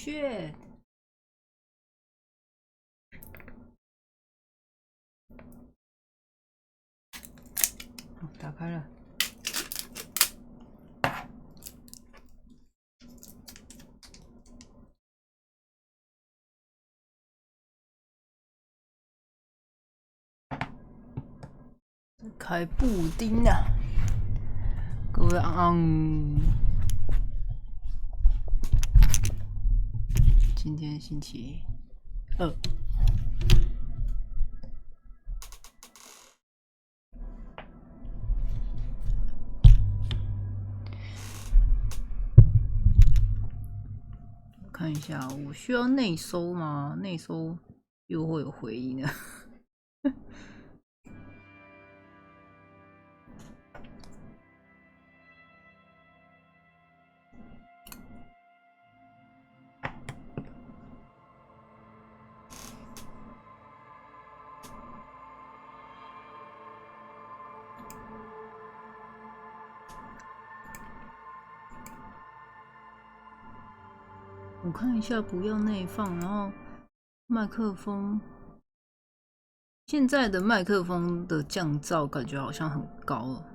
shit！ 打开了。开布丁啊！各位今天星期二。看一下，我需要内收吗？内收又会有回音的。我看一下，不要内放，然后麦克风，现在的麦克风的降噪感觉好像很高了。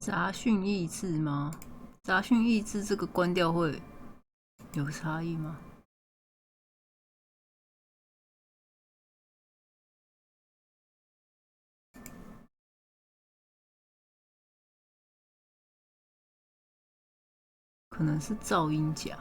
杂讯抑制吗？杂讯抑制这个关掉会有差异吗？可能是噪音夹。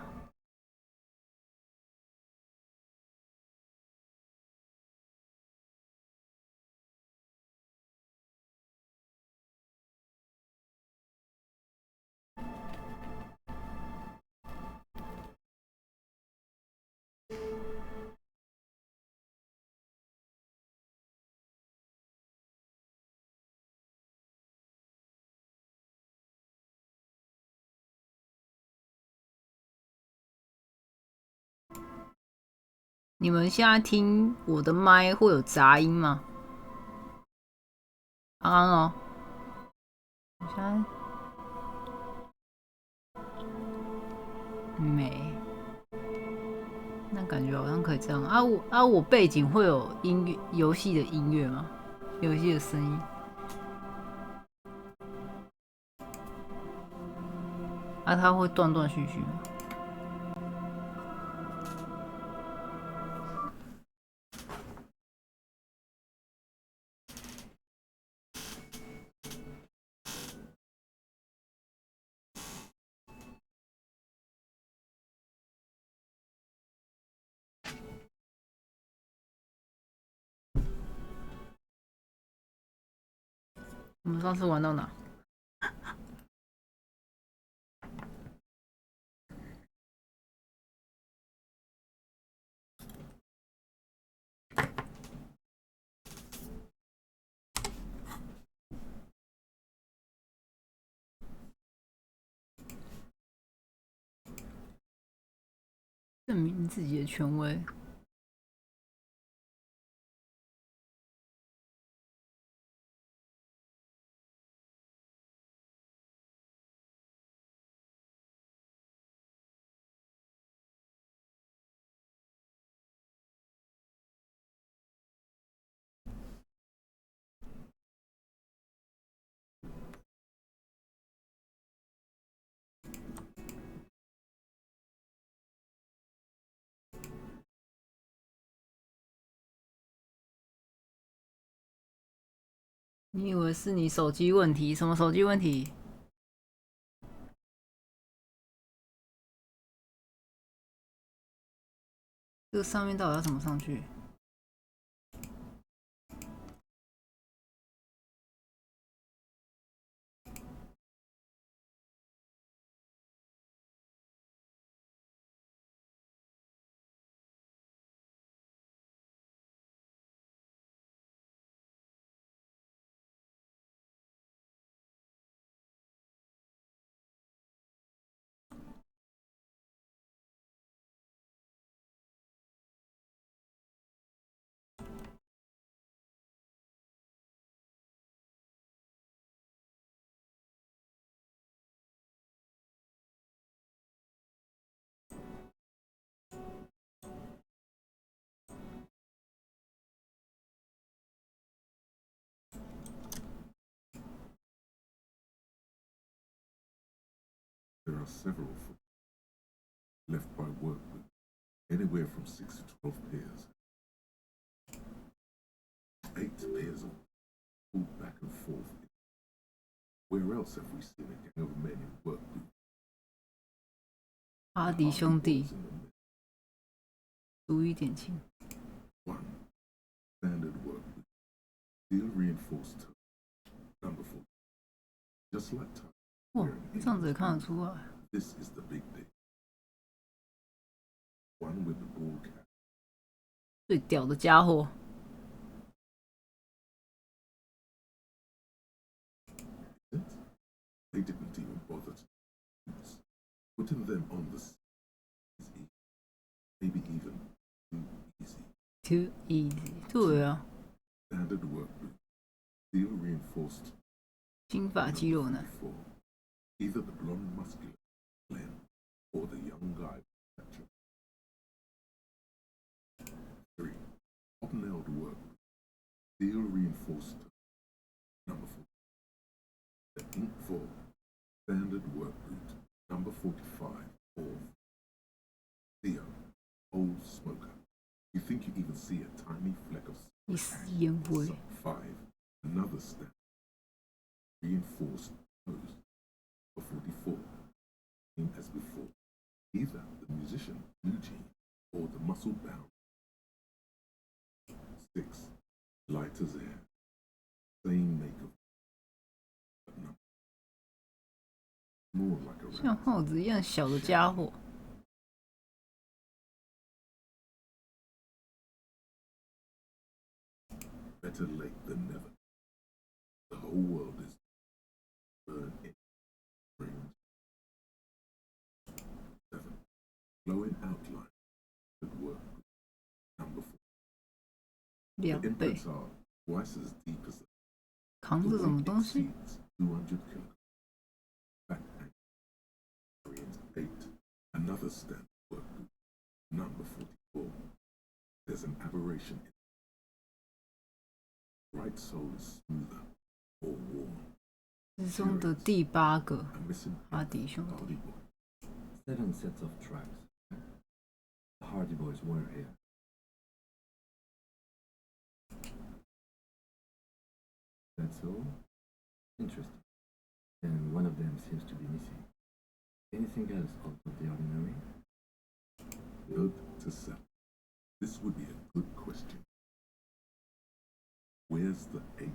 你们现在听我的麦会有杂音吗？哦，我现在没，那感觉好像可以这样啊。我背景会有音乐，游戏的音乐吗？游戏的声音啊，它会断断续续吗？我们上次玩到哪？证明自己的权威。你以为是你手机问题？什么手机问题？这个上面到底要怎么上去？ There are several left by work boots, anywhere from 6 to 12 pairs. 8 pairs of pulled back and forth. Where else have we seen a gang of men in work boots? 哈迪兄弟，注意点轻。One standard work boot, steel reinforced toe, number 4. Just like time. 哇，这样子也看得出来。This is the big day. One with the ball cap. 最屌的家伙。They didn't even bother to use. Putting them on the seat is easy. Maybe even too easy. Too easy. 对啊。Standard work boot, steel reinforced. 金发肌肉男。Either the blonde muscular Glenn or the young guy. 3. Hobnailed work boot, steel reinforced. Number 4. The ink for standard work boot, number 45, or Theo, old smoker. You think you even see a tiny fleck of smoke. 5. Another standard reinforced toes, number 44. Same as before. Either the musician Eugene or the muscle bound. 6. Light as air. Same makeup. 像耗子一样小的家伙。Better late than never. The whole world is burned in rings. 7. Glowing outline. Good work. Number 4. 2倍。Twice as deep as 扛着什么东西？ 200 kilograms. Another standard work boot, number 44. There's an aberration in it. Right sole is smoother or worn. 之中的第8个哈迪兄弟。 7 sets of tracks. The Hardy Boys were here. That's all? Interesting. And one of them seems to be missing. Anything else out of the ordinary? Note to self. This would be a good question. Where's the 8th?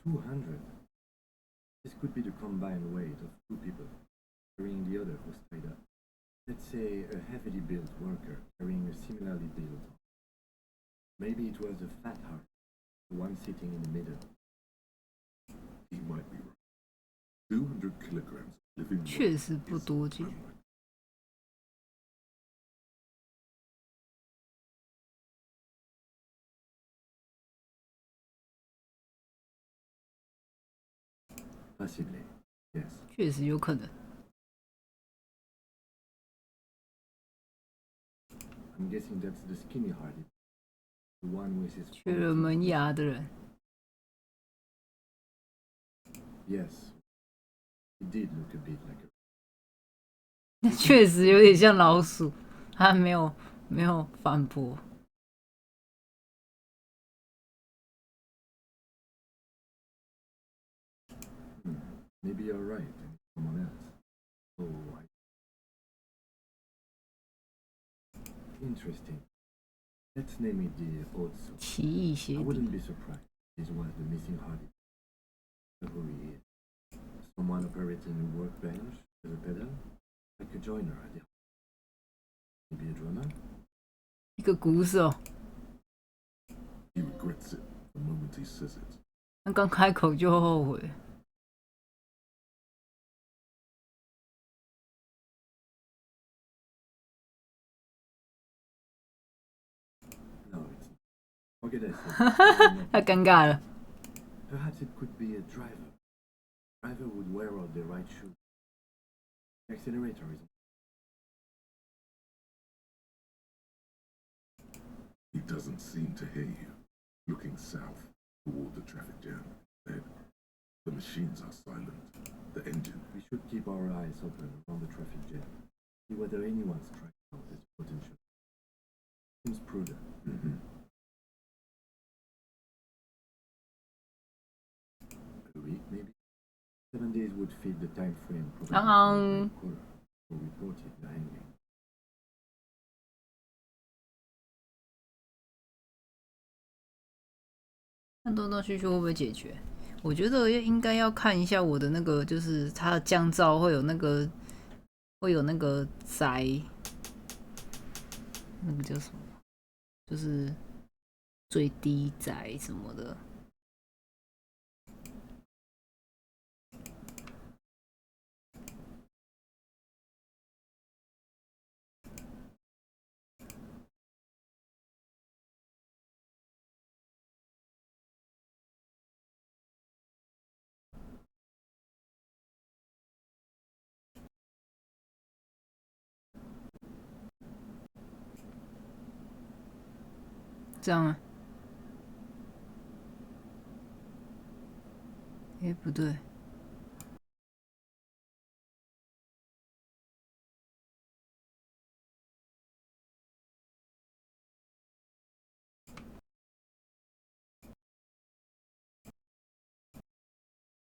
200. This could be the combined weight of 2 people carrying the other who's tied up. Let's say a heavily built worker carrying a similarly built. Maybe it was a fat heart, the one sitting in the middle. He might be right. 200 kilograms of living 确实不多见。Possibly, yes. 确实有可能。I'm guessing that's the skinny Hardy. The one with his 缺了门牙的人。Yes. He did look a bit like a 确实有点像老鼠，他没有反驳。Maybe you're right, and someone else. Oh, interesting. Let's name it the odd soup. 奇异鞋 I 底， wouldn't be surprised. This was the missing Hardy. Who he is. Someone operating a workbench with a pedal, like a joiner at the maybe a drummer. 一个鼓手。 He regrets it the moment he says it. 他刚开口就后悔。 No, it's not. Forget it. 太尴尬了。 Perhaps it could be a driver. Driver would wear out the right shoe. The accelerator is doesn't seem to hear you. Looking south toward the traffic jam instead. The machines are silent. The engine. We should keep our eyes open around the traffic jam. See whether anyone's trying out this potential. Seems prudent. A week, maybe? 7 days would fit the time frame provided for reported the hanging. 看断断续续会不会解决？我觉得应该要看一下我的那个，就是它的降噪会有那个灾，那个叫什么？就是最低灾什么的。这样啊？不对。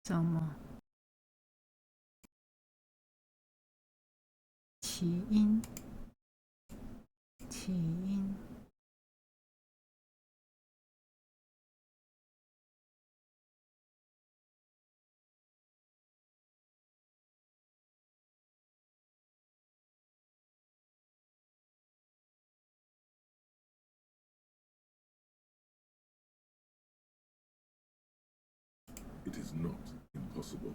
这样吗？起音。 It is not impossible.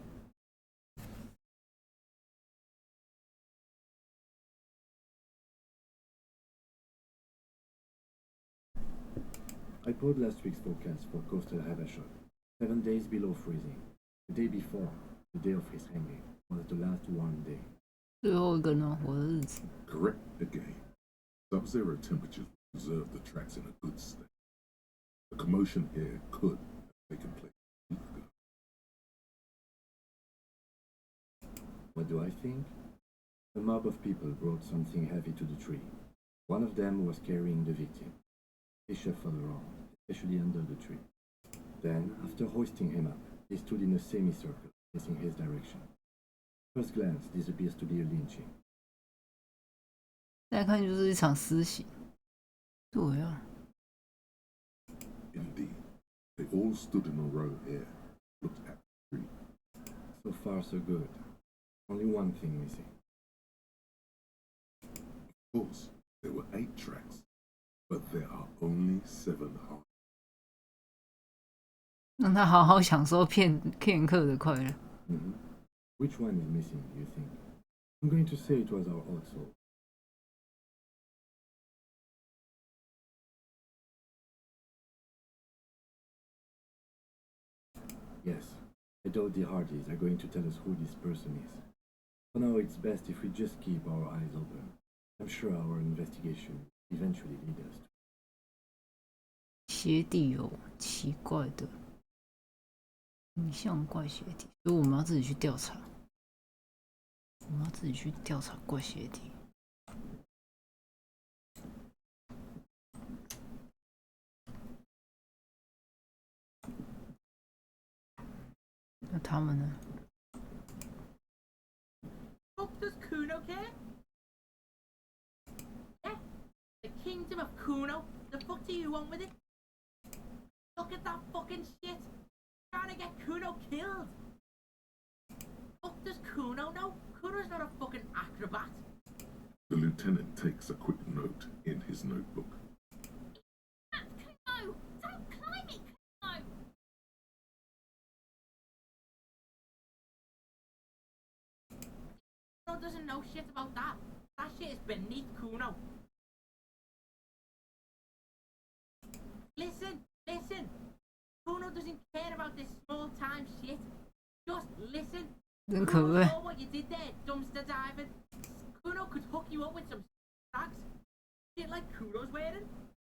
I pulled last week's forecast for coastal Havashot. 7 days below freezing. The day before, the day of his hanging, was the last warm day. 最后一个呢？我的日子。 Correct again. Sub-zero temperatures preserve the tracks in a good state. The commotion here could have taken place a week ago. What do I think? A mob of people brought something heavy to the tree. One of them was carrying the victim. He shuffled around, especially under the tree. Then, after hoisting him up, he stood in a semicircle, facing his direction. First glance, this appears to be a lynching. 再看就是一场私刑。对啊。 Indeed. They all stood in a row here, looked at the tree. So far, so good. Only one thing missing. Of course, there were 8 tracks, but there are only 7 hard. 让他好好享受片刻的快乐。Which one is missing, do you think? I'm going to say it was our odd soul. Yes, I doubt the Hardys are going to tell us who this person is. For now, it's best if we just keep our eyes open. I'm sure our investigation will eventually lead us to. 鞋底有奇怪的影像怪鞋底，所以我们要自己去调查。我们要自己去调查怪鞋底。那他们呢？ Fuck does Kuno care? Yeah, the kingdom of Kuno. The fuck do you want with it? Look at that fucking shit. Trying to get Kuno killed. Fuck does Kuno know? Kuno's not a fucking acrobat. The lieutenant takes a quick note in his notebook. Kuno! Don't climb it, Kuno! Kuno doesn't know shit about that. That shit is beneath Kuno. Listen! Kuno doesn't care about this small time shit. Just listen. 真可恶。 Kuno saw what you did there, dumpster diving. Kuno could hook you up with some tracks. Shit like Kuno's wearing.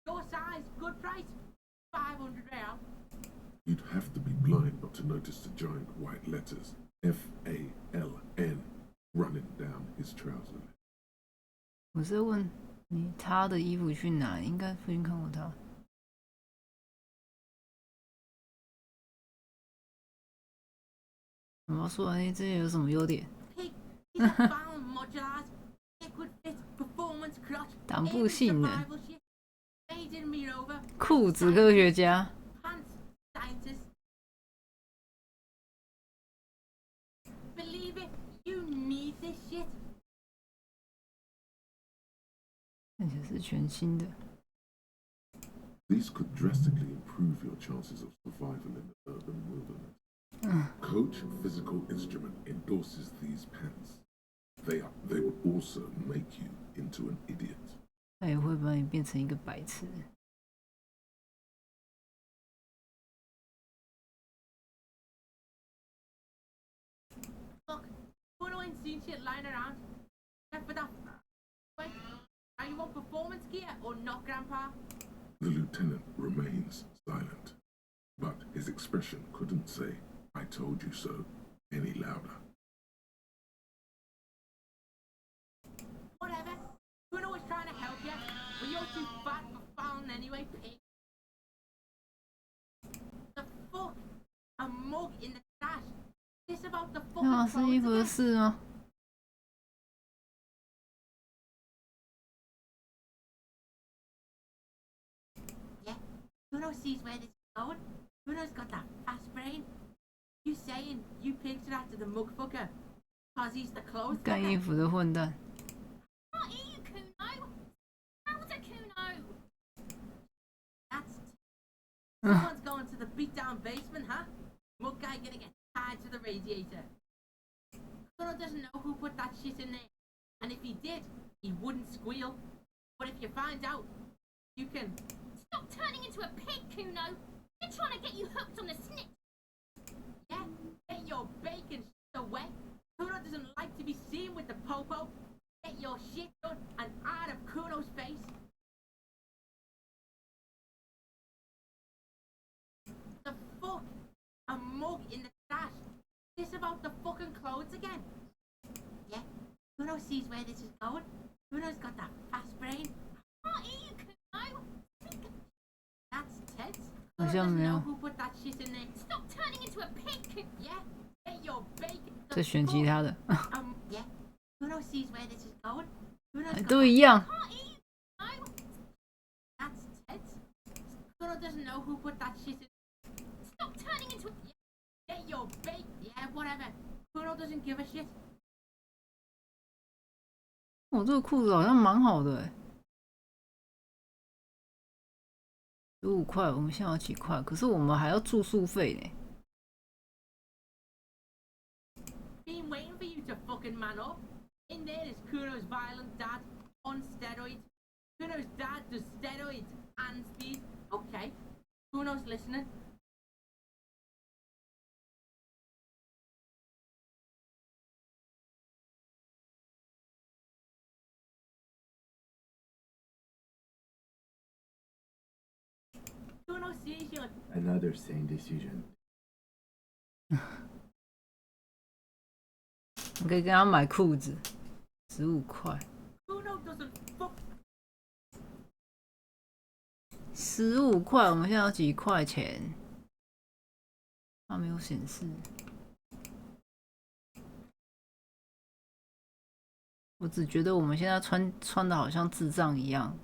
Your size, good price. 500 real. You'd have to be blind not to notice the giant white letters FALN running down his trouser leg. 我是问你，他的衣服去哪？应该附近看过他。我要说，哎，这有什么优点？ Pig is a found modulars. Liquid fit, performance crotch. 党部性能， survival shit. Made in me over. 裤子科学家， Pants scientist. Believe it, you need this shit. 看起来是全新的。 These could drastically improve your chances of survival in the urban wilderness. Coach Physical Instrument endorses these pants. They would also make you into an idiot. 他也会把你变成一个白痴。 Look, Bruno ain't seen shit lying around. Except for that. Wait, are you want performance gear or not, Grandpa? The lieutenant remains silent, but his expression couldn't say, "I told you so," any louder. Whatever. Bruno was trying to help you, but you're too fat for fouling anyway, pig. The fuck? A mug in the trash. This about the 那 fucking 是衣 clothes 服的 again? 事吗？ Yeah. Bruno sees where this is going. Bruno's got that fast brain. You saying you picked it after the mug fucker? Cause he's the clothes 干衣 fucker? 服的混蛋。 Not you, Kuno. How's a Kuno? That's someone's going to the beat-down basement, huh? Mug guy gonna get tied to the radiator. Bruno doesn't know who put that shit in there, and if he did, he wouldn't squeal. But if you find out, you can. Stop turning into a pig, Kuno. They're trying to get you hooked on the snip. Yeah, get your bacon shit away. Kuno doesn't like to be seen with the popo. Get your shit done and out of Kuno's face. The fuck? A mug in the trash. This about the fucking clothes again? Yeah, Kuno sees where this is going. Kuno's got that fast brain. Not you, Kuno. That's Ted. 好 Kuno 像 doesn't 没 know 有。 who put that shit in there. Stop turning into a pig, Kuno. Yeah, get your bacon. The 再选其 fuck? 他的， Yeah, Kuno sees where this is going. Kuno's 哎 got 都 that 一样。 Not you, Kuno. That's Ted. Kuno doesn't know who put that shit in. Stop turning into a... Get your bait. Yeah, whatever. Kuno doesn't give a shit. 我、这个裤子好像蛮好的哎。15块，我们现在有几块？可是我们还要住宿费呢。 Been waiting for you to fucking man up. In there is Kuno's violent dad on steroids. Kuno's dad does steroids and speed. Okay. Kuno's listening. Kuno sees you. Another sane decision. 我可以跟他买裤子，15块。 Kuno doesn't fuck. 15块，我们现在有几块钱？它没有显示。我只觉得我们现在穿的好像智障一样。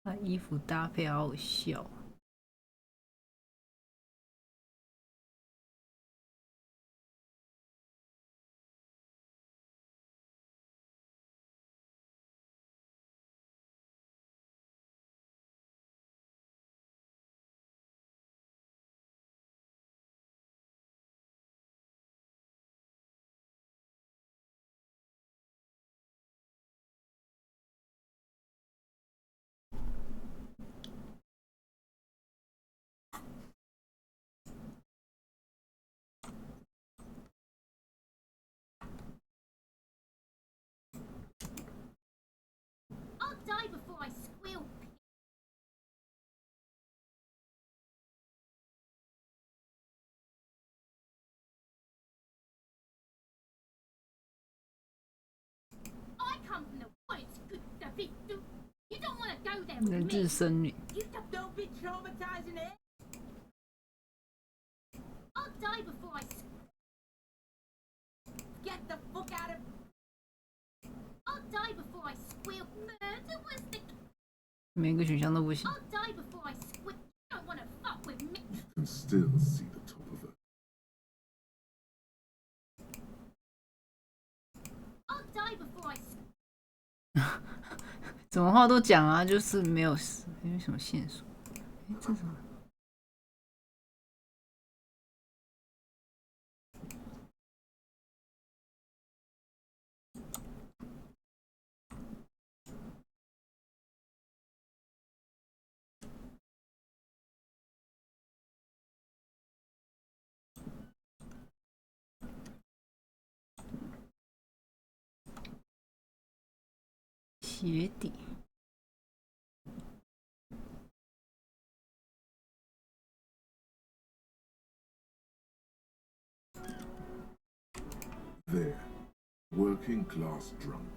那衣服搭配好好笑。die before I squeal. 人质森林。 Don't be traumatizing it. I'll die before I Get the fuck out of. I'll die before I squeal. Murder was the. 每个选项都不行。 I'll die before I squeal. You don't want to fuck with me. You can still see the top of it. I'll die before I. 什么话都讲啊，就是没有什么线索。哎，这是什么？鞋底。 There, working class drunk.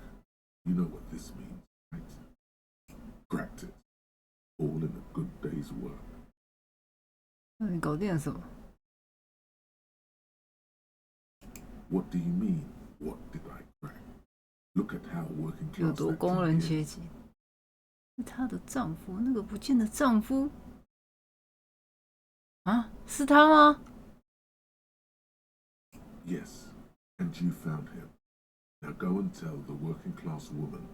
You know what this means, right? Cracked it. All in a good day's work. 那你搞定了什么？ What do you mean? What did I crack? Look at how working 有 class 多 that 工人 kid 阶 is. 级？是她的丈夫，那个不见的丈夫啊？是他吗？ Yes, and you found him. Now go and tell the working class woman.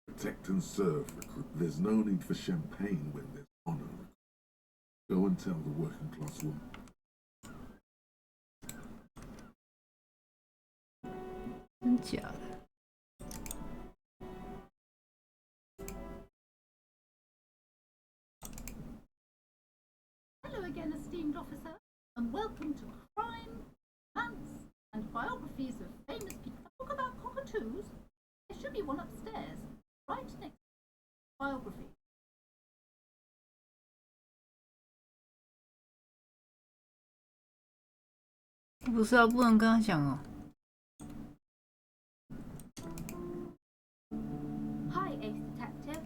Protect and serve, recruit. There's no need for champagne when there's honor. Go and tell the working class woman. 真假的？ Hello again, esteemed officer, and welcome to Crime, Romance, and Biographies of Famous People. Talk about cockatoos. There should be one upstairs, right next to biography. 不是啊，不能跟他讲哦。 Hi, Ace Detective.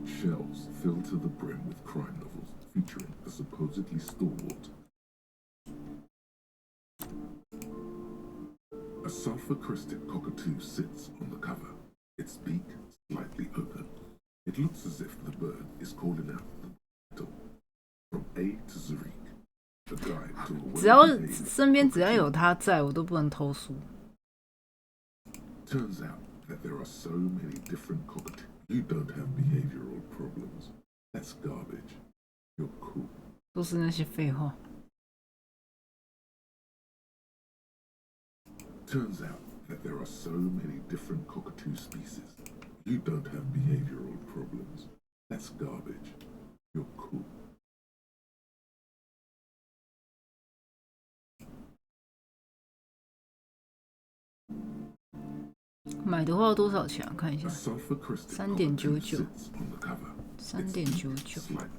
Shelves filled to the brim with crime novels featuring a supposedly stalwart. A sulfur-crested cockatoo sits on the cover, its beak slightly open. It looks as if the bird is calling out the title from A to Zurich. The guide to a 只要 well-behaved 身边只要 cockatoo. 有他在，我都不能偷书。 Turns out that there are so many different cockatoos. You don't have behavioral problems. That's garbage. You're cool. 都是那些废话。 Turns out that there are so many different cockatoo species. You don't have behavioral problems. That's garbage. You're cool. 买的话要多少钱啊？看一 A 下， sulfur-crested 3.99 cockatoo sits on the cover. Its beak 3.99。 slight.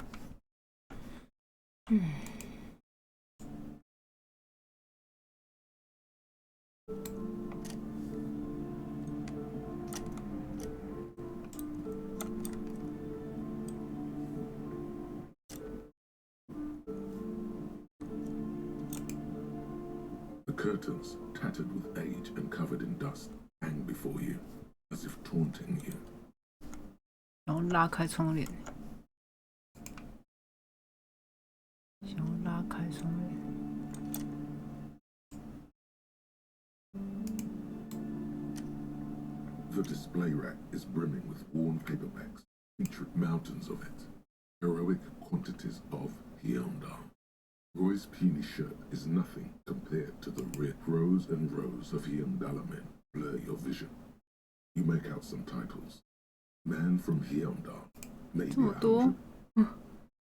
'The curtains, tattered with age and covered in dust, hang before you, as if taunting you. 然后拉开窗帘，想要拉开窗帘。 The display rack is brimming with worn paperbacks, featuring mountains of it, heroic quantities of Hyundai. Roy's puny shirt is nothing compared to the rows and rows of Hyundai men blur your vision. You make out some titles. Man from Hyundai, maybe 这么多 100.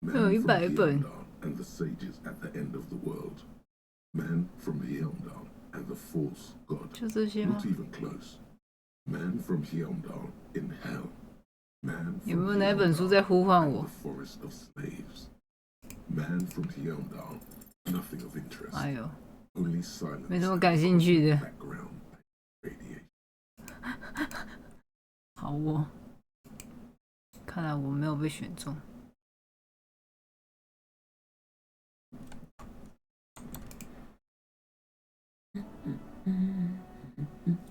Man from 100本 Hyundai and the sages at the end of the world. Man from Heimdall and the false god. 就这些吗 Not？even close. Man from Heimdall in hell. Man 有 from 没有哪本书 Heimdall 在呼唤 and 我 the？ forest of slaves. Man from Heimdall, nothing of interest. 哎呦， Only silence. 没什么感兴趣的。 Background radiation. 好哦，看来我没有被选中。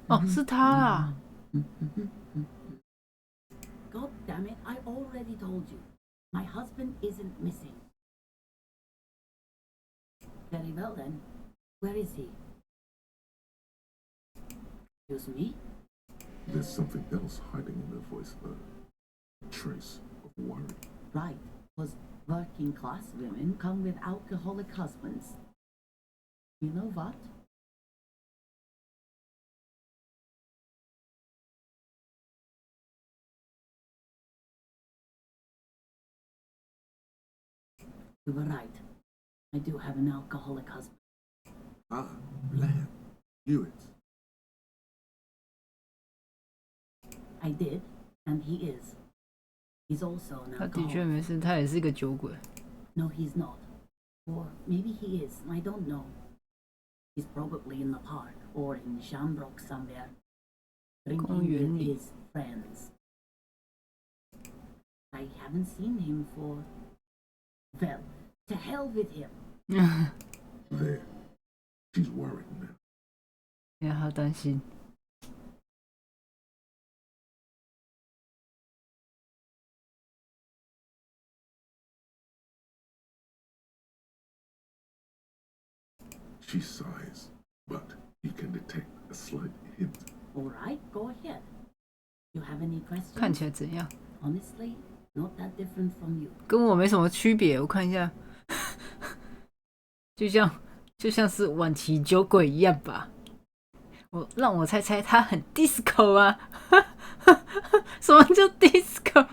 哦，是他啊！ God damn it, I already told you. My husband isn't missing. Very well then. Where is he? Excuse me? There's something else hiding in her voice, though. A trace of worry. Right. Was working class women come with alcoholic husbands? You know what? You were right. I do have an alcoholic husband. Ah, land. Knew it. I did, and he is. He's also an 他的确 alcoholic. 没事，他也是个酒鬼。 No, he's not. Or maybe he is. I don't know. He's probably in the park or in Shamrock somewhere, drinking 公园 with 里。 his friends. I haven't seen him for. Well, to hell with him. There. She's worried now. 因为他担心。 She sighs, but you can detect a slight hint. All right, go ahead. You have any 看 questions? 起来怎样？ Honestly, not that different from you. 跟我没什么区别。我看一下，就像是晚期酒鬼一样吧。让我猜猜，他很 disco 啊？什么叫 disco？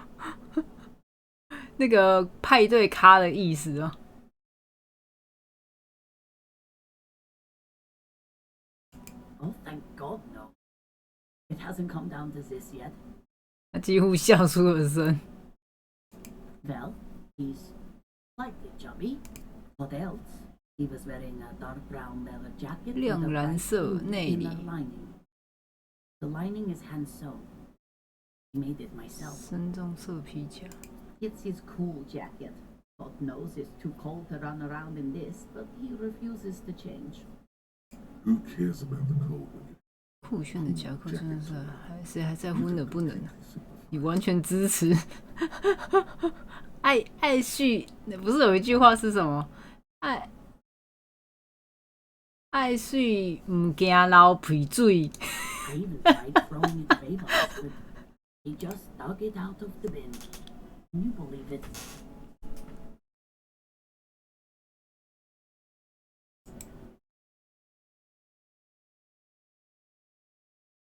那个派对咖的意思哦。 Oh, thank God, no. It hasn't come down to this yet. 他几乎笑出了声。 Well, he's slightly chubby. What else? He was wearing a dark brown leather jacket with a 亮蓝 bright 色 blue 内里 inner lining. The lining is hand sewn. I made it myself. 深棕色皮夹。 It's his cool jacket. God knows it's too cold to run around in this, but he refuses to change. Who cares about the cold when you 酷炫的夹克真的是，谁还在乎能不能啊？你完全支持。爱续，不是有一句话是什么？爱续唔惊流鼻水。 I even tried throwing it away once, but he just dug it out of the bin. Can you believe it?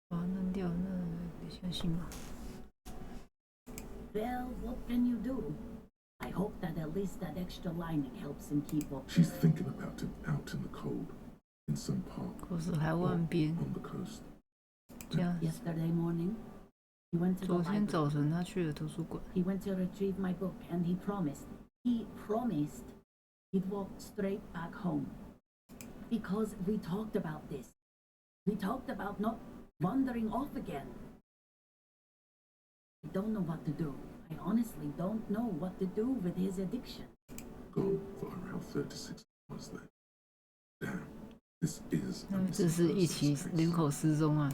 把它扔掉，那相信吗？ Well, what can you do? I hope that at least that extra lining helps him keep up. She's thinking about him out in the cold, in some park, 可是海湾边 on the coast. 这样。 Yesterday morning, he went to the 昨天 library. 早晨他去了图书馆， He went to retrieve my book and he promised he'd walk straight back home. Because we talked about this. We talked about not wandering off again. I don't know what to do. I honestly don't know what to do with his addiction. Gone for around 36 hours then. Damn, this is a 这是一 missing 起 persons 人 case. 口失踪案。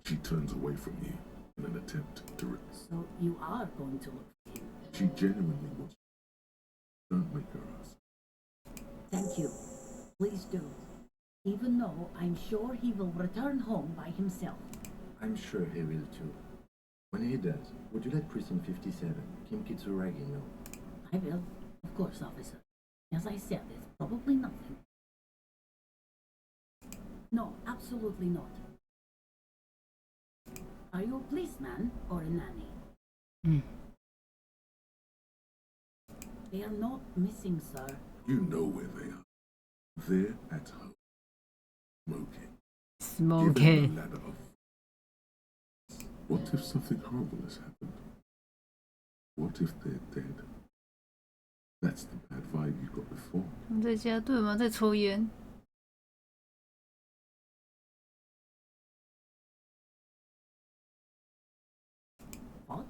She turns away from you in an attempt to. So you are going to look for him. She genuinely wants. Don't make her ask. Thank you. Please do. Even though I'm sure he will return home by himself. I'm sure he will too. When he does, would you let Precinct 57, Kim Kitsuragi, know? I will. Of course, officer. As I said, it's probably nothing. No, absolutely not. Are you a policeman or a nanny? They are not missing, sir. You know where they are. They're at home. Give Smoking. him a ladder of. What if something horrible has happened? What if they're dead? That's the bad vibe you got before. 他们在家对吗？在抽烟。 What?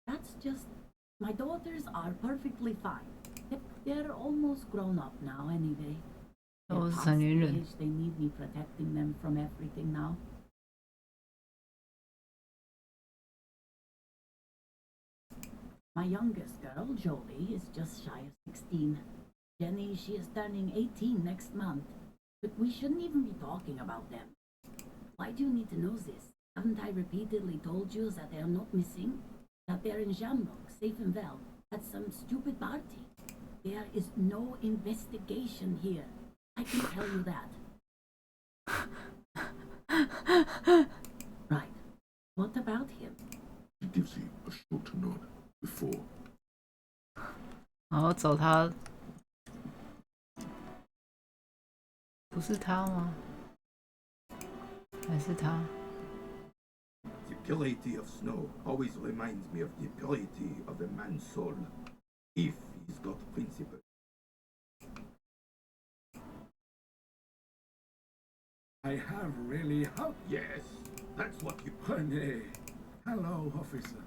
That's just. My daughters are perfectly fine. They're almost grown up now, anyway. They're 都是 past 成 the 年人。 age they need me protecting them from everything now. My youngest girl, Jolie, is just shy of 16. Jenny, she is turning 18 next month. But we shouldn't even be talking about them. Why do you need to know this? Haven't I repeatedly told you that they are not missing? That they're in Shamrock, safe and well, at some stupid party? There is no investigation here. I can tell you that. Right. What about him? She gives you a short nod before. 然后找他，不是他吗？还是他？ The purity of snow always reminds me of the purity of a man's soul, if he's got principle. I have really helped. Yes, that's what you. Honey. Hello, officer.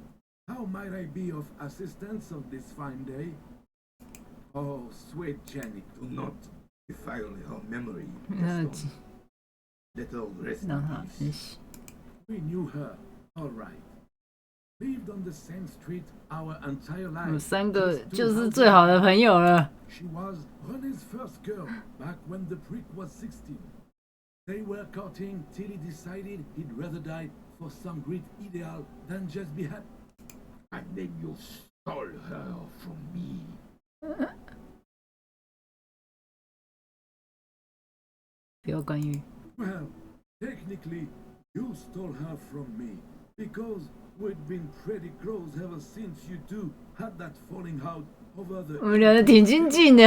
How might I be of assistance on this fine day? Oh, sweet Jenny. Do not defile her memory. 那 Gaston. Let her rest 让 in 他 peace. 分析。 We knew her. All right. Lived on the same street our entire 我 life. 们3个 Just 2 就是 houses 最好的朋友了。 She was René's first girl back when the prick was 16. They were courting till he decided he'd rather die for some great ideal than just be happy. And then you stole her from me. 不要干预。 Well, technically, you stole her from me because we'd been pretty close ever since you two had that falling out over the. 我们两个挺亲近的。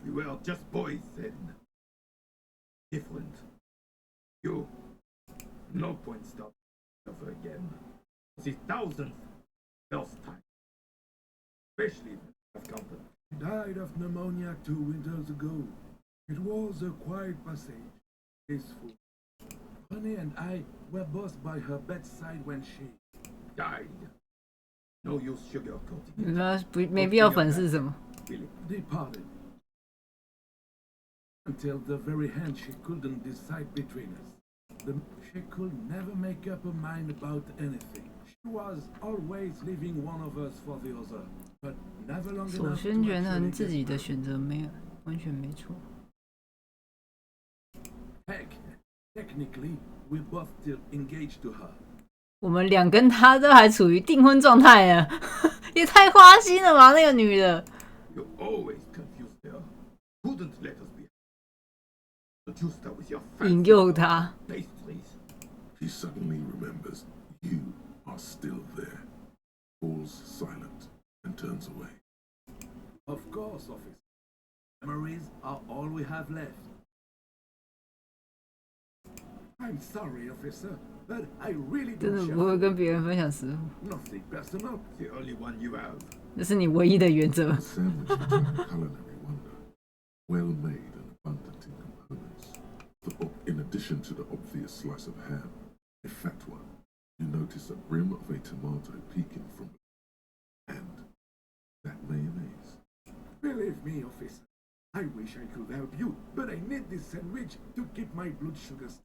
We were just boys then. Different. You. No point starting over again. The 1000th first time. Especially I've counted. She died of pneumonia 2 winters ago. It was a quiet passage, peaceful. René and I were both by her bedside when she Died. No use sugarcoating 没 it. 办不没必要粉饰什么。 Really. departed. Until the very end, she couldn't decide between us. She could never make up her mind about anything. She was always leaving one of us for the other, but never long 首 enough 先 to 权 actually 衡自 get 己的 married. 选择没有完全没错。 Heck, technically, we're both still engaged to her. 我们俩跟他都还处于订婚状态呢，也太花心了吧，那个女的。 You always confused her. Couldn't let us be. Seduced her with your 引 fancy 诱他。 pastries. He suddenly remembers you are still there, falls silent, and turns away. Of course, officer. Memories are all we have left. I'm sorry, officer, but I really 真 don't 的不会 share 跟别人分享食物， nothing personal. The only one you have. 这是你唯一的原则 The。sandwich is a culinary wonder, well made and abundant in components. In addition to the obvious slice of ham, a fat one, you notice a brim of a tomato peeking from it, and that mayonnaise. Believe me, officer, I wish I could help you, but I need this sandwich to keep my blood sugars.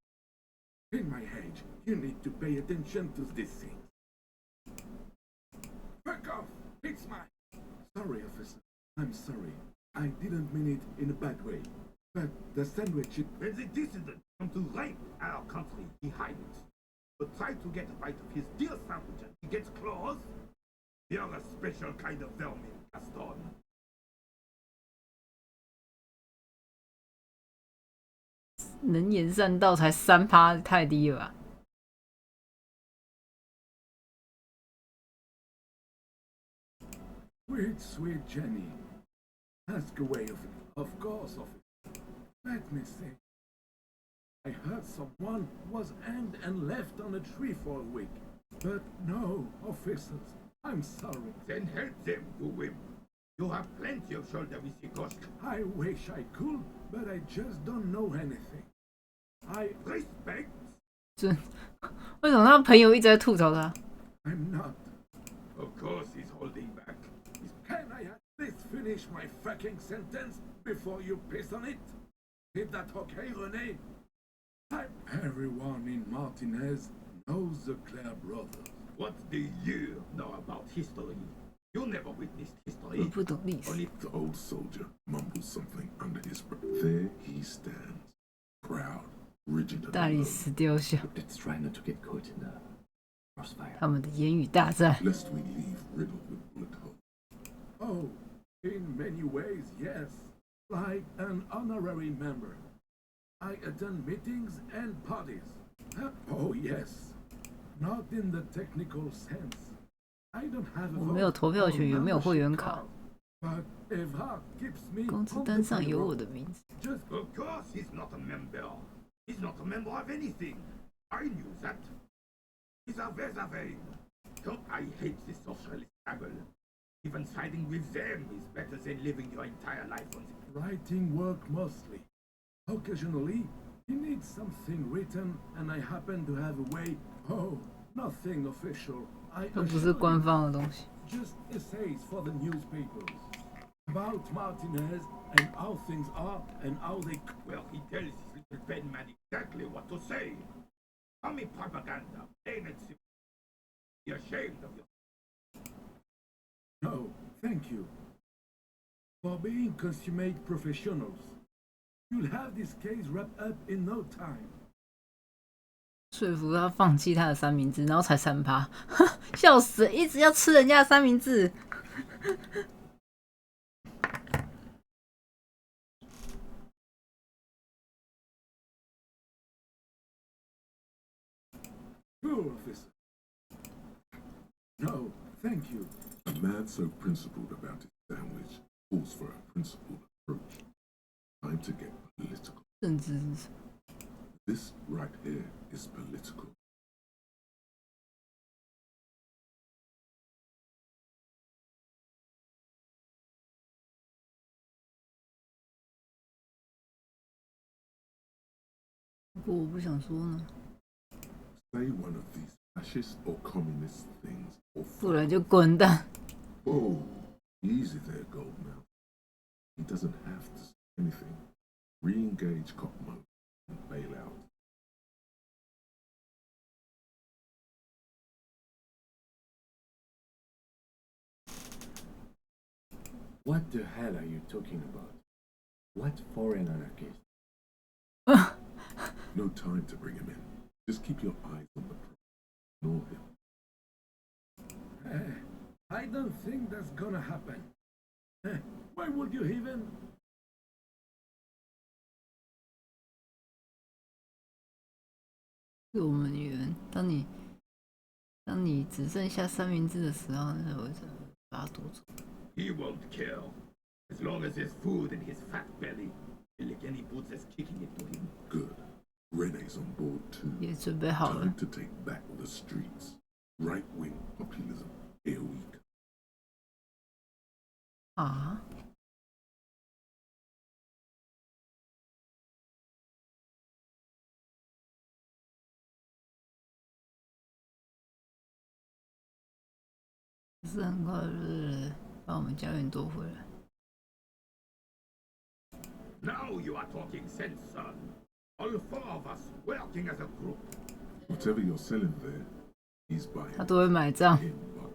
In my age, you need to pay attention to these things. Fuck off! It's mine! Sorry, officer. I'm sorry. I didn't mean it in a bad way. But the sandwich, When the dissident come to rape our country, he hides it. But try to get a bite of his dear sandwich and he gets claws. You're a special kind of vermin, Gaston. 能言善道才3%，太低了吧？ sweet Jenny. Ask away of it. Of course, officer. Let me see. I heard someone was hanged and left on a tree for a week. But no, officers, I'm sorry. Then help them, you wimp. You have plenty of shoulder with the ghost. I wish I could, but I just don't know anything. I Respect? 为什么他朋友一直在吐槽他？ I'm not. Of course he's holding back. Can I at least finish my fucking sentence before you piss on it? Is that okay, René? Everyone in Martinez knows the Claire brothers. What do you know about history? You never witnessed 我 history. 不懂历史。 Only The old soldier mumbles something under his breath. There he stands, proud, rigid and 大理 alone, 石雕像， Let's try not to get caught in the crossfire. 他们的言语大战。 lest we leave riddled with bullet holes. Oh, in many ways, yes. Like an honorary member. I attend meetings and parties. Oh, yes. Not in the technical sense. I don't have a 我没有投票权，也没有会员卡， But if heart keeps me 工资 on 单 the 上有 payroll, 我的名字。 just Of course he's not a member. He's not a member of anything. I knew that. He's a Vezavein. So I hate this socialist struggle. Even siding with them is better than living your entire life on the writing work mostly. Occasionally, he needs something written, and I happen to have a way. Oh, nothing official. I 这不 assure 是 you. 官方的东西。 Just essays for the newspapers about Martinez and how things are and how they. Well, he tells his little pen man exactly what to say. Army propaganda, plain and simple. Be ashamed of your. No, thank you. For being consummate professionals, you'll have this case wrapped up in no time. 说服他放弃他的三明治，然后才3%，笑死了！一直要吃人家的三明治。Poor officer. No, thank you. A man so principled about his sandwich calls for a principled approach. Time to get political. 政治是什么？ This right here is political. “不过我不想说呢， Say one of these fascist or communist things, or 不然就滚蛋。” Whoa, easy there, Goldmouth. He doesn't have to say anything. Re-engage cop mode and bail out. What the hell are you talking about? What foreign anarchist? No time to bring him in. Just keep your eyes on the pro. Ignore him. I don't think that's gonna happen. Why would you even? 是我们女人。当你只剩下三明治的时候，那我就把它夺走。 He won't kill. As long as there's food in his fat belly. He'll lick any boots that's kicking it to him. Good. Rene's on board too. 也准备好了 Time。to take back the streets. Right-wing populism. Here we go. 啊？不是很快乐，把我们家园夺回来。 Now you are talking sense, son. All four of us working as a group. Whatever you're selling there, he's buying. 他都会买账， in bulk.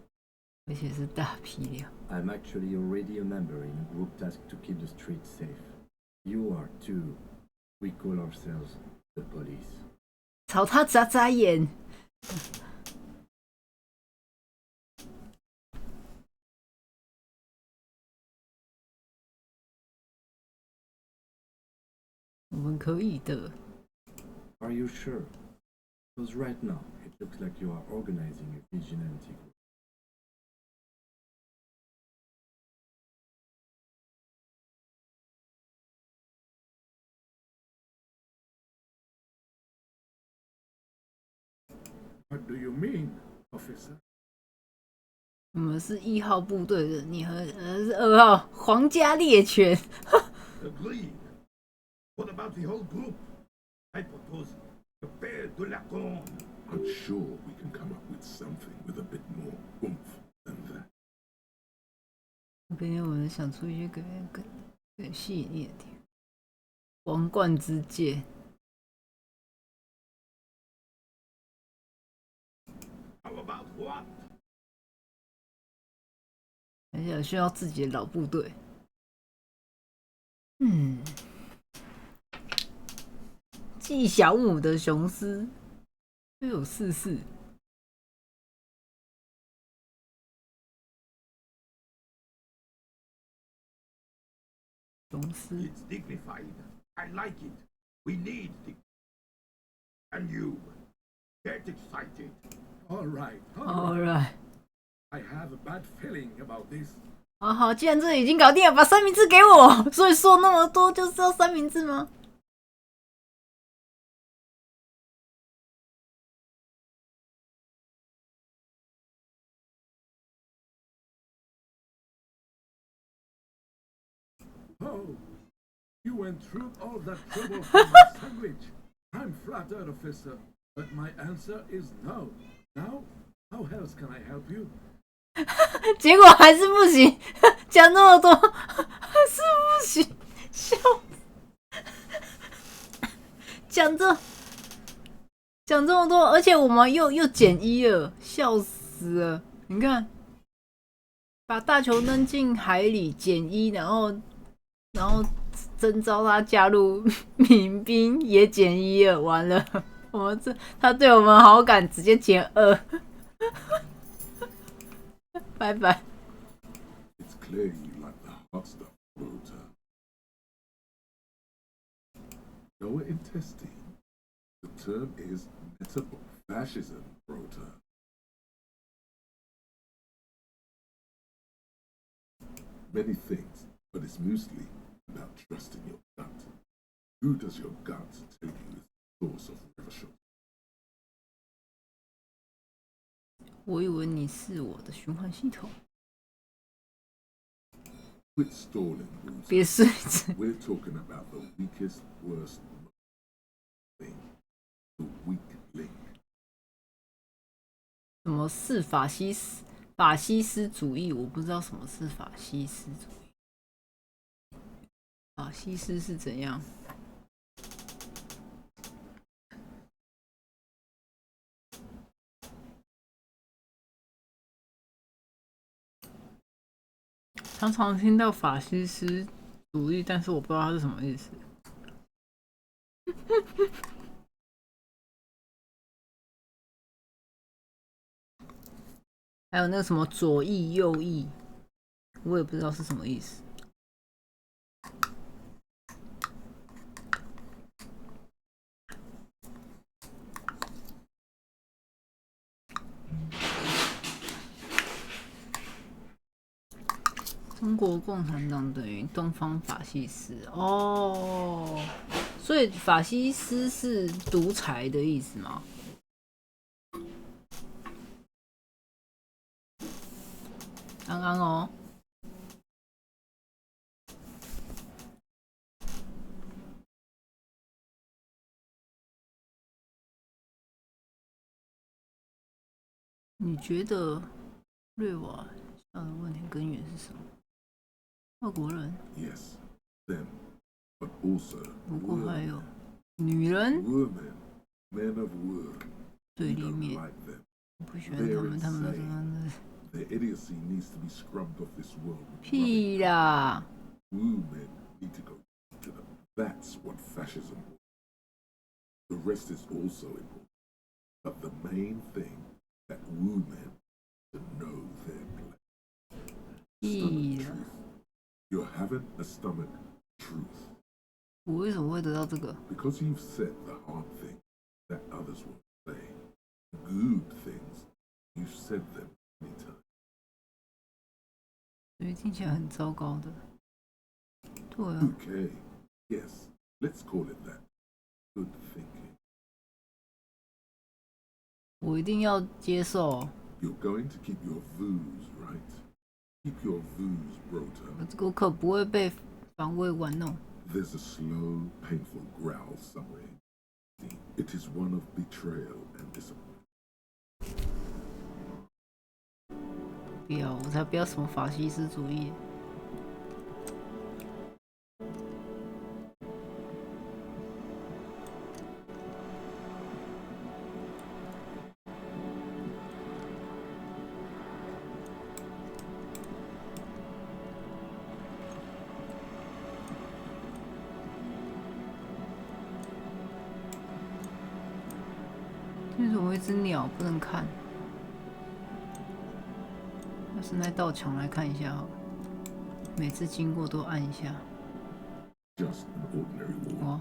而且是大批量。 I'm actually already a member in a group tasked to keep the streets safe. You are too. We call ourselves the police. 朝他眨眨眼。我们可以的。 Are you sure? Because right now, it looks like you are organizing a vigilante group. What do you mean, officer? 我们是1号部队的，你和是2号皇家猎犬。Agreed. What about the whole group? I propose a pair de la con. I'm sure we can come up with something with a bit more oomph than that. 别人我们想出一些更吸引力的点。王冠之戒。How about what? 而且需要自己的老部队。纪晓姆的雄狮又有44。雄狮 It's dignified. I like it. We need it. And you, get excited. All right.，All right。I have a bad feeling about this. 好，既然这已经搞定了，把三明治给我。所以说那么多就是要三明治吗？Oh, you went through all that trouble for my sandwich. I'm flattered, officer, but my answer is no. Now, how else can I help you? 结果还是不行，讲那么多还是不行，笑死！讲这么多，而且我们又减1了，笑死了！你看，把大球扔进海里减1，然后征召他加入民兵也减1了，完了，我们他对我们好感直接减2。拜拜。It's clear you like the hot stuff, Rota. Lower intestine. The term is metabolic fascism, Rota. Many things, but it's mostly about trusting your gut. Who does your gut tell you is the source of revolution? 我以为你是我的循环系统。Quit stalling, Rota. 别睡着。 We're talking about the weakest, worst thing. The weak link. 什么是法西斯主义？我不知道什么是法西斯主义。法西斯是怎样？常常听到法西斯主义，但是我不知道它是什么意思。还有那个什么左翼、右翼，我也不知道是什么意思。中国共产党等于东方法西斯哦，所以法西斯是独裁的意思吗？安安哦，你觉得瑞瓦下的问题根源是什么？外国人， Yes, them, but also 不过还有 women. 女人 Women, men of war. 对 We 立 don't 面， like them. 我不喜欢他们怎么的 Their idiocy needs to be scrubbed off this world. 屁啦！ Women need to go to them. That's what fascism was. The rest is also important. But the main thing that women to know their place. 屁 Stomach 啦！ truth. You're having a stomach truth. 我为什么会得到这个？ Because you've said the hard thing that others won't say. Good things, you've said them many times. 所以听起来很糟糕的。对啊， Okay, yes, let's call it that. Good thinking. 我一定要接受。You're going to keep your views, right? Keep your views, Brota. 我可不会被防卫玩弄。There's a slow, painful growl somewhere. It is one of betrayal and disappointment. 不要，我才不要什么法西斯主义。为什么有一只鸟不能看？要是那道墙来看一下好了，每次经过都按一下。Just an ordinary wall. 哇，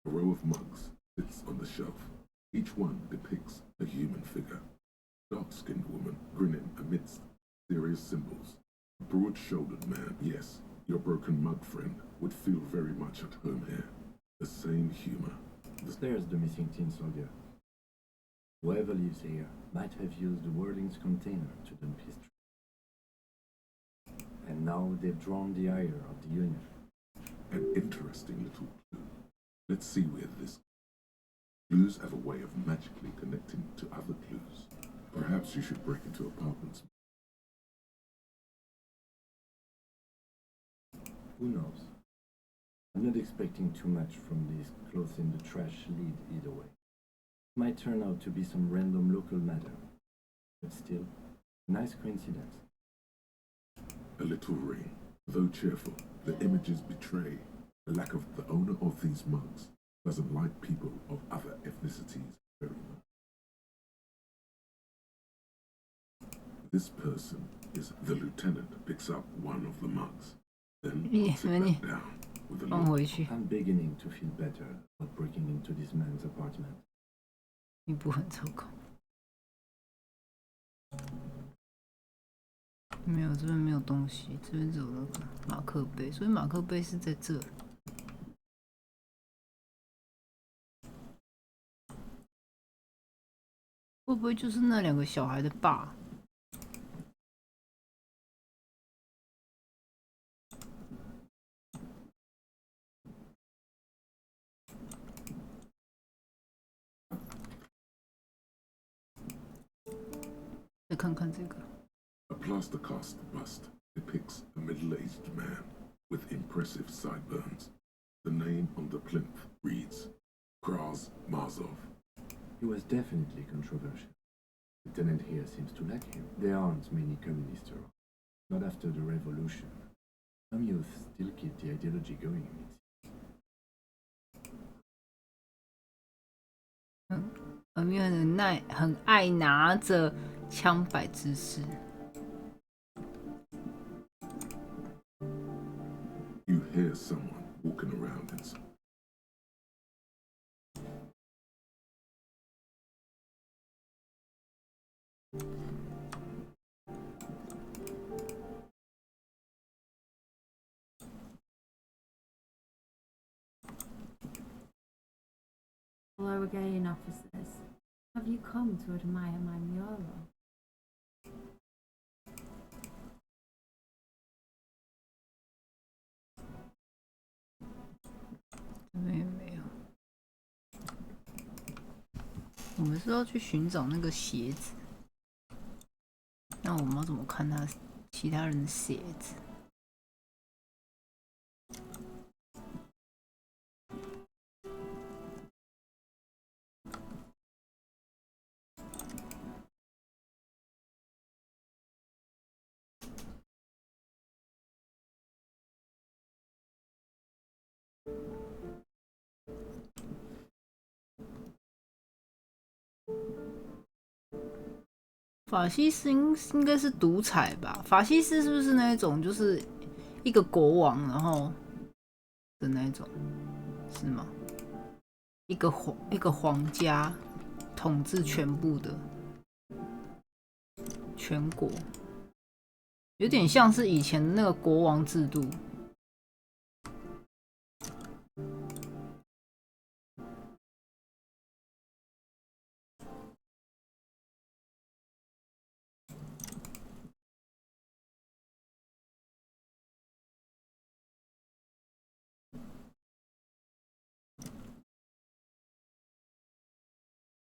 A row of mugs sits on the shelf. Each one depicts a human figure. Dark-skinned woman grinning amidst serious symbols. A broad-shouldered man, yes, your broken mug friend, would feel very much at home here. The same humor. There's the missing tin soldier. Whoever lives here might have used the Whirling's container to dump his trash. And now they've drawn the ire of the Union. An interesting little clue. Let's see where this. Clues have a way of magically connecting to other clues. Perhaps you should break into apartments. Who knows? I'm not expecting too much from these clothes in the trash lead either way. It might turn out to be some random local matter. But still, nice coincidence. A little ring. Though cheerful, the images betray the lack of the owner of these mugs doesn't like people of other ethnicities very much. This person is the lieutenant picks up one of the mugs, then puts it back down with a 放 look. 回去。 I'm beginning to feel better about breaking into this man's apartment. 你不很糟糕。没有，这边没有东西，这边只有那个马克杯，所以马克杯是在这。会不会就是那两个小孩的爸？再看看这个。 A plaster cast bust depicts a middle-aged man with impressive sideburns. The name on the plinth reads Kraz Marzov. He was definitely controversial. Lieutenant here seems to like him. There aren't many communists around. Not after the revolution. Some youth still keep the ideology going. 因为很爱拿着枪摆姿势。 You hear someone walking around inside. Hello again, officers. Have you come to admire my mural?这边也没有。我们是要去寻找那个鞋子，那我们要怎么看他其他人的鞋子？法西斯应该是独裁吧？法西斯是不是那一种，就是一个国王，然后的那一种，是吗？一个皇家统治全部的全国，有点像是以前的那个国王制度。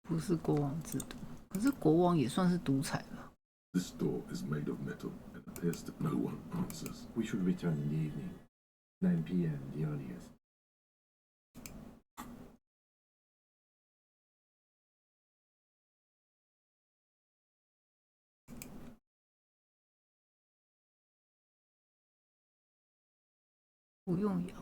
不是国王制度，可是国王也算是独裁吧。This door is made of metal and appears that no one answers. We should return in the evening. 9 p.m. the earliest. 不用摇。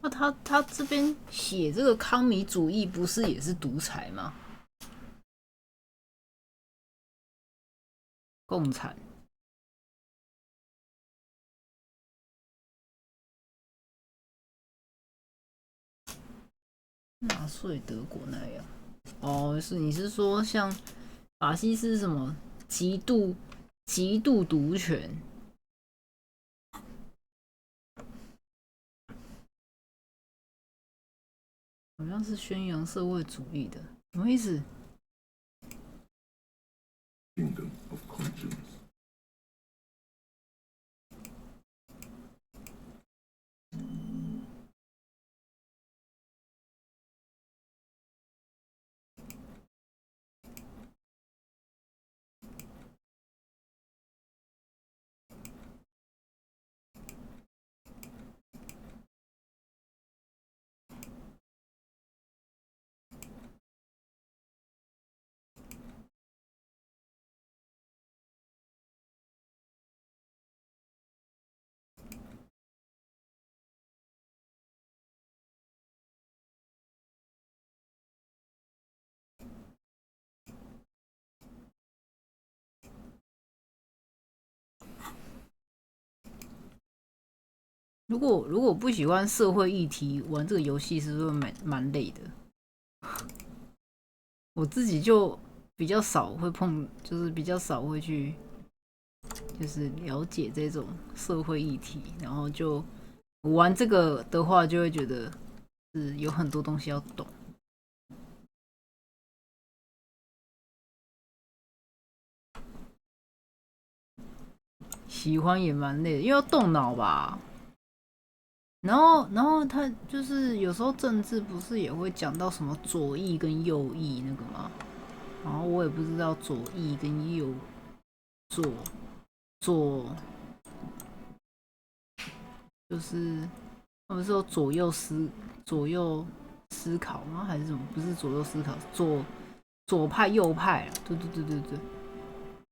那他这边写这个康米主义，不是也是独裁吗？共产。纳粹德国那样。哦，你是说像法西斯什么极度独权？好像是宣扬社会主义的，什么意思 Kingdom of conscience. 如果不喜欢社会议题，玩这个游戏是不是蛮累的？我自己就比较少会碰，就是比较少会去，就是了解这种社会议题，然后就玩这个的话，就会觉得是有很多东西要懂。喜欢也蛮累的，因为要动脑吧。然后他就是有时候政治不是也会讲到什么左翼跟右翼那个吗？然后我也不知道左翼跟右左就是他们说左右思考吗？还是什么？不是左右思考，左派右派啊？对，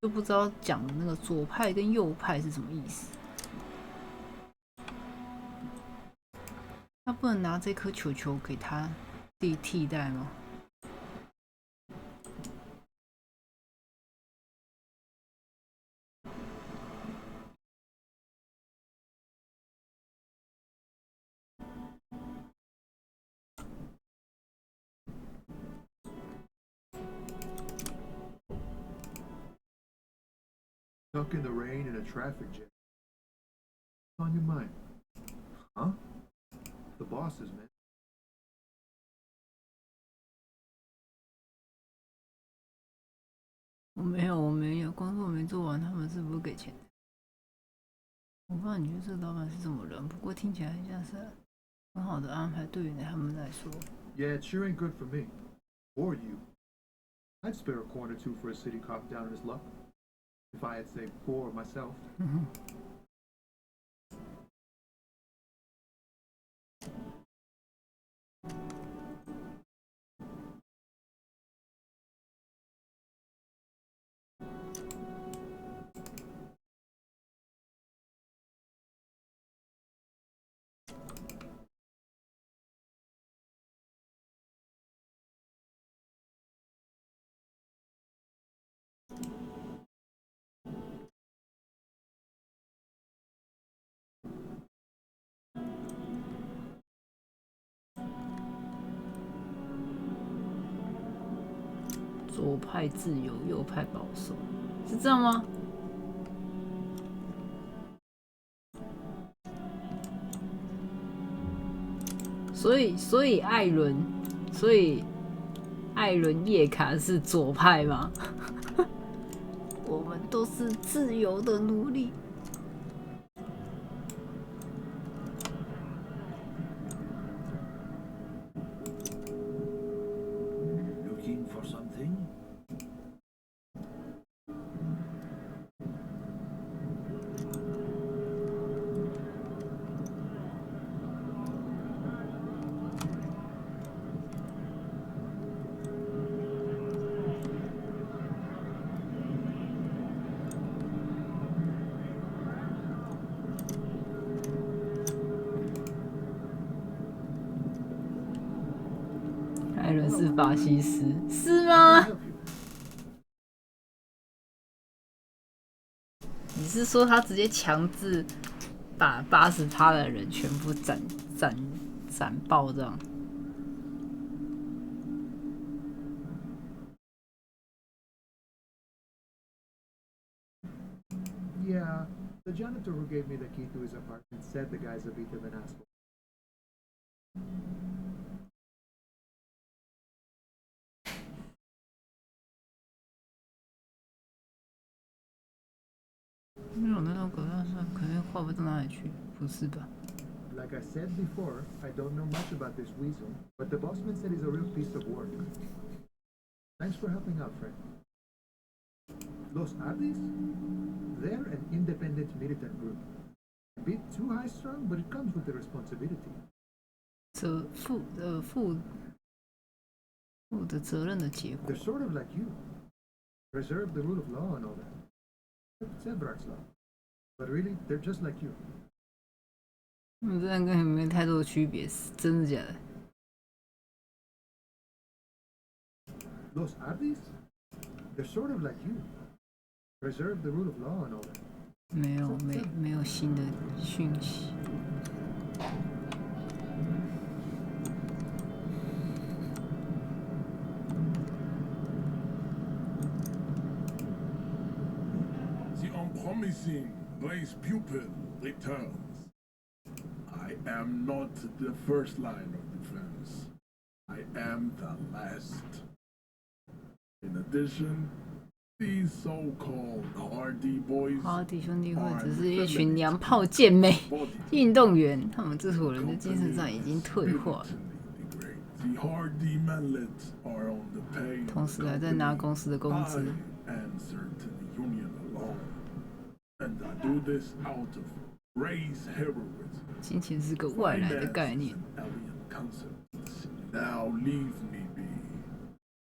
就不知道讲的那个左派跟右派是什么意思。他不能拿这颗球球给他替代吗？Stuck in the rain in a traffic jam. What's on your mind? Huh? The bosses, man. 我没有，工作没做完，他们是不会给钱的。我不知道你觉得这个老板是什么人，不过听起来很像是很好的安排，对于他们来说。Yeah, it sure ain't good for me. Or you. I'd spare a coin or two for a city cop down in his luck. If I had saved 4 myself. 左派自由，右派保守，是这样吗？所以艾伦叶卡是左派吗？我们都是自由的奴隶。Looking for something? 艾伦是法西斯，是吗？你是说他直接强制把80%的人全部斩爆这样？ Yeah, the janitor who gave me the key to his apartment said the guy's a bit of an asshole. Like I said before, I don't know much about this weasel, but the bossman said he's a real piece of work. Thanks for helping out, friend. Los Ardis? They're an independent militant group. A bit too high-strung, but it comes with the responsibility. 负的责任的结果。 They're sort of like you. Preserve the rule of law and all that. It's Everard's law. But really, they're just like you. 真的跟你没太多区别，真的假的？ Los Ardis? They're sort of like you. Preserve the rule of law and all that. 没有新的讯息。 The unpromising Blaze pupil returns. I am not the first line of defense. I am the last. In addition, these so-called Hardy boys 哈迪兄弟会只是一群娘炮健美运动员，他们这伙人的精神上已经退化， The Hardy manlets are on the pay 同时还在拿公司的工资。 answer to the union alone. And I do this out of race heroism. 金钱是个外来的概念。 Alien concepts. Now leave me be.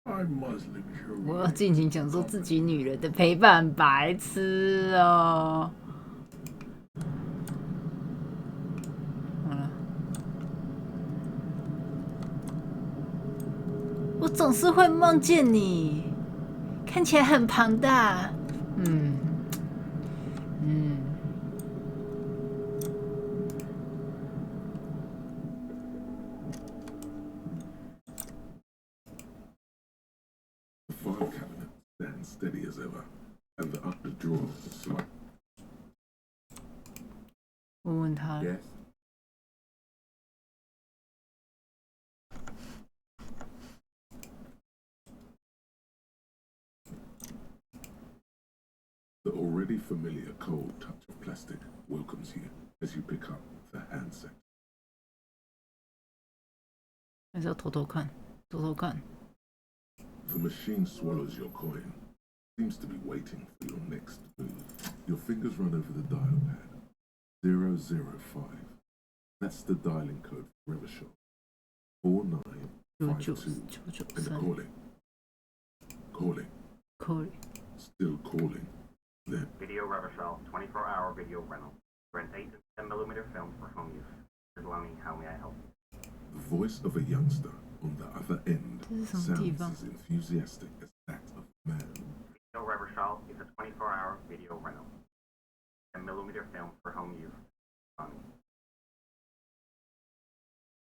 I must luxuriate. 我要尽情享受自己女人的陪伴，白痴哦！好了，我总是会梦见你，看起来很庞大。The file cabinet stands steady as ever, and the upper drawer is slight. 我问他， Yes. The already familiar cold touch of plastic welcomes you as you pick up the handset. 还是要偷偷看，偷偷看。 The machine swallows your coin, seems to be waiting for your next move. Your fingers run over the dial pad. 005. That's the dialing code for Rivershot. 4952. And calling. Calling. Calling. Still calling. Then Video Reversal, 24-hour video rental. Rent 8 and 10mm film for home use. Lummy, how may I help you? The voice of a youngster on the other end 这是什么 sounds 地方？ as enthusiastic as that of a man. Video Reversal is a 24-hour video rental. 10mm film for home use. Lummy.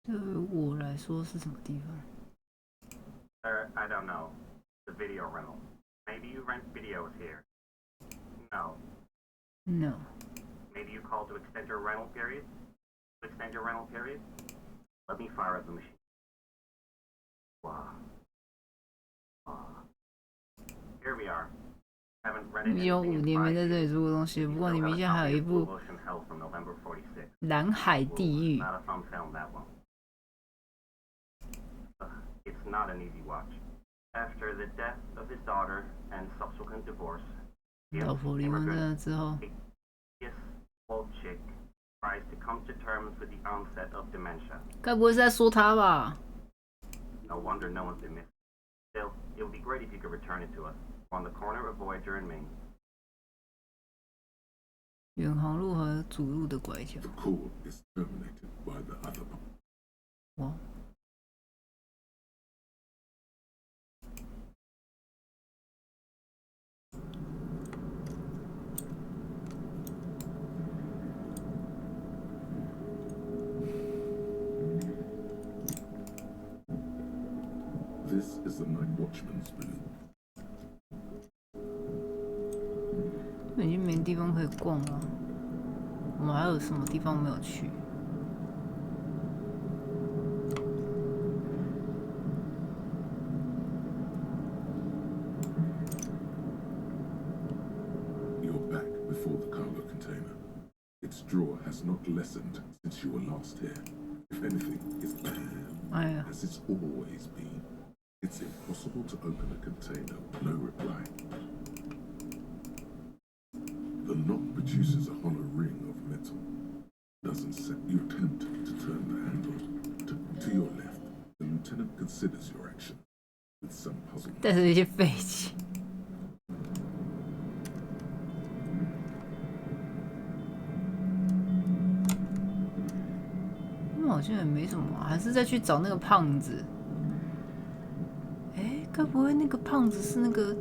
对我来说是什么地方？ Sir, I don't know. The video rental. Maybe you rent videos here. No. No. Maybe you called to extend your rental period? To extend your rental period? Let me fire up the machine. Wow. Here we are. Haven't rented 你有5 anything in 年没 5在这 years. 里做过东西， You 不过 still 你 have 名 a 下还有 copy 一 of 部 Blue Ocean Hell from November 46. 蓝海地狱。 Not a fun film, that one. It's not an easy watch. After the death of his daughter and subsequent divorce, the 老婆离婚真 immigrant 的之后， this old chick tries to come to terms with the onset of dementia. 该不会是在说他吧？ No wonder no one's been missing. Still, it would be great if you could return it to us. We're on the corner of Voyager and Main. 远航路和主路的拐角。 The cord is terminated by the other part. 哇！ This is the night watchman's booth. 已经没地方可以逛了。我们还有什么地方没有去？ You're back before the cargo container. Its drawer has not lessened since you were last here. If anything, it's as it's always been. It's impossible to open a container with no reply. The knock produces a hollow ring of metal. Doesn't set. You attempt to turn the handle. To your left, the lieutenant considers your action with some puzzlement. 带着一些废气。那好像也没什么、啊，还是再去找那个胖子。哎，该不会那个胖子是那个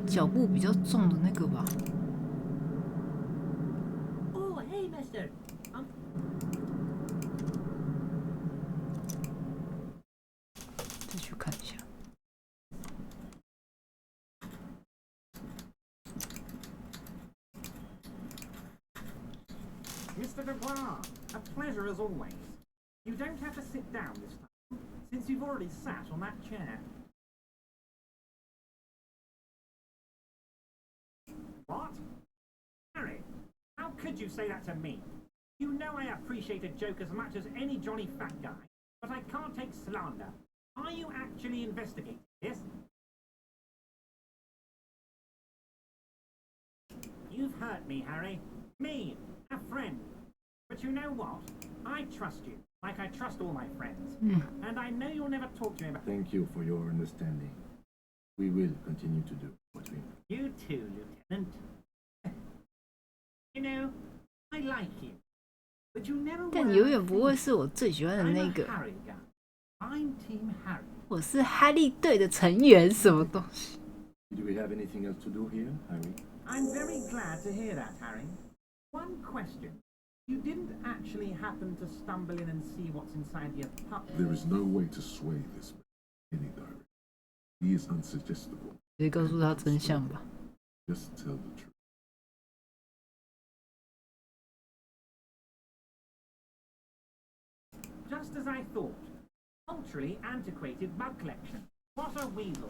脚步比较重的那个吧？ Oh, hey, mister. 再去看一下。 Mr. Dubois, a pleasure as always. You don't have to sit down this time, since you've already sat on that chair. What? Harry, how could you say that to me? You know I appreciate a joke as much as any jolly fat guy, but I can't take slander. Are you actually investigating this? You've hurt me, Harry. Me, a friend. But you know what? I trust you, like I trust all my friends. And I know you'll never talk to me about... Thank you for your understanding. We will continue to do what we... You too, Lieutenant. You know, I like you. But you never 但你永远不会是我最喜欢的那个。 Harry guy. I'm Team Harry. 我是哈利队的成员，什么东西？ Do we have anything else to do here, Harry? I'm very glad to hear that, Harry. One question. You didn't actually happen to stumble in and see what's inside the apartment? There is no way to sway this man in any direction. He is unsuggestible. 直接告诉他真相吧。 Just tell the truth. Just as I thought. Culturally antiquated bug collection. What a weasel.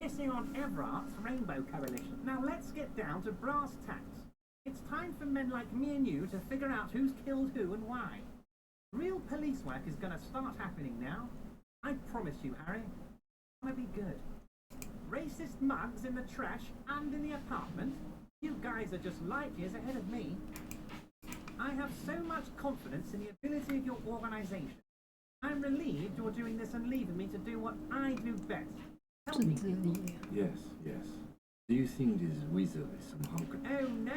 Pissing on Everart's Rainbow Coalition. Now let's get down to brass tacks. It's time for men like me and you to figure out who's killed who and why. Real police work is going to start happening now. I promise you, Harry. It's going to be good. Racist mugs in the trash and in the apartment. You guys are just light years ahead of me. I have so much confidence in the ability of your organization. I'm relieved you're doing this and leaving me to do what I do best. Help me. Yes, yes. Do you think this weasel is somehow... Oh, no.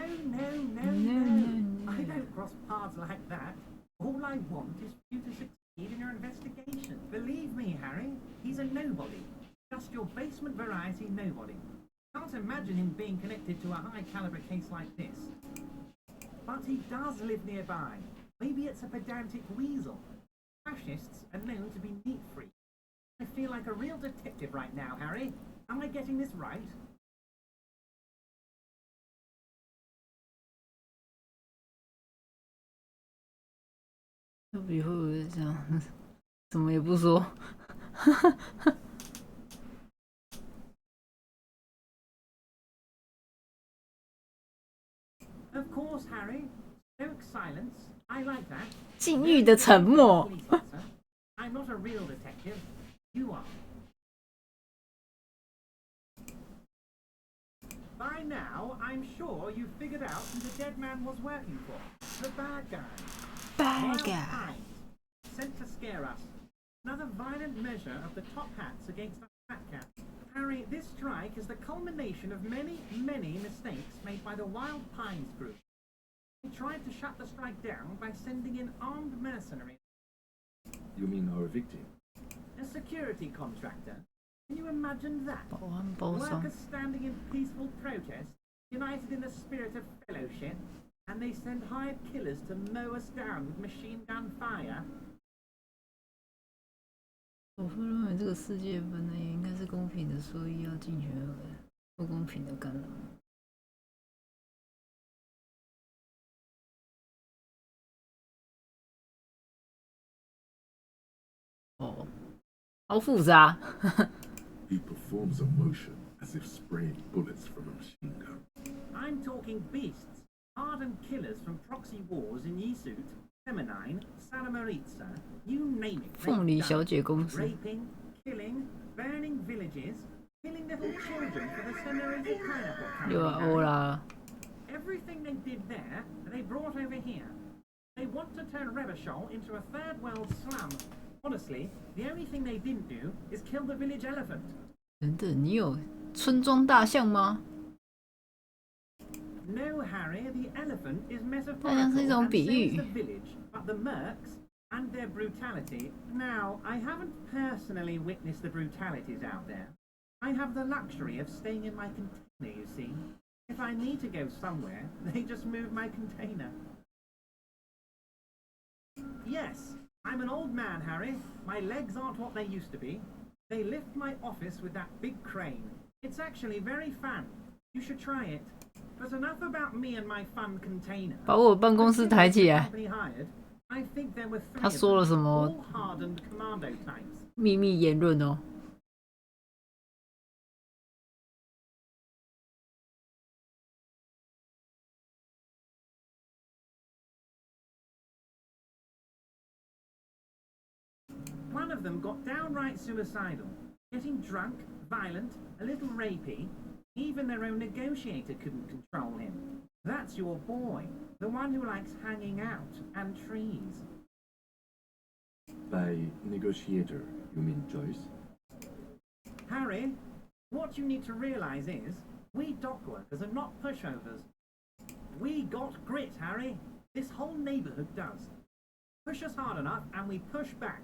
I don't cross paths like that. All I want is for you to succeed in your investigation. Believe me, Harry, he's a nobody. Just your basement variety nobody. Can't imagine him being connected to a high caliber case like this. But he does live nearby. Maybe it's a pedantic weasel. Fascists are known to be neat freaks. I feel like a real detective right now, Harry. Am I getting this right? 要比会不会这样？什么也不说。Of course, Harry. Stoic silence. I like that. 禁欲的沉默。I'm not a real detective. You are. By now, I'm sure you've figured out who the dead man was working for. The bad guy. Bad guy. Sent to scare us. Another violent measure of the top hats against the fat cats. Harry, this strike is the culmination of many, many mistakes made by the Wild Pines group. They tried to shut the strike down by sending in armed mercenaries. You mean our victim? A security contractor. Can you imagine that? 保安包商。 Workers standing in peaceful protest, united in the spirit of fellowship, and they send hired killers to mow us down with machine gun fire. 我会认为这个世界本来也应该是公平的，所以要禁绝不公平的干扰。哦，好复杂。He performs a motion as if spraying bullets from a machine gun. I'm talking beasts, hardened killers from proxy wars in Yisut, Feminine, Santa Maritza, you name it. 凤梨小姐公司。 Raping, killing, burning villages, killing little children for the Senorita Pineapple 又要欧啦。 Everything they did there, they brought over here. They want to turn Revachol into a third world slum. Honestly, the only thing they didn't do is kill the village elephant. 等等，你有村庄大象吗？ No, Harry, the elephant is 大象是一 metaphorical 种 and 比 so 喻 is the village, but the mercs and their brutality. Now, I haven't personally witnessed the brutalities out there. I have the luxury of staying in my container, you see. If I need to go somewhere, they just move my container. Yes, I'm an old man, Harry. My legs aren't what they used to be. They lift my office with that big crane. It's actually very fun. You should try it. But enough about me and my fun container. 把我办公室抬起来。 I think there were 他说了什么 all hardened commando types. 秘密言论哦？ One of them got downright suicidal, getting drunk, violent, a little rapey. Even their own negotiator couldn't control him. That's your boy, the one who likes hanging out and trees. By negotiator, you mean Joyce? Harry, what you need to realize is, we dock workers are not pushovers. We got grit, Harry. This whole neighborhood does. Push us hard enough and we push back.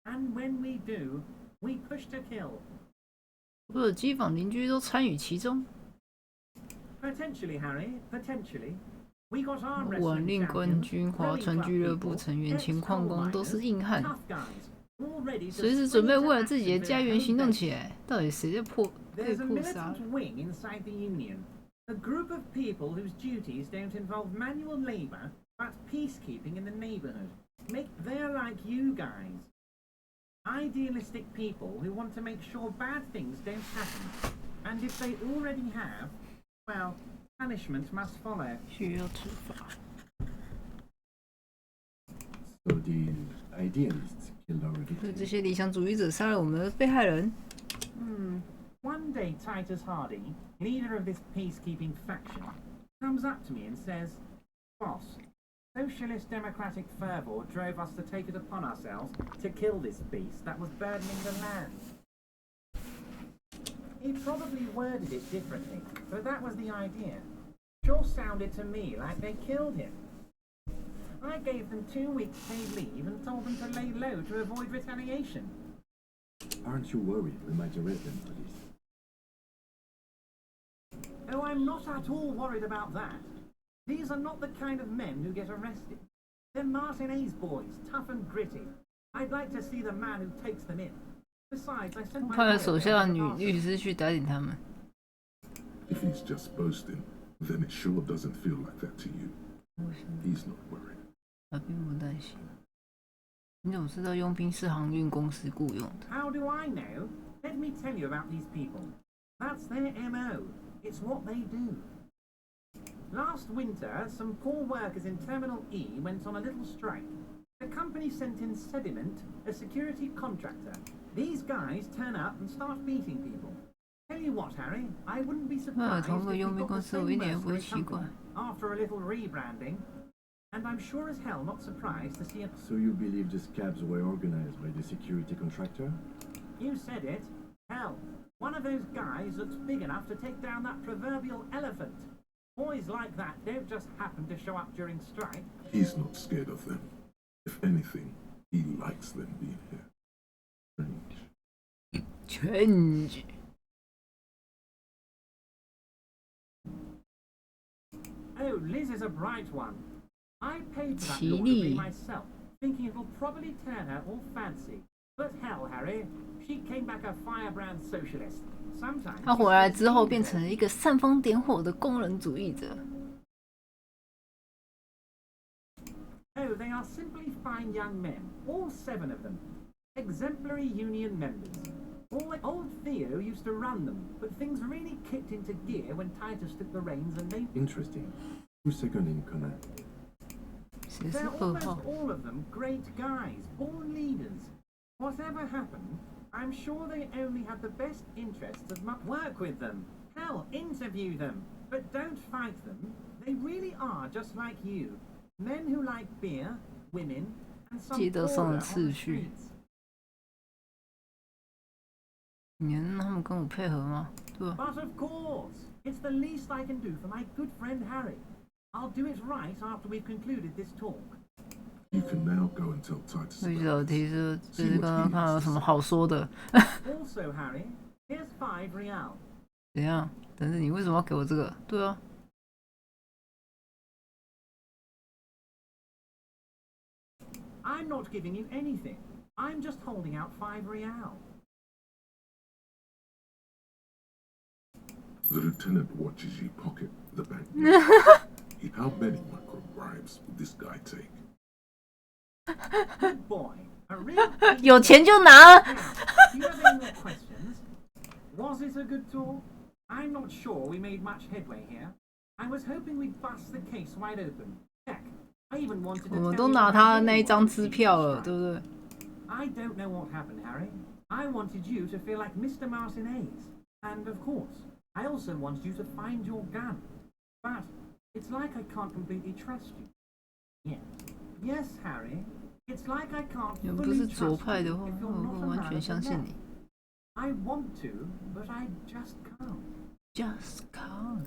And when we do, we push to kill. 我的机房邻居都参与其中。 Potentially, Harry, potentially. We got arm 晚 wrestling 令冠 champions, 军、划 rowing 船 club 俱乐部 people, 成员、前矿工都是硬汉， tough guys, all ready to 随时准备 spring 为 into 了自己的 action 家 for 园 their 行 home 动 base. 起来。到底谁在被 There's a 迫杀？ militant wing inside the Union, a group of people whose duties don't involve manual labor, but peacekeeping in the neighborhood. They're like you guys. Idealistic people who want to make sure bad things don't happen. And if they already have, well, punishment must follow. 需要处罚。 So the idealists killed our 对 victim. 这些理想主义者杀了我们的被害人。 One day Titus Hardy, leader of this peacekeeping faction, comes up to me and says, Boss, socialist democratic fervor drove us to take it upon ourselves to kill this beast that was burdening the land. He probably worded it differently, but that was the idea. Sure sounded to me like they killed him. I gave them 2 weeks paid leave and told them to lay low to avoid retaliation. Aren't you worried we might arrest them for this? Oh, I'm not at all worried about that. These are not the kind of men who get arrested. They're Martinez boys, tough and gritty. I'd like to see the man who takes them in. Besides, I sent my 派了手下的女律师去打点他们。 If he's just boasting, then it sure doesn't feel like that to you. He's not worried. 他并不担心。你怎么知道佣兵是航运公司雇佣的？ How do I know? Let me tell you about these people. That's their MO. It's what they do. Last winter, some poor workers in Terminal E went on a little strike. The company sent in Sediment, a security contractor. These guys turn up and start beating people. Tell you what, Harry, I wouldn't be surprised if we got the same mercenary company after a little rebranding. And I'm sure as hell not surprised to see it. So you believe the scabs were organized by the security contractor? You said it. Hell, one of those guys looks big enough to take down that proverbial elephant. Boys like that don't just happen to show up during strike. He's not scared of them. If anything, he likes them being here. Change. Oh, Liz is a bright one. I paid for that law degree myself, thinking it'll probably turn her all fancy. But hell, Harry, she came back a firebrand socialist. Sometimes 他回来之后变成了一个煽风点火的工人主义者。 Oh, they are simply fine young men, all 7 of them. Exemplary union members. Old Theo used to run them, but things really kicked into gear when Titus took the reins and they... Interesting. Who's second in command? They're almost all of them great guys, born leaders. Whatever happened, I'm sure they only had the best interests of work with them. Hell, interview them, but don't fight them. They really are just like you. Men who like beer, women, and some order on the streets. 你能让他们跟我配合吗？对吧？ But of course, it's the least I can do for my good friend Harry. I'll do it right after we've concluded this talk. You can now go and tell Titus. 会小提示，就是刚刚看到有什么好说的。 Also, Harry, here's 5 real. 怎样？等等，你为什么要给我这个？对啊。 I'm not giving you anything. I'm just holding out 5 real. The lieutenant watches you pocket the bank. How many micro bribes would this guy take? Good boy. A real 有钱就拿。 Do you have any more questions? Was it a good talk? I'm not sure we made much headway here. I was hoping we'd bust the case wide open. Heck, I even wanted to 我们 tell 都 you 拿 about 他那一 anyone 张 who 支 seemed 票 to 了， strike. 对不对？ I don't know what happened, Harry. I wanted you to feel like Mr. Martinez. And of course, I also wanted you to find your gun. But it's like I can't completely trust you. Yeah. Yes, Harry. It's like I can't 你们不 fully 是左 trust 派 you 的话， if 我 you're not 会 a 完 man 全 of 相 the 信 left. 你。 I want to, but I just can't. Just can't。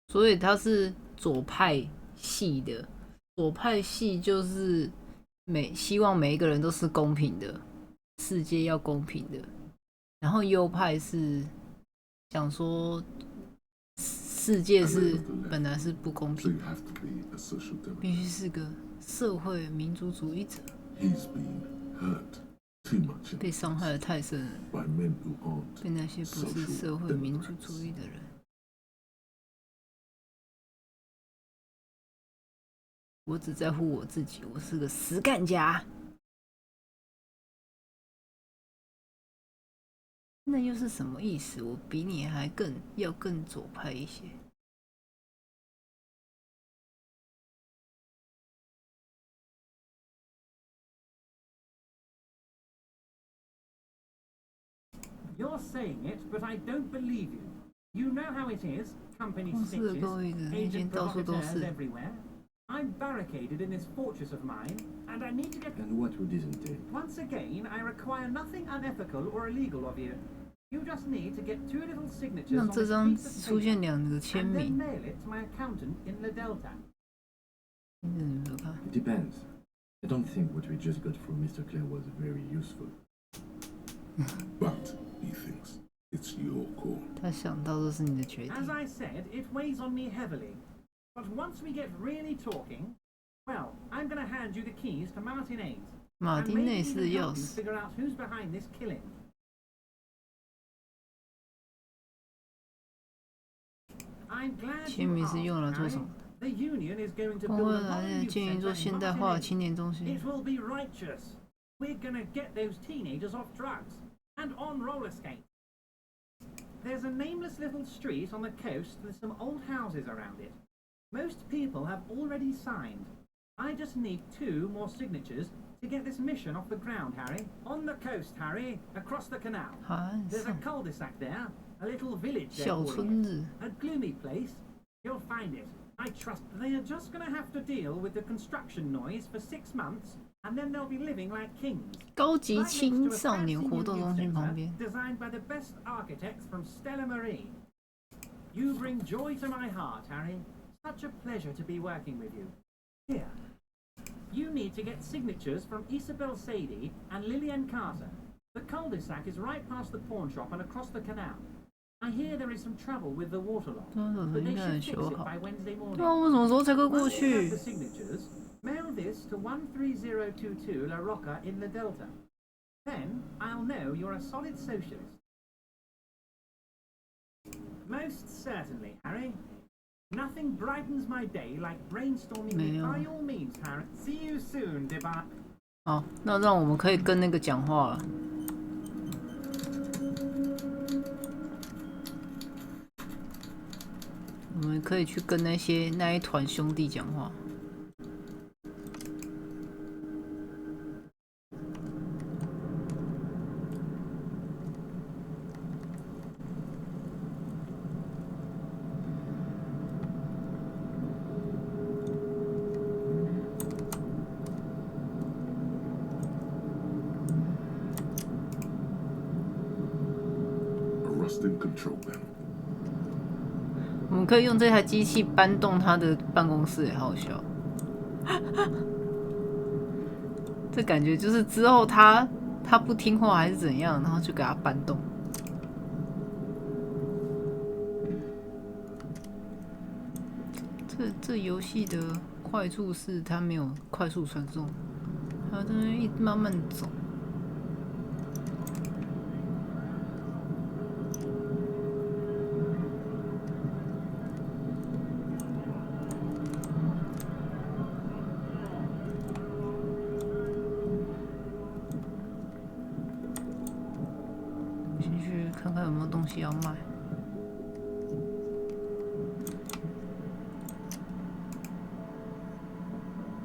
所以他是左派系的，左派系就是希望每一个人都是公平的，世界要公平的。然后右派是想说世界是本来是不公 So 平 you have to be a social 必 democrat. 须是个社会民主主义者。 He's been hurt too much in 被伤害的太深了， by men who aren't 被那些不是社会民主主义的人。我只在乎我自己，我是个实干家。那又是什么意思？我比你还更左派一些。You're saying it, but I don't believe you. You know how it is. Company 公司的 snitches, 勾引的那 agent 间到处都 provocateurs 是。 everywhere. I'm barricaded in this fortress of mine, and I need to get... And what would this entail? Once again, I require nothing unethical or illegal of you. You just need to get 2 little signatures 让 on 这 this 张 piece of 出现 paper, 2个签 and then 名。 mail it to my accountant in La Delta. It depends. I don't think what we just got from Mr. Clare was very useful. But he thinks it's your call. 他想到这是你的决 As 定。 I said, it weighs on me heavily. But once we get really talking, well, I'm going to hand you the keys to Martin 8. 马 And 丁 maybe 内斯的 even 钥 help you 匙。 figure out who's behind this killing. I'm glad 签 you 名是 asked, 用来做什 Harry. 么的？ The union is going to 工 build 会 a 来 modern 的 youth 建议 centre 做 in 现代化的 Martin 青年中心。 It will be righteous. We're going to get those teenagers off drugs and on roller skates. There's a nameless little street on the coast with some old houses around it. Most people have already signed. I just need 2 more signatures to get this mission off the ground, Harry. On the coast, Harry, across the canal. 海 There's a 上 cul-de-sac there, a little village they're 小 calling 村 it. 子， A gloomy place. You'll find it. I trust they are just going to have to deal with the construction noise for 6 months, and then they'll be living like kings. 高级 Right next 青 to a 少年 fancy 活 new 动 youth 中心 centre 旁边。 designed by the best architects from Stella Marie. You bring joy to my heart, Harry. Such a pleasure to be working with you. Here. You need to get signatures from Isabel Sadie and Lillian Carter. The cul-de-sac is right past the pawn shop and across the canal. I hear there is some trouble with the water lock, but they should fix it by Wednesday morning. 对啊，我什么时候才可以过 Once you have 去 the？ signatures, mail this to 13022 La Rocca in La Delta. Then I'll know you're a solid socialist. Most certainly, Harry. Nothing brightens my day like brainstorming with by all means, Harry. See you soon, Debak. 好，那让我们可以跟那个讲话了。我们可以去跟那一团兄弟讲话。A rusting control panel. 我们可以用这台机器搬动他的办公室，好好笑。这感觉就是之后他不听话还是怎样，然后就给他搬动。这游戏的坏处是它没有快速传送，它在那一慢慢走。先去看看有没有东西要卖。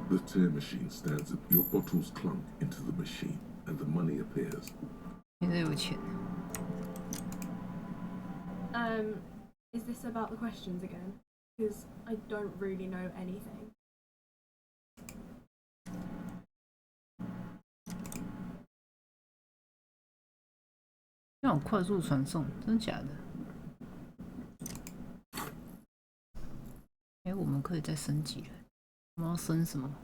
The tear machine stands up. Your bottles clunk into the machine, and the money appears. 现在有钱。 Is this about the questions again? Because I don't really know anything. 要有快速传送，真的假的？哎，我们可以再升级了。我们要升什么？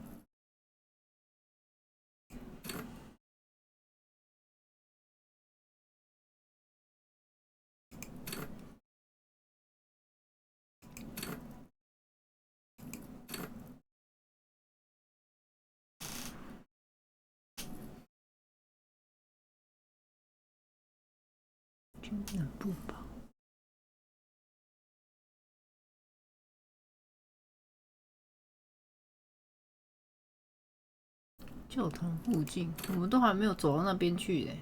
真的不饱。教堂附近，我们都还没有走到那边去嘞。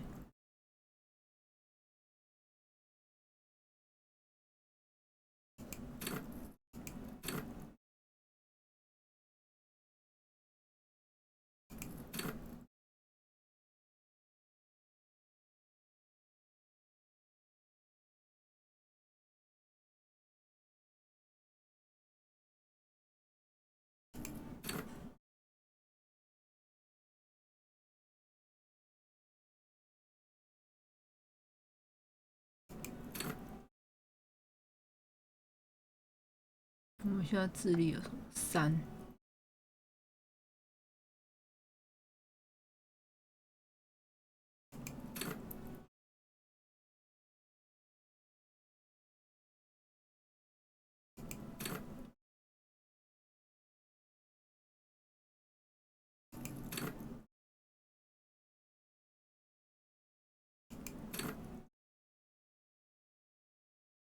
我们现在智力有什么？3。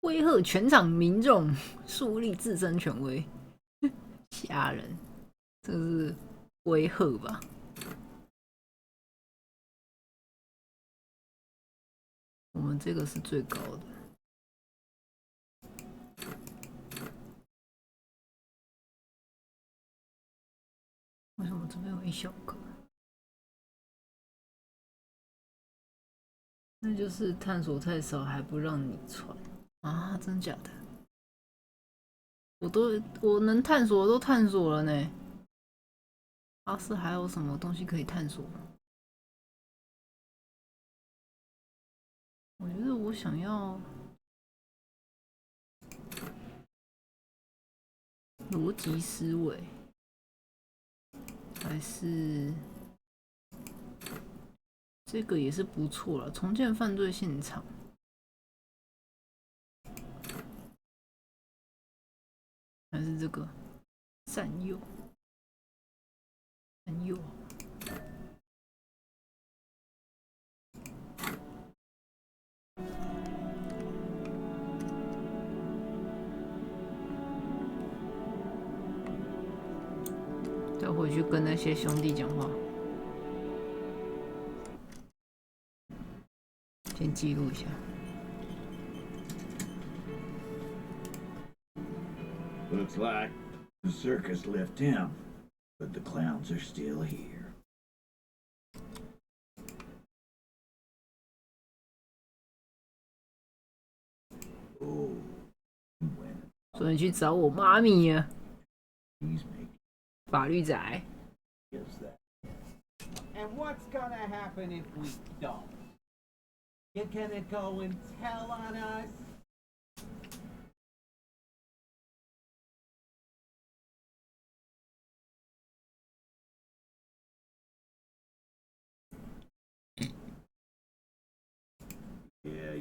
威吓全场民众，树立自身权威，吓人！这是威吓吧？我们这个是最高的。为什么这边有一小格？那就是探索太少还不让你传啊？真假的？我能探索的都探索了呢。阿斯还有什么东西可以探索？我觉得我想要逻辑思维，还是这个也是不错了。重建犯罪现场，还是这个善诱，善诱。再回去跟那些兄弟讲话，先记录一下。Looks like the circus left town, but the clowns are still here. Oh, 所以你去找我妈咪啊， he's making 法律仔。 gives that. And what's gonna happen if we don't? You're gonna go and tell on us? Yeah,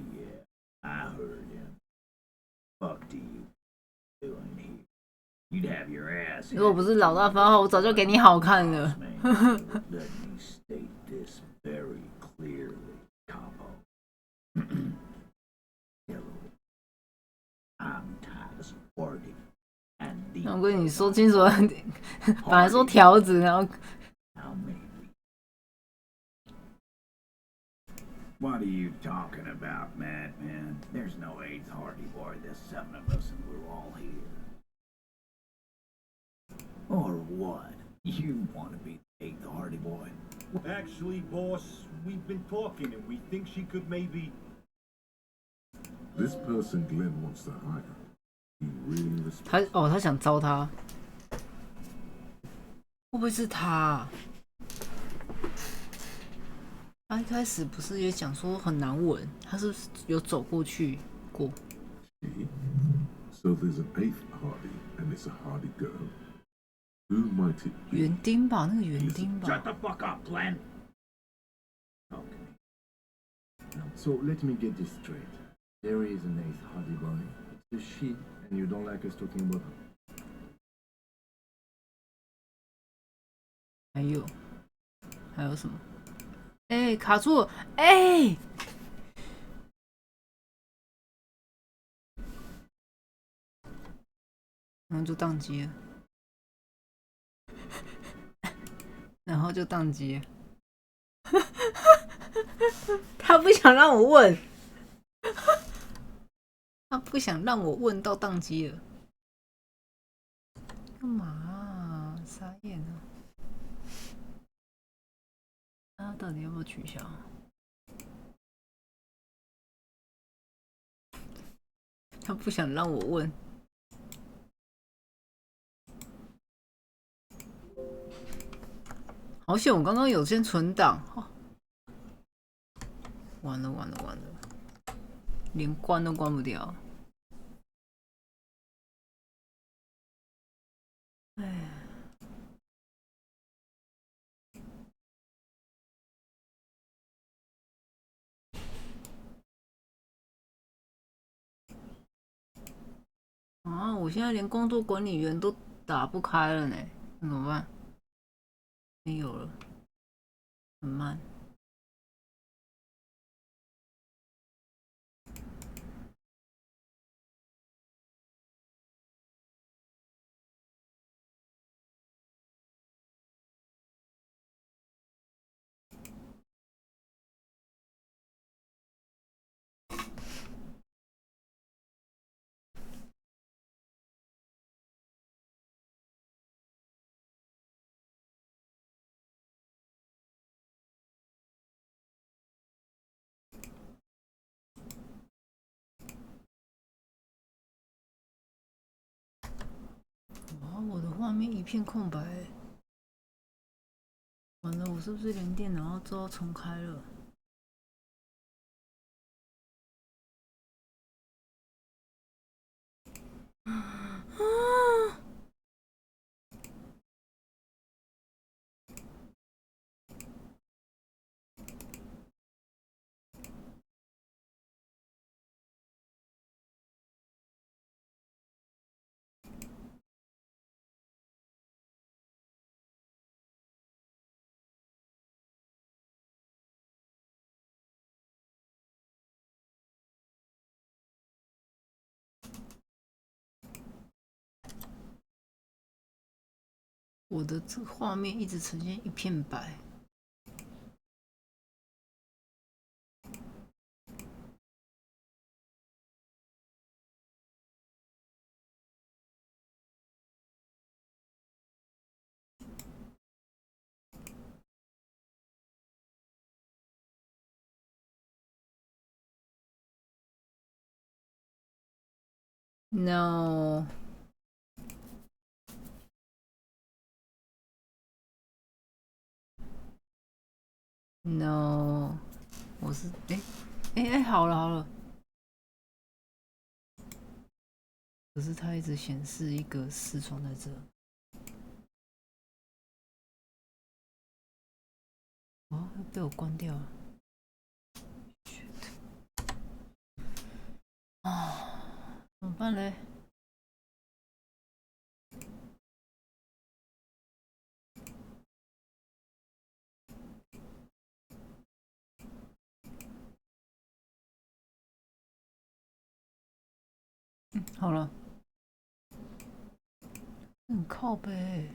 I heard him. Fuck do you doing here? You'd have your ass. 如果不是老大发号，我早就给你好看了。 Let me state this very clearly, Capo. Hello. I'm tired supporting. And 我跟你说清楚了，本来说条子，然后 How may we? What are you talking about, madman? There's no eighth Hardy Boy. There's 7 of us and we're all here. Or what? You want to be the 8th Hardy Boy? Actually, boss, we've been talking and we think she could maybe... This person Glenn wants to hire. He really respects. 他想招他，会不会是他？他一开始不是也讲说很难闻，他是有走过去过。 So there's an 8th Hardy, and it's a Hardy girl. Who might it be? 园丁吧，那个园丁吧。 Shut the fuck up, Glenn! So let me get this straight. There is an 8th Hardy Boy. It's a she, and you don't like us talking about her. 还有什么？哎，卡住了！哎，然后就宕机了，然后就宕机了。他不想让我问，他不想让我问到宕机了，干嘛啊？傻眼了！他到底要不要取消？他不想让我问。好险！我刚刚有先存档，哦，完了完了完了，连关都关不掉。我现在连工作管理员都打不开了呢，那怎么办？没有了，很慢。哇，我的画面一片空白，完了，我是不是连电脑都要重开了？我的这画面一直呈现一片白。No。No， 我是好了好了，可是它一直显示一个视窗在这，哦，被我关掉了。啊，怎么办嘞？好了，很靠北。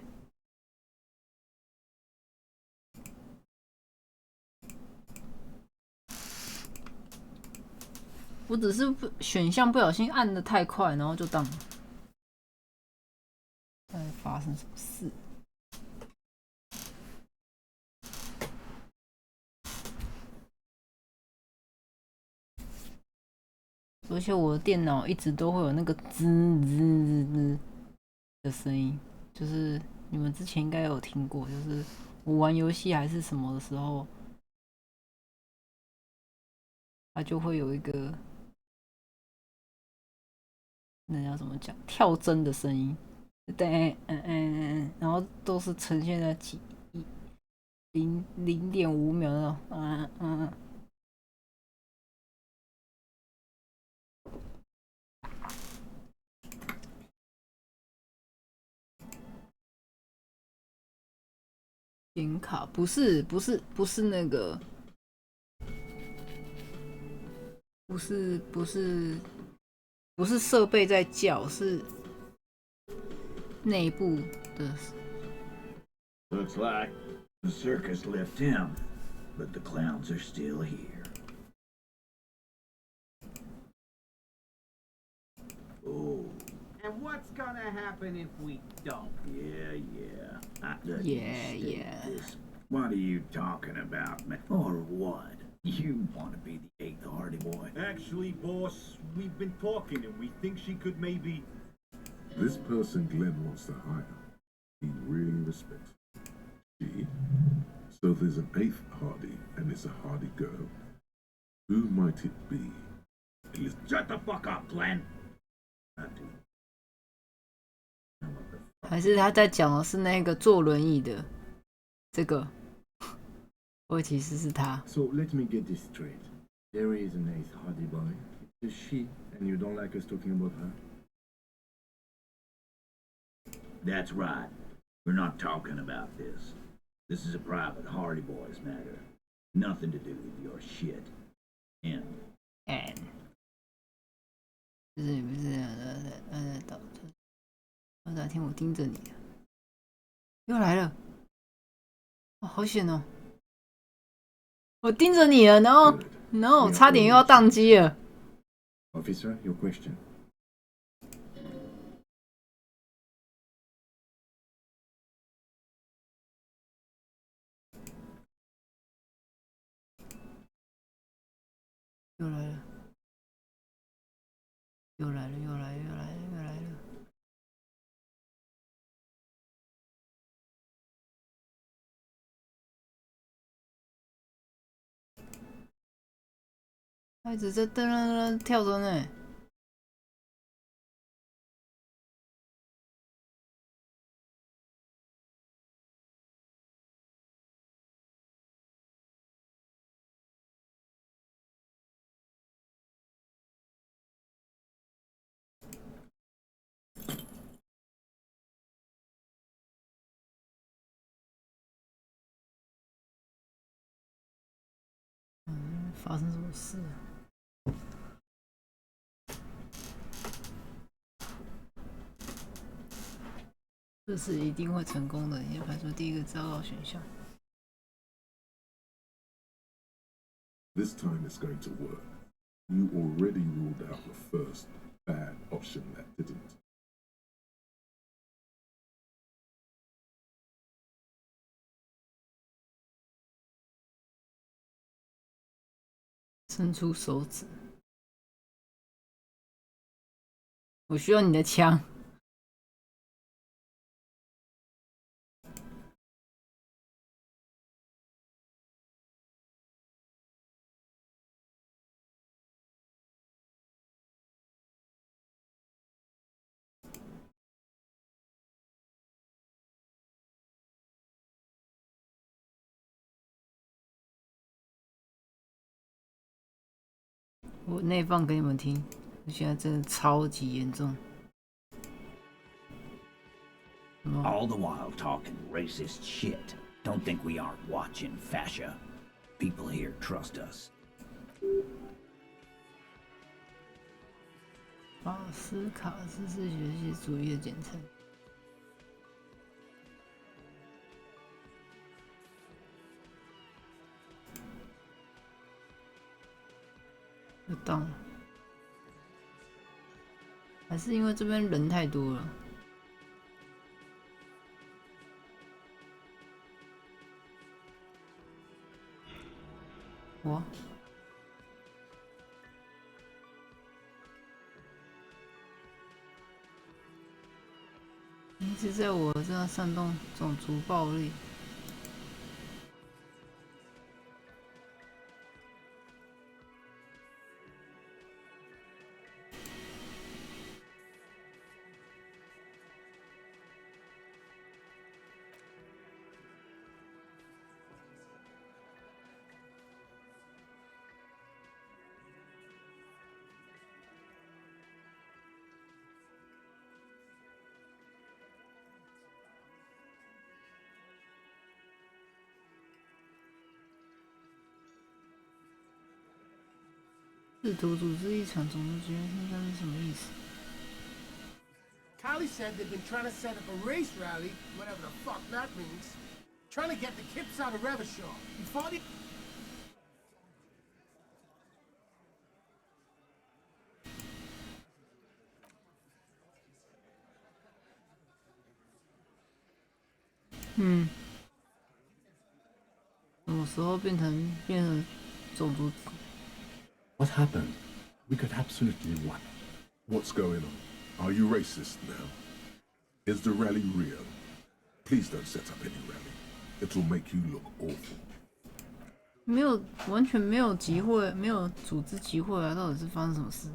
我只是选项不小心按的太快，然后就当。到底发生什么事？而且我的电脑一直都会有那个滋滋滋的声音，就是你们之前应该有听过，就是我玩游戏还是什么的时候，它就会有一个那叫怎么讲跳帧的声音，对，然后都是呈现在0.5秒那种，显卡不是那个，不是设备在叫，是内部的。Looks like the circus left him, but the clowns are still here. Oh. And what's gonna happen if we don't? Yeah. Yeah. What are you talking about, man? Or what? You want to be the 8th Hardy Boy? Actually, boss, we've been talking and we think she could maybe... This person Glenn wants to hire, he really respects. She? So there's an 8th Hardy, and it's a Hardy girl. Who might it be? Shut the fuck up, Glenn! 还是他在讲的是那个坐轮椅的这个？我其实是他。 So let me get this straight. There is an 8th Hardy boy. It's she, and you don't like us talking about her? That's right. We're not talking about this. This is a private Hardy Boys matter. Nothing to do with your shit. End. And 就是你不是哪天我盯着你，又来了，哦，好险哦！我盯着你了，然后我差点又要宕机了。Officer, your question. 又来了，又来了，又来了，又来了，又来了。他一直在噔噔噔跳着呢。发生什么事啊？这次一定会成功的，你要排除第一个糟糕选项。This time it's going to work. You already ruled out the first bad option that didn't. 伸出手指，我需要你的枪。我内放给你们听，我现在真的超级严重。All the while talking racist shit. Don't think we aren't watching, fascia. People here trust us. 法斯卡斯是学习主义的简称。又到了，还是因为这边人太多了。我一直在我这样煽动种族暴力。试图组织一场种族决战，这是什么意思？ Callie said they've been trying to set up a race rally, whatever the fuck that means. Trying to get the kips out of Revachol. Before the... Hmm. 什么时候变成种族？ What happened? We got absolutely what? What's going on? Are you racist now? Is the rally real? Please don't set up any rally. It'll make you look awful. 没有，完全没有集会，没有组织集会啊！到底是发生什么事？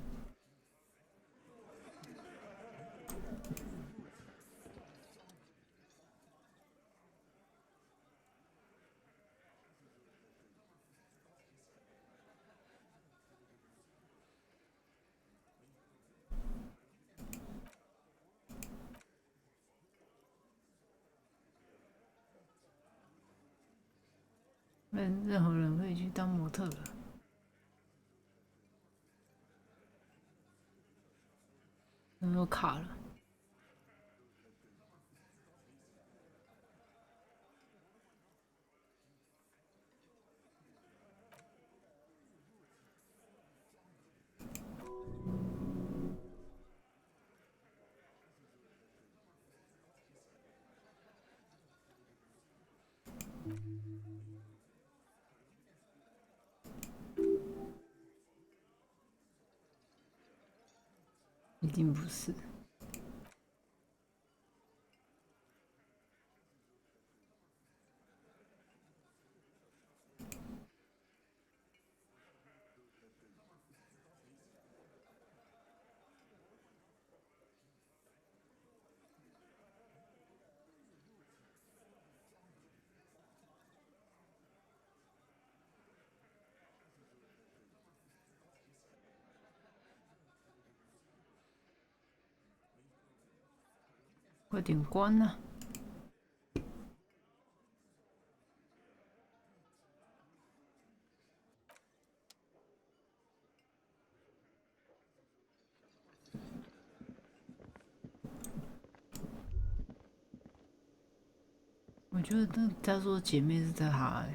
任何人可以去当模特了。然后卡了。一定不是。快点关啊！我觉得他说姐妹是在哈欸。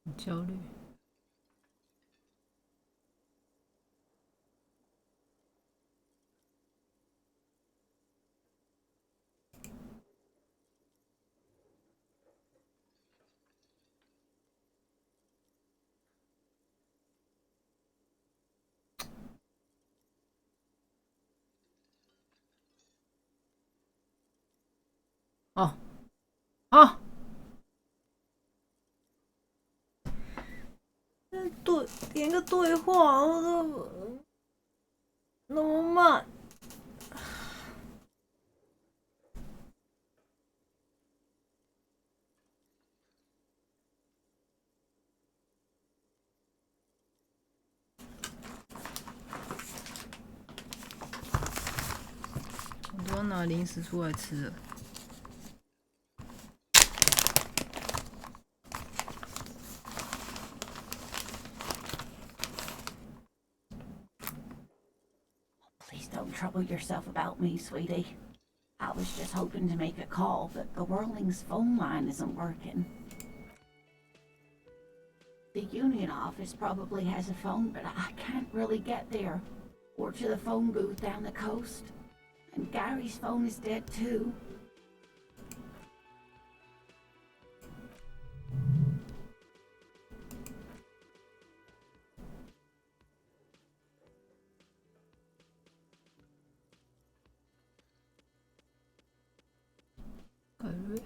很焦虑。哦，啊！对，连个对话我都那么慢。我都要拿零食出来吃了。Please don't trouble yourself about me, sweetie. I was just hoping to make a call, but the Whirling's phone line isn't working. The union office probably has a phone, but I can't really get there, or to the phone booth down the coast. And Gary's phone is dead too. Gary.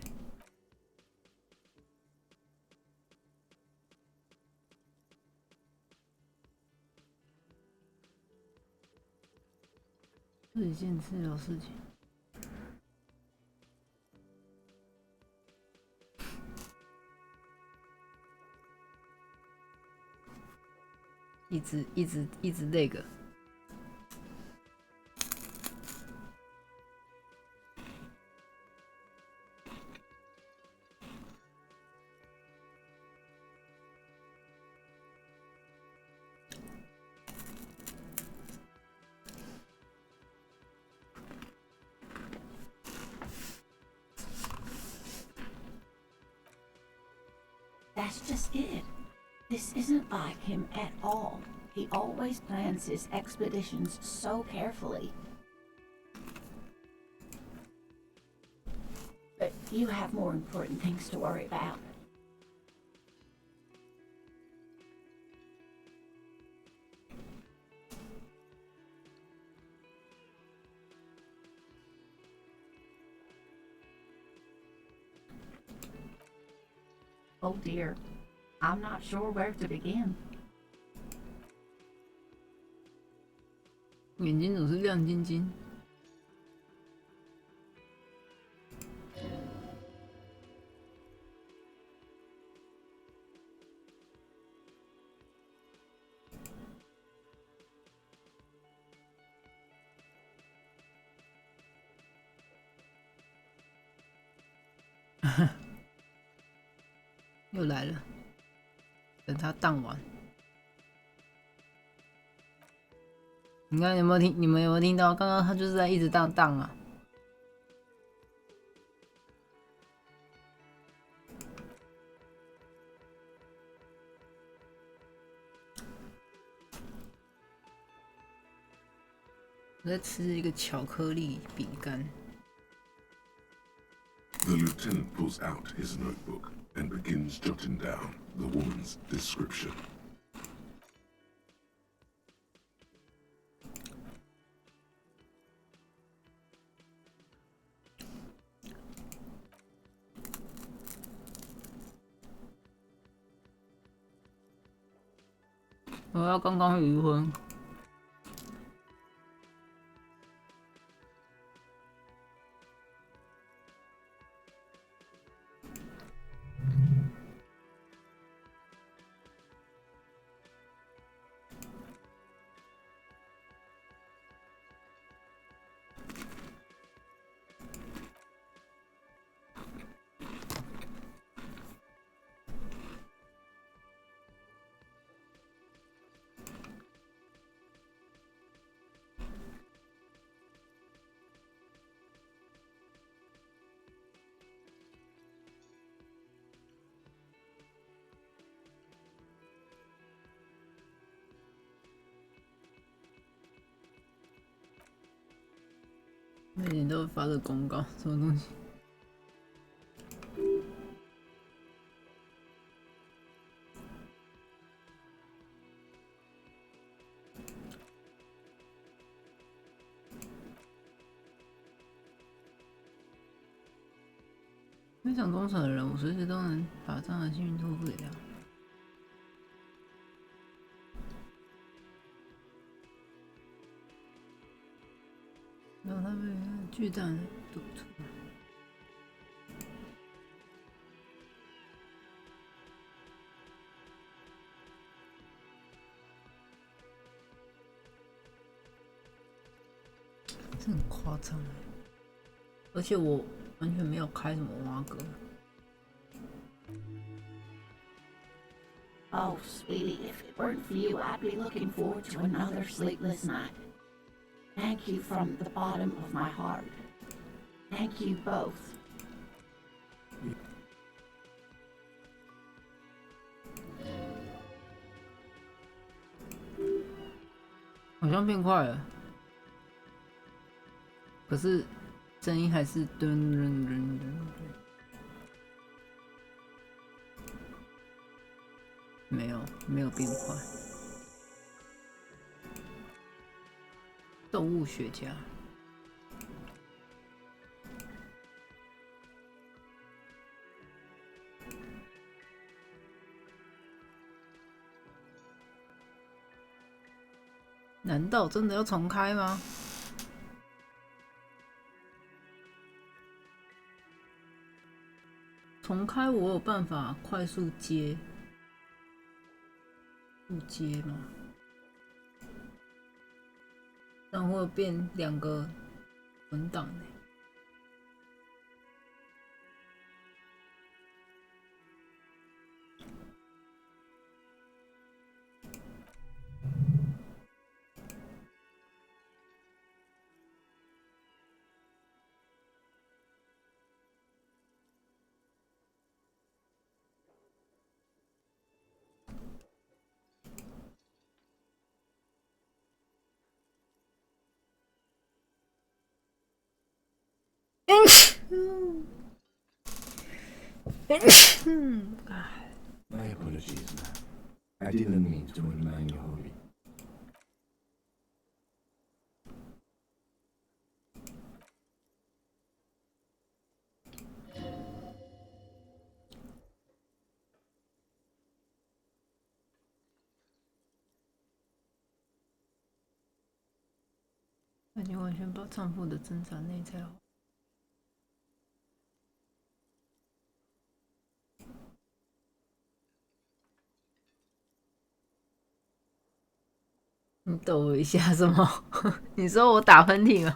是一件次要事情。一直那个。That's just it. This isn't like him at all. He always plans his expeditions so carefully. But you have more important things to worry about. Oh dear, I'm not sure where to begin. 眼睛总是亮晶晶。又来了，等它荡完。你看有没有听？你们有没有听到？刚刚它就是在一直荡啊。我在吃一个巧克力饼干。The lieutenant pulls out his notebook and begins jotting down the woman's description. “我要刚刚离婚。” 每年都会发的公告，什么东西？非常忠诚的人，我随时都能把这样的幸运托付给他。然后他被巨大的赌注。这很夸张哎！而且我完全没有开什么蛙歌。Oh, sweetie, if it weren't for you, I'd be looking forward to another sleepless night. Thank you from the bottom of my heart. Thank you both. 好像变快了，可是声音还是噔噔噔噔噔。没有变快。动物学家。难道真的要重开吗？重开我有办法快速接吗？这样会变2个文档呢。My apologies, ma'am. I didn't mean to undermine your hobby. 已经完全把丈夫的挣扎内在化。你抖了一下什么？你说我打喷嚏吗？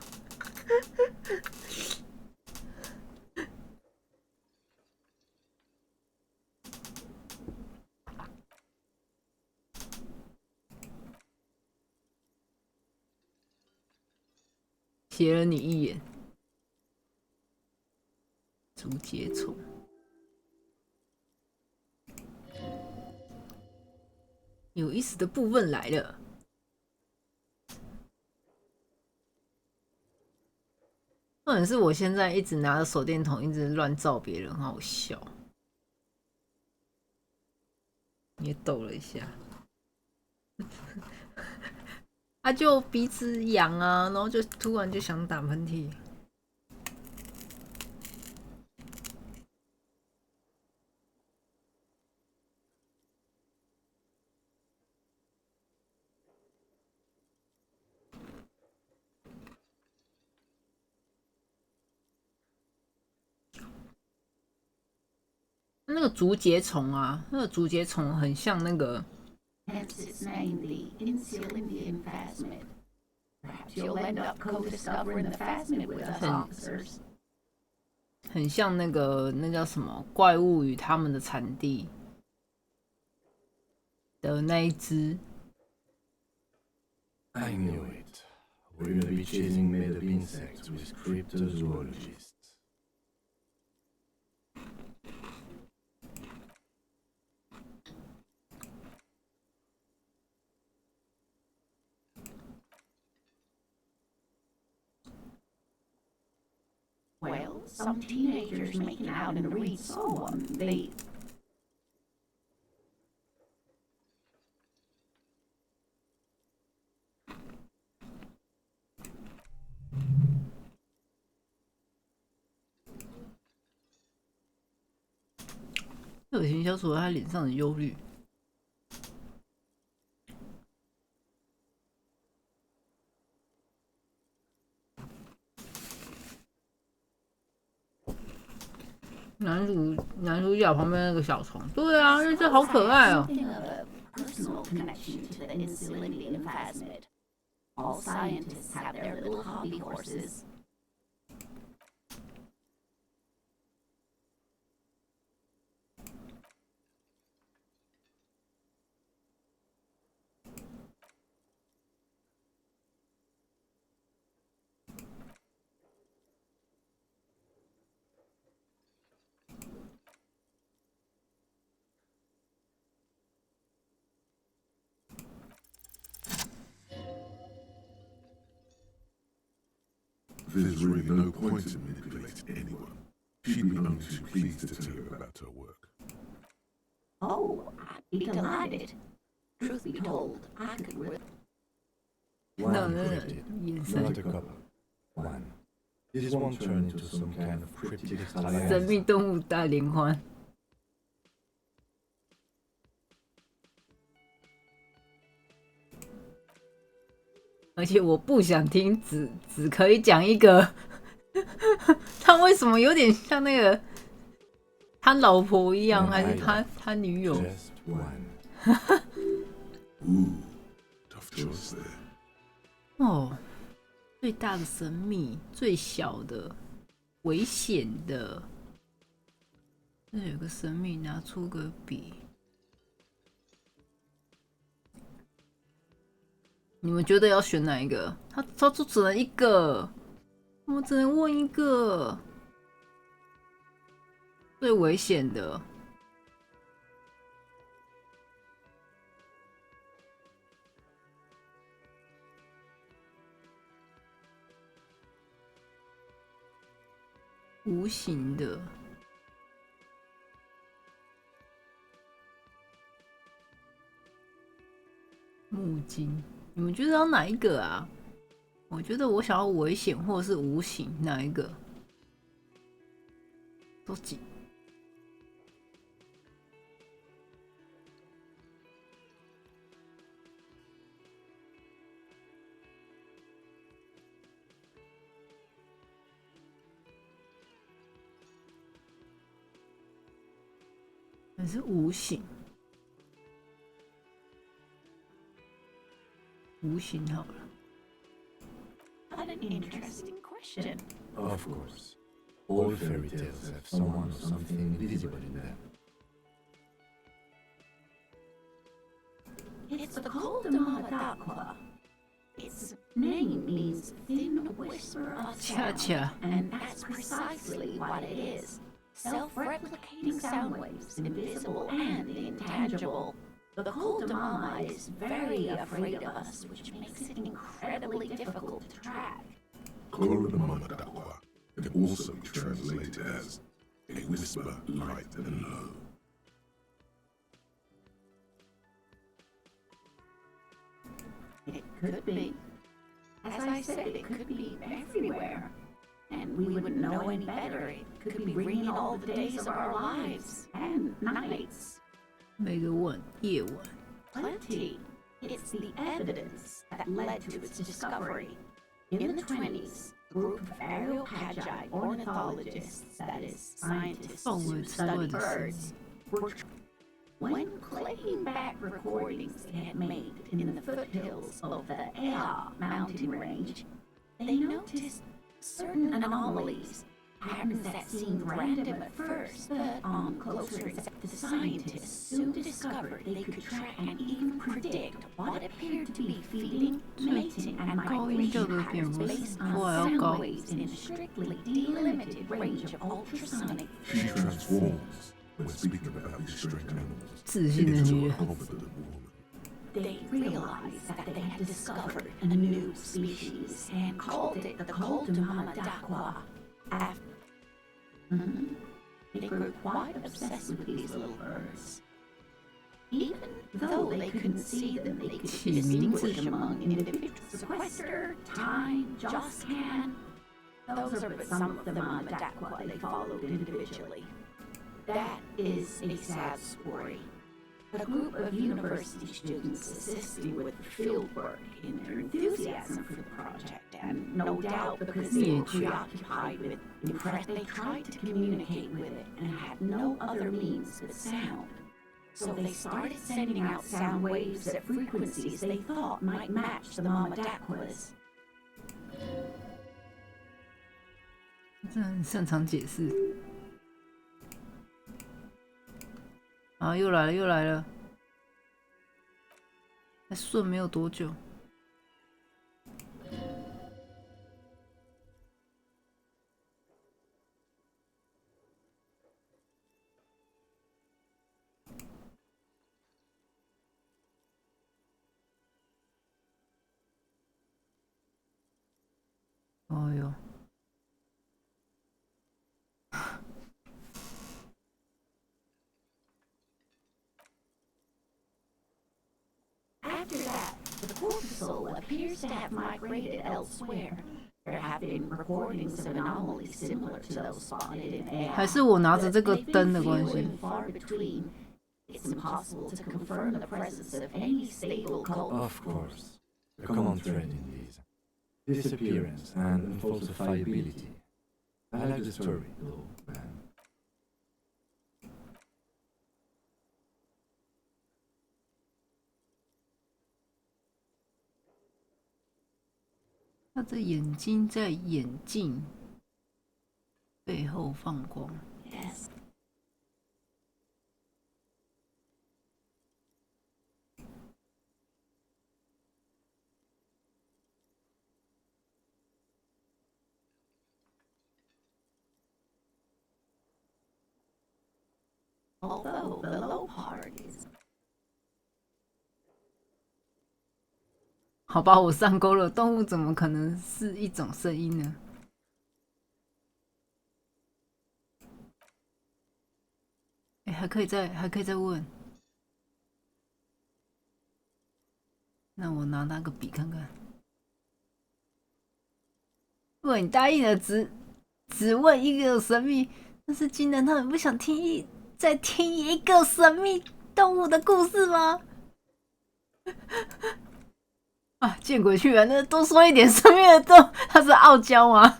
瞥了你一眼，竹节虫。有意思的部分来了。重点是我现在一直拿着手电筒，一直乱照别人，很好笑。也抖了一下，他就鼻子痒啊，然后就突然就想打喷嚏。那个竹节虫啊，那个竹节虫很像那个。Hence its name, the Elysium phasmid. Perhaps you'll end up co-discovering the phasmid with us officers. 很像那个那叫什么怪物与他们的产地的那一只。I knew it. We're gonna be chasing made-up insects with cryptozoologists. Well, some teenagers making out in the reed saw one. They... 恶心消除了他脸上的忧虑。男主角旁边那个小虫，对啊，这好可爱哦。Personal connection to the Elysium phasmid. All scientists have their little hobby horses. 'There's really no point in manipulating anyone. She'd be only too pleased to tell you about her work. Oh, I'd be delighted. Truth be told, I could really... One cryptid, not a couple. One. This one turned into some kind of cryptic 神秘动物大联欢。而且我不想听，只可以讲一个。他为什么有点像那个他老婆一样，还是他女友？哦，最大的神秘，最小的危险的。这有个神秘，拿出个笔。你们觉得要选哪一个？他就只能一个，我只能问一个。最危险的，无形的。木金，你们觉得要哪一个啊？我觉得我想要危险或者是无形，哪一个？都几？是无形？无形好了。 What an interesting question. Of course. All fairy tales have someone or something invisible in them. It's the Coldamama. Its name means thin whisper of sound, and that's precisely what it is. Self-replicating sound waves, invisible and intangible. The Coldamama is very afraid of us, which makes it incredibly difficult to track. Coldamama can also be translated as a whisper light and low. It could be. As I said, it could be everywhere. And we wouldn't know any better. It could be ringing all the days of our lives and nights. 每个晚夜晚 Plenty. It's the evidence that led to its discovery. In the 20s, a group of aeropagi ornithologists, that is, scientists who study birds, were when playing back recordings they had made in the foothills of the Ea mountain range, they noticed certain anomalies, patterns that seemed random at first, but on closer examination, the scientists soon discovered they could track and even predict what appeared to be feeding, mating, and migration patterns based on sound waves in a strictly delimited range of ultrasonic. She transforms when speaking about these strange animals 自信的 into 女 a 人。 confident woman. They realized that they had discovered a new species and called it the Coldamama. They grew quite obsessed with these little birds. Even though they couldn't see them, they could distinguish among individuals. Sequester, Time, Joscan. Those are but some of the Mamadakwa they followed individually. That is a sad story. A group of university students assisting with the field work in their enthusiasm for the project, and no doubt because they were preoccupied with impression, they tried to communicate with it and had no other means but sound. So they started sending out sound waves at frequencies they thought might match the Mamadakwas. 真的很擅长解释。啊，又来了，又来了！才顺没有多久。哎呦！ After that, the corpuscle appears to have migrated elsewhere. There have been recordings of anomalies similar to those spotted in AI. 还是我拿着这个灯的关系。 Far between. It's impossible to confirm the presence of any stable cult. Of course. A common thread in these. Disappearance and unfalsifiability. I like the story, though, man. 他的眼睛在眼镜背后放光。Yes. Although the low part is. 好吧，我上钩了。动物怎么可能是一种声音呢？哎，还可以再问。那我拿那个笔看看。如果你答应了只问一个神秘，但是竟然他们不想再听一个神秘动物的故事吗？啊，见鬼去了！那多说一点神秘的动物，他是傲娇吗？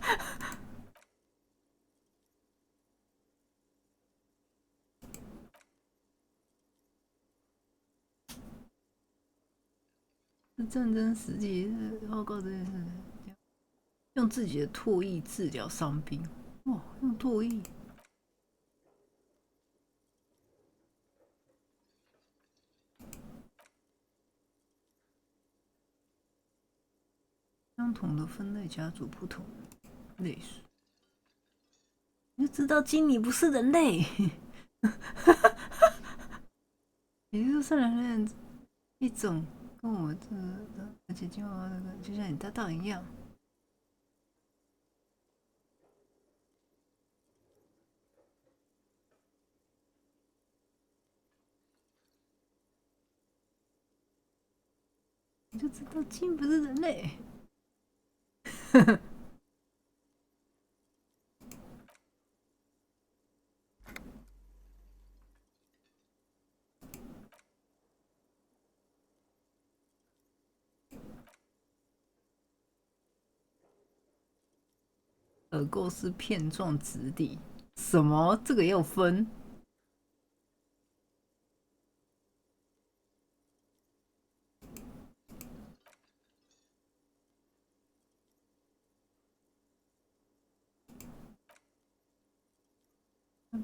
战争时期报告这件事，用自己的唾液治疗伤兵。哇，用唾液。相同的分类家族，不同类属。你就知道金你不是人类。也就是善良人一种，跟我这个，而且今晚那个就像你搭档一样。你就知道金不是人类。耳垢是片状质地，什么？这个也有分？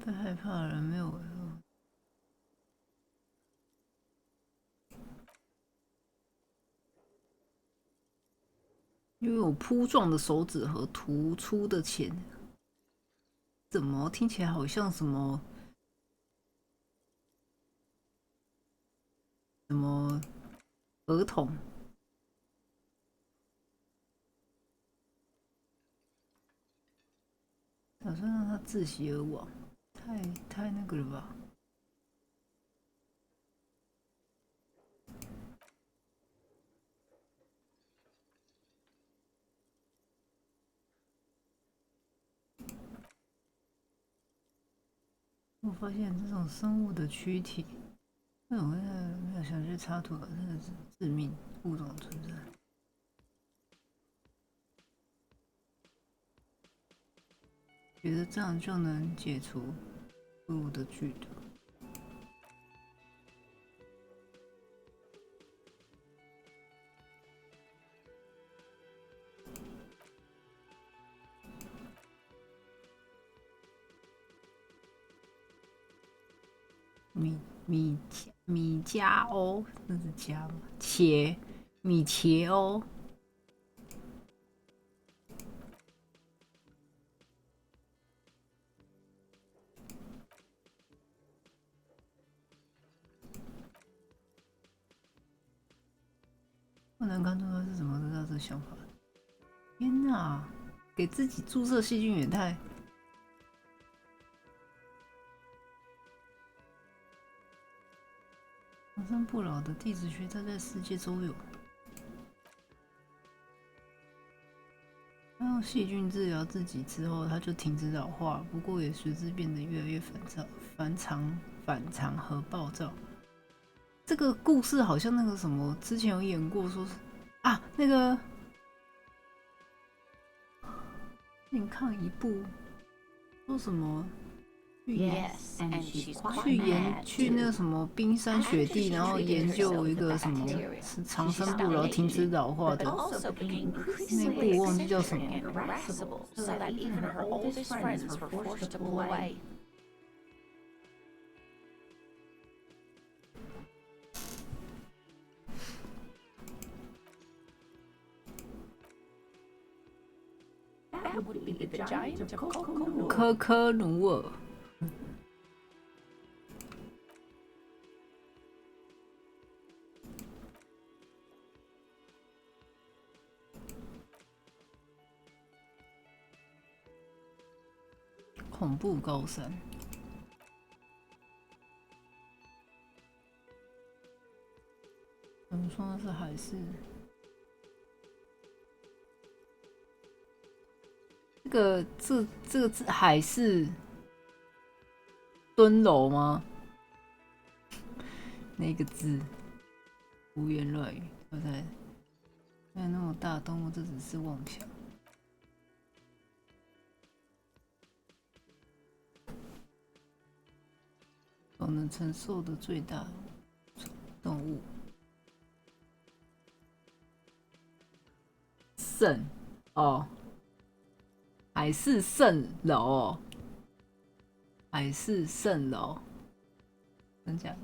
被害怕的人没有耳垢，因为有铺状的手指和突出的前，怎么听起来好像什么儿童？打算让他窒息而亡，太那个了吧？我发现这种生物的躯体，这种没有详细插图，真的是致命物种存在。觉得这样就能解除物的剧毒。米加欧，那是加吗？米茄欧。不能看出他是怎么得到这想法的。天哪，给自己注射细菌也太……长生不老的地质学家在世界周游。他用细菌治疗自己之后，他就停止老化，不过也随之变得越来越反常和暴躁。这个故事好像那个什么，之前有演过，说是啊，那个你看一部说什么？去那个什么冰山雪地，然后研究一个什么是长生不老、停止老化的那部，忘记叫什么。科科努尔。恐怖高山，怎么说呢？是海市？这个字海市蹲楼吗？那个字胡言乱语，对不对？没有那么大动物，这只是妄想。所能承受的最大动物。蜃哦，海市蜃楼哦，海市蜃楼，真假的？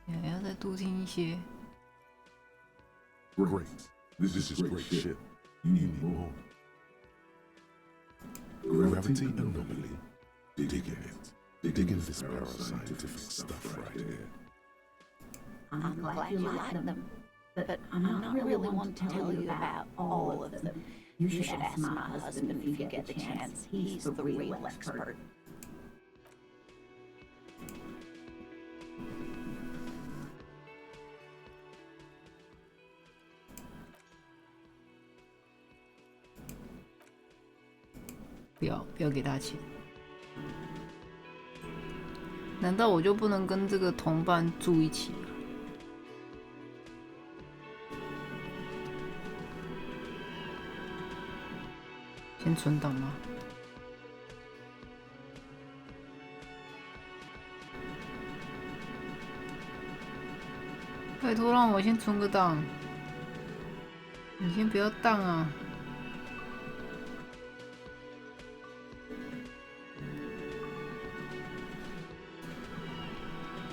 也要再多听一些。Great. This is great shit. You need more. Gravity anomaly. Digging it. Digging this parascientific stuff right here. I'm glad you like them, but I'm not really one to tell you about all of them. You should ask my husband if you get the chance. He's the real expert. 不要给他钱。难道我就不能跟这个同伴住一起吗？先存档吗？拜托让我先存个档，你先不要档啊！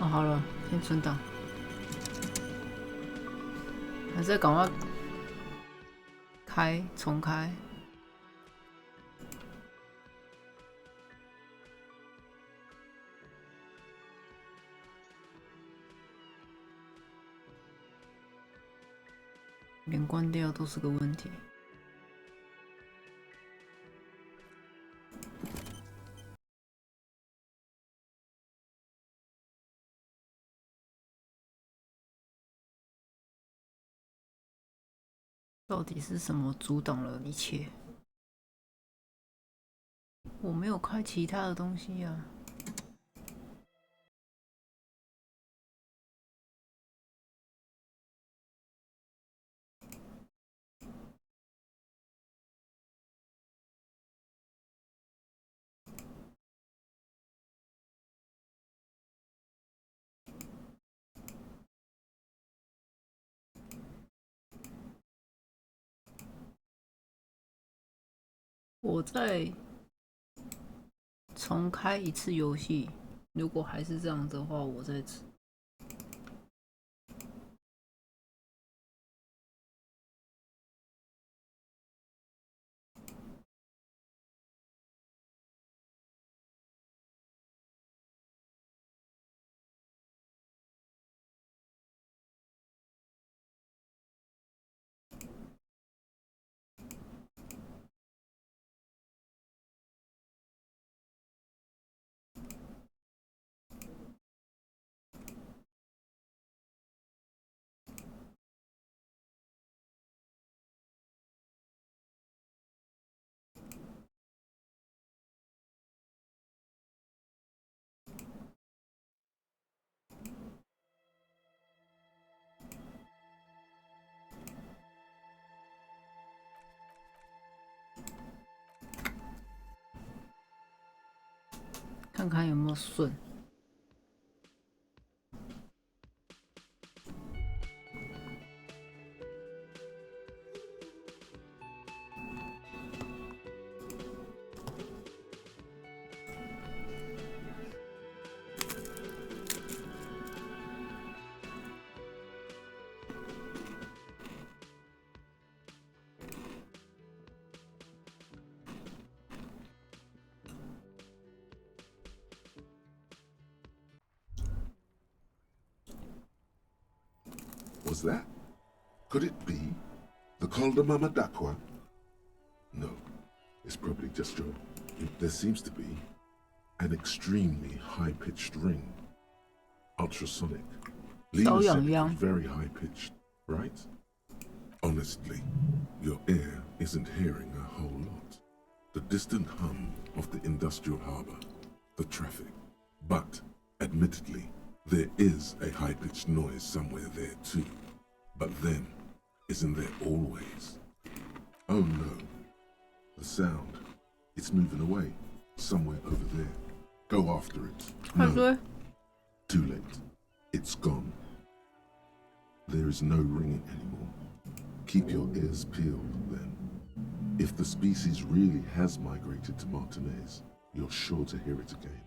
哦，好了，先存档，还是赶快重开。连关掉都是个问题。到底是什么阻挡了一切？我没有开其他的东西啊。我再重开一次游戏，如果还是这样的话，我再看看有没有顺。Was that? Could it be the Calder Dakwa? No, it's probably just your... There seems to be an extremely high-pitched ring. Ultrasonic. Lena said it was very high-pitched, right? Honestly, your ear isn't hearing a whole lot. The distant hum of the industrial harbour, the traffic. But, admittedly, there is a high-pitched noise somewhere there too. But then, isn't there always? Oh no. The sound. It's moving away. Somewhere over there. Go after it. No. Too late. It's gone. There is no ringing anymore. Keep your ears peeled, then. If the species really has migrated to Martinez, you're sure to hear it again.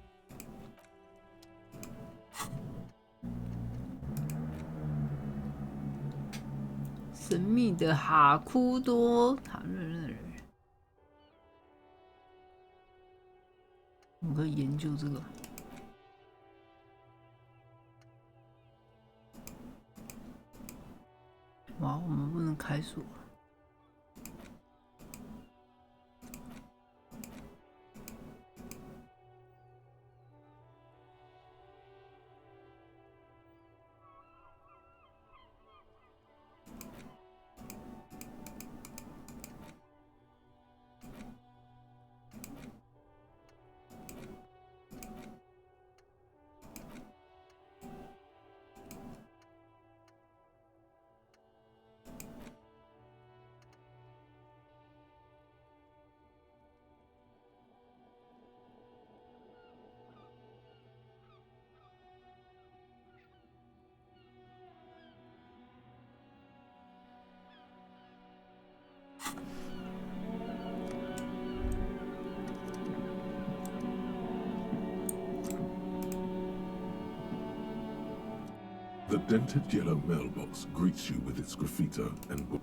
神秘的哈库多塔瑞，我们可以研究这个。哇，我们不能开锁。The dented yellow mailbox greets you with its graffito and book.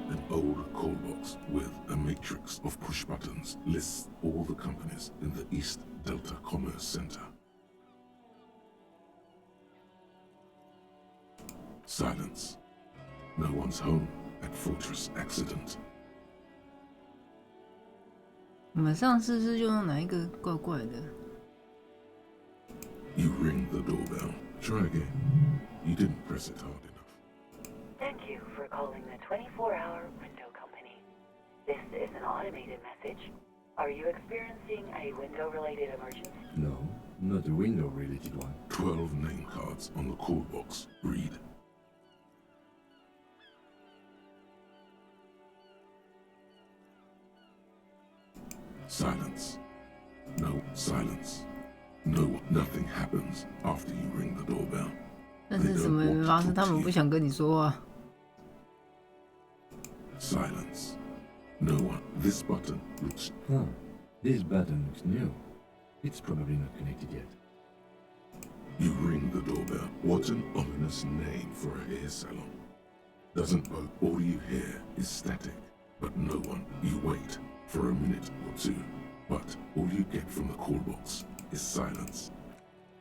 An old call box with a matrix of push buttons lists all the companies in the East Delta Commerce Center. Silence. No one's home at Fortress Accident. 我们上次是用哪一个怪怪的？ You ring the doorbell. Try again. You didn't press it hard enough. Thank you for calling the 24-hour window company. This is an automated message. Are you experiencing a window-related emergency? No, not a window-related one. 12 name cards on the call box. Read. Silence. No silence. No, nothing happens after you ring the doorbell. 但是什么也没发生，他们不想跟你说话。Silence. No one. This button looks. Huh. This button looks new. It's probably not connected yet. You ring the doorbell. What an ominous name for a hair salon. Doesn't both. All you hear is static, but no one. You wait for a minute or two, but all you get from the call box is silence.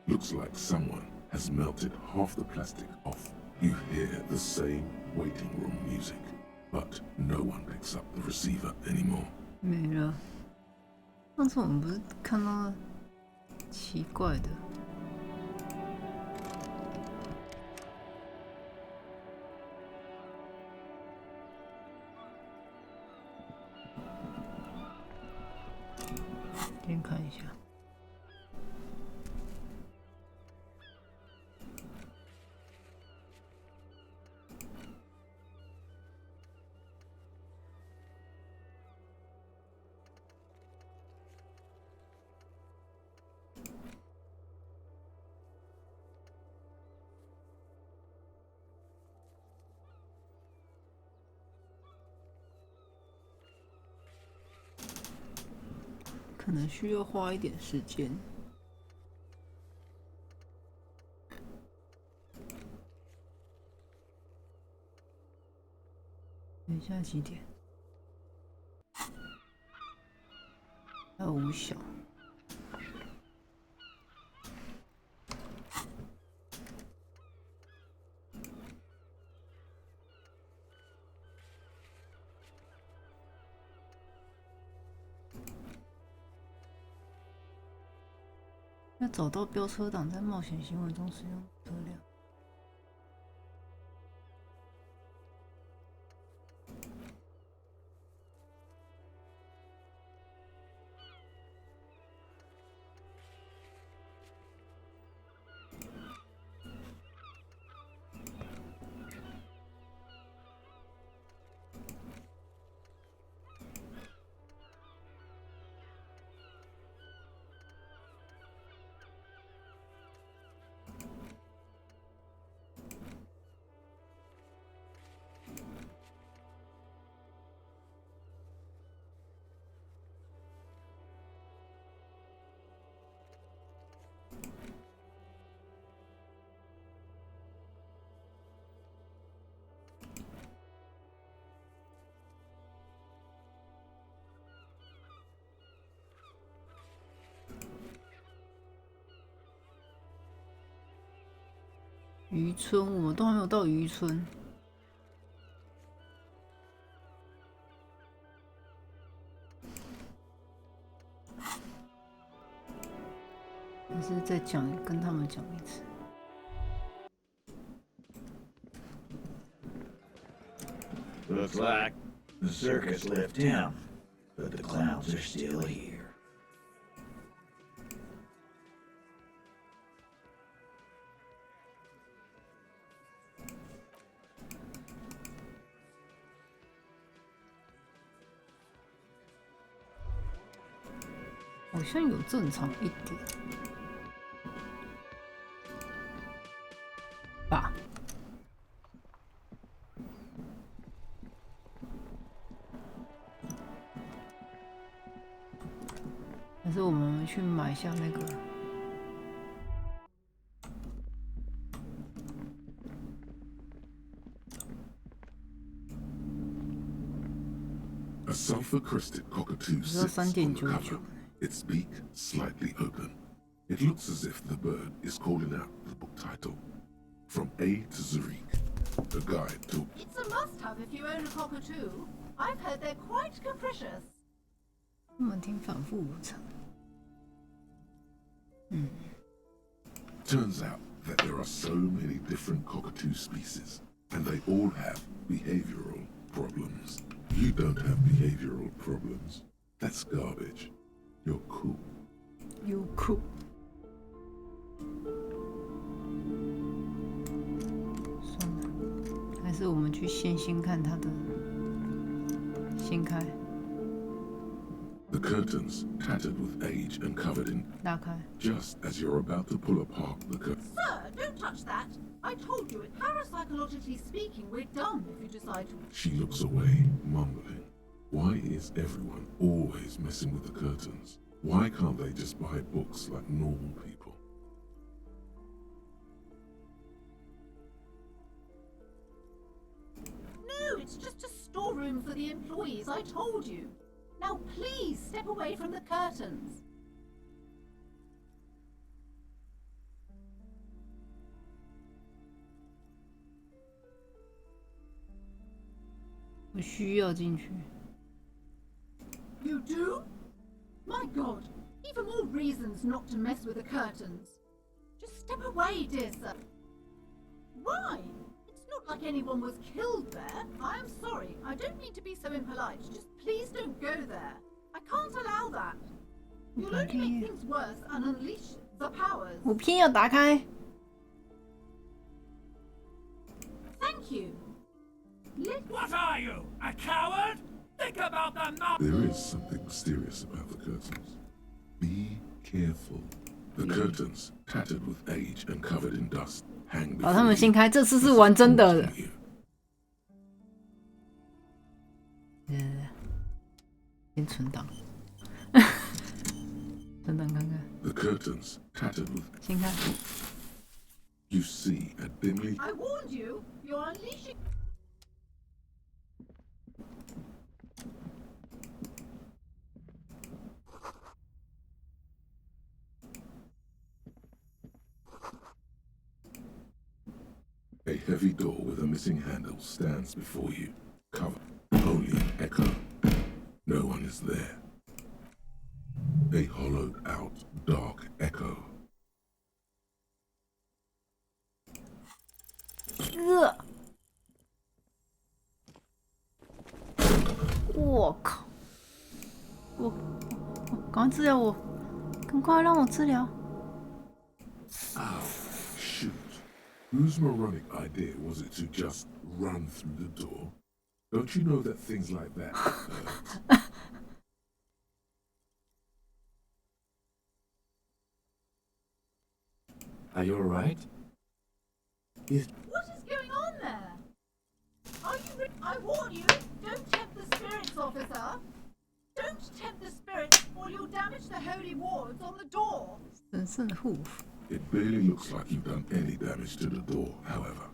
Looks like someone has melted half the plastic off. You hear the same waiting room music, but no one picks up the receiver anymore. 没了。上次我们不是看到奇怪的？先看一下。可能需要花一点时间。等一下几点？还有5小。要找到飙车党在冒险行为中使用车辆。渔村，我们都还没有到渔村。还是再讲，跟他们讲一次。Looks like the circus left town, but the clowns are still here. 好像有正常一点吧。还是我们去买下那个。 A sulfur-crested cockatoo sits on the cover, its beak slightly open. It looks as if the bird is calling out the book title, From A to Zurich, a guide to... It's a must-have if you own a cockatoo. I've heard they're quite capricious. 他们挺反复无常。Turns out that there are so many different cockatoo species, and they all have behavioral problems. You don't have behavioral problems. That's garbage. You're cool. You're cool. 算了，还是我们去先看他的先开。 The curtains, tattered with age and covered in... 打开。 Just as you're about to pull apart the curtain. Sir, don't touch that. I told you, parapsychologically speaking, we're done if you decide to... She looks away, mumbling. Why is everyone always messing with the curtains? Why can't they just buy books like normal people? No, it's just a storeroom for the employees, I told you. Now please step away from the curtains. You do? My God, even more reasons not to mess with the curtains. Just step away, dear sir. Why? It's not like anyone was killed there. I am sorry. I don't mean to be so impolite. Just please don't go there. I can't allow that. You'll only make things worse and unleash the powers. 我偏要打开。 Thank you. What are you, a coward? Think about the There is something mysterious about the curtains. Be careful. The curtains, tattered with age and covered in dust, hang 把他们 before 先 you. 开，这次是玩真的。先存档，存档看看。 The curtains, tattered with... 先开。 You see a dimly... I warned you. You're unleashing... A heavy door with a missing handle stands before you, covered only in echo. No one is there. A hollowed-out, dark echo. 我靠！我赶快治疗我，赶快让我治疗。 Ow, shoot. Whose moronic idea was it to just run through the door? Don't you know that things like that hurt? Are you alright? What is going on there? Are you... I warn you, don't tempt the spirits, officer. Don't tempt the spirits, or you'll damage the holy wards on the door. 神圣的护符。 It barely looks like you've done any damage to the door, however.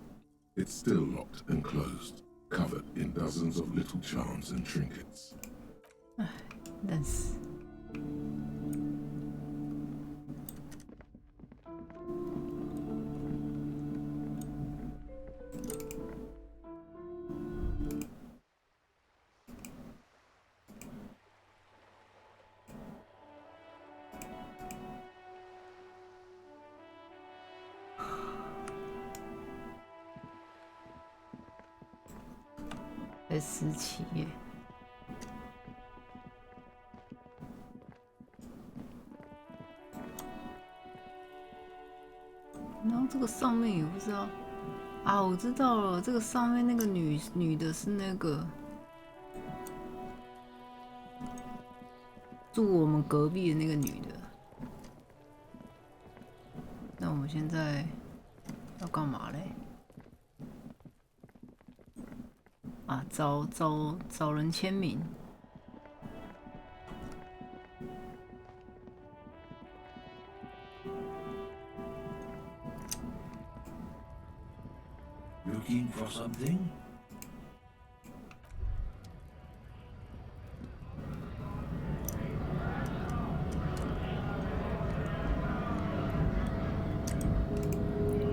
It's still locked and closed, covered in dozens of little charms and trinkets. 唉，但是。 The S7耶。然后这个上面也不知道啊，我知道了，这个上面那个女的是那个住我们隔壁的那个女的。那我们现在要干嘛嘞？啊，找人签名。Looking for something?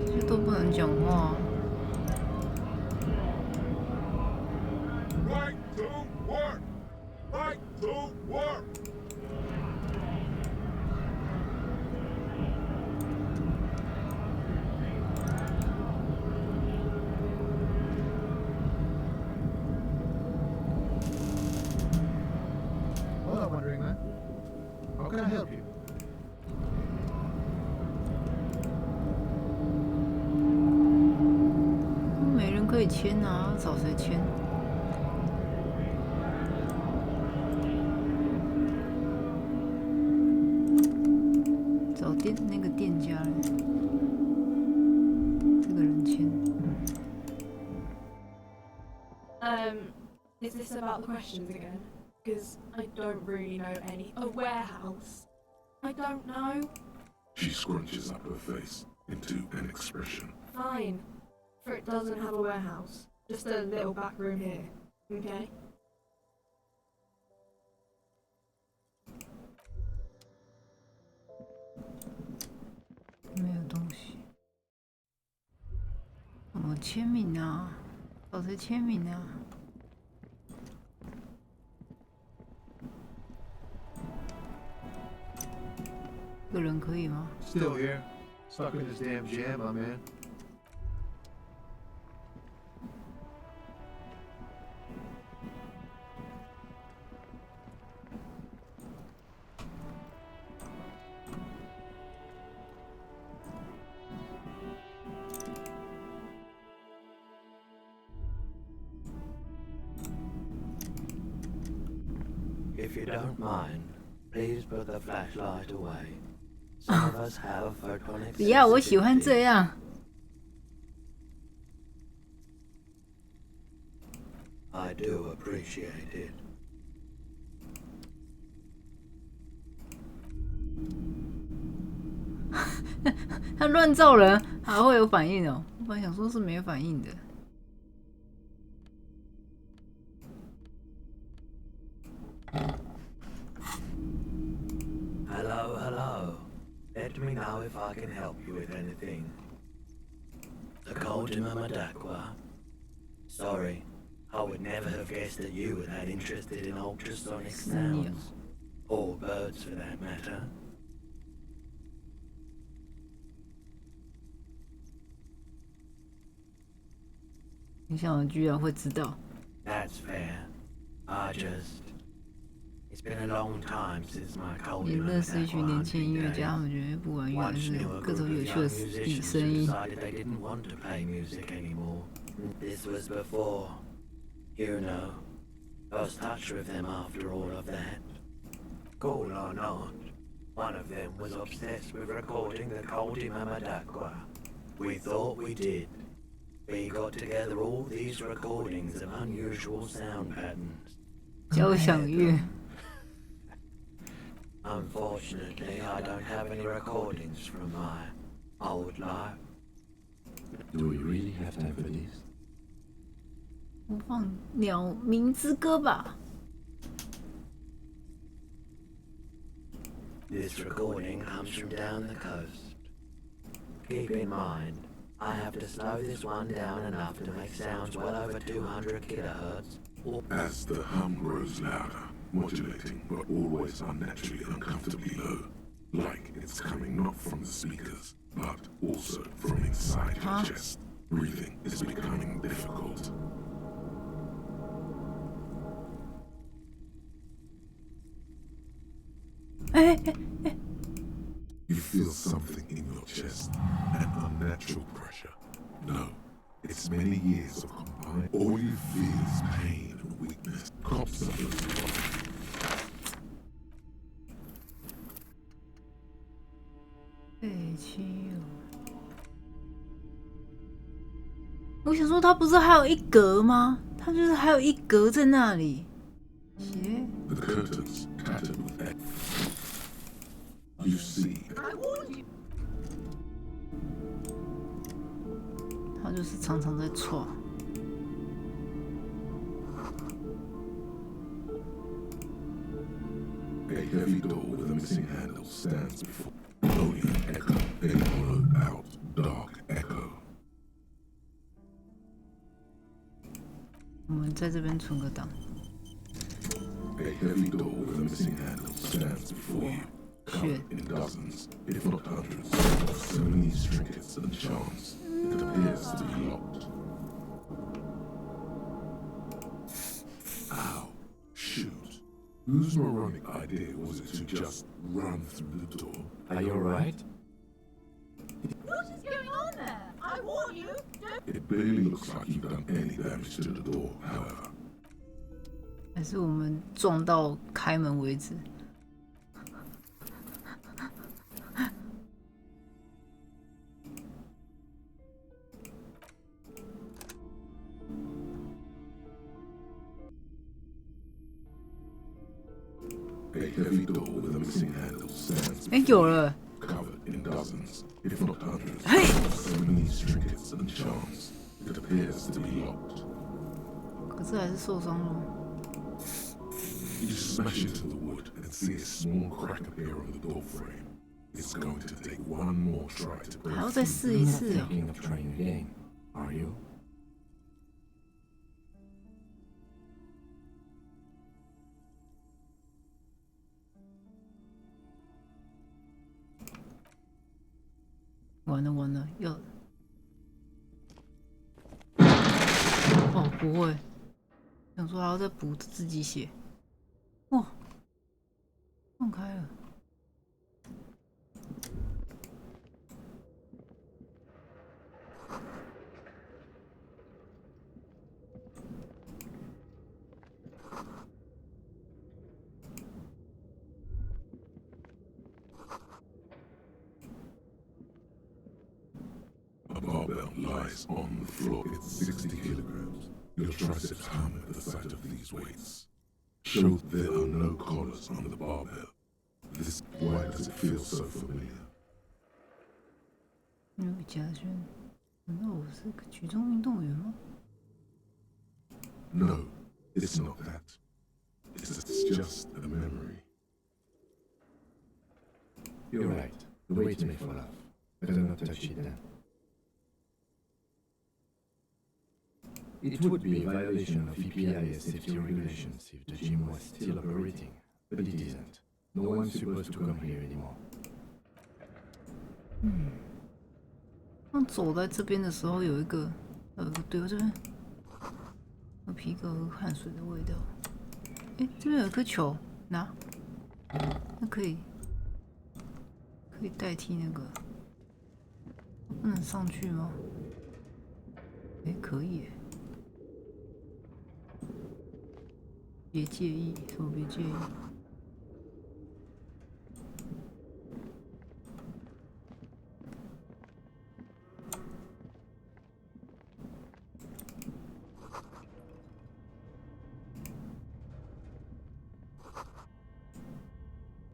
这都不能讲话。Right to work! Right to work! Hola, wandering man. How can I help you? 没人可以签啊，找谁签？找那个店家嘞，这个人签。Is this about the questions again? Because I don't really know any. A warehouse? I don't know. She scrunches up her face into an expression. Fine. For it doesn't have a warehouse. Just a little back room here. Okay?没有东西。怎么签名啊？找谁签名啊？这个人可以吗？ Still here. Stuck in this damn jam, my man. If you don't mind, please put the flashlight away. Some of us have photonic 不要，我喜欢这样。 I do appreciate it. 他乱照人还会有反应哦，我本来想说是没反应的。 Hello, hello. Let me know if I can help you with anything. The Coldima Madakwa. Sorry, I would never have guessed that you were that interested in ultrasonic sounds. Or birds for that matter. 你想我居然会知道？ That's fair. It's been a long time since my Coldima 你认识一群年轻音乐家，他们绝对不玩乐，就是各种有趣的声音。 They didn't want to play music anymore. This was before, you know, lost touch with them after all of that. Cool or not, one of them was obsessed with recording the Coldima Madakwa. We thought we did. We got together all these recordings of unusual sound patterns. 交响乐。 Unfortunately, I don't have any recordings from my old life. Do we really have time for this? 播放《鸟鸣之歌》吧。 This recording comes from down the coast. Keep in mind, I have to slow this one down enough to make sounds well over 200 kilohertz. As the hum grows louder, modulating but always unnaturally uncomfortably low, like it's coming not from the speakers, but also from inside your chest. Breathing is becoming difficult. You feel something in your chest, an unnatural pressure. No, it's many years of combined. All you feel is pain and weakness. Cops are those. 被欺哦！我想说，他不是还有一格吗？他就是还有一格在那里。鞋。The curtains tattered with egg. You see. 他就是常常在错。A heavy door with a missing handle stands before. Only an echo, a hollowed out, dark echo. 我们在这边存个档。A heavy door with a missing handle stands before you, covered in dozens, if not hundreds, of souvenirs, trinkets, and charms. It appears to be locked. Ow! Shoot! Whose moronic idea was it to just run through the door? Are you alright? What is going on there? I warn you, don't... It barely looks like you've done any damage to the door, however. 还是我们撞到开门为止。A heavy door with a missing handle stands. 有了。 Covered in dozens, if not hundreds, of souvenirs, trinkets, and charms. It appears to be locked. 可是还是受伤了。 You smash into the wood and see a small crack appear on the door frame. It's going to take one more try to break. 还要再试一次哦。 Thinking of trying again, are you?完了完了，要哦不会，想说还要再补自己写，哇，放开了。A barbell lies on the floor. It's 60 kilograms. Your triceps hum at the sight of these weights. Show there are no collars on the barbell. This, why does it feel so familiar? 那个家轩，难道我是个举重运动员吗？ No, it's not that. It's just a memory. You're right. The weight may fall off. Better not touch it then. It would be a violation of EPI's safety regulations if the gym was still operating, but it isn't. No one's supposed to come here anymore. 当走在这边的时候，有一个对，我这边有皮革和汗水的味道。哎，这边有一颗球，拿，那可以代替那个，不能上去吗？哎，可以耶。 别介意，说别介意。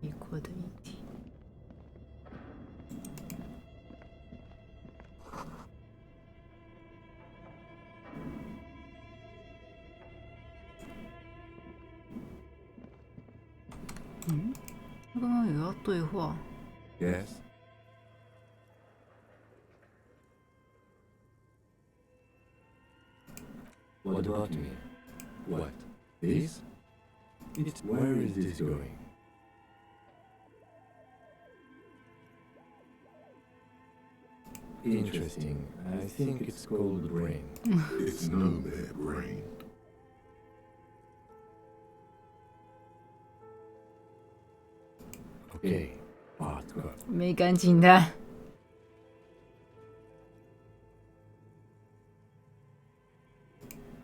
一块的议题。嗯，他刚刚有要对话。Yes. What about me? What? This? Where is this going? Interesting. I think it's called brain. It's no mere brain. Okay, hardcore. 没赶紧的。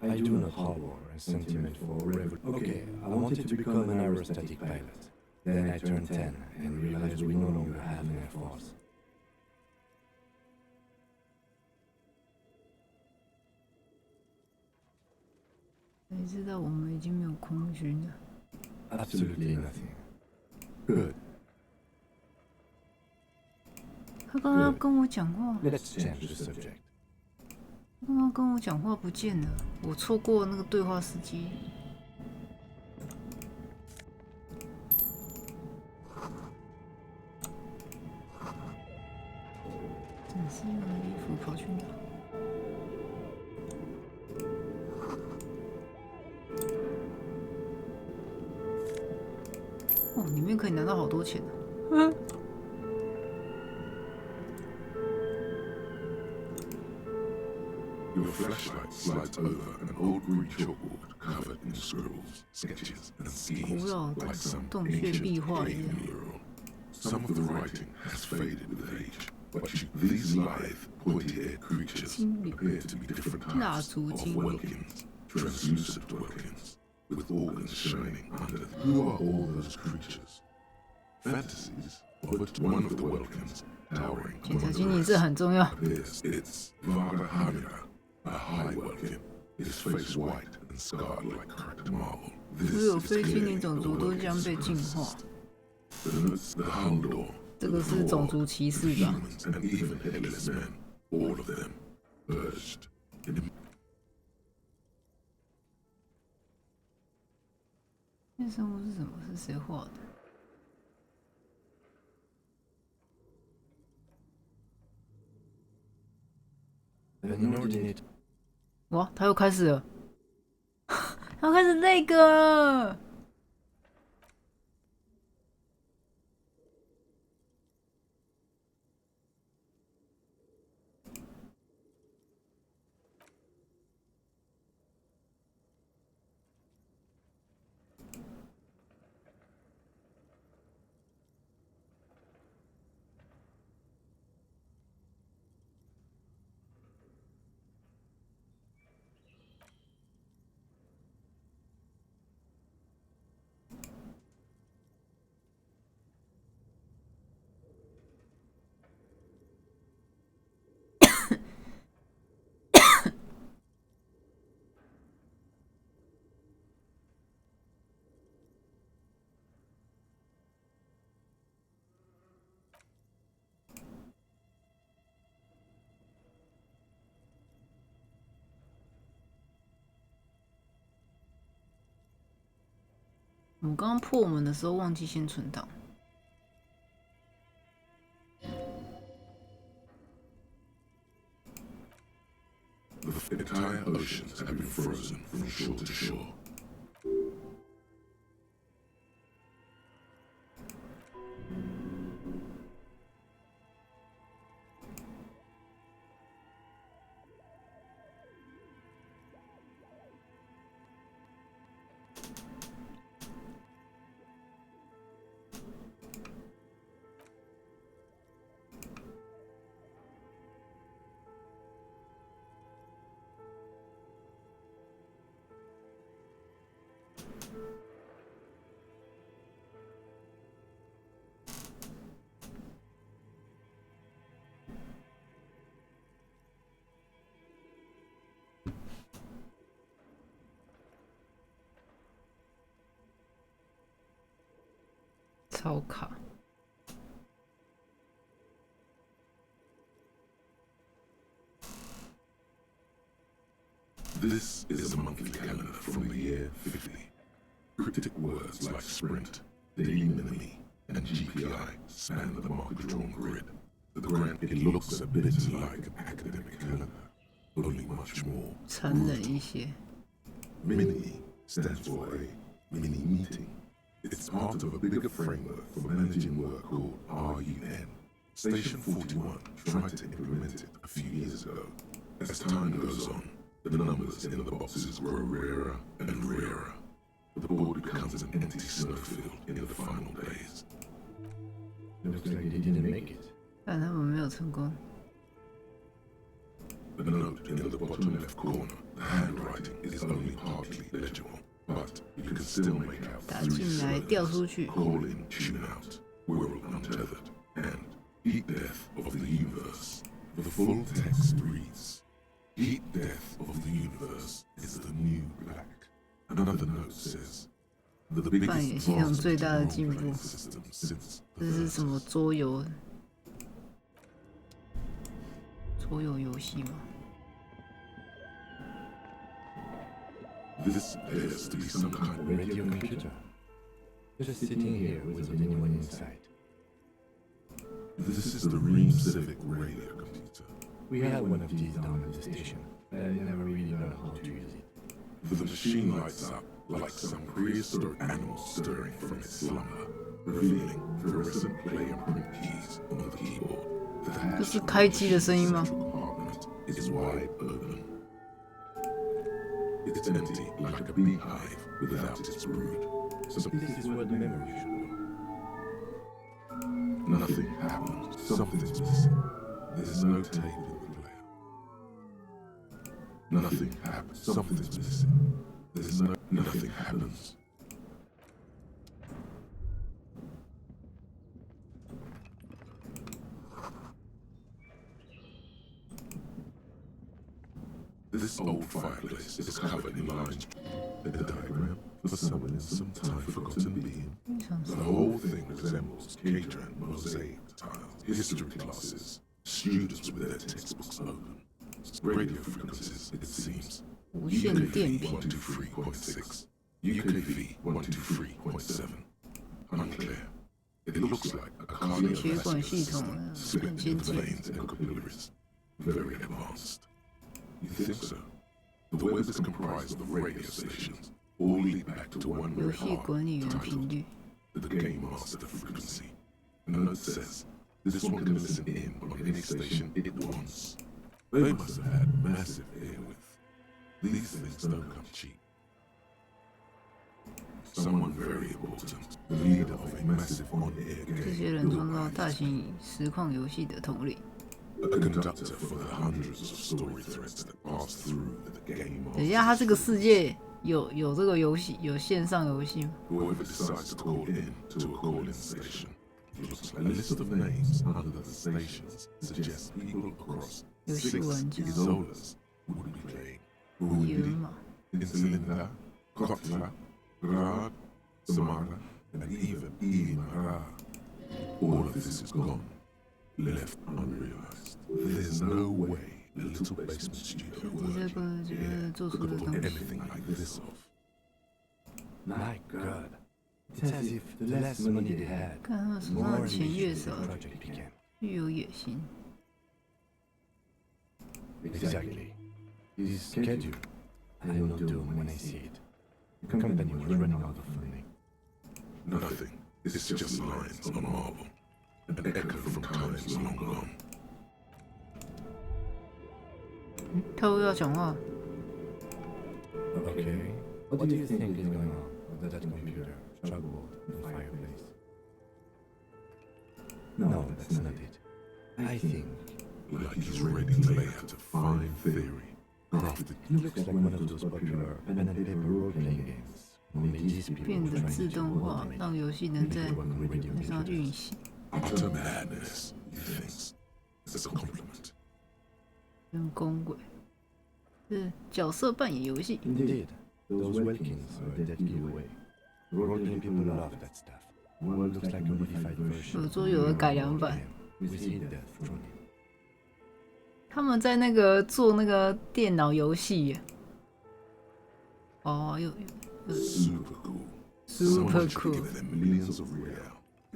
I do not harbor a sentiment for revolution. Okay, I wanted to become an aerostatic pilot. Then I turned 10 and realized we no longer have an air force. 谁知道我们已经没有空军了？ Absolutely nothing. Good. 他刚刚跟我讲话。 Let's change the subject. 刚刚跟我讲话不见了，我错过那个对话时机。真是用的衣服跑去哪？哦，里面可以拿到好多钱呢。嗯。 Your flashlight slides over an old green chalkboard covered in scribbles, sketches, and schemes like some ancient alien mural. Some of the writing has faded with age, but these lithe, pointy-eared creatures appear to be different types of Welkins, translucent Welkins, with organs shining under them. Who are all those creatures? Fantasies? But one of the Welkins, towering among the rest, appears. It's Vtuber. A high Welkin, his face white and scarred like cracked marble. This is clearly the Welkin's. The Haldor, the humans, and even headless men, all of them, purged. 那生物是什么？是谁画的？ 哇，他又开始了，他开始那个了。我们刚刚破门的时候忘记先存档。The entire oceans have been frozen from shore to shore.超卡。This is a monthly calendar from the year 50. Cryptic words like sprint, daily minimi, and GPI span the marker-drawn grid. It looks a bit like an academic calendar, only much more. 残忍一些。Mini stands for a mini meeting. It's part of a bigger framework for managing work called RUN. Station 41 tried to implement it a few years ago. As time goes on, the numbers in the boxes grow rarer and rarer. The board becomes an empty snowfield in the final days. Looks like they didn't make it. 但他们没有成功。 The note in the bottom left corner, the handwriting is only partly legible, but you can still make out 打 three 进来，掉出去。 call in, tune out, world untethered, and heat death of the universe. The full text reads, heat death of the universe is the new black. Another note says, the 扮演 biggest 系统 vast 最大的进步 role-playing system since 这是什么桌游？桌游游戏吗？ This appears to be some kind of Radio computer. Just sitting here without anyone inside. This is the Ream Civic radio computer. We had one of these down at the station, but I never really learned how to use it. The machine lights up like some prehistoric animal stirring from its slumber, revealing fluorescent play and print keys on the keyboard. The 这是开机的声音吗？ compartment is wide open. It's empty like a beehive without its brood. So this is where the memory should go. Nothing happened. Something's missing. There's no tape in the player. Nothing happened. Something's missing. There's nothing happens. This old fireplace is covered in lines. A diagram for someone in some time-forgotten being. The whole thing resembles K-Trend mosaic tiles, history classes, students with their textbooks open. Radio frequencies, it seems. 无线电 UKV 瓶， 123.6, UKV 123.7. Unclear. It looks like a 血管系统 cardiovascular 很 system 先 split 进。 into veins and capillaries. Very advanced. You think so? The web is comprised of radio stations, all lead back to one 游 very 戏 hard 管理员频 titled 率， the Game Master frequency. The note says, this one can listen in on any station it wants. They must have had massive airwidth. These things don't come cheap. Someone very important, the leader of a massive on-air 这些 game, 人创造大型实况游戏的统领。 a conductor for the hundreds of story threads that pass through the game 等一下，它这个世界有这个游戏，有线上游戏吗？ Whoever decides to call in to a call-in station. A list of names under the stations suggests people across 6 isolas would be playing. Ruindi, Insulinda, Kotla, Grad, Samara, and even Imara. All of this is gone, left unrealized. There's no way the little basement studio 这 working 个就是做出 could 的 have 东 put 西。 anything like this off. My God. It's as if the less money they had, 看他们手 the 上 more 的钱越 ambitious 少 the，project became. 越有野心。 Exactly. This schedule, I will not do when I see it. The company was running out of funding. Nothing. It's just lines on marble. An echo from times long gone. 他又要讲话， Okay. What do you think is going on with that computer, chalkboard, and fireplace? No, that's not it. I think Like he's ready to lay out a fine theory. Crafted. it looks like one of those popular pen and paper role-playing games. Only these people 变 were 得 trying 自 to 动化， automate 让游戏能在 people work on radio 上 computers. 运行。 Utter madness, he thinks. It's a compliment. 跟公轨是角色扮演游戏。 Indeed, those Welkins are a dead giveaway. Role-playing people love that stuff. One looks like a modified version 有桌游的改良版， with hid death thrown in. 他们在那个做那个电脑游戏耶。哦，有 Super cool. Super Someone should cool. give them millions of real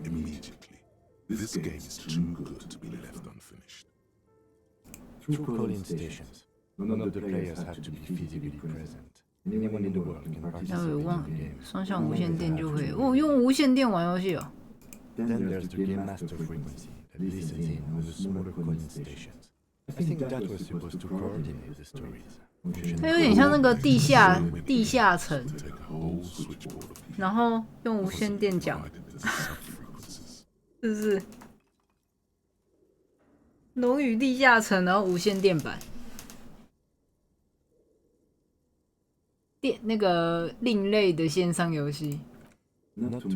immediately. This game is too good to be left unfinished. Through call-in stations, none of the players have to be physically present. Anyone in the world can 要 participate 有 in 望 the game. 双向无线电就可以。哦，用无线电玩游戏哦。 Then there's the game master frequency that listens in on the smaller call-in stations. I think that was supposed to coordinate the stories. 它有点像那个地下城， Take a whole switchboard of 然后用无线电讲。 divided into subfrequencies. 是不是？龙与地下城，然后无线电版，那个另类的线上游戏，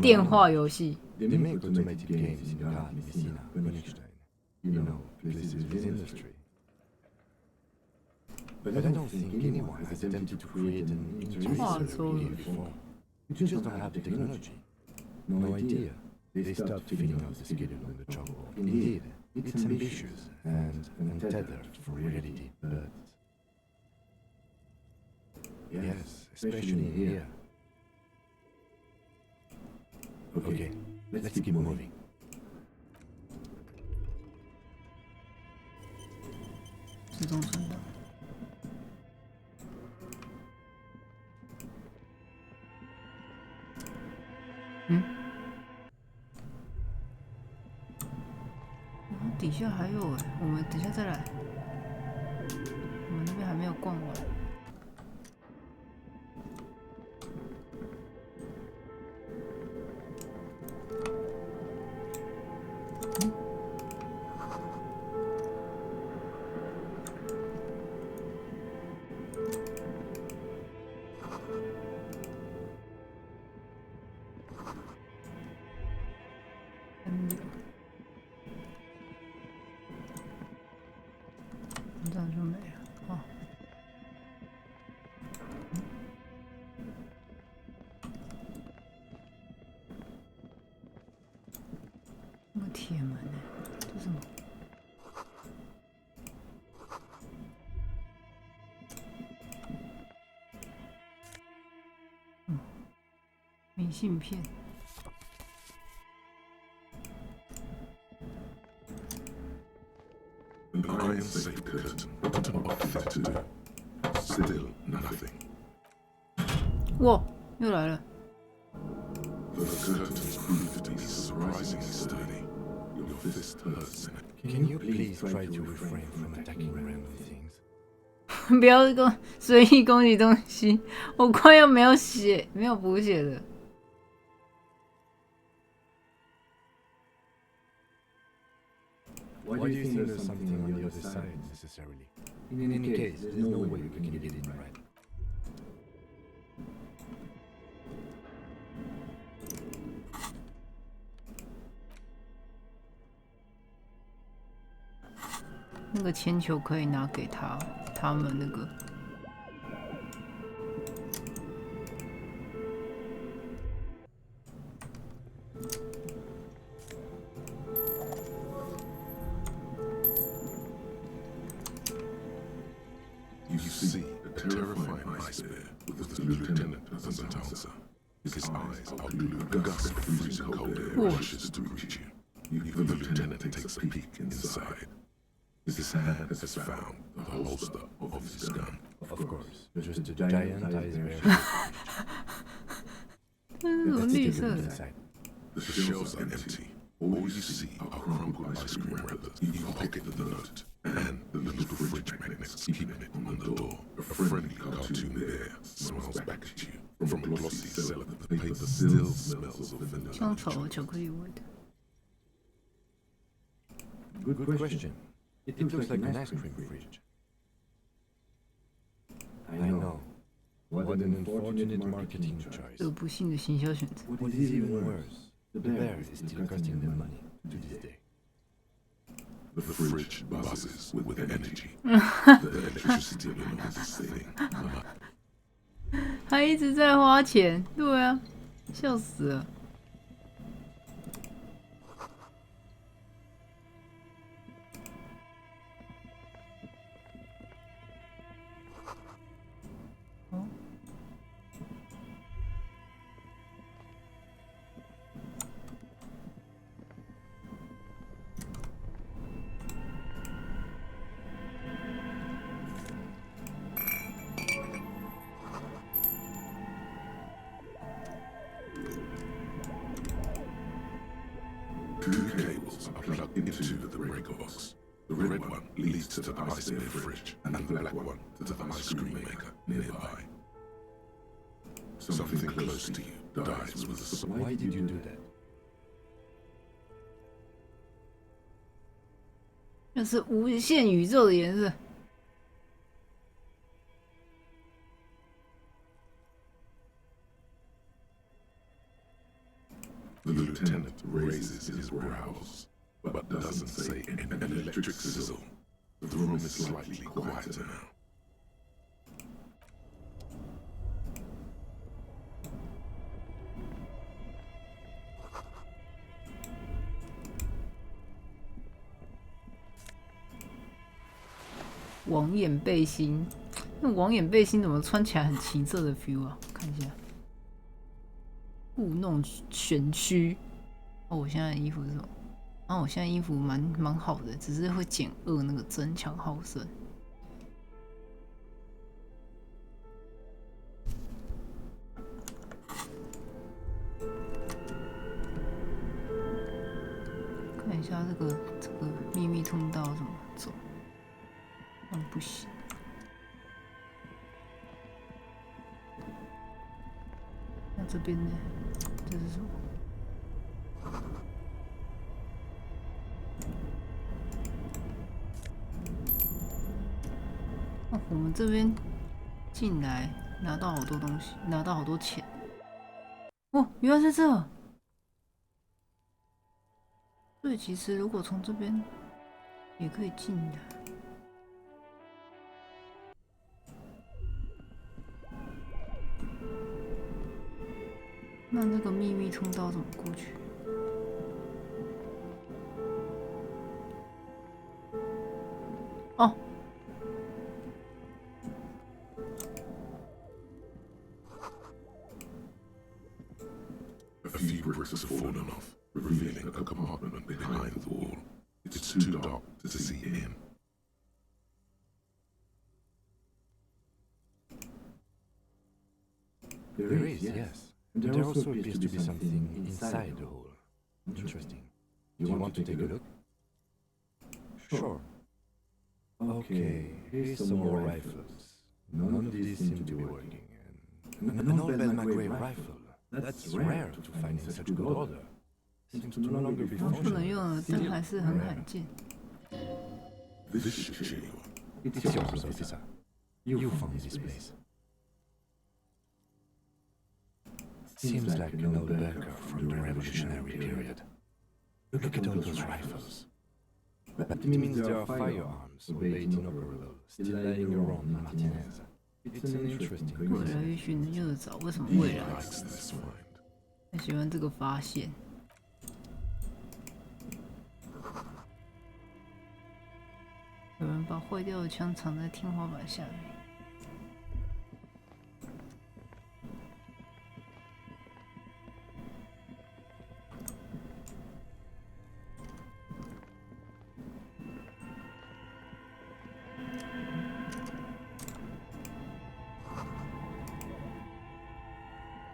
电话游戏。They make automated games in Graz, Messina, Königstein. You know, places with industry. But I don't think anyone has attempted to create an interstellar game before. You just don't have the technology. No idea. They stopped filling out the schedule on the chalkboard. Indeed, it's ambitious and untethered from reality, but... Yes, especially here. Okay, let's keep moving. 自动升档。底下还有哎，我们等一下再来。我们那边还没有逛完。这样就没了啊！那个铁门呢？这是什么？明信片。An iron safe curtain, bottom of Vtuber. Still nothing. 哇，又来了。 The curtains prove to be surprisingly sturdy. Your fist hurts in it. Can you please try to refrain from attacking random things? 不要随意攻击东西，我快要没有血，没有补血了。 Why do you think there's something on the other side, necessarily? In any case, there's no way we can get in right. .那个铅球可以拿给他们那个。 You see a terrifying ice bear with the lieutenant as an announcer. His eyes are blue, a gust of freezing cold air rushes to reach you. The lieutenant takes a peek inside. His hand has found the holster of his gun. Of course, just a giant ice bear. Let's take a look inside. The shelves are empty. All you see are crumpled ice cream wrappers. You pocket the note and the little fridge magnets keeping it on the door. A friendly cartoon there smiles back at you from a glossy cellar. The paper still smells of vanilla. 香草巧克力味的。 Good question. It looks like an ice cream fridge. I know. What an unfortunate marketing choice. 这个不幸的行销选择。 What is even worse, the bear is still costing them money to this day. The fridge buzzes with energy. The electricity knows this thing. 还一直在花钱，对啊，笑死了。Two cables are plugged into the breaker box. The red one leads to the ice bear fridge, and the black one to the ice cream maker nearby. Something close to you dies with a Why did you do that? 那是无限宇宙的颜色。The lieutenant raises his brows, but doesn't say an electric sizzle. The room is slightly quieter now. 网眼背心，那网眼背心怎么穿起来很情色的 feel 啊？看一下，故弄玄虚。哦，我现在的衣服是什么？啊，我现在衣服蛮好的，只是会减2那个增强好胜。看一下这个秘密通道怎么走？不行。那这边呢？这是什么？哦，我们这边进来拿到好多东西，拿到好多钱。哦，原来是这。所以其实如果从这边也可以进来。那这个秘密通道怎么过去？哦， A few bricks have fallen off, revealing a compartment behind the wall. It's too dark to see in. There is, yes. There also appears to be something inside the hole. Interesting. Do you want to take a look? Sure. Okay, here's some more rifles. None of these seem to be working. An old Belmagray rifle. That's rare to find in such good order. Seems to no longer be 不能 functional. 用了，但还是很罕见。 This should cheer you up. It's yours, officer. You found this place. Seems like an old bunker from the revolutionary period. Look at all those rifles. That means there are firearms, albeit inoperable, still lying around Martinez. It's an interesting 未来越寻人越早，为什么未来很喜欢这个发现？有人把坏掉的枪藏在天花板下面。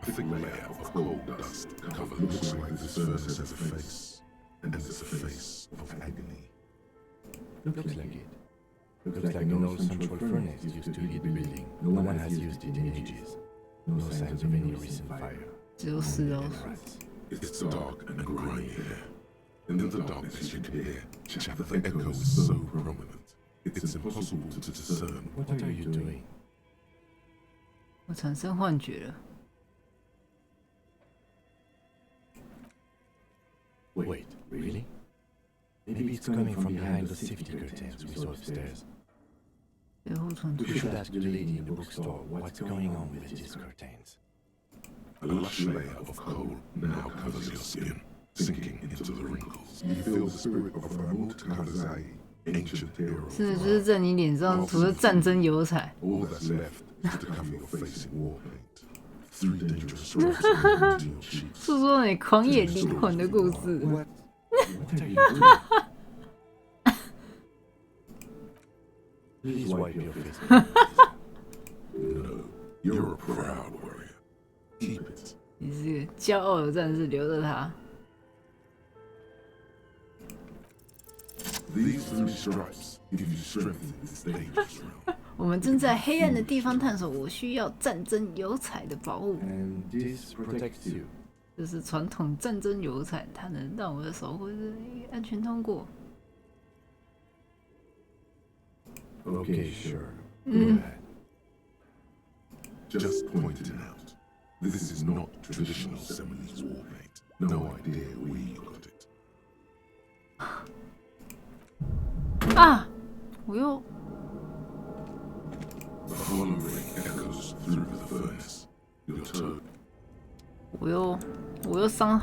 A thick layer of coal dust covered looks like this furnace has a face, and it's a face of agony. Looks like it. Looks like an old central furnace used to heat the building. No one has used it in ages. No signs of any recent fire. It's dark and grimy here. In the darkness you can hear chatter. The echo is so prominent, it's impossible to discern. What are you doing? 我产生幻觉了。 Wait, really? Maybe it's coming from behind the safety curtains we saw upstairs. We should ask the lady in the bookstore what's going on with these curtains. A lush layer of coal now covers your skin, sinking into the wrinkles. You feel the spirit of Ramut-Karzai, ancient hero. 是就是在你脸上涂了战争油彩。 All that's left is to cover your face in war paint. 3 dangerous stripes into your cheeks. 诉说你狂野灵魂的故事。 What are you doing? Please wipe your face. No, you're a proud warrior. Keep it. 你是个骄傲的战士，留着它。 These 3 stripes give you strength in this dangerous realm. 我们正在黑暗的地方探索，我需要战争油彩的宝物。 And this protects you. 这是传统战争油彩，它能让我的守护者安全通过。Okay, sure. Go ahead. Just pointing out, this is not traditional Seminoles war paint. No idea where you got it. 啊！我又 The hollow ring echoes through the furnace. Your toe. 我又伤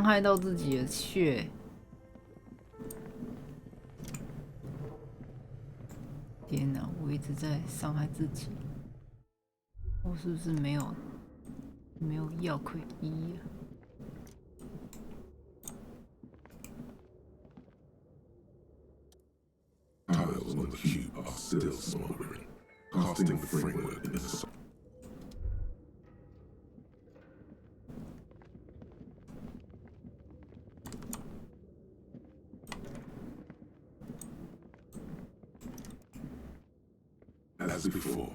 害到自己的血。天哪！我一直在伤害自己。我是不是没有药可以医啊？ Tiles on the cube are still smoldering, casting the framework in the sun. As before,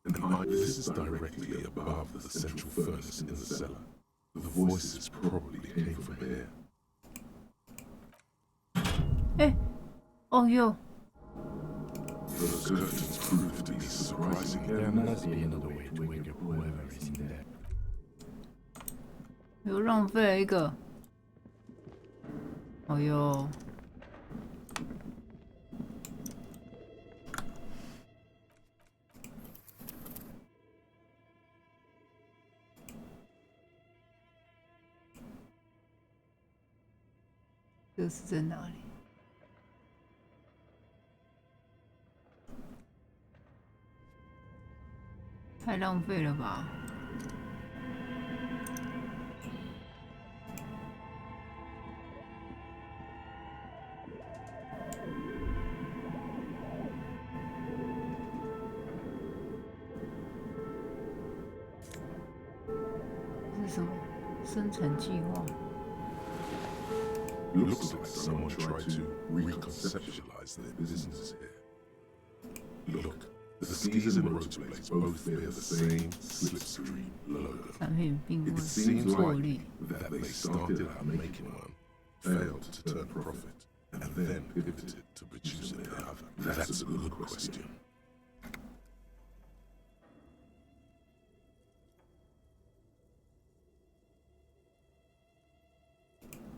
this is directly above the central furnace in the cellar. The voices probably came from here. 哎，哦哟！ Those curtains proved to be surprising. There must be another way to wake up whoever is in there. 又浪费了一个。哦哟！这是在哪里？ 太浪费了吧！这是什么？生产计划？ Looks like someone tried to reconceptualize their business here. Look, the skis and rotor blades both bear the same slipstream logo. 产品并未 It seems 获利。 like that they started out making one, failed to turn profit, and then pivoted to producing the other. That's a good question.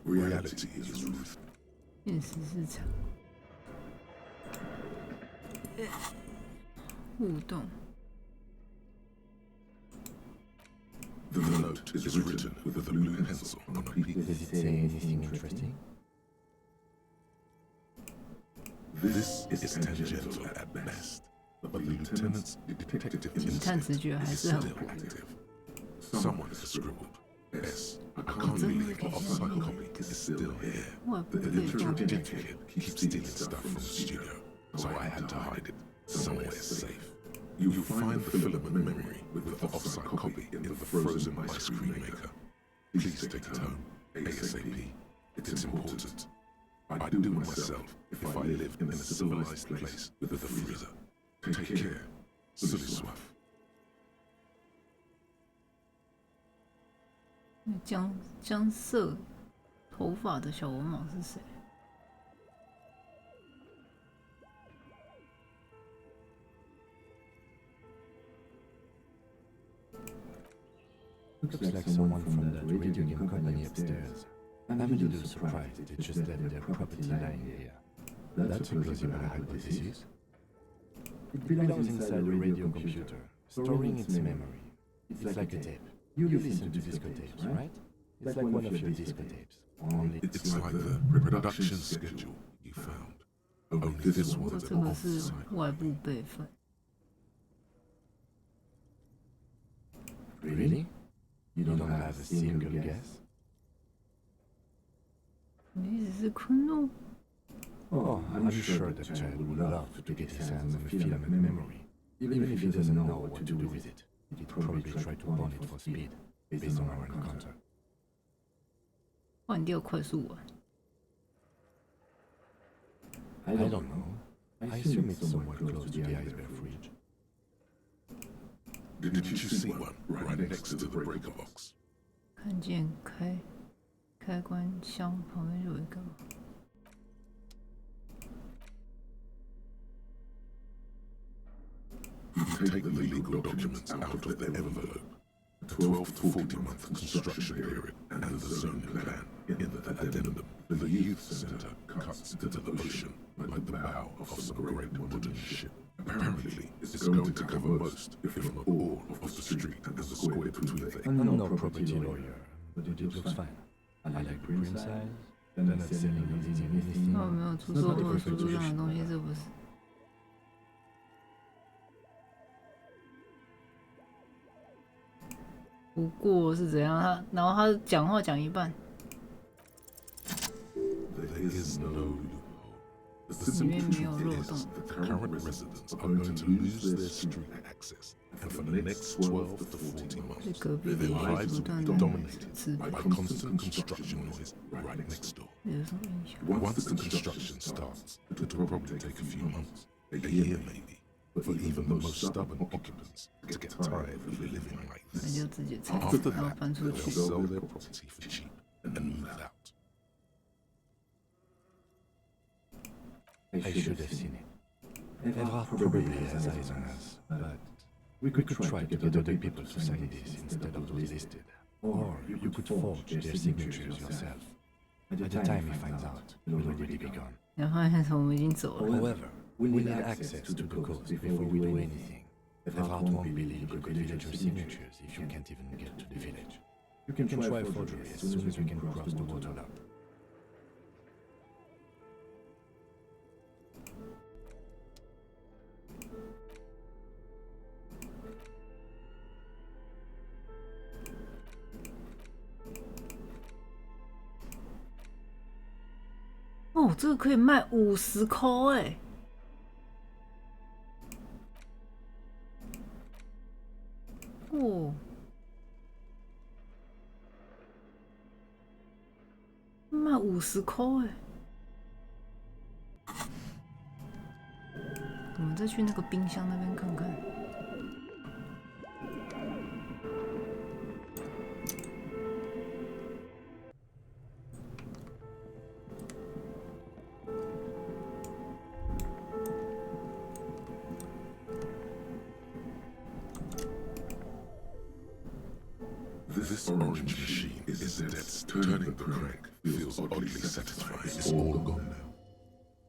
Reality is ruthless. 现实市场。互动。 The note is written with a blue pencil on a piece. Does it say anything interesting? This is tangential at best, but the lieutenant's detective 探直 instinct 觉还 is 是很 still 酷。 active. Someone has scribbled. S. I can't believe the offside copy is still here. The editor kid keeps stealing stuff from the studio, so I had to hide it somewhere safe. You'll find the filament memory with the offside copy in the frozen ice cream maker. Please take it home, ASAP. It's important. I'd do it myself if I lived in a civilized place with a freezer. Take care. Soif. 姜色头发的小文盲是谁？ Looks like someone from that radio game company upstairs. I'm a little surprised they just left their property lying here. That's a plausible hypothesis. It belongs inside a radio computer, storing its memory. It's like a tape. You listen to disco tapes, right? It's like one of your disco tapes. Only It's like the production schedule you found. Only this one's 这 an 个是 offside. 外部备份。 Really? You don't have a single guess? 你意思是昆诺？ Oh, I'm sure the child would love to get his hands on a filament memory. Even if he doesn't know what to do with it, he'd probably try to pawn it for speed, based on our encounter. 换掉快速碗。 I don't know. I assume it's somewhere close to the iceberg fridge. Didn't you see one right next to the breaker box? 看见开关箱旁边有一个吗？ take the legal documents out of the envelope. The 12 to 40-month construction period and the zoning plan in the addendum for the youth centre cuts into the ocean like the bow of some great modern ship. Apparently, it's going to cover most, if not all, of the street and the square between the... I'm no property lawyer, but it looks fine. I like print size, they're not selling anything. 哦，没有出售或者出租上的东西，这不是。不过是怎样？然后他讲话讲一半。There is no loophole. The 里面 simple 没有 truth 漏 is 洞。 the current residents are going to lose their street access, and for the next 12 to 40 months, 隔壁 their 的 lives 不 will 断 be 的 dominated by constant construction noise right next door. 有什么影响？ Once the construction starts, it'll probably take a few months, a year maybe, for even the most stubborn occupants to get tired of living like 那 this. 就直接拆， After 然后 that, 搬出 they'll 去。 sell their property for cheap and move out. I should have seen it. Everard probably has eyes on us, but we could try to get other people to sign this instead of those listed. Or you could forge their signatures yourself. By the time he finds out, we'll already be gone. 然后发现我们已经走了。 However, we need access to the coast before we do anything. Everard won't believe you could village your signatures if you can't even get to the village. You can try forgery as soon as we can cross the water now. 哦，这个可以卖50块哎！哦，卖50块哎！我们再去那个冰箱那边看看。This orange machine is dead. Turning the crank feels oddly satisfying. It's all gone now.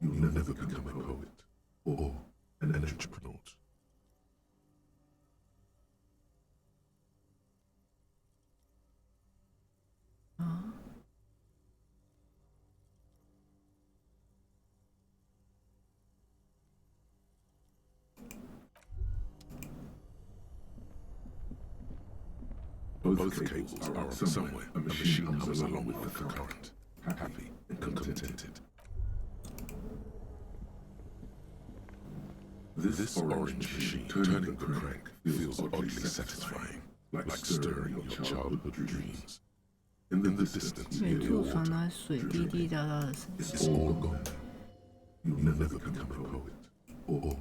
You'll never become a poet or an entrepreneur. Both cables are on somewhere. A machine comes along with the current, happy and contented. This orange machine turning the crank feels oddly satisfying, like stirring your childhood dreams. In the distance, 远 near 处 your 传 water, 来水滴滴答答的声音。 it's all gone now. You'll never become a poet or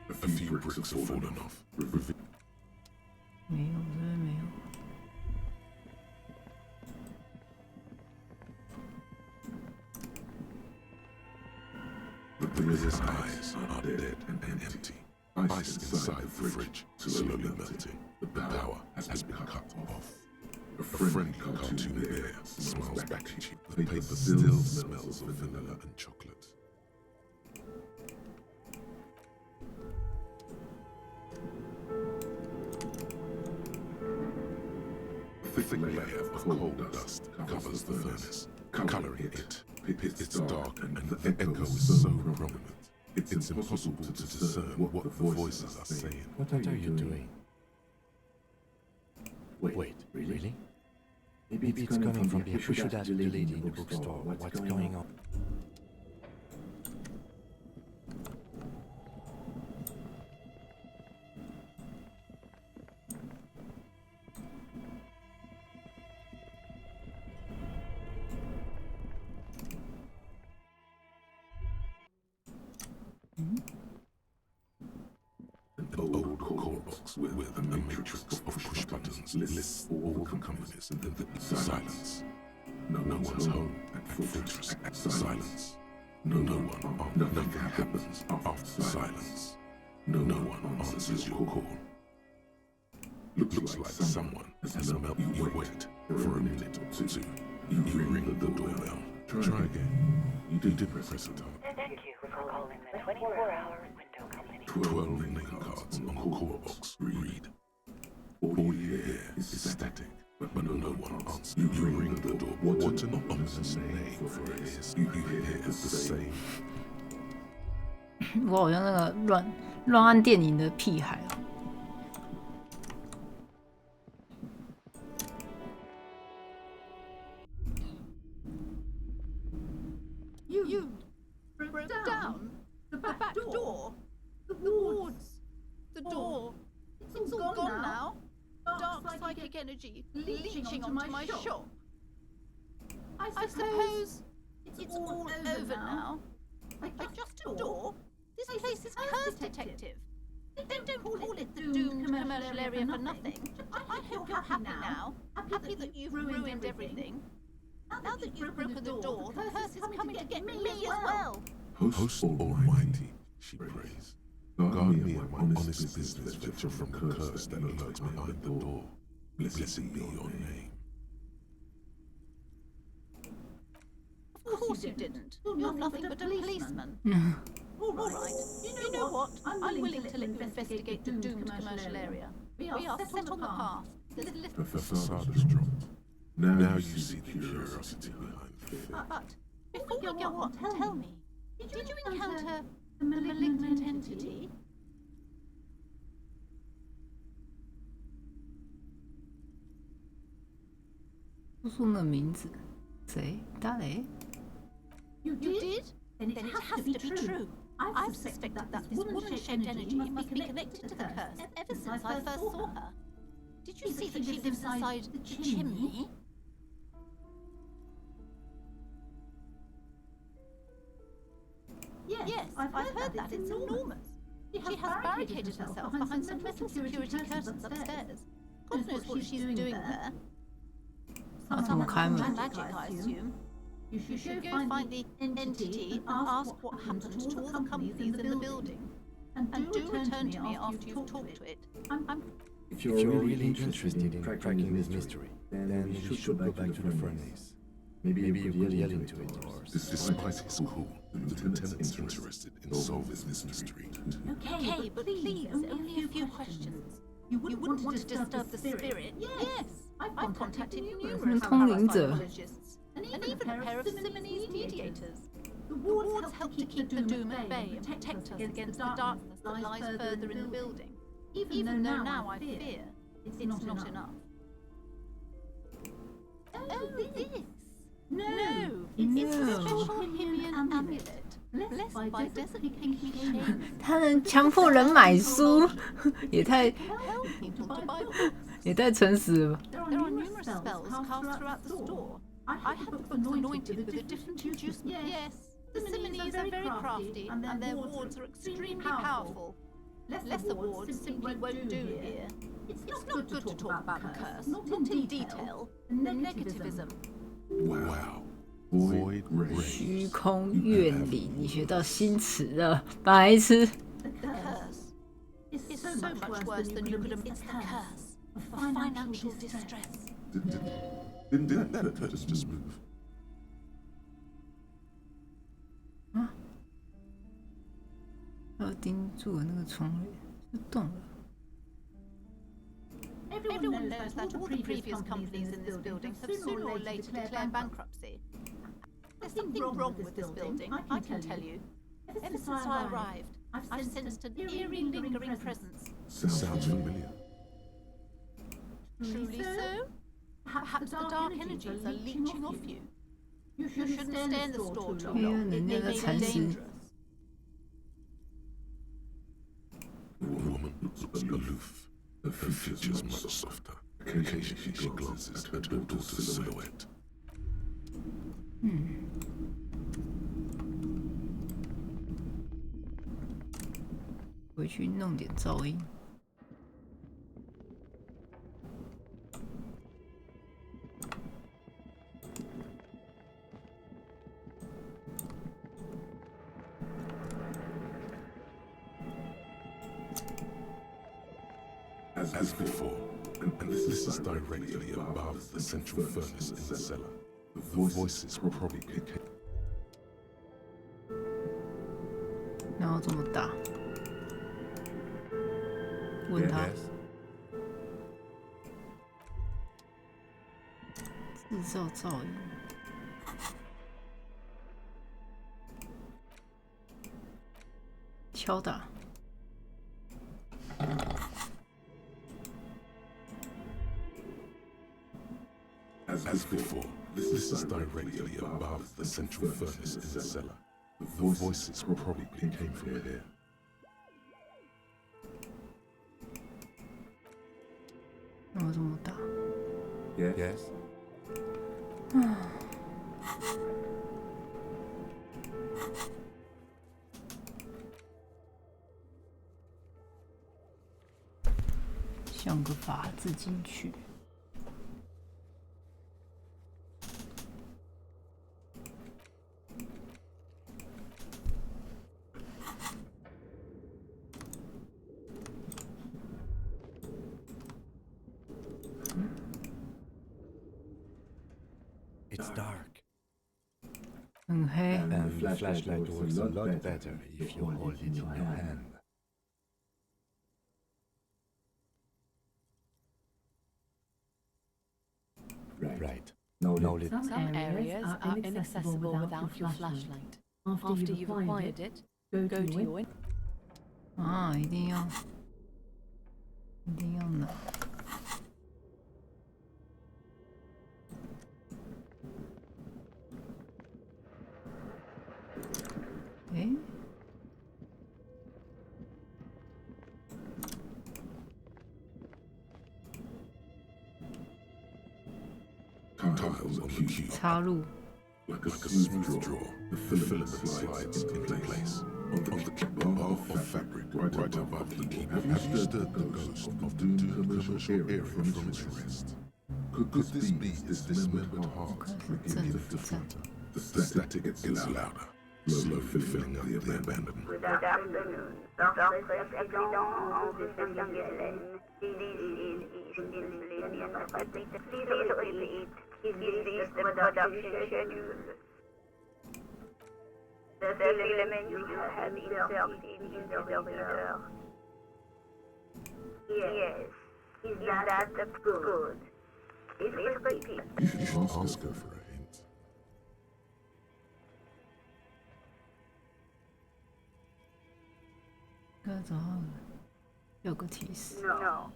a few bricks have fallen off. 没有，这边没有。 The player's eyes are dead and empty. Ice inside the fridge slowly melting. The power has been cut off. A friendly cartoon bear smiles back at you. The paper still smells of vanilla and chocolate. A thick layer of coal dust covers the furnace, coloring it. It's dark and the echo is so prominent. It's impossible to discern what the voices are saying. What are you doing? Wait, really? Maybe it's coming from here. We should ask the lady in the bookstore what's going on. box with a matrix of push buttons lists all the companies in the silence. No one's home at Fortress. Silence. No one. Nothing happens after silence. No one answers your call. Looks like someone has melted. You wait for a minute or two. You ring the doorbell. Try again. You did press it on. Thank you for calling the 24-hour window company. 12 name cards on the call box read. All you hear is static, but no one answers. You ring the door. What an ominous name for it is. You hear the same. 我好像那个乱按电影的屁孩哦。You broke down the back door, the wards, the door. It's all gone now. Dark psychic energy leeching onto my shop. I suppose it's all over now. I just a door. This place is cursed, detective. They don't call it the doomed commercial area for nothing. I hope you're happy now. Happy that you've ruined everything. Now that you've broken the door, the curse is coming to get me as well. Host Almighty, she prays. Guard me and my honest business venture from the curse that lurks behind the door. Blessed be your name. Of course you didn't. You're nothing but a policeman. All right. You know what? I'm willing to investigate the doomed commercial area. We are set on the path. The facade is dropped. Now you see the curiosity behind fear. But before we go on, tell me, did you encounter the malignant entity?说出那名字，谁？大雷？ You did? Then it has to be true. I've suspected that this woman-shaped energy must be connected to the curse ever since I first saw her. Did you see that she lives inside the chimney? Yes, I've heard that. It's enormous. She has barricaded herself behind some metal security curtains upstairs. God knows what she's doing there. Some magic, I assume. You should go find the entity and ask what happened to all the companies in the building. And do return to me after you've talked to it. If you're really interested in cracking this mystery, then you should go back to the furnace. Maybe you could yell into it, or... Despite his cool, the lieutenant's interested in solving this mystery. Okay, but please, only a few questions. You wouldn't want to disturb the spirit? Yes. I've contacted numerous parapsychologists, and even a pair of Simonese mediators. The wards help to keep the doom at bay and protect us against the darkness that lies further in the building. Even though now I fear it's not enough. Oh, this! No, it's a special Himyan amulet, blessed by desert pinky shaman. 他能强迫人买书，也太诚实了吧。 There are numerous spells cast throughout the store. I have the books anointed with a different inducement. Yes, the Simonese are very crafty, and their wards are extremely powerful. Lesser wards simply won't do here. It's not good to talk about the curse, not in detail. The negativism. Wow. Void Ray. 虚空怨理，你学到新词了，白痴。 The curse is so much worse than you could imagine. It's the curse of financial distress. Didn't that just move? 啊！要盯住那个窗帘，就动了。 Everyone knows that all the previous companies in this building have sooner or later declared bankruptcy. There's something wrong with this building, I can tell you. Ever since I arrived, I've sensed an eerie, lingering presence. Sounds familiar. Truly so? Perhaps the dark energies are leeching off you. You shouldn't stay in the store too long. It may be dangerous. The woman looks aloof. Her features much softer. Occasionally she glances at her daughter's silhouette. 回去弄点噪音。As before, and this is directly above the central furnace in the cellar. The voices probably came. 然后怎么打？问他。制造噪音。敲打。As before, this is directly above the central furnace in the cellar. The voices probably came from here. 那我怎么打 Yes. 想个法子进去。It's dark. 很黑。 And the flashlight works a lot better if you hold it in your hand. Right. No lit. Some areas are inaccessible without your flashlight. After you've acquired it, go to your... 啊，一定要拿。诶？ Tiles on the cube. 插入。 Like a smooth draw, the filament slides into place. On the bar of fabric right above the keyboard. Have you stirred the ghost of the commercial area from its rest? Could this be this dismembered heart beginning to flutter? The static gets louder, slowly filling up the abandonment. Good afternoon. Doctor President en vous Hélène. This is East Elysium. Please repeat. Is this the production schedule? The filament you have inserted in the reader. Yes. Is that good? Please repeat. You should ask her for a hint. No.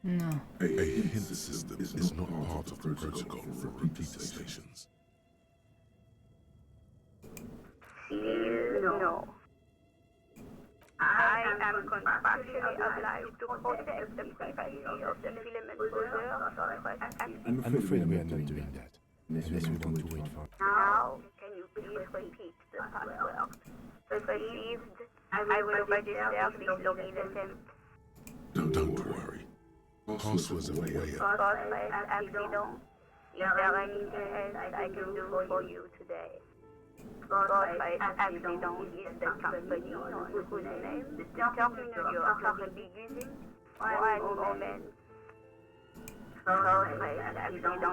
No. A hint system is not part of the protocol for repeater stations. No. I am contractually obliged to protect the privacy of the filament holder. I'm afraid we are not doing that. Unless we want to wait for... Now, can you please repeat the password? Received. I will register this login attempt. Don't worry. Passwords are way up. Godfrey accident. Is there anything else I can do for you today? Godfrey accident is the company whose name the terminal you are currently using. One moment. Godfrey accident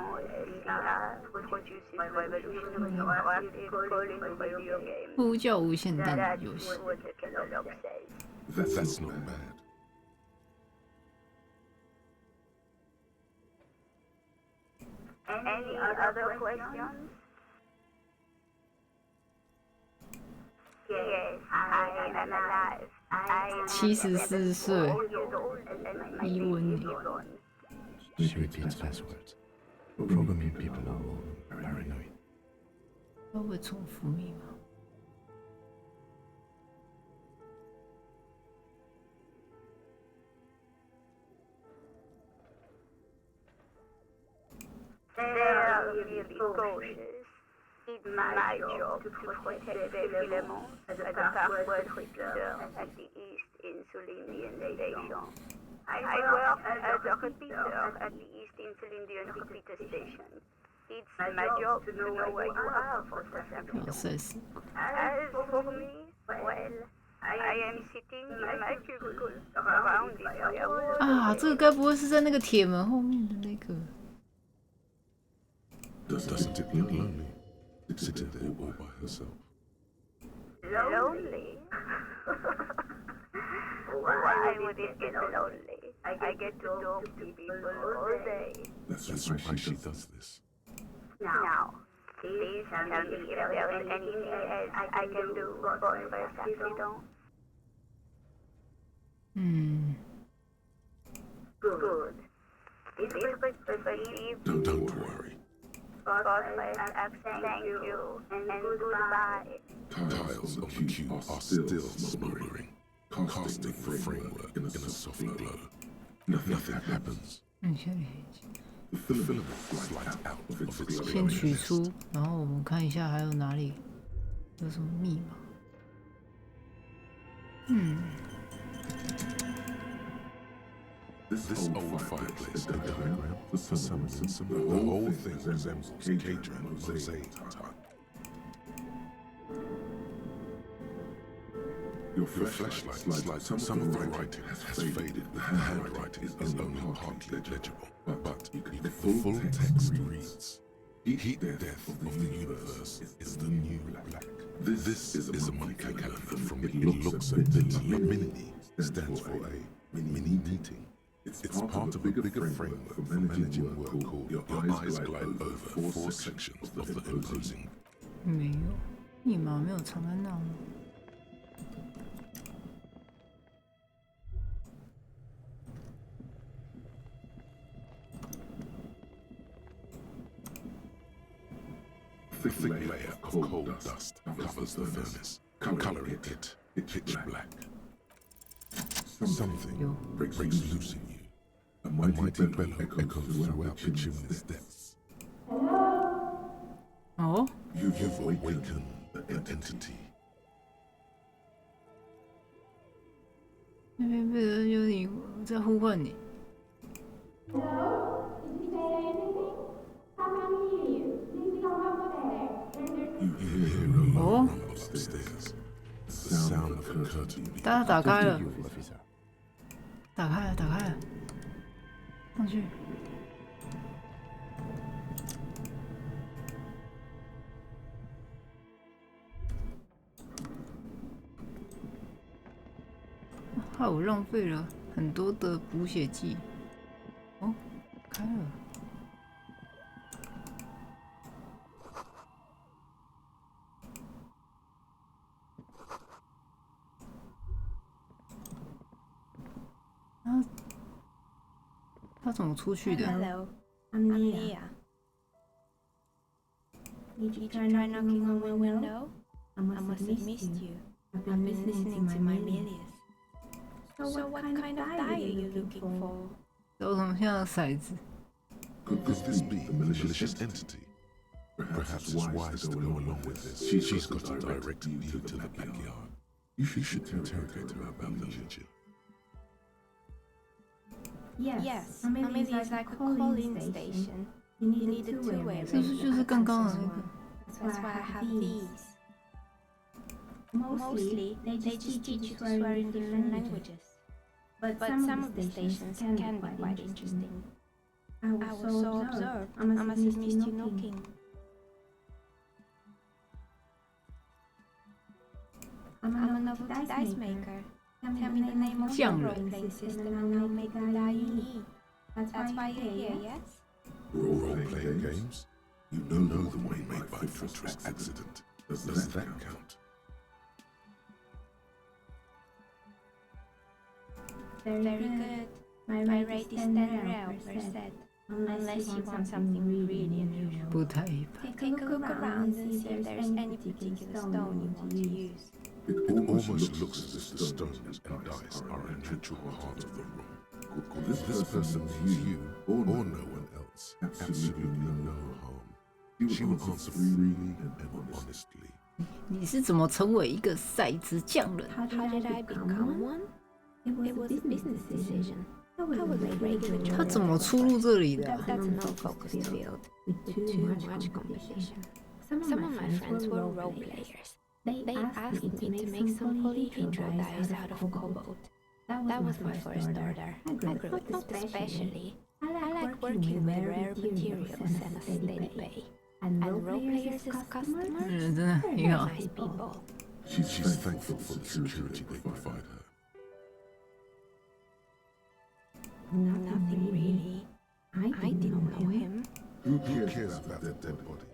SR produces revolutionary interactive calling video games. 呼叫无限弹的游戏。 What the catalog says. That's not bad. Any other questions? Yes, I am alive. I am 74岁，伊温尼。 She repeats passwords. Programming people are all paranoid. 他会重复密码。 They are really cautious. It's my job to protect the filament as a password repeater at the East Insulindian Station. I work as a repeater at the East Insulindian repeater station. It's my job to know where you are for the sample. As for me, well, I am sitting in my cubicle around this area. 啊，这个该不会是在那个铁门后面的那个？ Doesn't it look lonely, sitting there all by herself? Lonely? Why would it get lonely? I get to talk to people all day. That's why she does this. Now, please tell me if there is anything else I can do for Saxidon. Good. This is perceived. Don't worry. Thank you and goodbye. Tiles on the cube are still smoldering, casting the framework in a soft glow. Nothing happens. The filament slides out of its 先取出，然后我们看一下还有哪里有什么密码。This old fireplace diagram for some the whole thing resembles Cajun mosaic type. Your flashlight slides. Some of the writing has faded. The handwriting is only partly legible, but the full text reads: "Heat death of the universe is the new black." This is a monthly calendar from It Looks a Bit. Mini stands for a mini meeting. It's part of a bigger framework for managing work called Your Eyes Glide Over 4 sections of the imposing. 没有，密码没有藏在那吗？ Thick layer of coal dust covers the furnace, coloring it pitch black. Something breaks loose in you. A mighty bellow echoes throughout the chimney's depths. Oh? You've awakened an entity. 那边贝尔有你在呼唤你。 You hear a low rumble upstairs. The sound of a curtain being 大家打开了，打开了，打开了，上去。害我浪费了很多的补血剂。哦，开了。 他怎么出去的 ？Hello, I'm Nia. Did you try knocking on my window? I must have missed you. I've been listening to my Milius. So what kind of die are you looking for? 有什么像骰子？ Could this be a malicious entity? Perhaps it's wise to go along with this. She's got a direct view to the backyard. You should interrogate her about the Legion. Yes, maybe it's like a call-in station. You need a two-way radio. 是不是就是刚刚的那个？ That's why I have these. Mostly, they just teach you to swear in different languages. But some of the stations can be quite interesting. I was so absorbed. I must have missed you knocking. I'm a novelty dice maker. Tell me the name of your role-playing system and I'll make the die you need. That's why you're here, yes? Role-playing games? You know the one made by fortuitous accident. Does that count? Very good. My rate is 10 rel per set. Unless you want something really unusual. 不太一般。 Take a look around and see if there's any particular stone you want to use. It almost looks as if the stones and dice are a natural part of the room. Could this person needs you or no one else absolutely no harm. She will answer freely and honestly. 你是怎么成为一个骰子匠人 How did I become one? It was a business decision. I was a regular job. 他怎么出入这里的 That's a no-focused field with too much competition. Some of my friends were role players. They asked me to make some polyhedral dyes out of cobalt. That was my first order. I grew it especially. I like working with rare materials and a steady pay. And role players as customers, very nice people. She's thankful for the security they provide her. Nothing really. I didn't know him. Who cares about that dead body?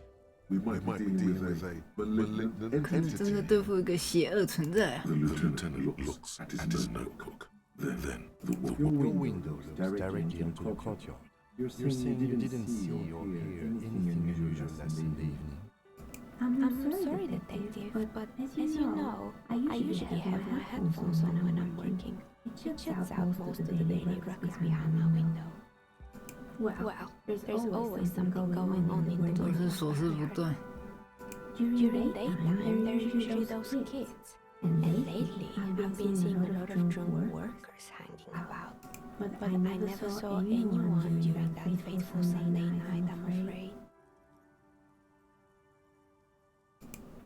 We might be dealing with a malignant 可是真的对付一个邪恶存在啊！ The lieutenant looks at his notebook. Then the Your window looks directly into the courtyard. You're saying you didn't see or hear anything unusual last evening? I'm sorry, detective, but as you know, I usually have my headphones on when I'm working. It shuts out most of the daily ruckus behind my window. Well, there's always something going on in the 都是手势不对。 During daytime, there's usually those kids. And lately, I've been seeing a lot of drunk workers hanging about. But I never saw anyone during that fateful Sunday night, I'm afraid.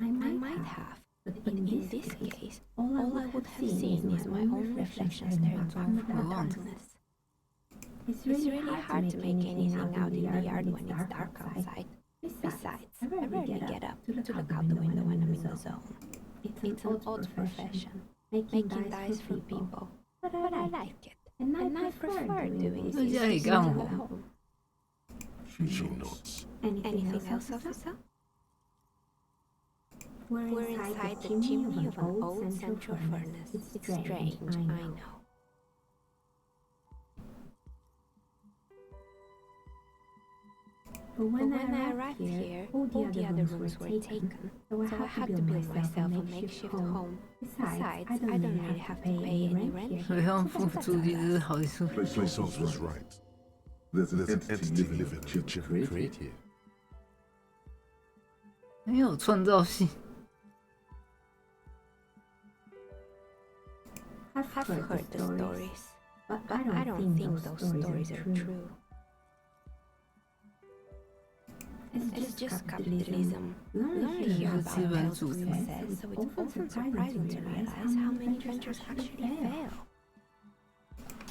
I might have, but in this case, all I would have seen is my own reflection staring back from the darkness. It's really hard to make anything out in the yard when it's dark outside. Besides, I rarely get up to look out the window when I'm in the zone. It's an odd profession, making dice for people, but I like it, and I prefer doing this at home. She nods. Anything else, officer? We're inside the chimney of an old central furnace. It's strange, I know. But when I arrived here, all the other rooms were taken, so I had to build myself a makeshift home. Besides, I don't really have to pay any rent. 好像付租金是好处。 Placehouse was right. There's an entity living in the chip creative. 很有创造性。 I've heard the stories, but I don't think those stories are true. It's just capitalism. We only hear about failed success, so it's often surprising to realize how many ventures actually fail.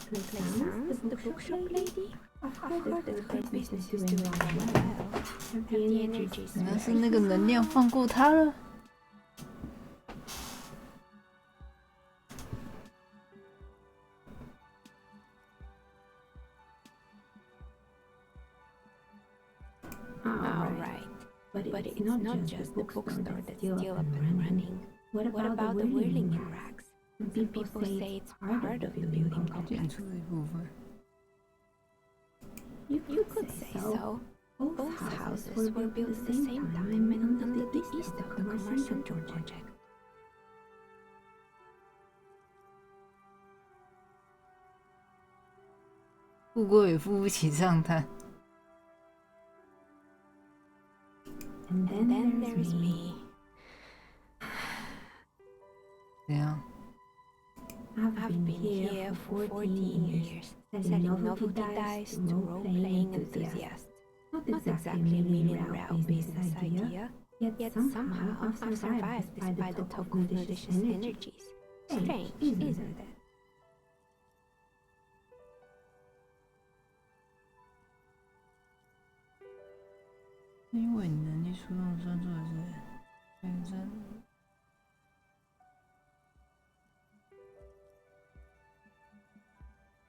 Plaisance, the bookshop lady? I've heard that her business is doing well. The energy is 但是那个能量放过他了。 Alright, but it's not just the bookstore that's still up and running. What about the whirling in rags? People say it's part of the building complex. You could say so. Both houses were built at the same time and under the east of the commercial project. 富贵也付不起账单。 And then there's me. 怎样？ I've been here for 14 years, selling novelty dice to role-playing enthusiasts. Not exactly a million-real business idea, yet somehow I've survived despite the token malicious energies. Strange, isn't it? 因为你能力出众，专注的是认真。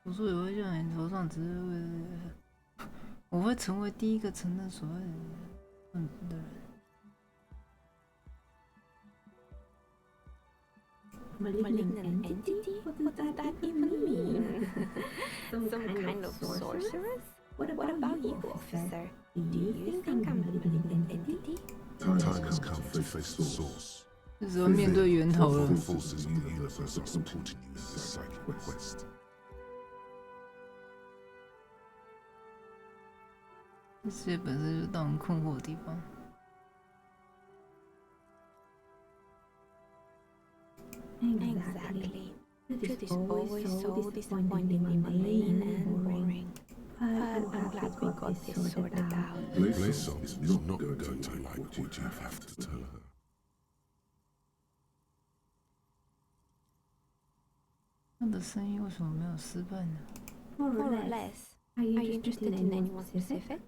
我说也会叫你头上，只是为了我会成为第一个承认所谓的人。Malignant entity? What does that even mean? Some kind of sorceress? What about you, officer? Do you think I'm a malignant entity? Time has come to face the source. 这时候面对源头了。 Forces in the universe are supporting you in this psychic quest. 这世界本身就是让人困惑的地方。 Exactly. Truth is always so disappointingly mundane and boring. But I'm glad we got this sorted out. Placehouse is not going to like what you have to tell her. 他的生意为什么没有失败呢 More or less. Are you interested in anyone specific?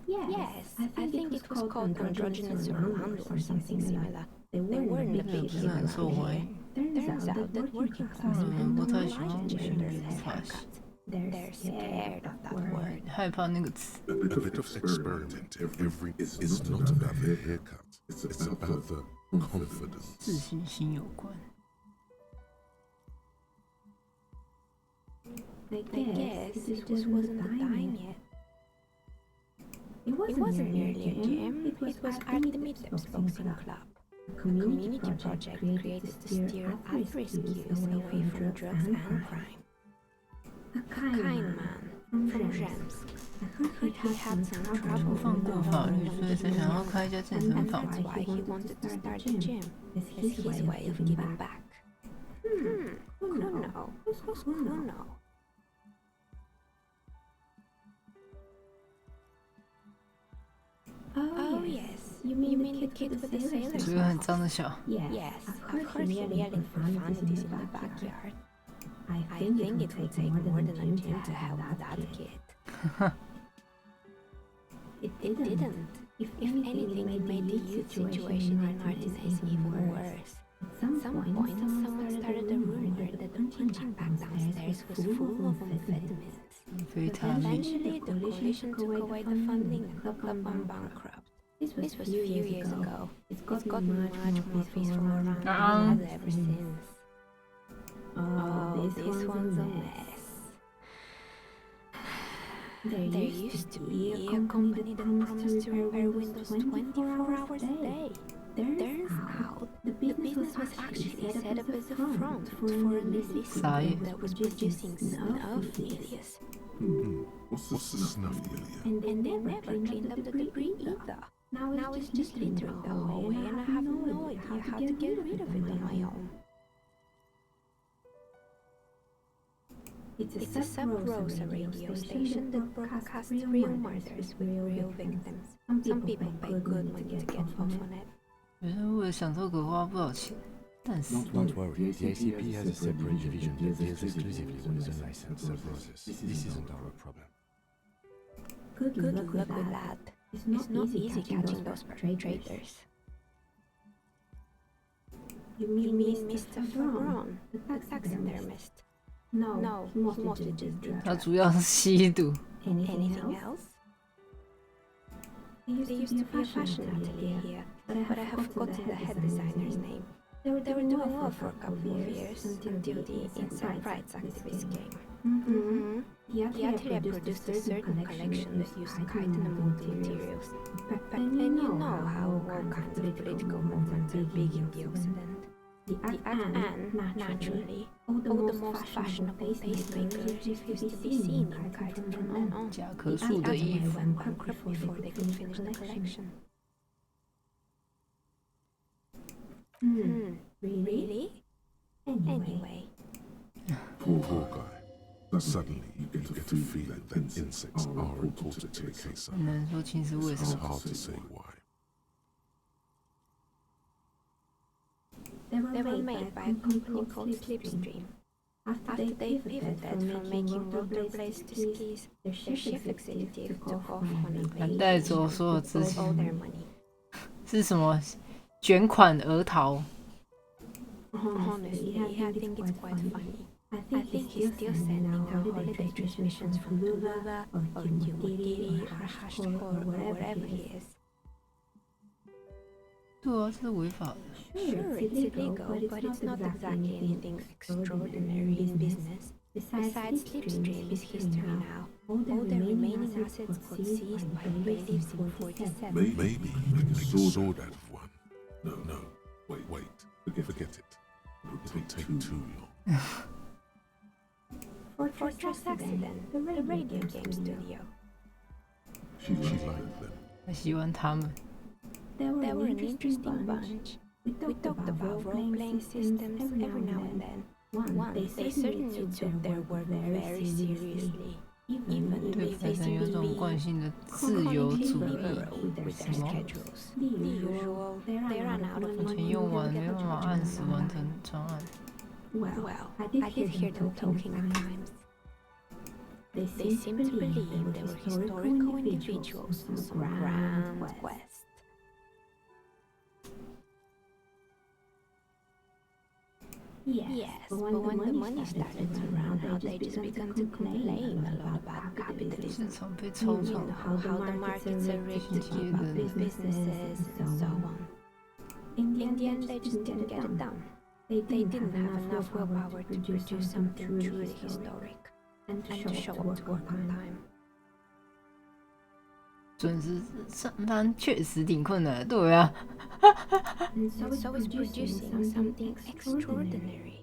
Yes, I think it was called Androgynous Orlando or something similar. They weren't a big hit around here. Turns out that working class men don't like gender haircuts. They're scared of that word. 害怕那个词。 A bit of experiment every is not about the haircut. It's about the confidence. 自信心有关。 I guess it just wasn't the time yet. It wasn't merely a gym, it was Artemides Boxing Club. A community project created to steer at-risk youth away from drugs and crime. A kind man from Rams. I heard he had some trouble 放过法律，所以才想要开一家健身 and 房。 that's why he wanted to start a gym. It's his way of giving back. Kuno. Who's Kuno? Oh yes, you mean the kid with the sailor's 这个很脏的小。 Yes, I've heard him yelling profanities in the backyard. I think it would take more than a gym to help that kid. It didn't. If anything, it made the youth situation in Artemides even worse. At some point, someone started a rumor that the punching bag downstairs was full of amphetamines. Eventually, the coalition took away the funding and the club went bankrupt. This was a few years ago. It's gotten much more peaceful around here ever since. Oh, this one's a mess. There used to be a company that promised to repair windows 24 hours a day. Turns out, the business was actually set up as a front for an Elysium that was producing snuff alias. What's the snuff area? And they never cleaned up the debris either. Now it's just littering the hallway and I have no idea how to get rid of it on my own. It's a sub-Rosa radio station that broadcasts real murders with real victims. Some people pay good money to get off on it. 有人为了享受可花不少钱，但是 Don't worry, the ACP has a separate division that deals exclusively with the licensed sub-Roses. This isn't our problem. Good luck with that. It's not easy catching those perpetrators. You mean Mr. Ferron, the taxidermist? No, he mostly just drinks. 他主要是吸毒。 Anything else? There used to be a fashion atelier here, but I have forgotten the head designer's name. They were doing well for a couple of years until the inside rights activists came. The atelier produced a certain collection that used chitin and multi-materials. Back then you know how all kinds of political movements are big in the Occident. The and, naturally, all the most fashionable tastemakers refused to be seen in chitin from then on. 甲壳素的衣服。 went bankrupt before they could finish the collection. Really? Anyway. Poor guy. Suddenly, you get a feeling that insects are important to the case. 很难说其实为什 It's 么。 hard to say why. They were made by a company called Slipstream. After they pivoted from making rollerblades to skis, their chief executive took off on a 他 vacation 带走所有 with 资 all 金 their money. 是什么？卷款而逃。 Honestly, I think it's quite funny. I think he's still sending holiday transmissions from Tuluva or Tumutiri or Hashkor or wherever he is. 对啊，这是违法的。 Sure, it's illegal, but it's not exactly anything extraordinary in business. Besides, Slipstream is history now. All their remaining assets got seized by bailiffs in 47. Maybe make a sword out of one. No. Wait. Forget it. It'll take too long. Fortress Accident, the radio game studio. She liked them. 他喜欢他们。 They were an interesting bunch. We talked about role-playing systems every now and then. One, they certainly took their work very seriously. Even 对 if 本 they 身有 seemed 种 to 惯 be 性的自由主义。 with their 什么？ schedules. The usual, they ran out of 钱 money. 用完没办法按时完成专案。Well, I did hear them talking at times. They seem to believe they were historical individuals on some grand quest. Yes, but when the money started to run out, they just began to complain a lot about capitalism. How the markets are rigged to keep up businesses and so on. In the end, they just didn't get it done. They didn't have enough willpower to produce something truly historic and to show up to work on time. 准时上班确实挺困难的，对啊。And so is producing something extraordinary.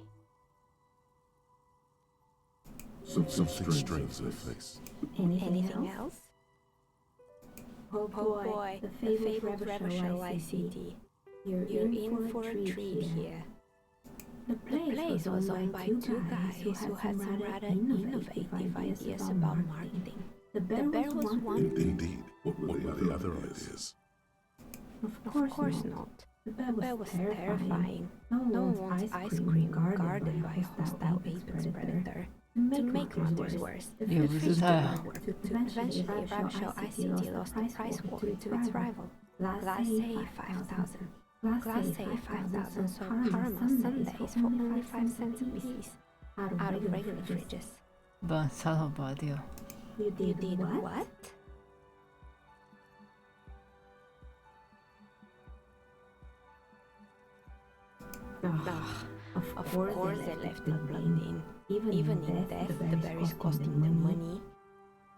Something strange in the face. Anything else? Oh boy, the fabled rubber show ICD. You're in for a treat here. The place was owned by two guys who had some rather innovative ideas about marketing. The bear was one. Indeed. What were the other ideas? Of course not. The bear was terrifying. No one wants ice cream guarded by a hostile apex predator. To make matters worse, the fish didn't work. Eventually, Rabshow ICT lost the price war to its rival. Class A 5,000. Class A 5,000 sold caramel sundaes for only 5 cents a piece, out of regular fridges. 把插头拔掉。You did what? Of course they left the blood in. Even in death, the bear is costing them money.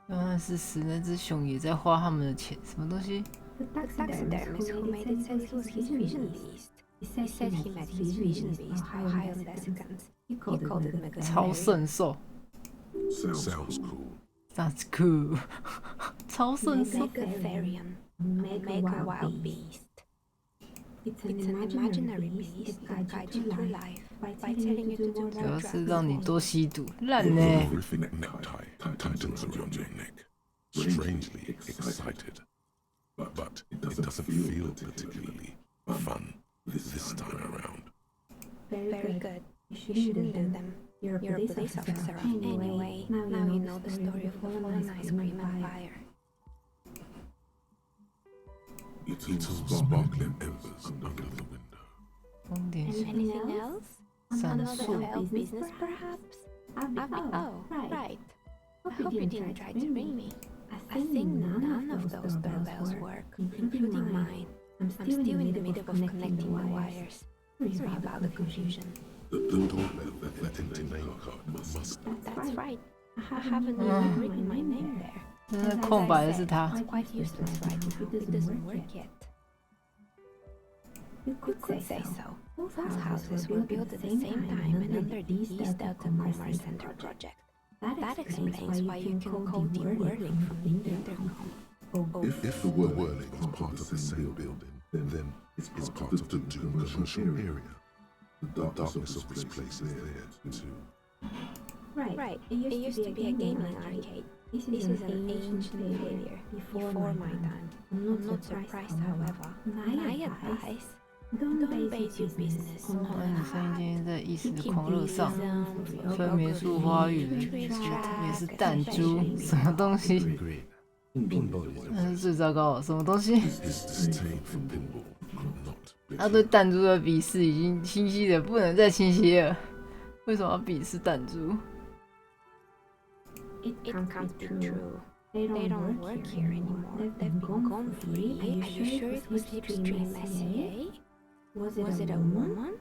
原来是死那只熊也在花他们的钱，什么东西？ The taxidermist who made it said it was his vision beast. He said he met his vision beast high on desiccants. He called it Mega. 超圣兽。Sounds cool. That's cool. 超圣兽。Megatherium. Mega wild beast. It's an imaginary beast that guides you through life by telling you to do more 主要 drugs. 是让你多吸毒，烂呢。 Horrific necktie tightens around your neck. Strangely excited. But it doesn't feel particularly fun this time around. Very good. You shouldn't do them. You're a police officer. Anyway, now you know the story of the fallen ice cream and fire. Little sparkling embers under the window. 风点 Anything else? 闪 Another 烁。 failed business, perhaps? Oh, right. I hope you didn't try to ring me. I think none of those doorbells work, including mine. I'm still in the middle of connecting the wires. Sorry about the confusion. The doorbell that name card must. That's right. I haven't even written my name there. 那空白的是他。 It's quite useless right now. It doesn't work yet. You could say so. Both houses were built at the same time and under the East Delta Commerce Center project. That explains why you can call the whirling from the intercom. If the whirling is part of the same building, then it's part of the commercial area. The darkness of this place is there too. Right. It used to be a gaming arcade. This is an ancient failure, before my time. I'm not surprised, however. My advice, don't base your business 他 on 们的声音今天在一时的狂热上， Keep 分别树花园也是弹珠，什么东西？那是最糟糕的，什么东西？ His disdain for pinball could not. 他对弹珠的鄙视已经清晰的不能再清晰了。为什么要鄙视弹珠？ It can't be true. They don't work here anymore. They've been gone for 3 years. Are you sure it was Slipstream SCA? Was it a woman?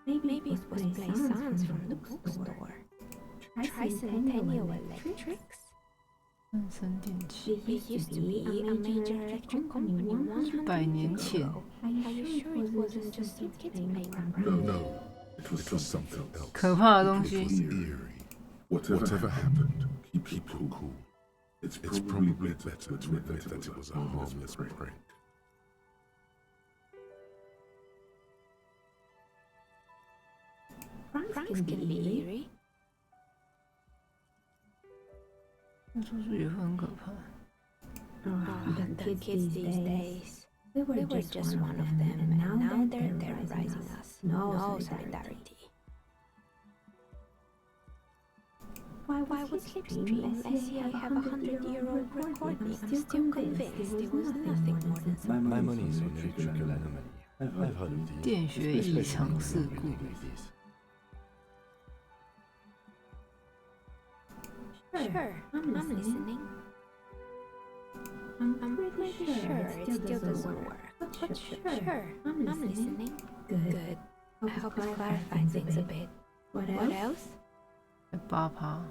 Maybe it was Play Sounds from the bookstore. Tricentennial Electrics? 万生电器。 It used to be a major electric company 100 年前。 Are you sure it wasn't just some kids playing around? No, it was something else. 可怕的东 It 西。 was eerie. Whatever happened, keep cool. It's probably better to admit that it was a harmless prank. Pranks can be eerie. 出去也会很可怕。 The kids these days. We were just one of them, and now they're terrorizing us. No solidarity. Why would Slipstream SEO have a 100-year-old recording? I'm still convinced it was nothing more than some... My money is on electrical anomaly. I've heard of these. 电学异常事故。 Sure, I'm listening. I'm pretty sure it still doesn't work, but sure, I'm listening. Good. I hope it clarifies things a bit. What else? 8%。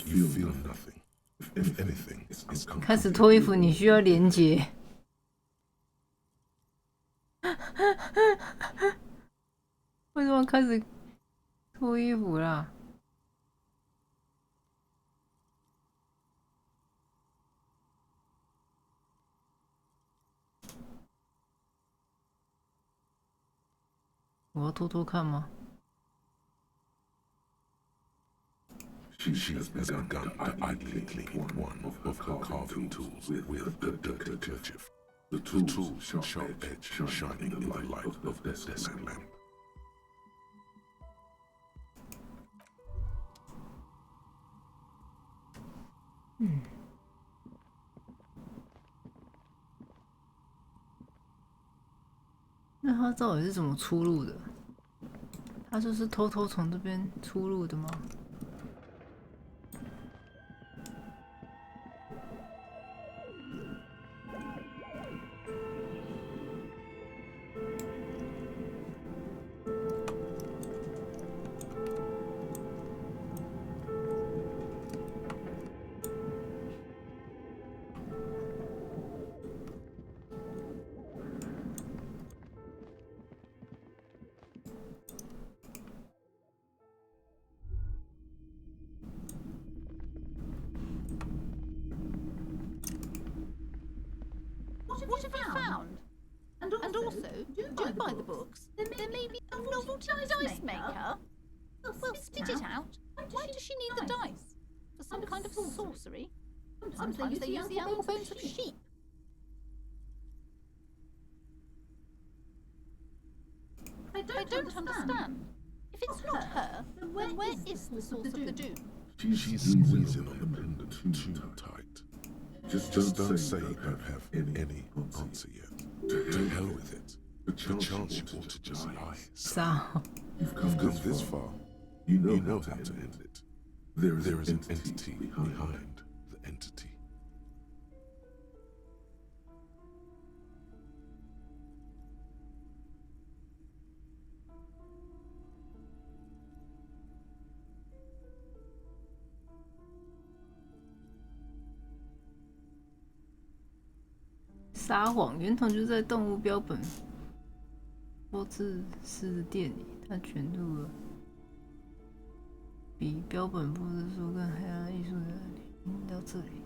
You feel nothing. If anything, it's 开始脱衣服，你需要连接。为什么开始脱衣服啦？我要偷偷看吗？ She has begun to idly clean one of her carving tools with a dirty kerchief. The tool's sharp edge shining in the light of the desk lamp. 那他到底是怎么出入的？他就是偷偷从这边出入的吗？ What have you found? And also, do buy the books. There may be a novelty dice maker. Well, spit it out. Why does she need the dice? For some kind of sorcery? Sometimes they use the animal bones of sheep. I don't understand. If it's not her, then where is the source of the doom? She's squeezing on the pendant too tight. Just don't say you don't have any answer yet. To hell with it. The chance you ought to just lie. You've come this far. You know how to end it. There is an entity behind the entity. "撒谎，源头就在动物标本波兹斯的店里，他卷入了比标本波兹书更黑暗的艺术的里到这里。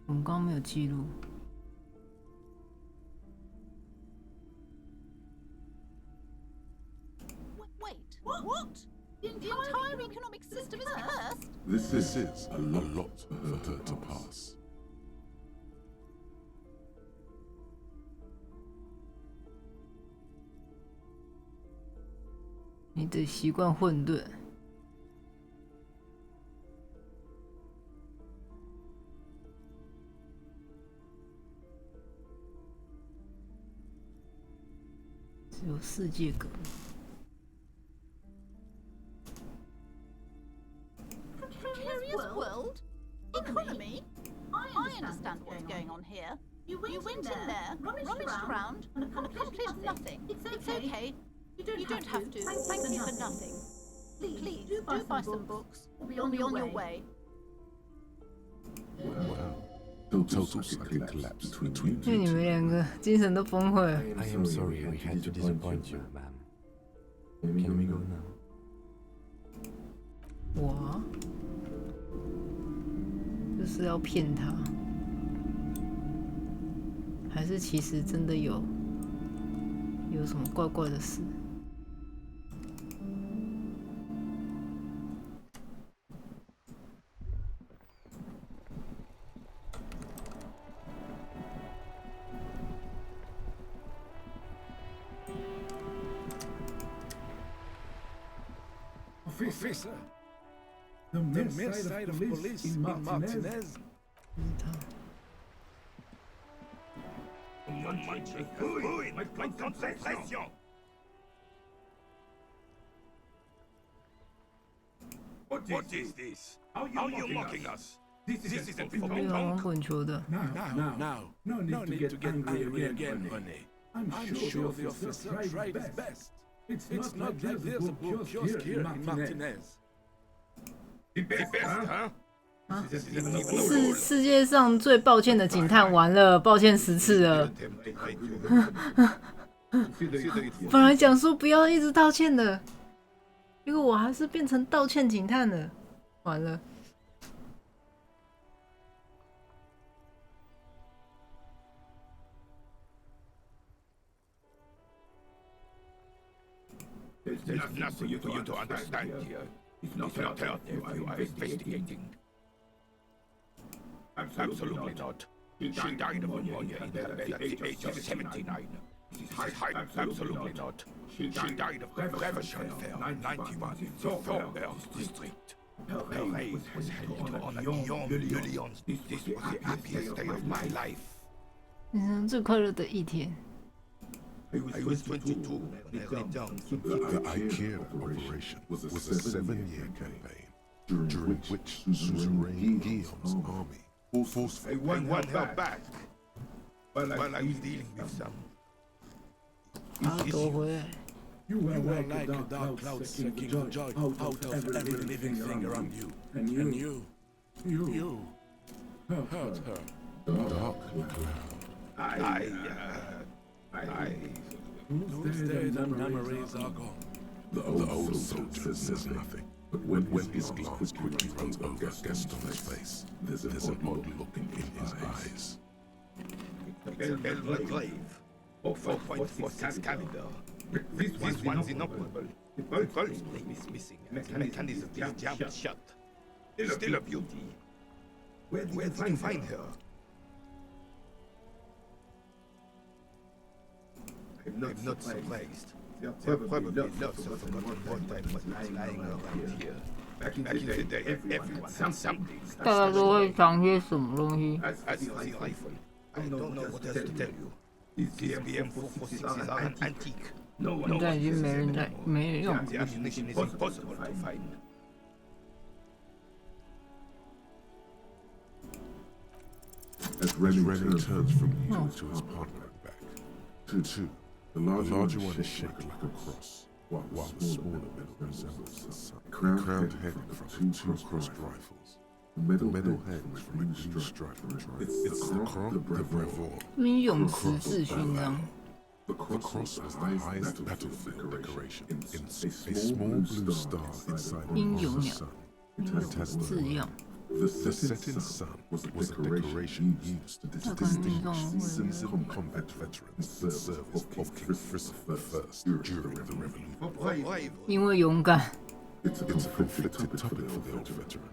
我们刚刚没有记录。 Wait, what? The entire economic system is cursed? This is a lot for her to pass. 你得习惯混沌。只有世界革命。 Precarious world? Economy? I understand what's going on here. You went in there, rummaged around, and accomplished nothing. It's okay. You don't have to. Thank you for nothing. Please, do buy some books. We'll be on your way. Wow. Total psychic collapse between 因为你们两个精神都崩溃了。 I am sorry we had to disappoint you, ma'am. Can we go now? 我就是要骗他，还是其实真的有什么怪怪的事？ Officer, the main side of police in Martinez. Ma concentration. What is this? How are you mocking us? This isn't for 没有玩滚球的。 Now, no need to get angry again, honey. I'm sure the officer tried his best. It's not like there's a book kiosk here in Martinez. The best, huh? 世界上最抱歉的警探完了，抱歉10次了。本来讲说不要一直道歉的，结果我还是变成道歉警探了，完了。 There's nothing for you to understand here. It's not out there you are investigating. Absolutely not. She died of pneumonia in her bed at the age of 79. Absolutely not. She died of Revolution Fair 91 in the Vtuber district. Her grave was held to honor Guillaume. This was the happiest day of my life. 人生最快乐的一天。 I was 22 when I laid down. The IKEA operation was a 7-year campaign, during which Suzerain Guillaume's army forcefully won her back while I was dealing with some issues. You were like a dark cloud sucking joy out of every living thing around you. And you hurt her. Dark cloud. Those days and memories are gone. The old soldier says nothing, but when his glance quickly runs over Gaston's face, there's an odd look in his eyes. Belvoir grave. 4.46 caliber. This one's inoperable. The pulse spring is missing. The mechanism is jammed shut. Still a beauty. Where did you find her? I'm not surprised. There are probably lots of forgotten wartime weapons lying around here. Back in the day, everyone had something. 大家都会藏些什么东西？ As for the rifle, I don't know what else to tell you. These BM446s are an antique. No one 现在已经没人用。 The ammunition is impossible to find. As Remy turns from you to his partner and back, two. The larger one is shaped like a cross, while the smaller middle resembles the sun. Crowned head from two crossed rifles. The medal hangs from a green stripe. It's the Croix de Bravour. 英勇十字勋章。 The cross was the highest battlefield decoration. A small blue star inside the sun. It has the light. The setting sun was a decoration used to distinguish seasoned combat veterans in service of King Christopher I during the revolution. 因为勇敢。 It's a conflicted topic for the old veteran.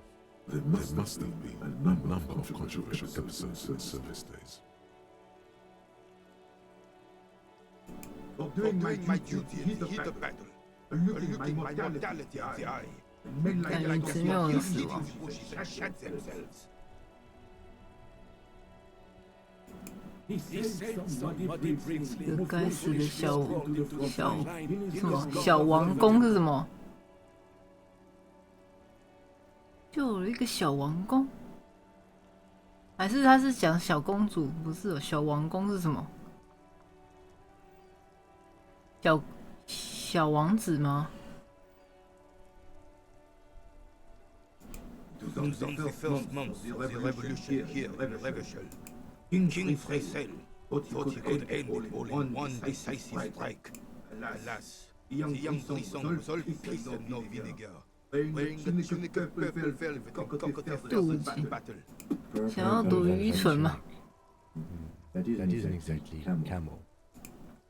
There must have been a number of controversial episodes in service days. For doing my duty in the heat of battle, looking my mortality in the eye, men like us hid in the bushes and shot themselves. He said somebody brings 这个该死的小什么小王宫是什么？就有一个小王宫，还是他是讲小公主？不是哦，小王宫是什么？小王子吗？ On the first month of the revolution here in Revachol, King Freisel thought he could end it all in one decisive strike. Alas, the young Brisson was all peace and no vinegar, wearing the tunic of purple velvet and cocktail feathers in battle. 想要多愚蠢吗？ That isn't exactly camel.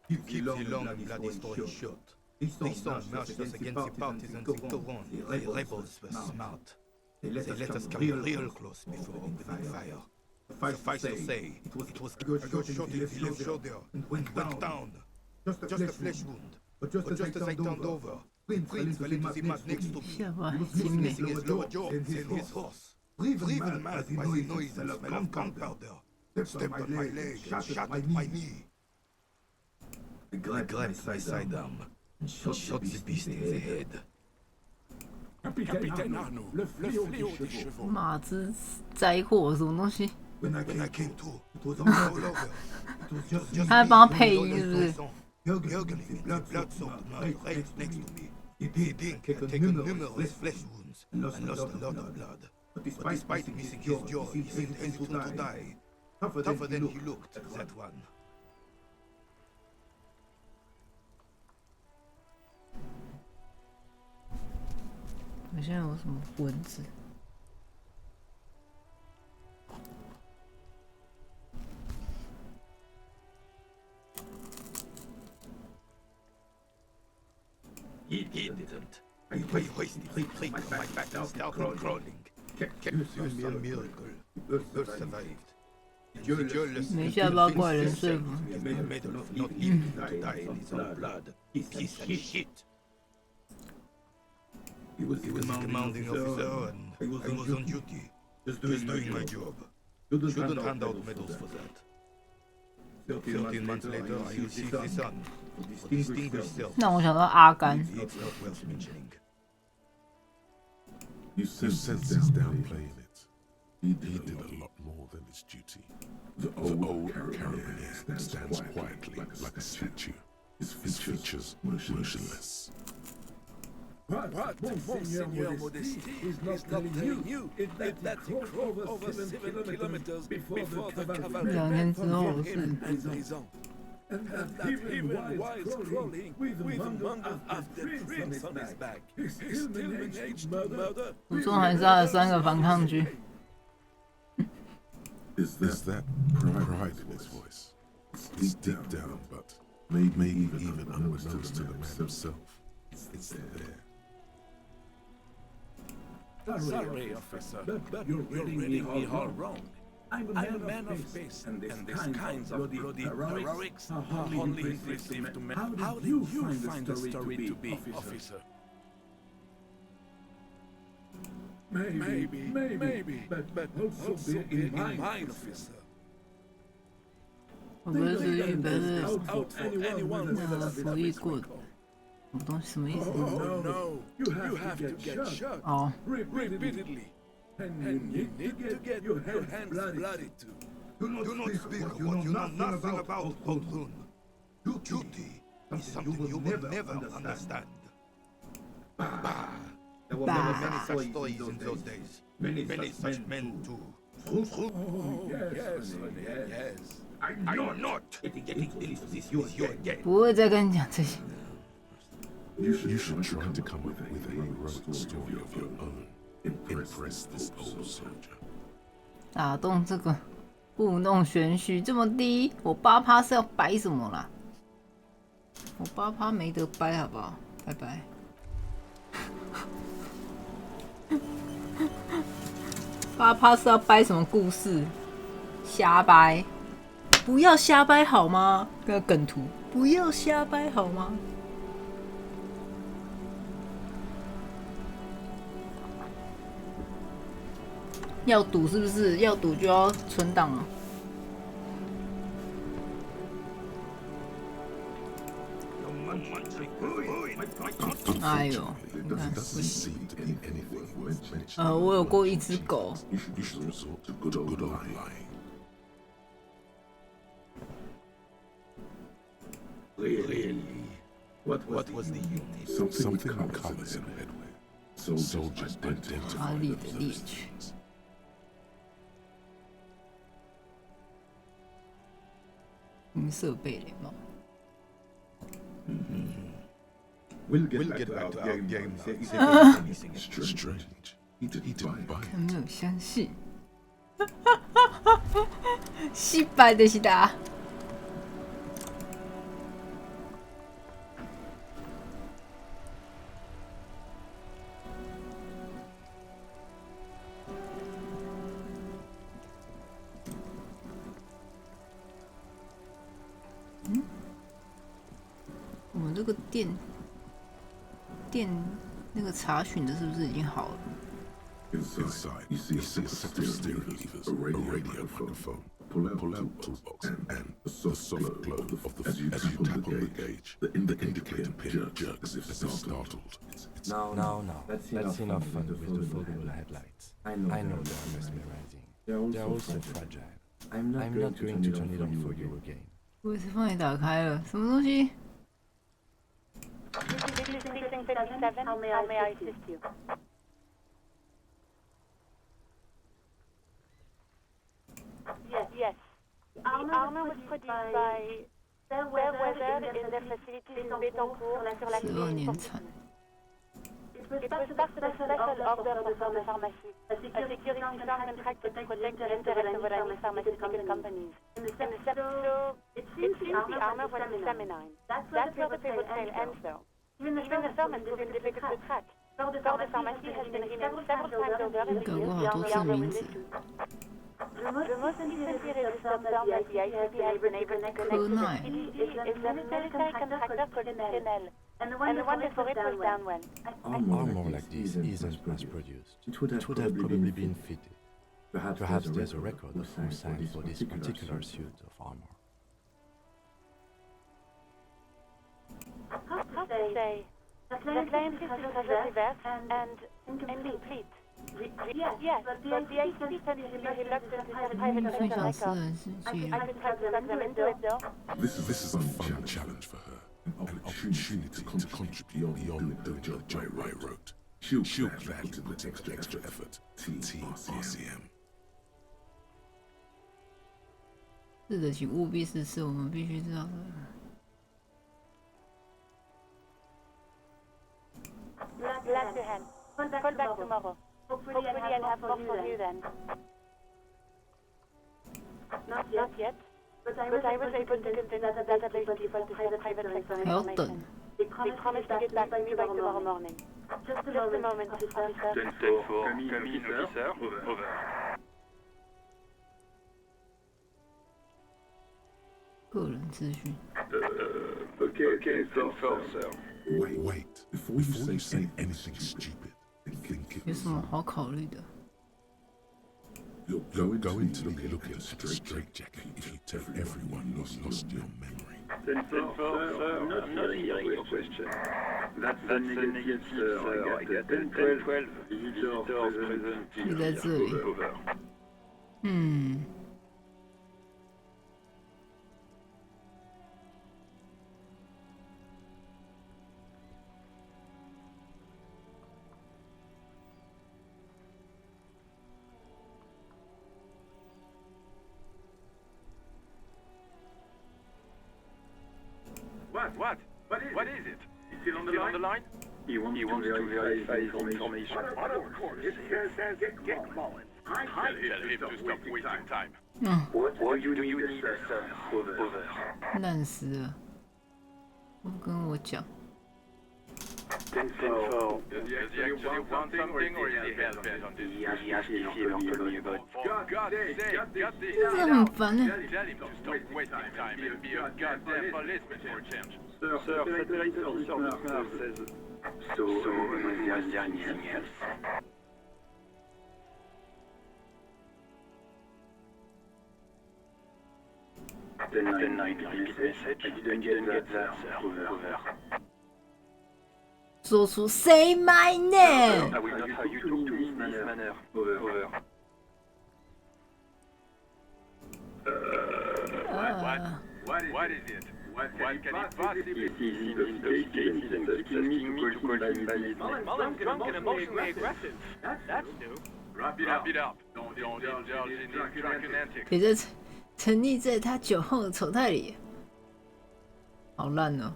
To keep the long and bloody story short, Brisson marched us against the partisans in Toron. The rebels were smart. They let us come real close before opening fire. Suffice to say, it was a good shot in the left shoulder and went down. Just a flesh wound. But just as I turned over, Prince fell into the mud next to me. He was missing his lower jaw and his horse. Driven mad by the noise and smell of gunpowder. Stepped on my leg and shot at my knee. I grabbed my sidearm and shot the beast in the head. Capitaine Arnaud, le fléau des chevaux. 马之灾祸什么东西？ When I came to, it was all over. It was just 他在帮他配音是不是？ Gurgling, blood-soaked mud right next to me. He had taken numerous flesh wounds and lost a lot of blood. But despite missing his jaw, he seemed hesitant to die. Tougher than he looked, that one. 好像有什么蚊子？ He didn't. I hoisted his plate on my back and started crawling. Kept using a miracle. Both survived.没下巴怪人说服。 A medal of not living to die in his own blood. Piece of shit. He was the commanding officer and I was on duty. Just doing my job. Shouldn't hand out medals for that. 13 months later, I received the son. Distinguished self. 让我想到阿甘。 It's not worth mentioning. You sense he's downplaying it. He did a lot more than his duty. The old Carabinier stands quietly like a statue. His features motionless. What? Monseigneur Modesty is not telling you that he crawled over 7 kilometers before the cavalry from him and prison. And that even while crawling with the mumble of the prince on his back, he still managed to murder. 补充还是他的3个反抗军。 Is that pride in his voice? It's deep down, but maybe even unbeknownst to the man himself. It's there. Sorry, officer, but you're reading me all wrong. I'm a man of faith, and these kinds of bloody heroics are only impressive to men. How did you find the story to be, officer? Maybe, but also bear in mind, officer. 我不是预备是服役过的，什么东西？什么意思？ No, you have to get shot 哦。 repeatedly, and you need to get your hands bloody too. Do not speak of what you know nothing about, Holden. Duty is something you will never understand. Bah. There were many such stories in those days. Many such men too. Oh, yes, yes. I'm not getting into this with you again. 不会再跟你讲这些。 You should try to come up with a heroic story of your own. Impress this old soldier. 打动这个故弄玄虚这么低，我8%是要掰什么啦？我8%没得掰，好不好？拜拜。8%是要掰什么故事？瞎掰！不要瞎掰好吗？那个梗图，不要瞎掰好吗？要赌是不是？要赌就要存档啊！哎呦，你看，我有过一只狗。Really? What was the unit? Something colors in headwear. Soldiers identify 阿里的猎犬。 银色贝雷帽。We'll get back to our game. Strange. He didn't buy it. 他没有相信。失敗でした。我们这个电店那个查询的，是不是已经好了？ Inside, you see a set of steering levers, a radio microphone, pull-out toolbox, and the soft glow as you tap on the gauge. The indicator pin jerks if startled. No. That's enough fun with the foldable headlights. I know they are mesmerizing. They're also fragile. I'm not going to turn it on for you again. 我也是帮你打开了，什么东西？ How may I assist you? Yes. The armor was produced by Fairweather in their facilities in Bétancourt sur la ligne. It was part of the special order for the pharmacy, a security contract to protect the interests of the pharmaceutical companies. So it seems the armor was feminine. That's where the fairy tale ends, though. Even the pharmacy has been difficult to track. Though the pharmacy has been renamed several times over in the armor was issued. The most recently registered firm that the ICP has been able to connect to the CDD is a military contractor called Senel, and the one before it was Downwell. Armor like this isn't mass-produced. It would have probably been fitted. Perhaps there's a record of who signed for this particular suit of armor. How to say? The claim is reversed and incomplete. Yes, but the ICP tends to be reluctant to send private sector records. I could try to plug them into it, though. This is a fun challenge for her. An opportunity to contribute beyond doing the job I wrote. She'll gladly put in the extra effort. Team RCM. 是的，请务必试试，我们必须知道的。 Glad to help. Call back tomorrow. Hopefully I'll have more for you then. Not yet. But I was able to convince the database people to share private sector information. They promised to get back to me by tomorrow morning. Just a moment, officer. 10-4, Camille, officer. Over. Okay, 10-4, sir. Wait. Before you say anything stupid, think it 有什么好考虑的？ You're going to be looking at a straitjacket if you tell everyone lost your memory. 10-4, sir. I'm not hearing your question. That's a negative, sir. I got 10-12. Visitors present. 你在这里。 Over. 嗯。 What is it? Is still on the line? He wants to verify his information. But of course, it says get going. I Tell him to stop wasting time. What do you need, sir? Over. 烂死了！不跟我讲。 10-4. Does he actually want something or is he hell-bent on this? He asked if he ever told me about... For God's sake, got this. 这很烦呢。 Tell him to stop wasting time and be a goddamn policeman for a change. Sir, satellite officer Luckner says... So, was there anything else? The 9 repeat message. I didn't get that, sir. Over. 说出 Say my name。 I will not have you talk to me in this manner. Over. What is it? What can it possibly be? He seems intoxicated and keeps asking me to call him by his name. Mullen's drunk and emotionally aggressive. That's new. Wrap it up. Don't indulge in these drunken antics. 别再沉溺在他酒后的丑态里，好烂哦，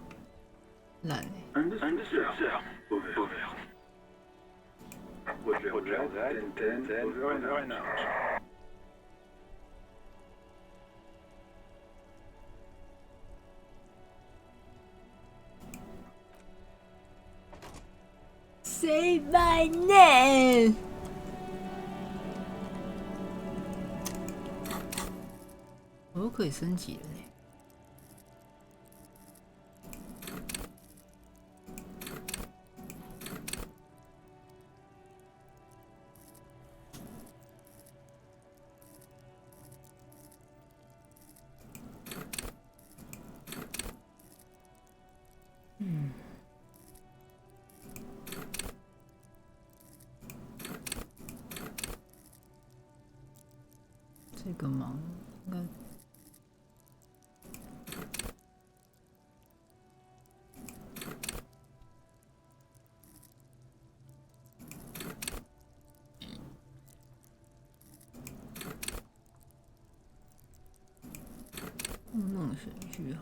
烂欸。 Understood, sir. Over. Roger that. 10-10. Over and out. Say my name。 我又可以升级了呢。这个忙应该。弄选句好。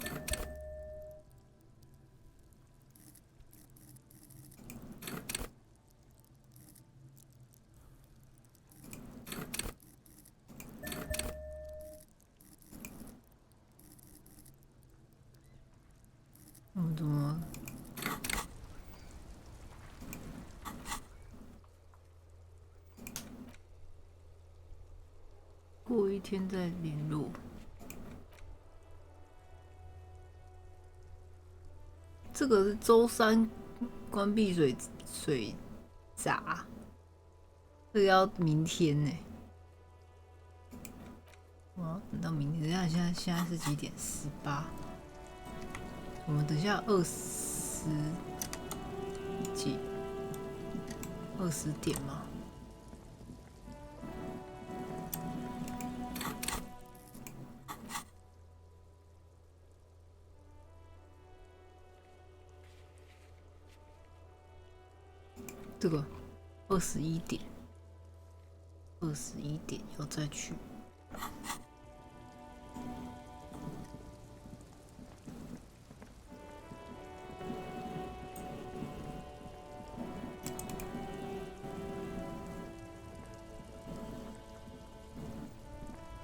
我怎么？过一天再联络。这个是周三关闭水闸，这个要明天呢。我要等到明天。等一下，现在是几点？18。我们等一下20点吗？这个21点要再去。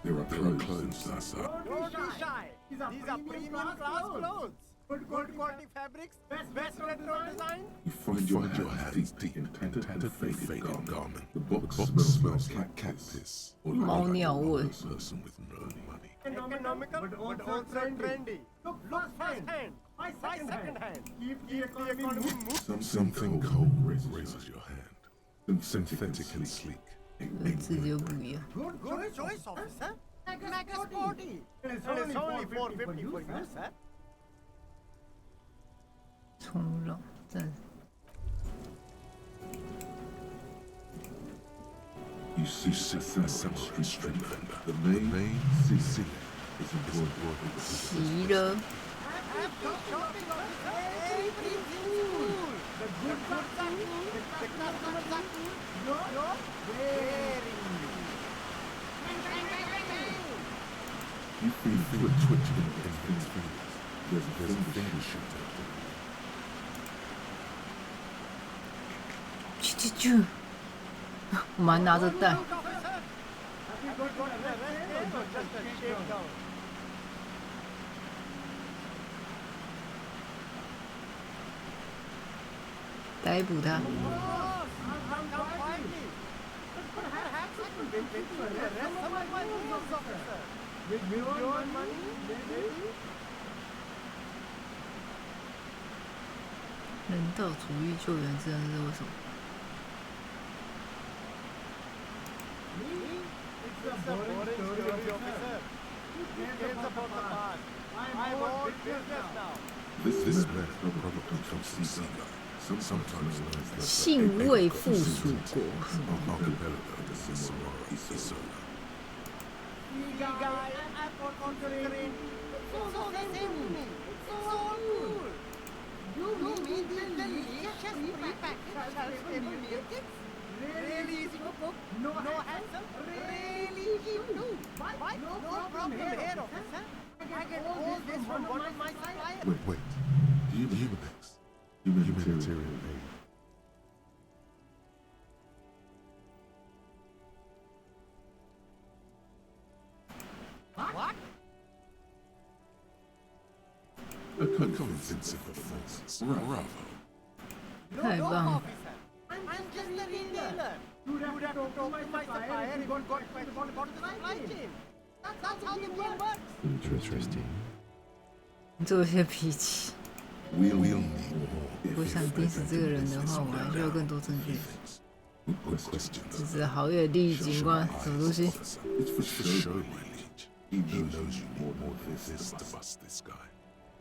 There are clothes that's Don't be shy. These are premium class clothes. Good quality fabrics, best retro design. You find your hands deep in tattered, faded garment. The box smells like cat piss. Or like a person with no money. Economical, but also trendy. Look first hand. Buy second hand. Keep the economy moving. Something cold raises your hand. Synthetically sleek. 字就不一样。 Good choice, officer. Mega sporty. And it's only $4.50 for you, sir. 冲浪战。 You see some street vendor. The main CC is important. 齐了。 Happy shopping, officer. Everything cool. The good ones are cool. The customers are cool. You're very You feel a twitch in things. There's a finger shoot out there. 去！我们还拿着袋。逮捕他！人道主义救援这样是为什么？ It's a boring story, officer. Who cares about the past? I'm all business now. This man probably from CC guy. Sometimes known as 性味附属国。 Archipelago de Samara Isola. Guy, I'm conquering. It's all the same to me. It's all cool. You mean the delicious prepackaged shelf-stable meal kits? Really easy to cook, no hassle, really cheap too. Why? No problem here, officer. I get all this from one of my suppliers. Wait. Humanitarian aid. What? A convincing performance. Bravo.太棒了！ I'm just a retailer. You'd have to talk to my supplier if you got questions about the supply chain. That's how the game works. Interesting. 做些脾气。 We'll need more. 我想盯死这个人的话，我还需要更多证据。 只是好野力警官，什么东西？ It's for show, my liege. He knows you need more of this to bust this guy.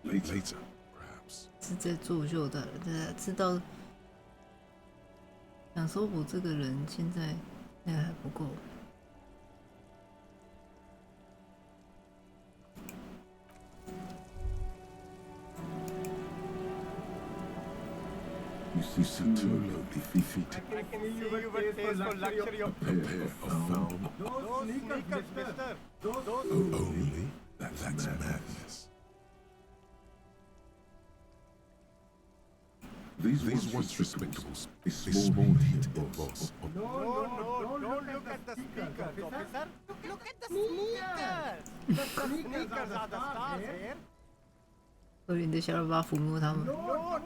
Later, perhaps. 是在作秀的，知道想搜捕这个人，现在那还不够。see too low defeated. I can see you were taste for luxury of A pair of found. those sneakers, mister. Only that's madness. These once respectables, a small hit boss. No, don't look at the sneakers, officer. Look at the sneakers. The sneakers are the stars here. 可怜的小喇叭抚摸他们。 No,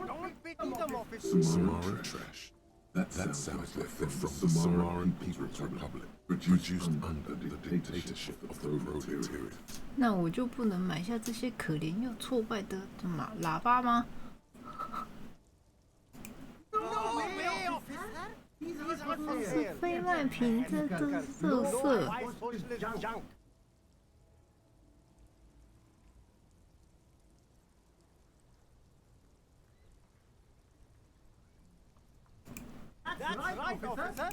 don't pity them, officer. Samaran trash. That sounds like they're from the Samaran People's Republic, produced under the dictatorship of the proletariat. 那我就不能买下这些可怜又挫败的什么喇叭吗？ No way, officer. These are for 这是 sale. 非卖品，这都是色色。 Why socialist junk? That's right, officer.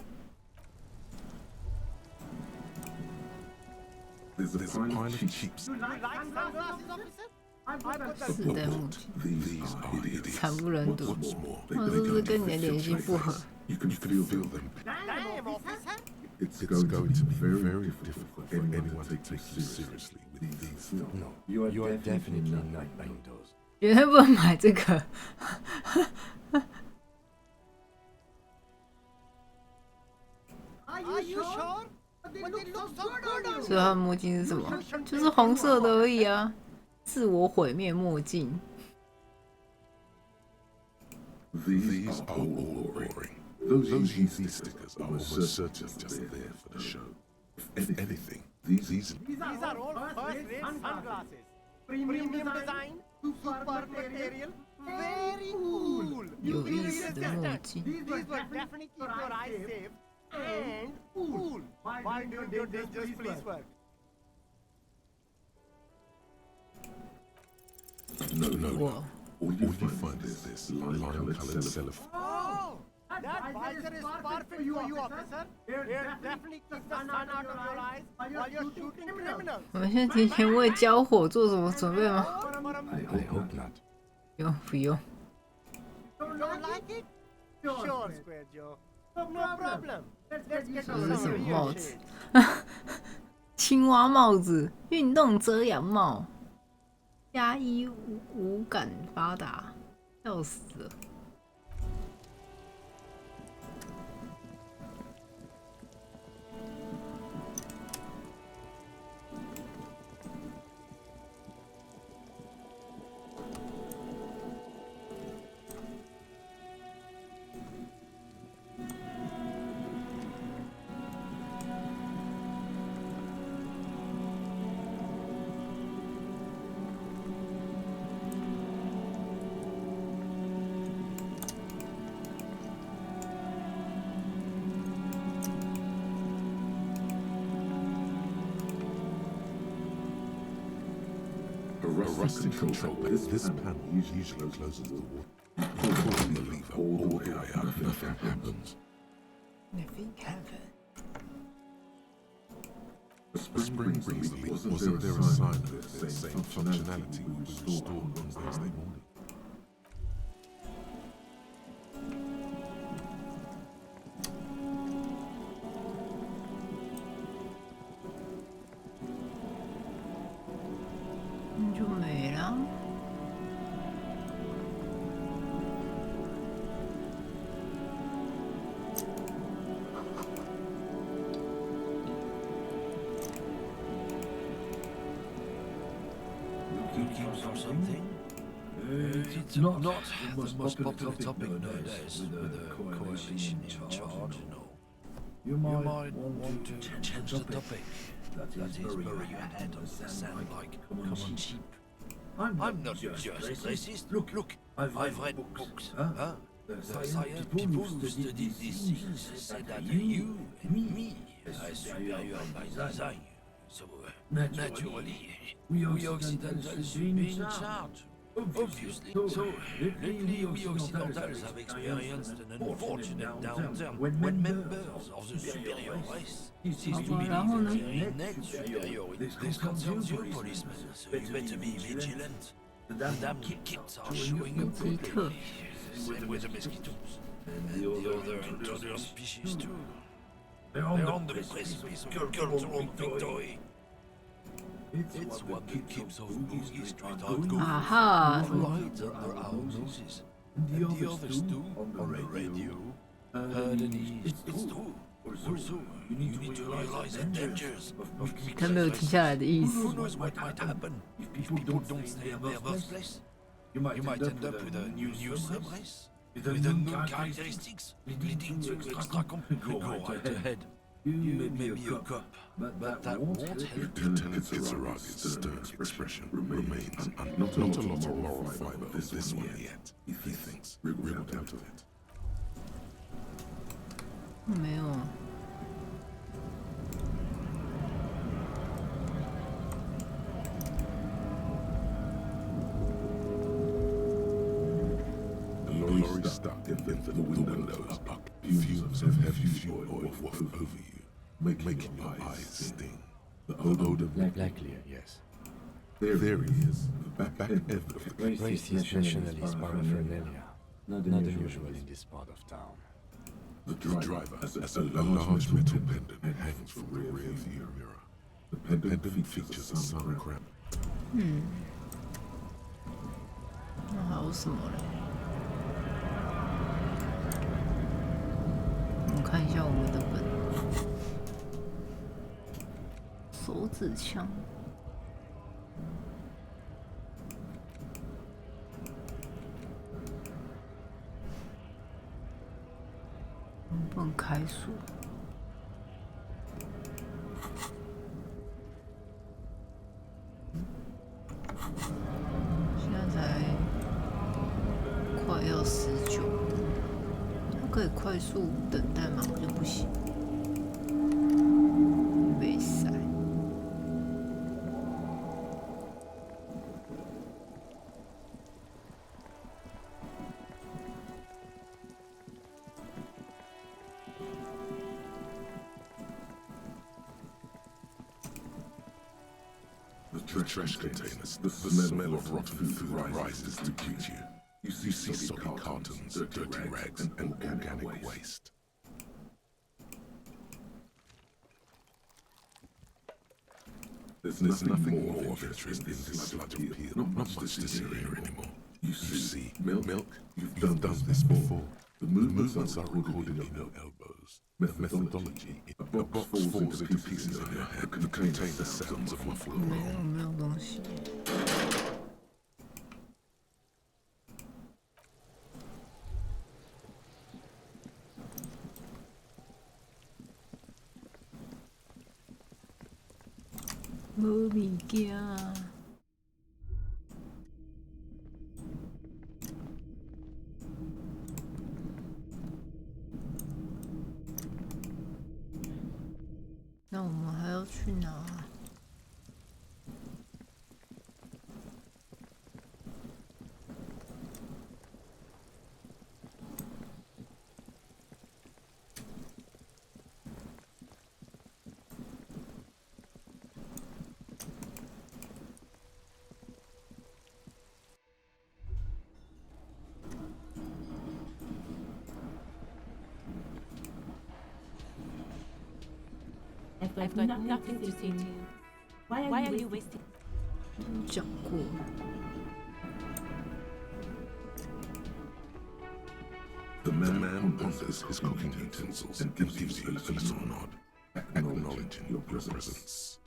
There's a pile of cheaps. You like sunglasses, officer? I've got 四代目镜， These are idiots. 惨不忍睹。 What's more, 我是不是跟你的脸型不合？ you can feel them. Damn, officer. It's going to be very difficult for anyone to take you seriously with these. No, you are definitely not buying those. 绝对不能买这个。 Are you sure? But they look so good on 所以它的墨镜是什么？就是红色的而已啊，自我毁灭墨镜。 These are all boring. Those easy stickers are almost certainly just there for the show. If anything, these These are all first-rate sunglasses. Premium design, super material, very cool. 有意思的墨镜。 These will definitely keep your eyes safe and cool. Why do your dangerous police work? No. All you find is this lime-colored cellophane. Oh, that visor is perfect for you, officer. It definitely keeps the sun out of your eyes while you're shooting criminals. 我们现在提前为交火做什么准备吗？ I hope not. 不用。 Don't like it? Sure, Square Joe. No problem. Let's get 这 to 是什 some 么帽 real 子 shit.？青蛙帽子，运动遮阳帽，加一无感发达，笑死了。A rusting control. This panel usually closes the wall. Pulling the lever all the way up, nothing happens. Nothing happened. The spring brings the leak. Wasn't there a sign of the same functionality was restored on Wednesday morning? 좀 왜랑 Looking for something? It's not the most popular topic nowadays with the coalition in charge and all. You might want to change the topic. That is bury your head on the sand like common sheep. I'm not just racist. Look, I've read books. The science people who study these things say that you and me are superior by design. So, naturally, we Occidentals should be in charge. Obviously. So, lately we Occidentals have experienced an unfortunate downturn when members of the superior race cease to be in net superiority. This concerns you, policemen, so you better be vigilant. The damn kids are showing up quickly. Same with the mosquitoes. And the other intruder species too. They're on the precipice of cultural victory. It's what keeps those boogie straight out going. Aha! Right under our noses. And the others too, on the radio. Heard it's true. Also, you need to realize the dangers of mixed 他没有停下来的意思。 Who knows what might happen if people don't stay in their birthplace? You might end up with a new sub-race, with unknown characteristics, leading to extra Go right ahead. You may be a cop, but that won't help. Lieutenant Kitsaragi's stern expression remains not a lot of moral fiber of this one yet. He thinks wriggled out of it. 没有啊。 The lorry stuck in the windows up. Fumes of heavy fuel oil waft over you, making your eyes sting. The odor Likely, yes. There he is, the back end of the Racist nationalist paraphernalia. Not unusual in this part of town. The driver has a large metal pendant hangs from the rear view mirror. The pendant features a sun crown. 那还有什么嘞？我们看一下我们的本。手指枪。不能开锁。现在才快要19，它可以快速等待吗？我就不行，没塞。 The trash containers, the smell of rotten food rises to greet you. You see soggy cartons, dirty rags, and organic waste. There's nothing more of interest in this sludge of peel. Not much to see here anymore. You see, milk, you've done this before. The movements are recorded in your elbows. Methodology, a box falls into pieces in your head and contains the sounds of muffled roll. 没有东西。无物件。 那我们还要去哪啊？I've got nothing to say to you. Why are you wasting? 讲过。 The man ponders his cooking utensils and gives you a little nod, acknowledging your presence.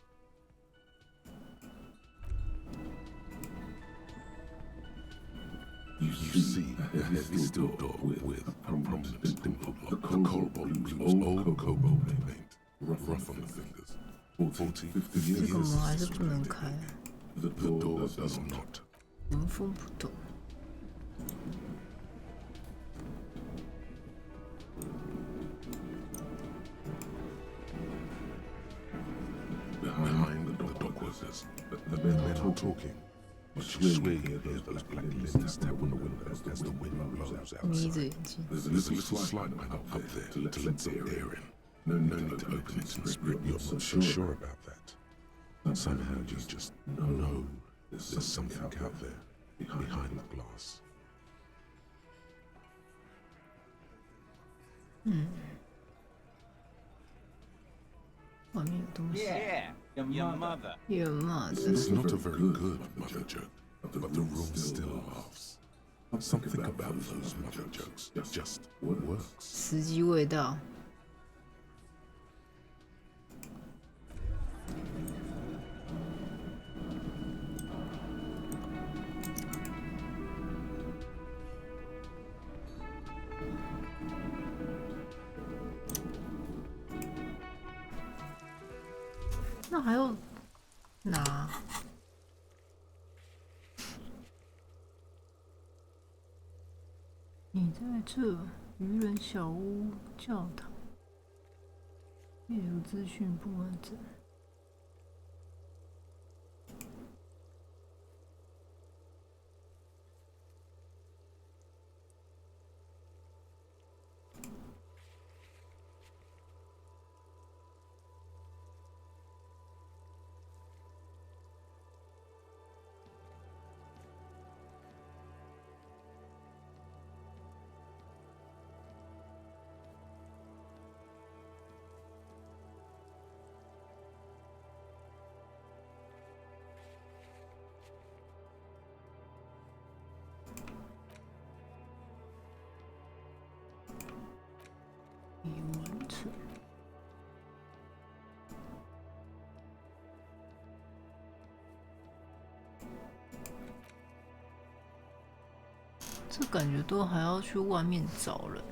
You see a heavy steel door with a prominent dimple lock, the cobalt blue's old cobalt paint, rough on the fingers. 40, 50 years. 这个门还是不能开。 The door does not. 门封不动。 Behind the dog was the men are talking. Swing hear those black linens tap on the windows as the wind blows outside. There's a little slide panel up there to let some air in. No need to open it and spread. You're not sure about that. Somehow you just know there's something out there. behind the glass. 外面有东西。 Yeah, your mother. Your mother. It's not a very good mother joke, but the room still laughs. Something about those mother jokes just works. 司机味道。那还要拿？你在这渔人小屋教堂，阅读资讯不完整。已完成。这感觉都还要去外面找人。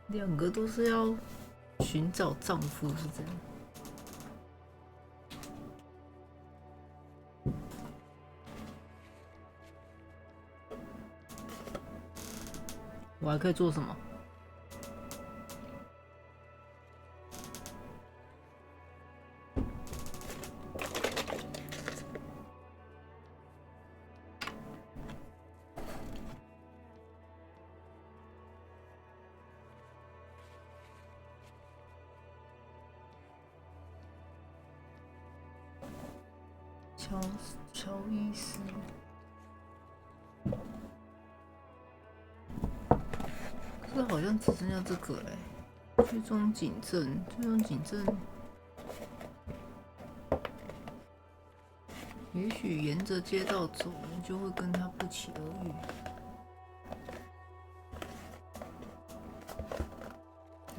两个都是要寻找丈夫，是这样。我还可以做什么？乔伊斯，可是好像只剩下这个嘞。追踪警政，追踪警政，也许沿着街道走，你就会跟他不期而遇。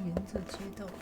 沿着街道走。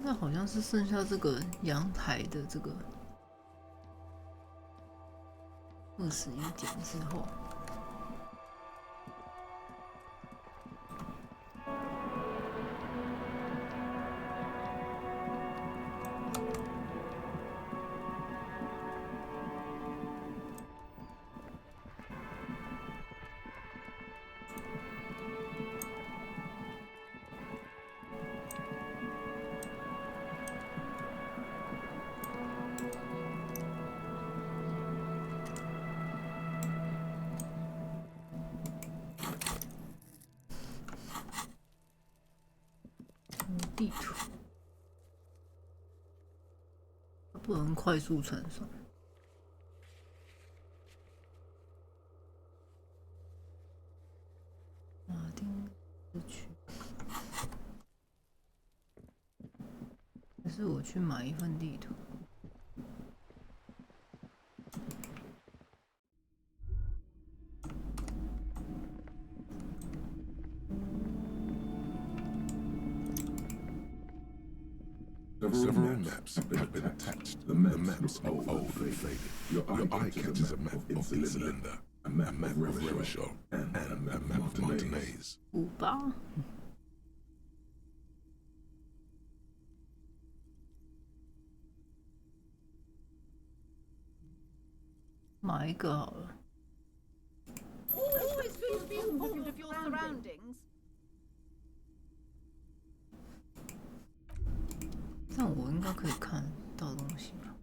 那好像是剩下这个阳台的这个21点之后。地图，它不能快速传送。马丁市区，还是我去买一份地图？ Several maps have been attached. The maps are old and faded. Your eye catches a map of Cylinder, a map of Revachol, and a map of Martinez. 58。买一个好了。 Always feel to be informed of your surroundings. 这样我应该可以看到东西吧。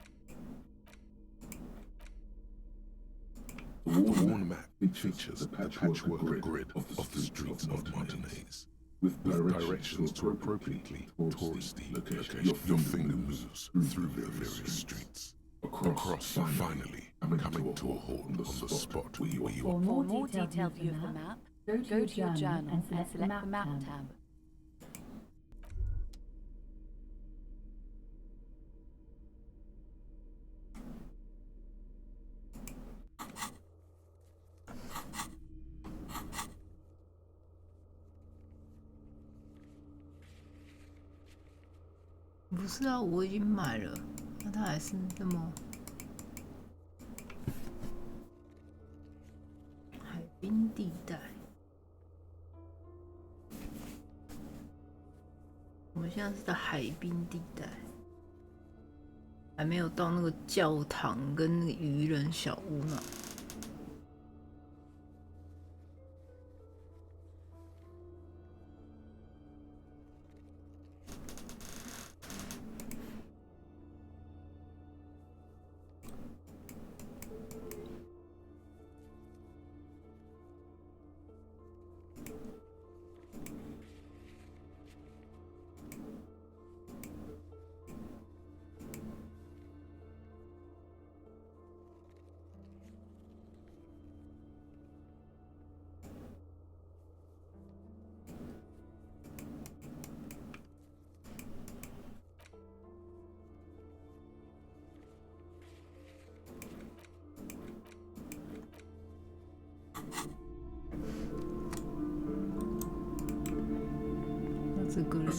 The worn map features a patchwork grid of the streets of Martinez, with directions to appropriately touristy locations. Your finger moves through the various streets, across finally coming to a halt on the spot where you are. For more detailed view of the map, go to your journal and select the map tab. "不是啊，我已经买了，那它还是那么海滨地带。我们现在是在海滨地带，还没有到那个教堂跟那个渔人小屋呢。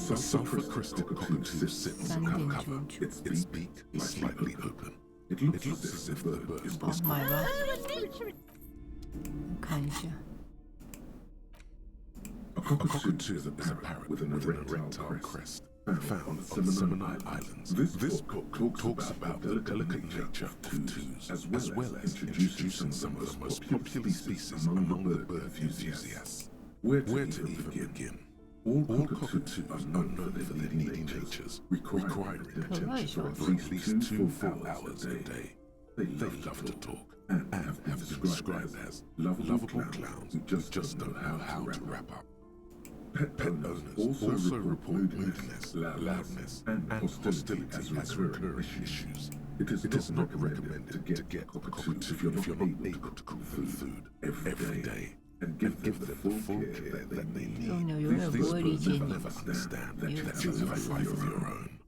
A sulfur-crested cockatoo sits on the cover. Its beak is slightly open. It looks as if the bird is whispering. 看一下。 A cockatoo is a parrot with an erectile crest found on Seminole Islands. This book talks about the delicate nature of tattoos, as well as introducing some of the most popular species among the bird enthusiasts. Where to even begin? All cockatoos are known for their needy natures, requiring attention for at least 2 full hours a day. They love to talk and have been described as lovable clowns who just don't know how to wrap up. Pet owners also report moodiness, loudness, and hostility as recurring issues. It is not recommended to get a cockatoo if you're not able to cook food every day. And give them the full care that they need. These birds will never understand that you have a life of your own.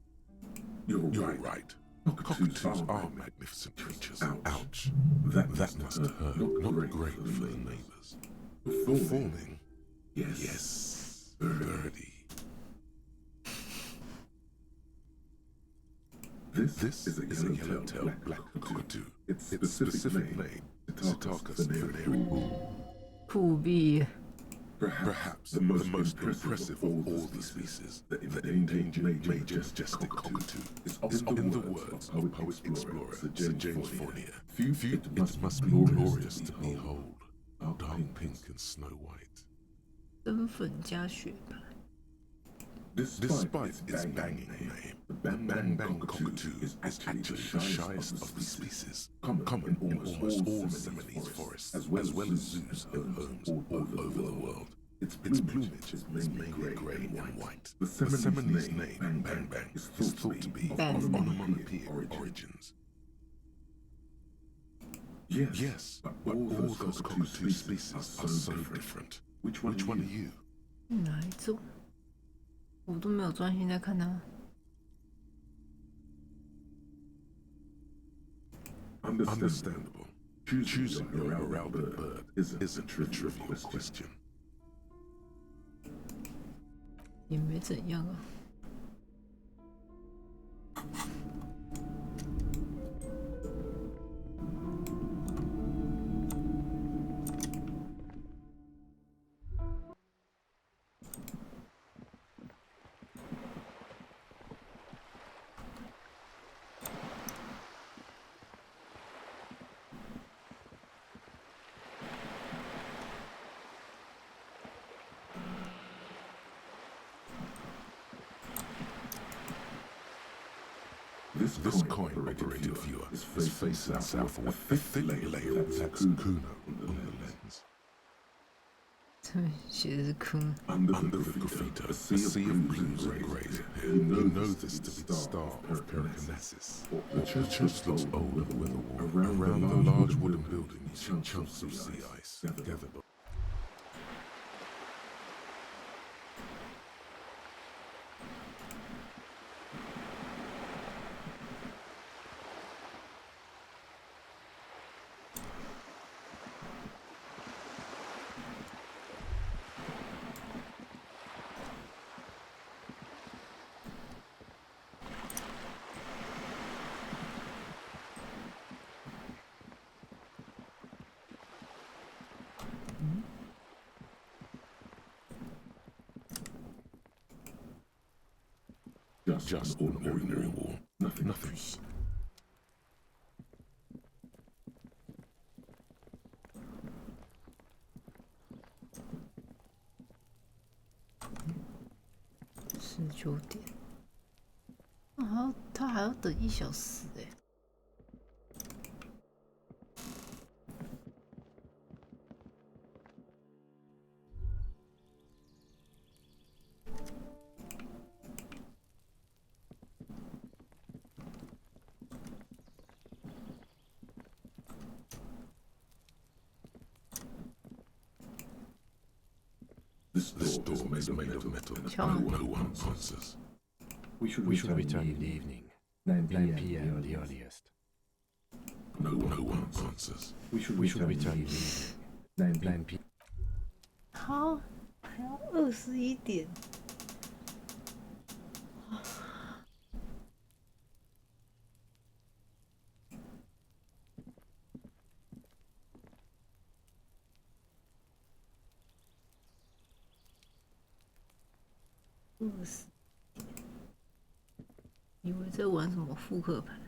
You're right. Cockatoos are magnificent creatures. Ouch. That must hurt. Not great for the neighbors. Performing? Yes. Birdie. This is a yellow-tailed black cockatoo. Its specific name, Psittacus veneri. Perhaps the most impressive of all the species, the endangered majestic cockatoo, is in the words of poet explorer Sir James Fournier. It must be glorious to behold, dark pink and snow white. 身粉加雪白。 Despite its banging name, the Bang Bang cockatoo is actually the shyest of the species, common in almost all Seminoles forests, as well as zoos and homes all over the world. Its plumage is mainly grey and white. The Seminole's name, Bang Bang, is thought to be of onomatopoeic origins. Yes, but all those cockatoo species are so different. Which one are you? 哪一种？我都没有专心在看它。Understandable. Choosing your around bird isn't a trivial question. 也没怎样啊。This coin-operated viewer is facing south with a thick layer of Kuno on the lens. 这写的是坑。 Under the graffiti, a sea of blues and greys. You know this to be the star of Peloponnesus. The church looks old and weather-worn. Around the large wooden building, you see chunks of sea ice gathered. Just an ordinary wall. Nothing. 19点，他还要等1小时哎。This door is made of metal. No one answers. We should return in the evening. 9 p.m. the earliest. No one answers. We should return in the evening. 9 p.m. 好，还要21点。20点，以为在玩什么复刻牌。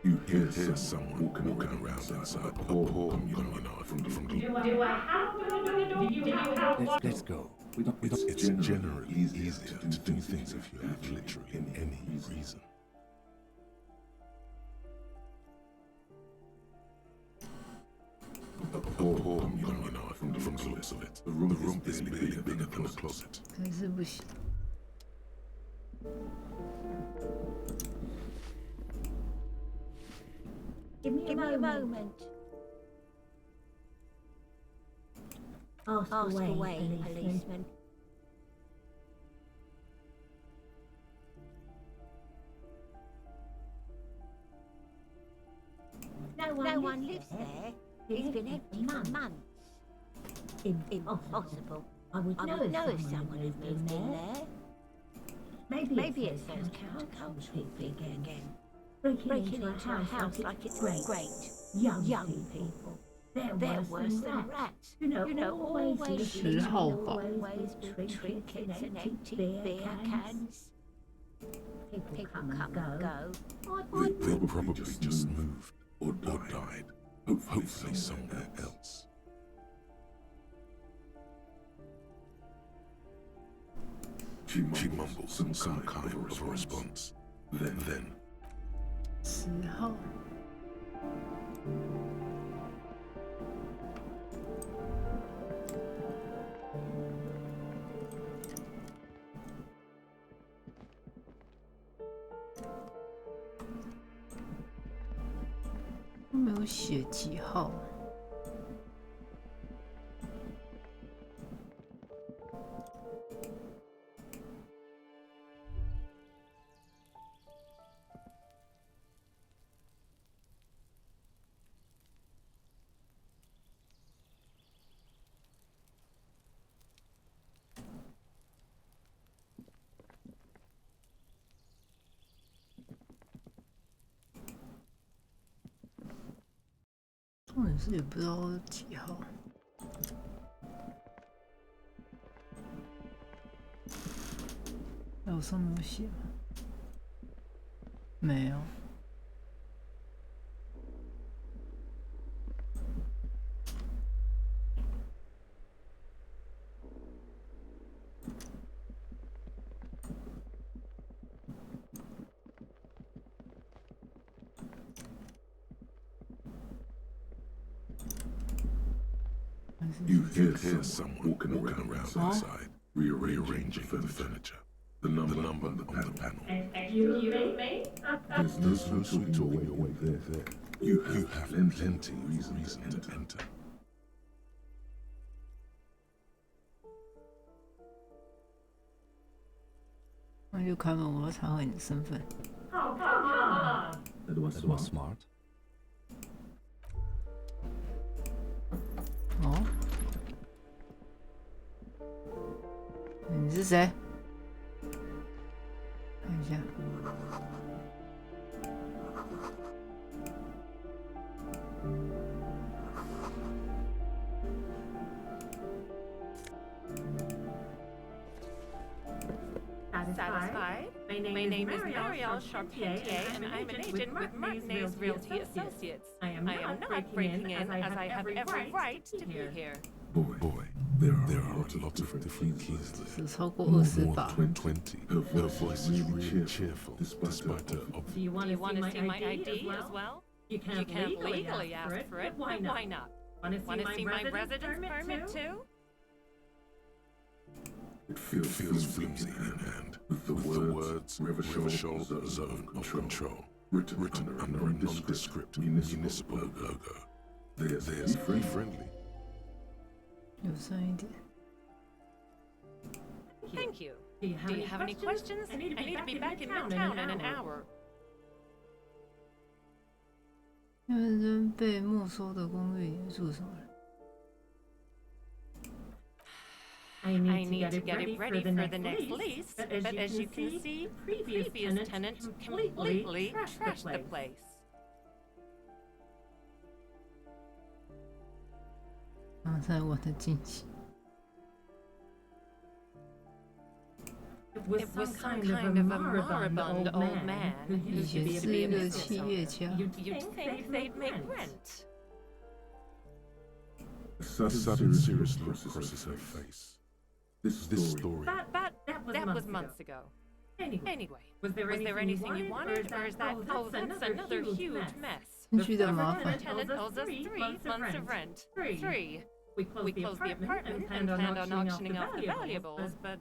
You hear someone walking around inside a poor communard from Let's go. It's generally easier to do things if you have literally any reason. A poor communard from the looks of it. The room is bigger than a closet. 还是不行。moment. Ask away, policeman. No one lives there. It's been empty for months. Impossible. I would know if someone had moved in there. Maybe it's those countercultural people again. Breaking into a house like it's great. Young people. They're worse than rats. You know, always10号吧。 trinkets and empty beer cans. People come and go. They probably just moved or died. Hopefully somewhere else. She mumbles some kind of a response. Then 10号。没有写几号。重点是也不知道几号。有上面有写吗？没有。you hear someone walking around inside, rearranging the furniture. The number on the panel. Excuse me? There's no sweet talking your way there. You have plenty reason to enter. 那就开门，我要查核你的身份。Oh, come on! That was smart. 哦，你是谁？看一下。Satisfied? My name is Marielle Charpentier, and I'm an agent with Martinez Realty Associates. I am not breaking in, as I have every right to be here. Boy, there are a lot of different keys there. 只超过20把。 20. Her voice is really cheerful, despite her obvious. Do you want to see my ID as well? You can't legally ask for it, but why not? Want to see my residence permit too? It feels flimsy in hand, with the words Revachol Zone of Control written under a nondescript municipal logo. There's free friendly. 有声一点。 Thank you. Do you have any questions? I need to be back in Midtown in an hour. 认真被没收的公寓里住什么人？ I need to get it ready for the next lease, but as you can see, previous tenant completely trashed the place. 刚才我的惊喜。 It was some kind of a moribund old man who 以 used to 前 be 是 a 一个 business 企 owner. 业家， You'd think they'd make rent. A sudden seriousness crosses her face. This story. That was months ago. Anyway, was there anything you wanted, or is that that's another huge mess? 进去的麻烦。 Tenant owes us 3 months of rent. 3. We closed the apartment and planned on auctioning off the valuables, but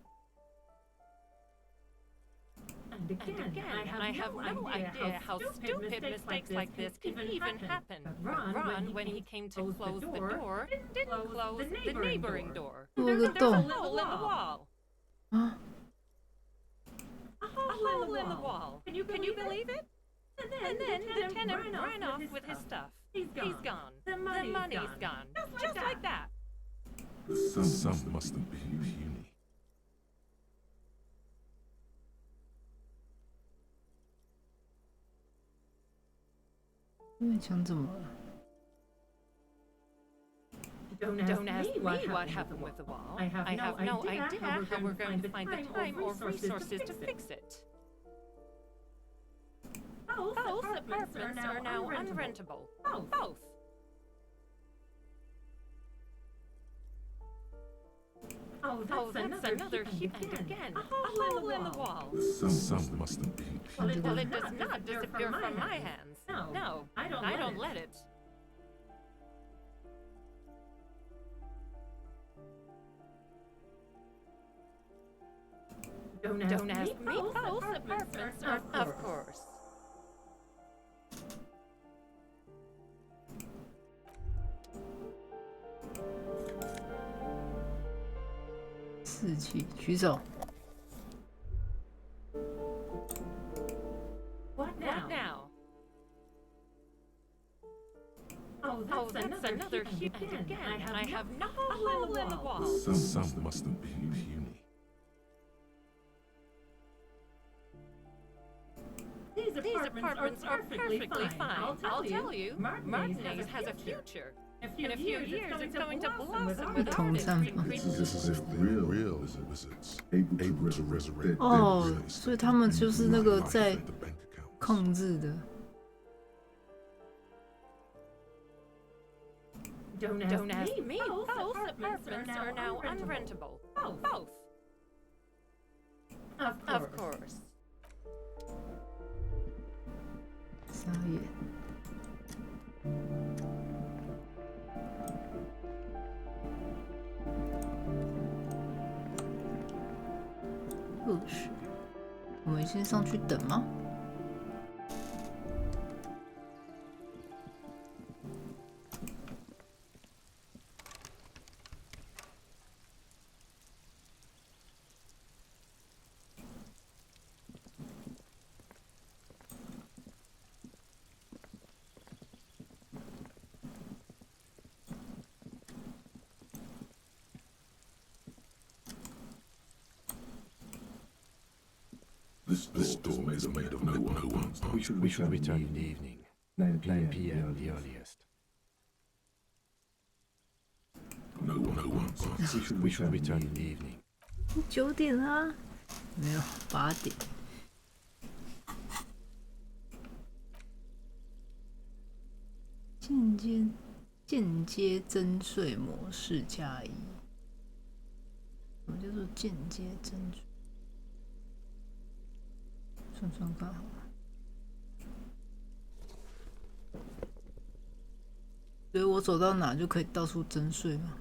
And again, I have no idea how stupid mistakes like this can even happen. But Ron, when he came to close the door, didn't close the neighboring door. There's a hole in the wall. Ah, A hole in the wall. Can you believe it? And then the tenant ran off with his stuff. He's gone. The money's gone. Just like that. The sum must have been puny. 因为墙怎么了？ Don't ask me what happened with the wall. I have no idea how we're going to find the time or resources to fix it. Both apartments are now unrentable. Both. Oh, that's another huge again. A hole in the wall. The sum must have been puny. Well, it does not disappear from my hands. No, I don't let it. Don't ask me. Both apartments are, of course. 士气，举手。 What now? Oh, that's another huge again. I have no hole in the wall. The sum must have been puny. These apartments are perfectly fine. I'll tell you, Martinez has a future. In a few years, it's going to blossom with artists and creatures. This is if real wizards able to resurrect 哦，所以他们就是那个在控制的。 Don't ask me. Both apartments are now unrentable. Both. Of course. 傻眼。20，我们先上去等吗？ This door is made of no one's parts. We should return in the evening. 9 p.m. the earliest. No one's parts. We should return in the evening. 9点啊，没有8点。间接征税模式加1。什么叫做间接征税？算算看好了。所以我走到哪就可以到处征税吗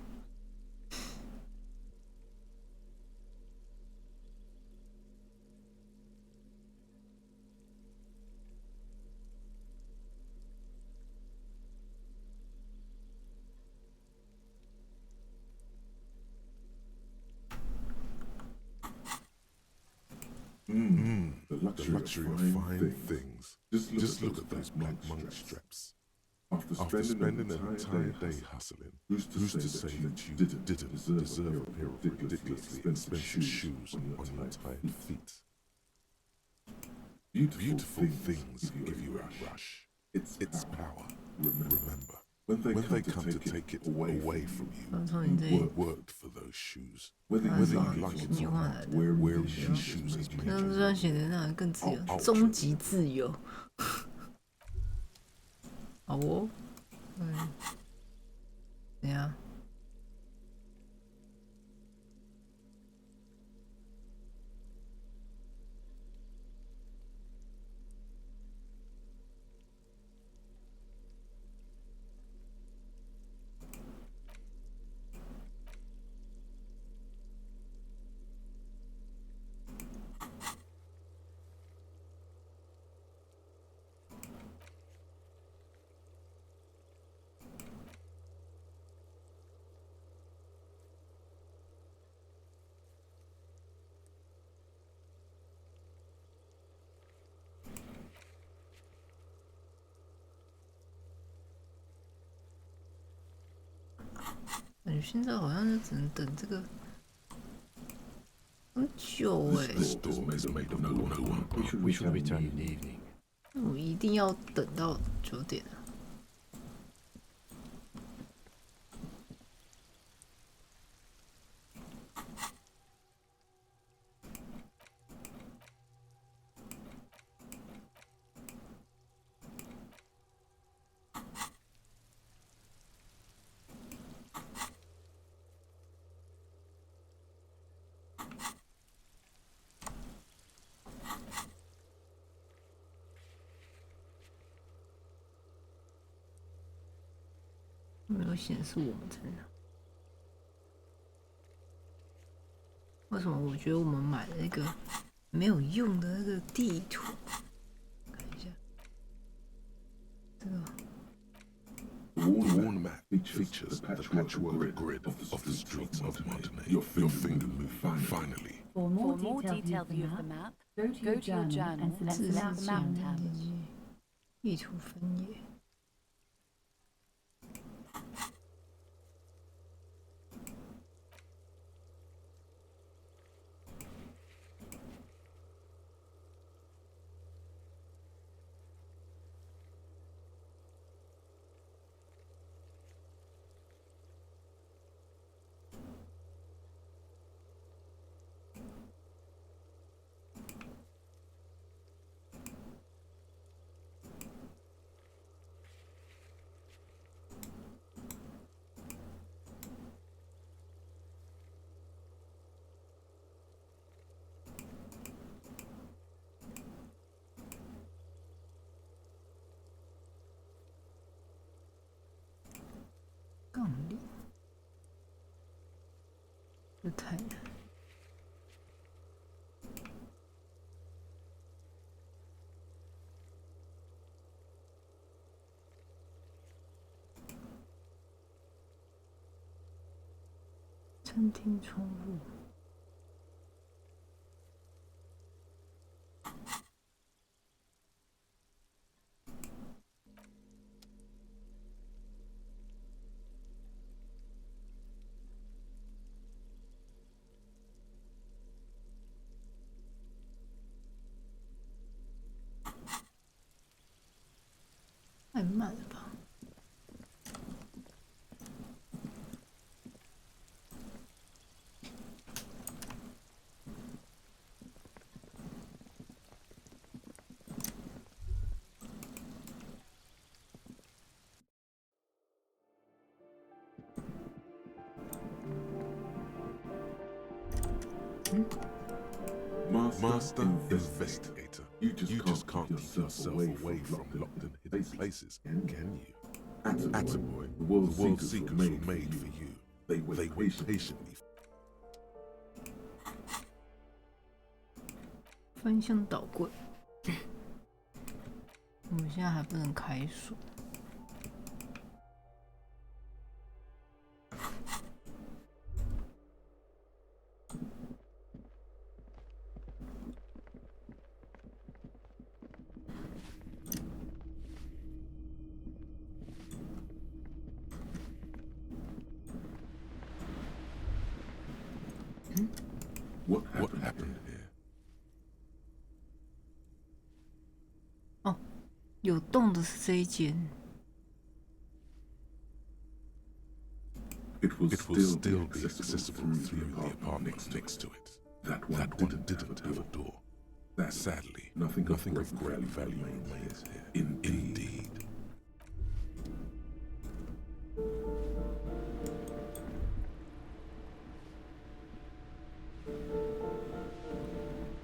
？The luxury of fine things. Just look at those black monk straps. After spending an entire day hustling, who's to say that you didn't deserve a pair of ridiculously expensive shoes on your tired feet? Beautiful things give you a rush. It's power. Remember, when they come to take it away from you, you worked for those shoes. Whether you like it or not, wearing these shoes has made 那 you. 这样显得让人更自由，终极自由。好哦，怎样？觉现在好像就只能等这个很久哎。 This door is made of no one. We should return in the evening. 我一定要等到9点啊！没有显示我们在哪？为什么我觉得我们买了一个没有用的那个地图？看一下，这个。 The worn map features the patchwork grid of the streets of Montenegro. Your finger move finally. For more detailed view of the map, go to your journal and select the map tab. 地图分页。 杠铃，这太难。餐厅窗户。 太慢了吧！Master investigator. You just can't keep yourself away from locked and hidden places, can you? Attaboy, the world's secrets were made for you. They wait patiently. 翻箱倒柜，我们现在还不能开锁。 What happened here? 哦，有洞的是这一间。 It will still be accessible through the apartment next to it. That one didn't have a door. Sadly, nothing of great value remains here. Indeed.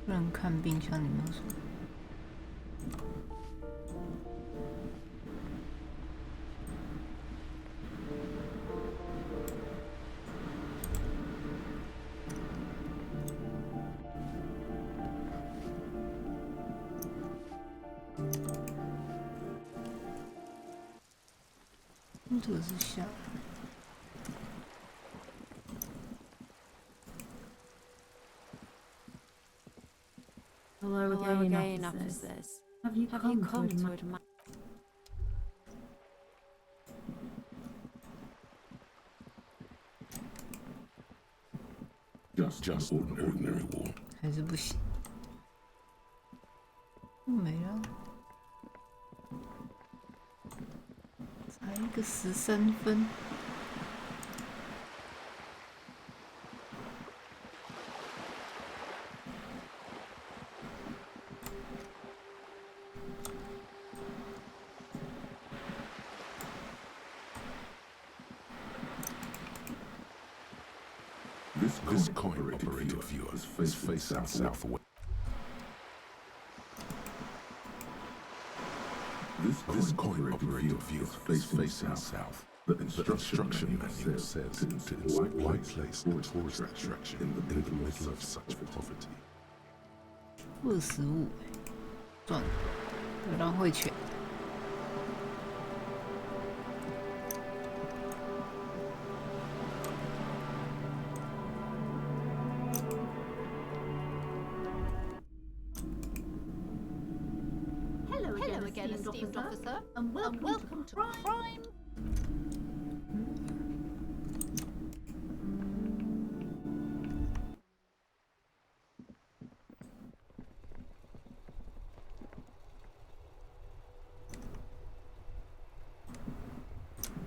不然看冰箱里面有什么？这个是下。 Hello again, officers. Have you come to admire? just an ordinary wall. 还是不行，没了，才一个13分。This coin-operated viewer is facing southwest. This coin-operated viewer is facing south. The instruction manual says to why place a tourist attraction in the middle of such poverty. 25，赚了，流浪会犬。Hello again, esteemed officer, and welcome to Crime.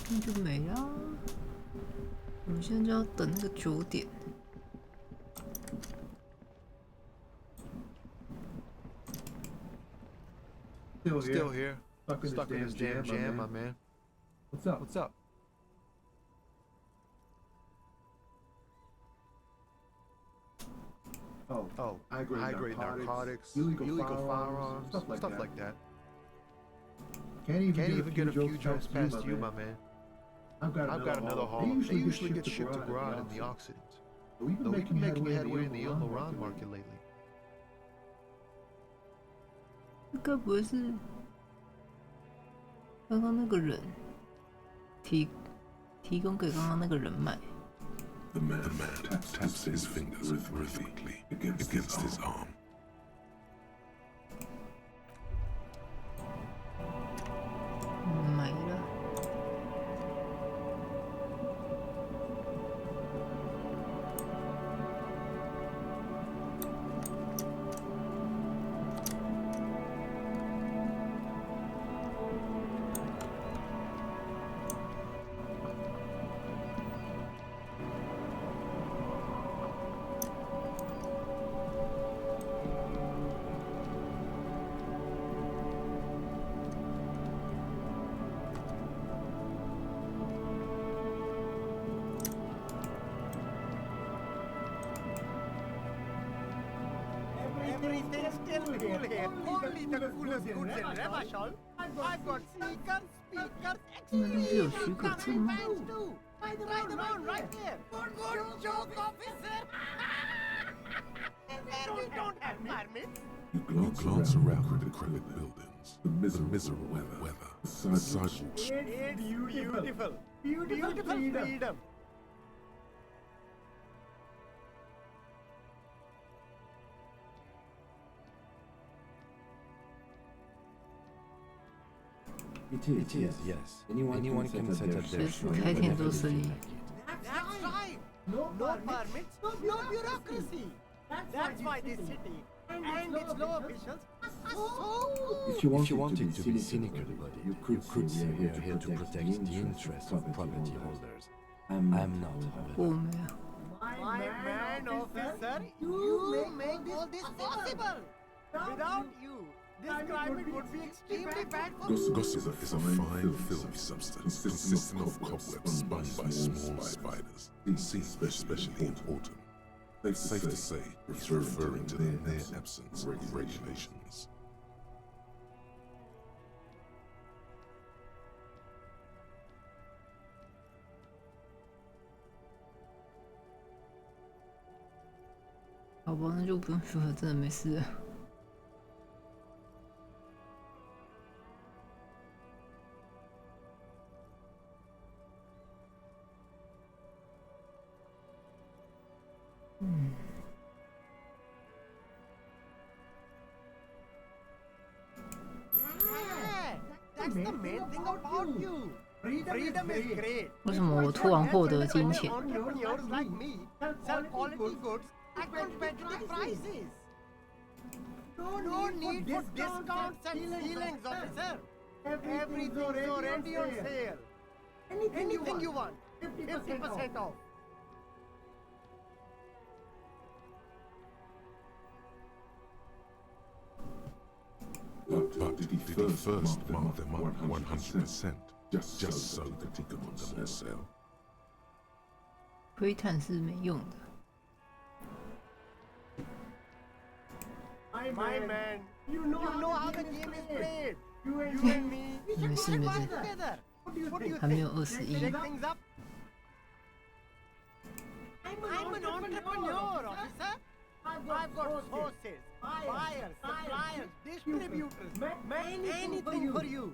那就没了。我们现在就要等那个9点。Still here. Stuck in this damn jam, my man. What's up? What's up? Oh, high-grade narcotics, illegal firearms, stuff like that. Can't even get a few jokes past you, my man. I've got another haul. They usually get shipped abroad in the Occident. Though we've been Making headway in the Ilmo Iran market lately. 该不会是刚刚那个人提供给刚刚那个人买？ The man taps his fingers rhythmically against his arm. 买了。Everything's still here. Only the coolest goods in Revachol. I've got sneakers, speakers, exclusive bands too. Ride around right here. Good joke, officer. Don't have permits. You glance around the decrepit buildings, the miserable weather, the sidewalks. It's beautiful. Beautiful freedom. It is, yes. Anyone can set up their shop. That's right. No permits, no bureaucracy. That's why this city and its law officials are so... If you wanted to be cynical about it, you could say we are here to protect the interests of property holders. I'm not, however. My man, officer, you make all this possible. Without you, this climate would be extremely bad for... Gossip is a fine, filthy substance consisting of cobwebs spun by small spiders, seen especially in autumn. It's safe to say it's referring to the near absence of regulations. Oh, 好吧，那就不用说了，真的没事了。Yeah, that's the main thing about you. Freedom is great. 为什么我突然获得金钱？ Entrepreneurs like me sell quality goods at competitive prices. No need for discounts and ceilings, officer. Everything's already on sale. Anything you want, 50% off. But did he first mark them up 100%, just so that he could put them on sale? 窥探是没用的。 My man, you know how the game is played. You and me, we should 没事没 work 事， together. What do you 还没有 think? 21。 Shake things up? I'm an entrepreneur, officer. I've got sources, buyers, suppliers, distributors, anything for you.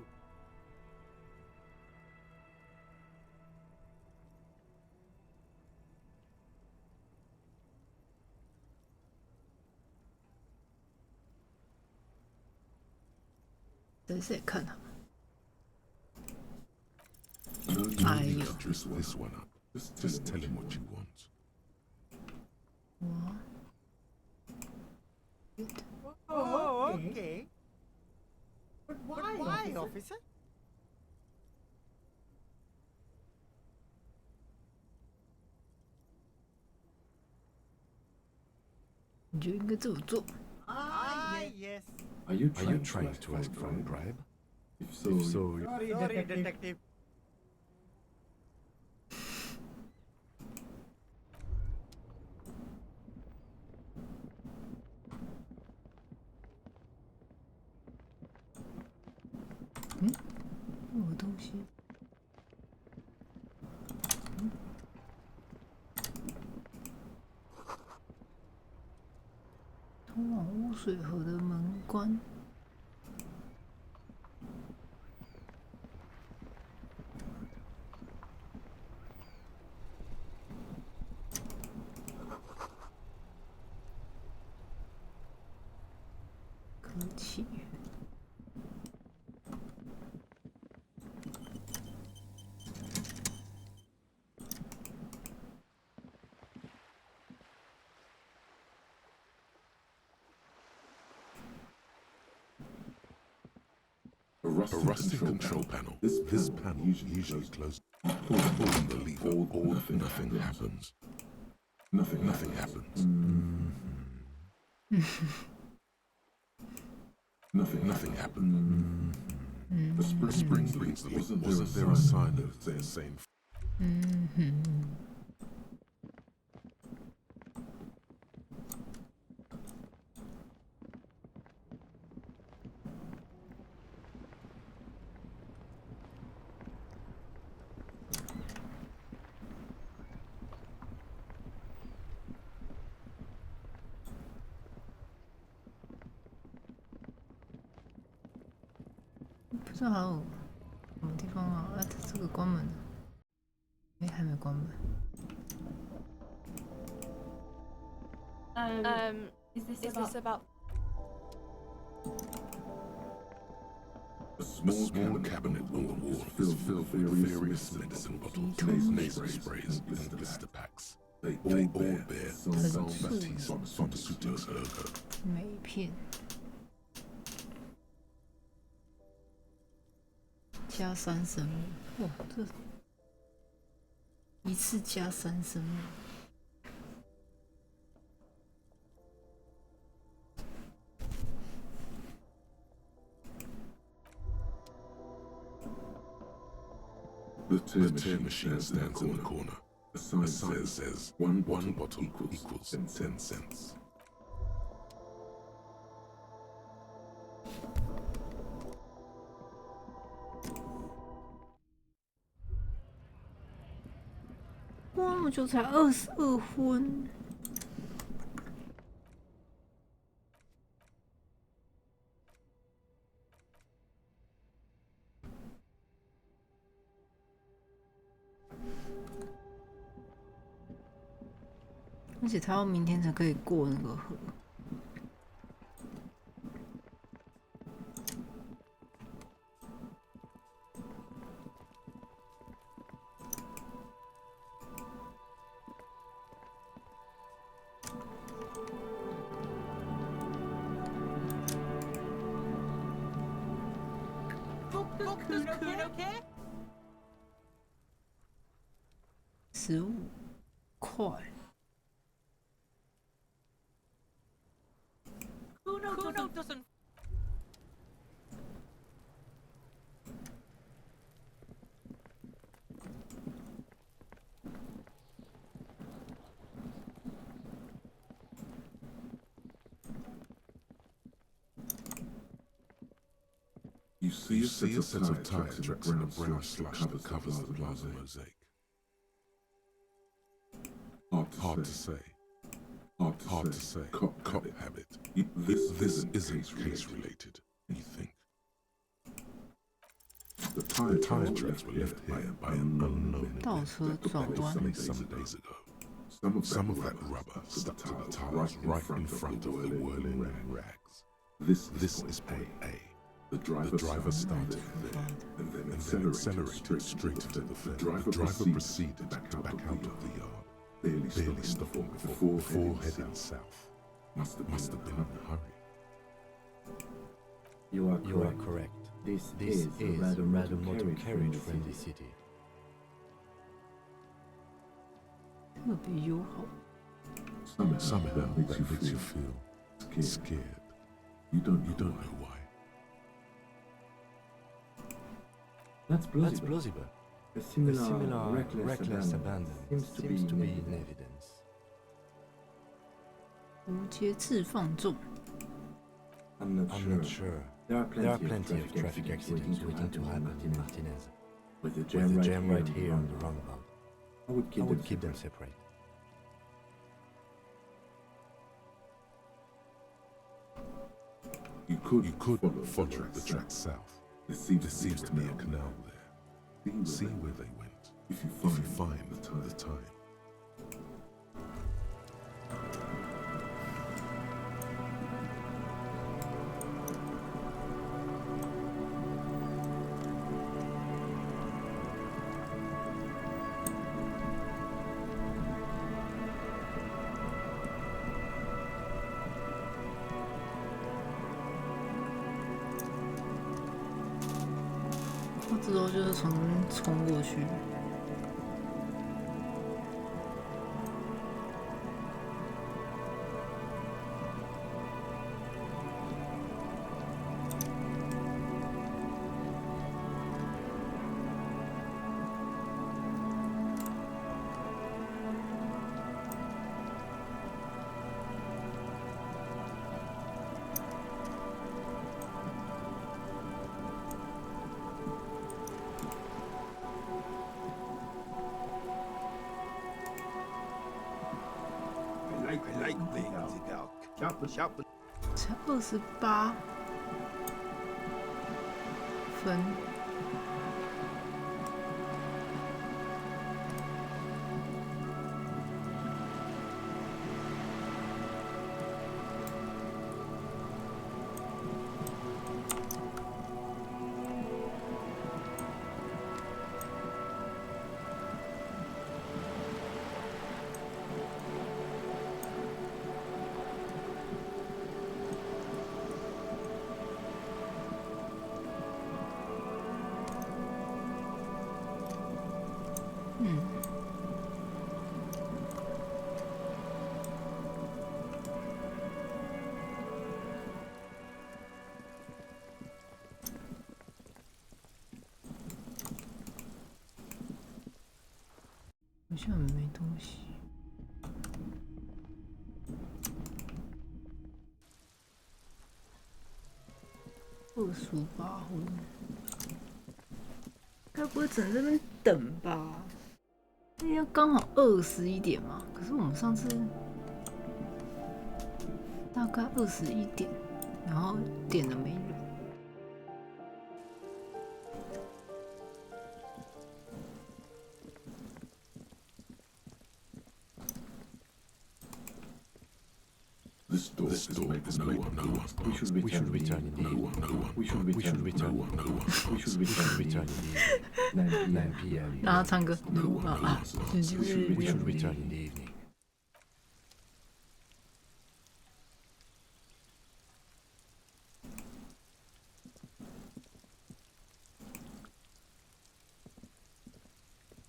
This 谁看啊？ No Aye. need to dress this one up. Just tell him what you want. 我 Oh, okay. But why, officer? 你就应该这么做。 Yes. Are you trying to ask for a bribe? If so, Sorry, detective. .我有东西。通往污水河的门关。可起源。 A rusting control panel. This panel usually closed. Pulling the lever, nothing happens. Nothing happens. Nothing happened. The spring brings the wasn't there a sign of their same? Mm-hmm. 不知道还有什么地方啊？啊，它这个关门了，哎，还没关门。Is this about? A small cabinet on the wall is filled with various medicine bottles, nasal sprays, and blister packs. They all bear Salvatti's Pharmaceuticals logo. 每一片加3生物，哇，这一次加3生物。 The tear machine stands in the corner. A sign says one bottle equals 10 cents.哇，我就才22分。 而且他要明天才可以过那个河。15块。Kuno doesn't. You see a set of tire tracks in the brown slush that covers the plaza mosaic. Hard to say. Hard to say. Cop habit. This isn't case related, you think? The tire tracks were left here by an unknown event some days ago. Some of that rubber stuck to the tires right in front of the whirling rags. This is point A. The driver started there and then accelerated straight into the flame. The driver proceeded back out of the yard, barely stopping before heading south. Must have been in a hurry. You are correct. This is a rather motor carriage-friendly city. 特别友好。 Somehow that makes you feel scared. You don't know why. That's plausible. A similar reckless abandon seems to be in evidence. 无节制放纵。 I'm not sure. There are plenty of traffic accidents waiting to happen in Martinez. With the jam right here on the roundabout, I would keep them separate. You could follow the track south. There seems to be a canal there. See where they went, if you find the time.之后就是从冲过去。才28分。好像没东西。28分，该不会只能在那边等吧？那要刚好21点嘛？可是我们上次大概21点，然后点了没人。This door is made no one. We should return in the evening. We should return in the 9 p.m. 让他唱歌。We should return in the evening.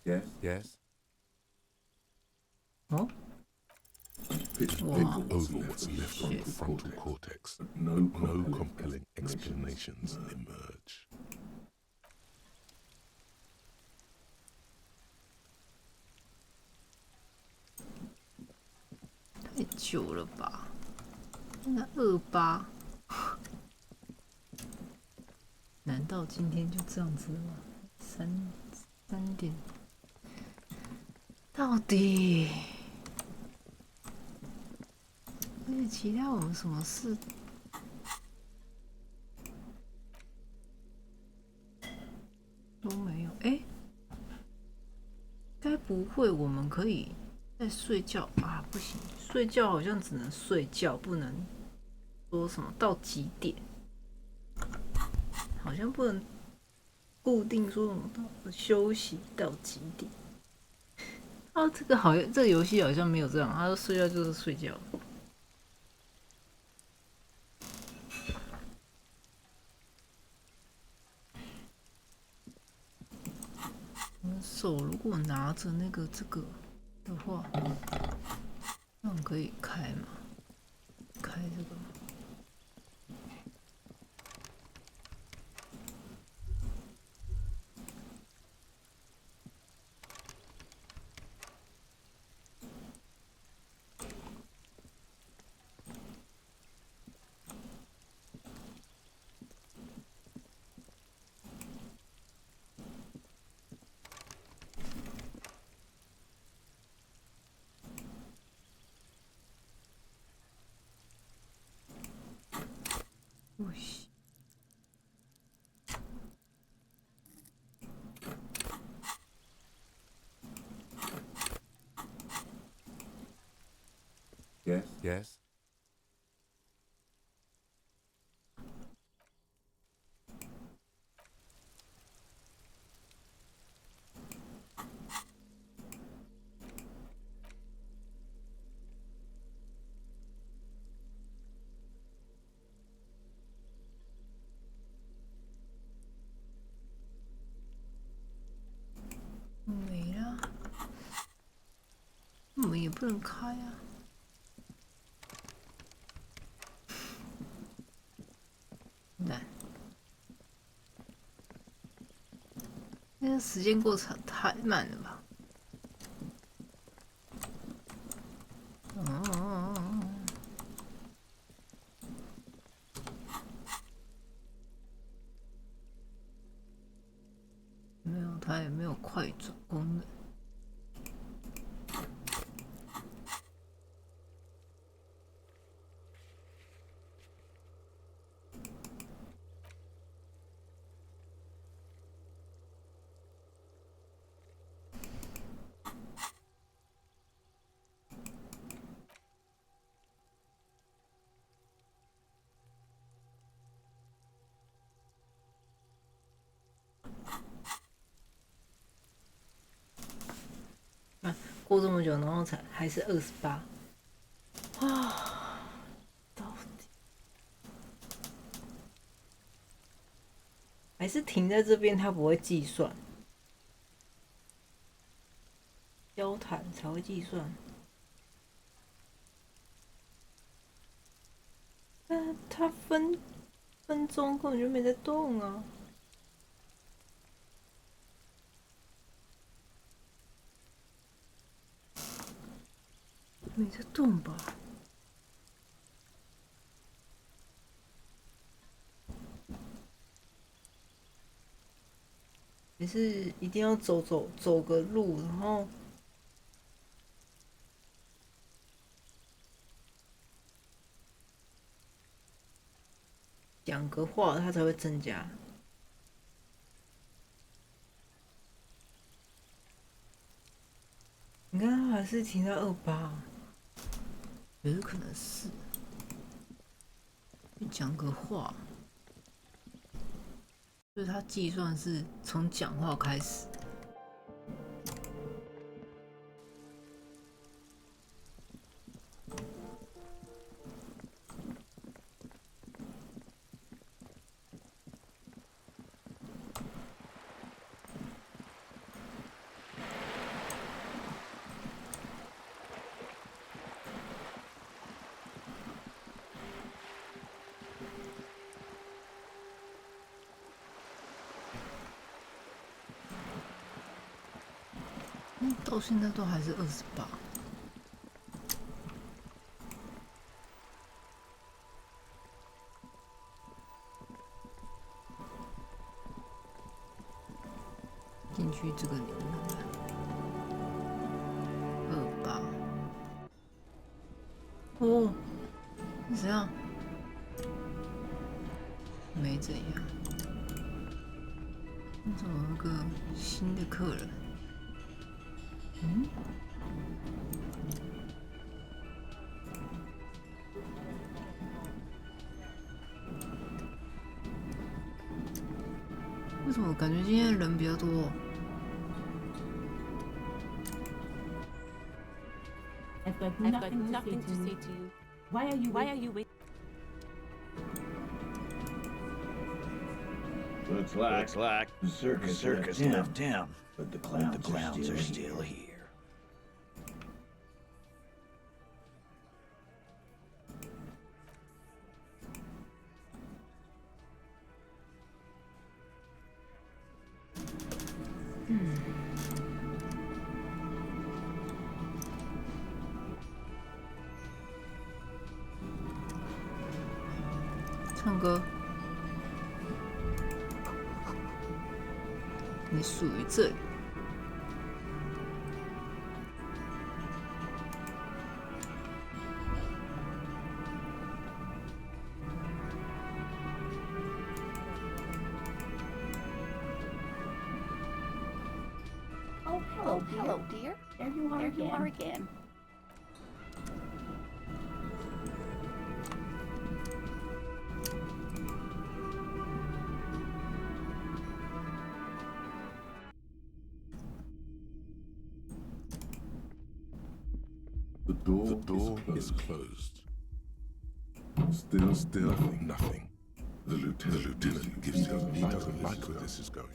Yes. Yes. 哦， Pitch Wow. Over what's left from the frontal cortex, but no compelling explanations emerge. 太久了吧？那28，难道今天就这样子了吗？3点，到底？而且其他我们什么事都没有。哎，该不会我们可以在睡觉啊？不行，睡觉好像只能睡觉，不能说什么到几点，好像不能固定说什么到休息到几点。啊，这个好像这个游戏好像没有这样，他说睡觉就是睡觉。手如果拿着那个这个的话，那我们可以开吗？开这个吗？不行。Yes. Yes. 没了，我们也不能开啊。难，那个时间过程太慢了吧？哦，没有，它也没有快转功能。过这么久，然后还是28啊！到底还是停在这边，它不会计算，交谈才会计算。但它分钟根本就没在动啊！没在动吧？也是一定要走个路，然后讲个话，它才会增加。你看，它还是停在28，也是可能是讲个话，所以它计算是从讲话开始。到现在都还是28。进去这个里面28。哦，是怎样？没怎样。怎么有个新的客人？嗯？为什么感觉今天人比较多？I've got nothing to say to you. Why are you waiting? Looks like the circus left town, but the clowns are still here.唱歌，你属于这里。Oh, hello, dear. There you are again. The door is closed. Still nothing. The lieutenant gives me he doesn't like where this is going.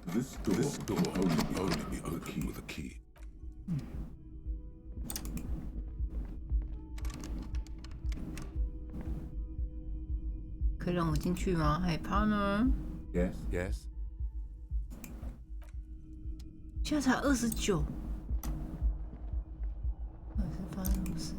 This door only be opened with a key. 可以让我进去吗？害怕呢。Yes. 现在才29。发生什么事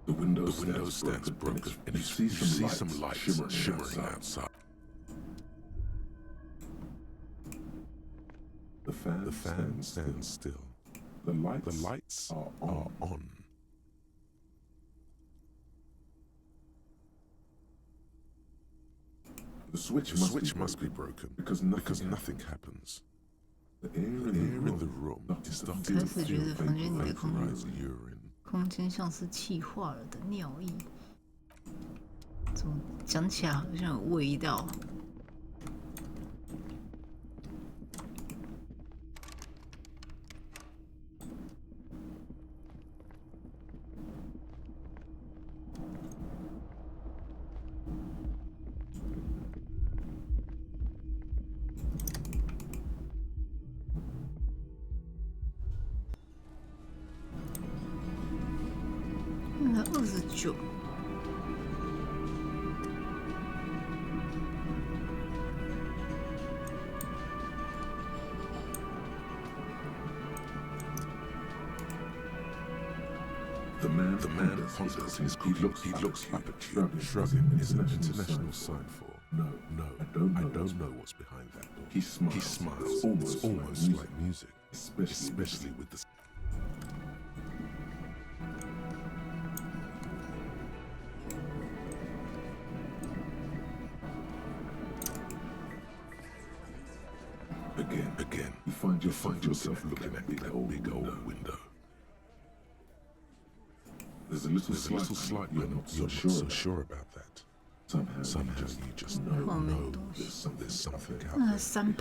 ？The window stands broken, and you see some lights shimmering outside. The fan stands still. The lights are on. The switch must be broken because nothing happens. The air in the room is starting to feel vaporized urine. 空间像是气化了的尿液，怎么讲起来好像有味道？29。The man ponders. He looks up at you, shrugging is an international sign for no. I don't know what's behind that door. He smiles. It's almost like music, especially with the. Again, you find yourself looking at that big old window. There's a little slight you're not so sure about that. Somehow you just know there's something out there. 3%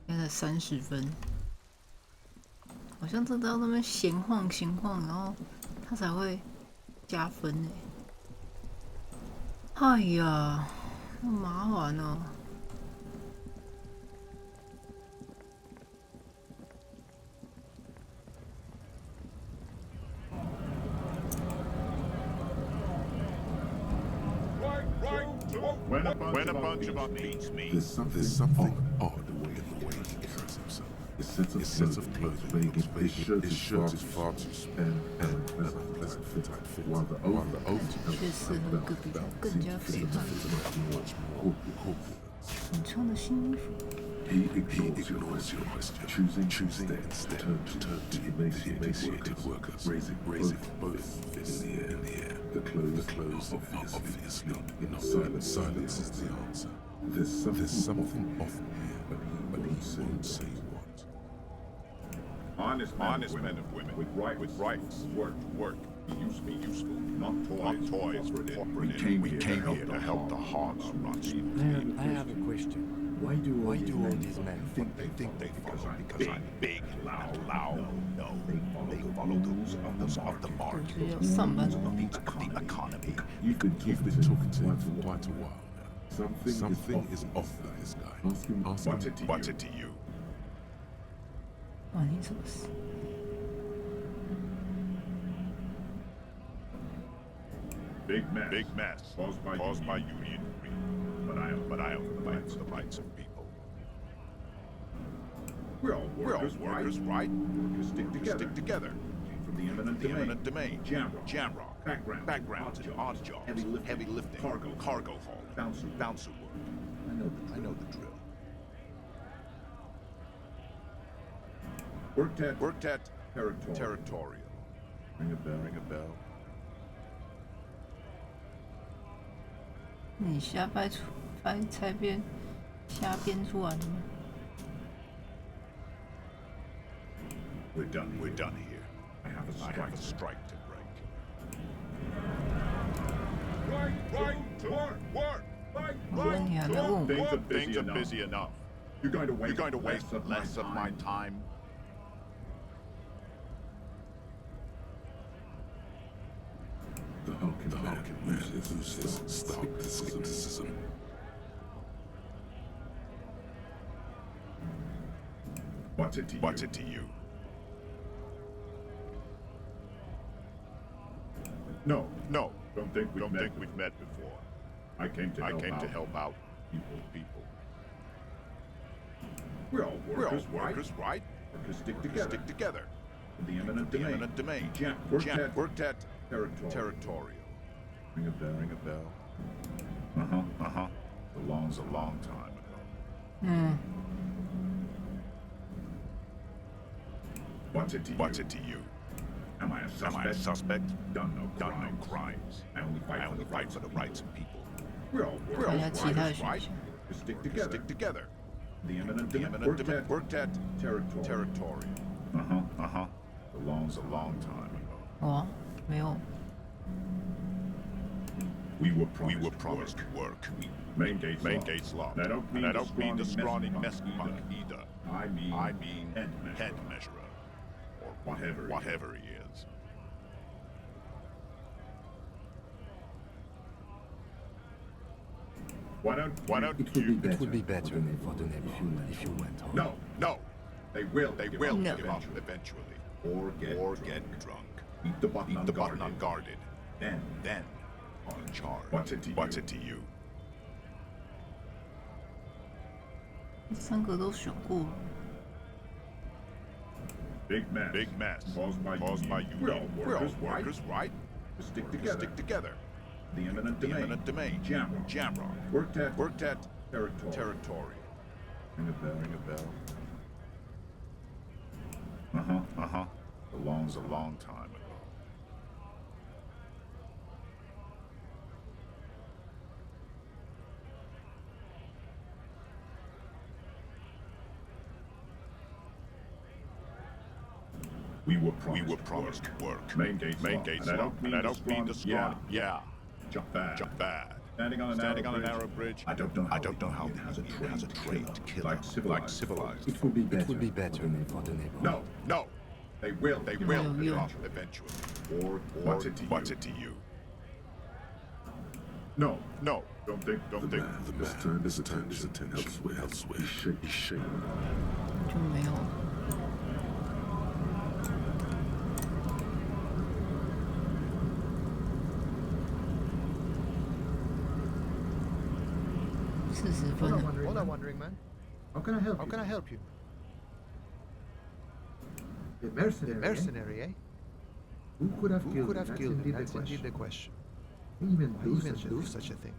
现在30分，好像真的要那边闲晃，然后他才会加分呢。哎呀，好麻烦哦。When a bunch of us beats me, there's something odd in the way he carries himself. His sense of clothes his shirt is far too small and unpleasant fit, while the overcoat 却适合个比较更加肥胖的。你穿的新衣服。He ignores your question, choosing instead to turn to emaciated workers, raising both fists in the air. The clothes obviously not silence is the answer. There's something off here, but he won't say what. Honest men and women with rights, work. Be useful, not toys for it. We came here to help the hearts run. I have a question. Why do all these men think because I'm big and loud? No, they follow the rules of the market, the economy. You've been talking to him for quite a while now. Something is off with this guy. Ask him. What's it to you? 关你什么事？ Big mess caused by union greed. But I am fighting for the rights of people. We're all workers, right? Workers stick together. From the eminent domain. Jamrock. Backgrounds and odd jobs. Heavy lifting. Cargo haul. Bouncer work. I know the drill. Worked at territorial. Ring a bell. 你瞎掰猜编，瞎编出来的吗？ We're done here. I have a strike to break. Work. Things are busy enough. You're going to waste less of my time. The hulking man loses skepticism. What's it to you? No. Don't think we've met before. I came to help out people. We're all workers, right? Workers stick together. The eminent domain. Worked at territorial. Ring a bell. Uh-huh. Belongs a long time ago. What's it to you? Am I a suspect? Done no crimes. I only fight for the rights of people. We're all workers, right? Stick together. The eminent domain. Worked at territorial. Uh-huh. Belongs a long time ago. 哦，没有。 We were promised work. Main gates locked. And I don't mean the scrawny mess punk either. I mean head measurer. Or whatever he is. Why don't you? It would be better for the neighborhood if you went home. No. They will give up eventually. Or get drunk. Eat the button unguarded. Then on charge. What's it to you? 三个都选过了。 Big mess caused by you. We're all workers, right? Stick together. The eminent domain. Jamrock. Worked at territorial. Ring a bell. Uh-huh. Belongs a long time ago. We were promised work. Main gates. And I don't mean the scrawny. Yeah. Jump bad. Standing on a narrow bridge. I don't know how it has a trait to kill like civilized. It would be better for the neighborhood. No. They will pay off eventually. Or what's it to you? No, don't think. The man is turned his attention elsewhere. He's shaking. 就没有。40分了。 Hold on, wondering man. How can I help How you? can I help you? The The mercenary, mercenary, eh? Who could have Who killed could him? have That's killed him? indeed That's the indeed question. the question. Who even Why do even such a do thing? such a thing?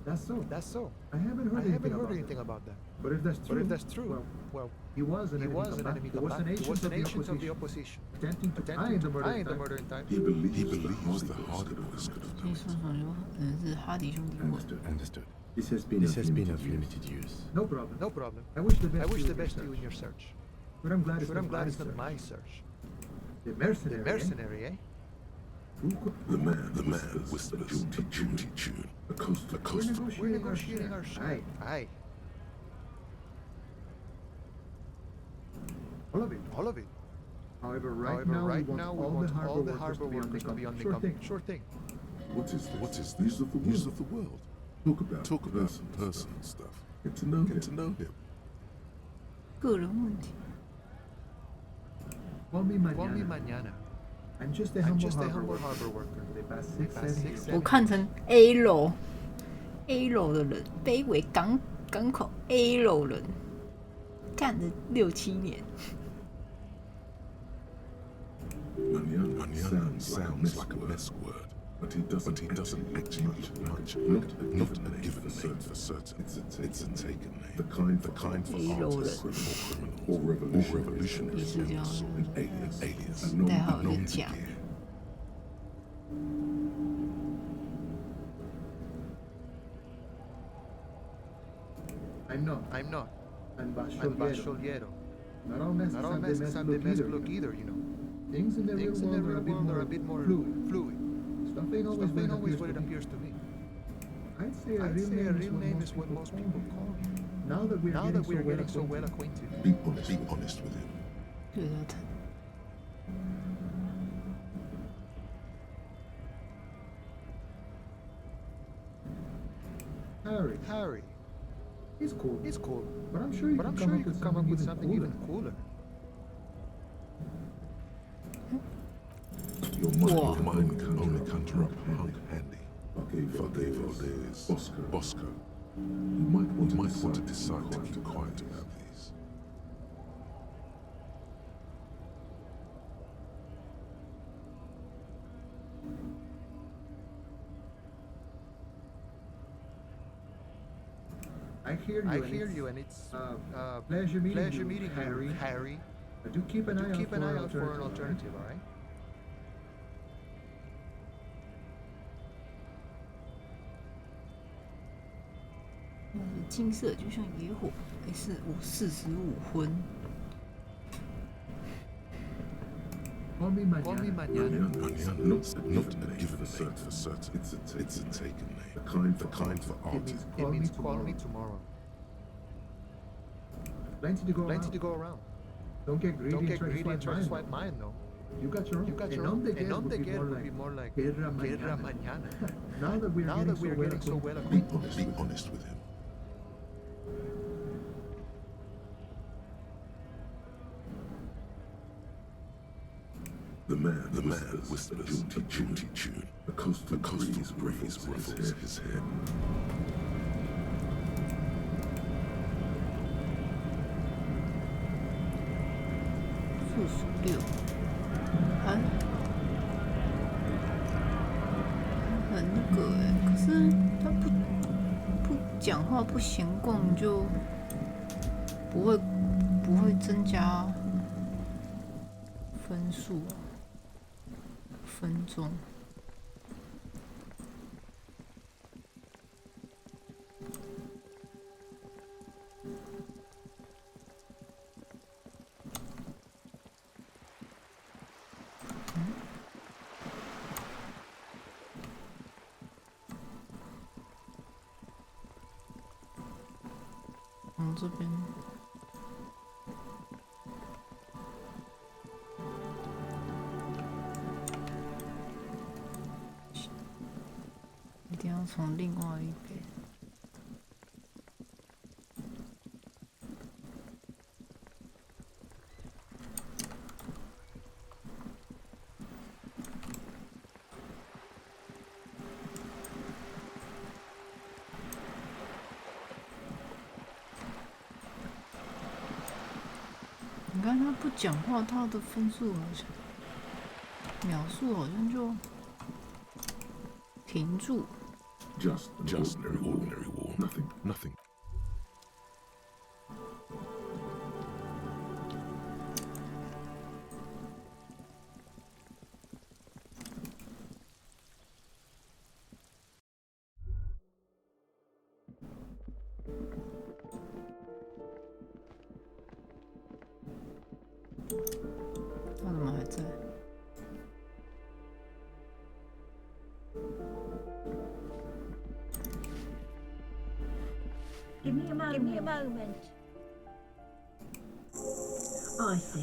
That's so. That's so. I haven't heard anything about that. But if that's true, But if that's true, well, he was an enemy enemy combatant. He was an agent of the opposition, attempting to tie in the murder in time. He believes the Hardy Boys could have 这说什么？是哈迪兄弟文。 Understood. This has been of limited use. No problem. No problem. I wish the best, I wish to the best to you in your your search. search. But I'm glad it's not my search. The The mercenary. mercenary, eh? Who could... The man whispers Judy tune. A coastal. We're negotiating our share. Aye. All of it. All of it. However, right now we want all the harbor workers to be on the company. Sure thing. What is this? News of the world. Talk about personal stuff. Get to know him. 个人问题。 Call me Call me mañana. mañana. I'm just a I'm humble just a harbor humble worker. harbor worker. The past 6 我看成 A 楼的人，卑微港口 A 楼人，干了6、7年。 Manana sounds like a mess word, but he doesn't act much. Not a given name for certain. It's a taken name. The kind for artist, criminal, or revolutionary. An alias, a non假。 I'm not. I'm Bacholiero. Not all messes have the best look either, you know. Things in the real world are a bit more fluid. Stuff ain't always what it appears to me. I'd say a real name is what most people call me. Now that we're getting so well acquainted. Be honest with him. 对的，他 Harry. He's cool. But I'm sure But I'm sure you could come up with something even cooler. Your mind can only conjure up Hunk Handy. Valdez, Bosco. You might want to decide to keep quiet about these. I hear you, and it's pleasure meeting you, Harry. But do keep an eye out for an alternative, all right? 金色就像野火，是45分。 Call me mañana. Not a given name for certain. It's a taken name. The kind for artists. It means call me tomorrow. Plenty to go around. Don't get greedy and try to swipe mine, though. You got your own. And on the get would be more like Guerra mañana. Now that we're getting so well acquainted. Be honest with him. The man whispers Judy tune. The coastal breeze ruffles his hair. 46，很那个可是他不讲话不闲逛就不会增加分数分钟。这边要从另外一边。你看他不讲话，他的分数好像秒数好像就停住。Just an ordinary war. Nothing. 他怎么还在？ Give me a moment.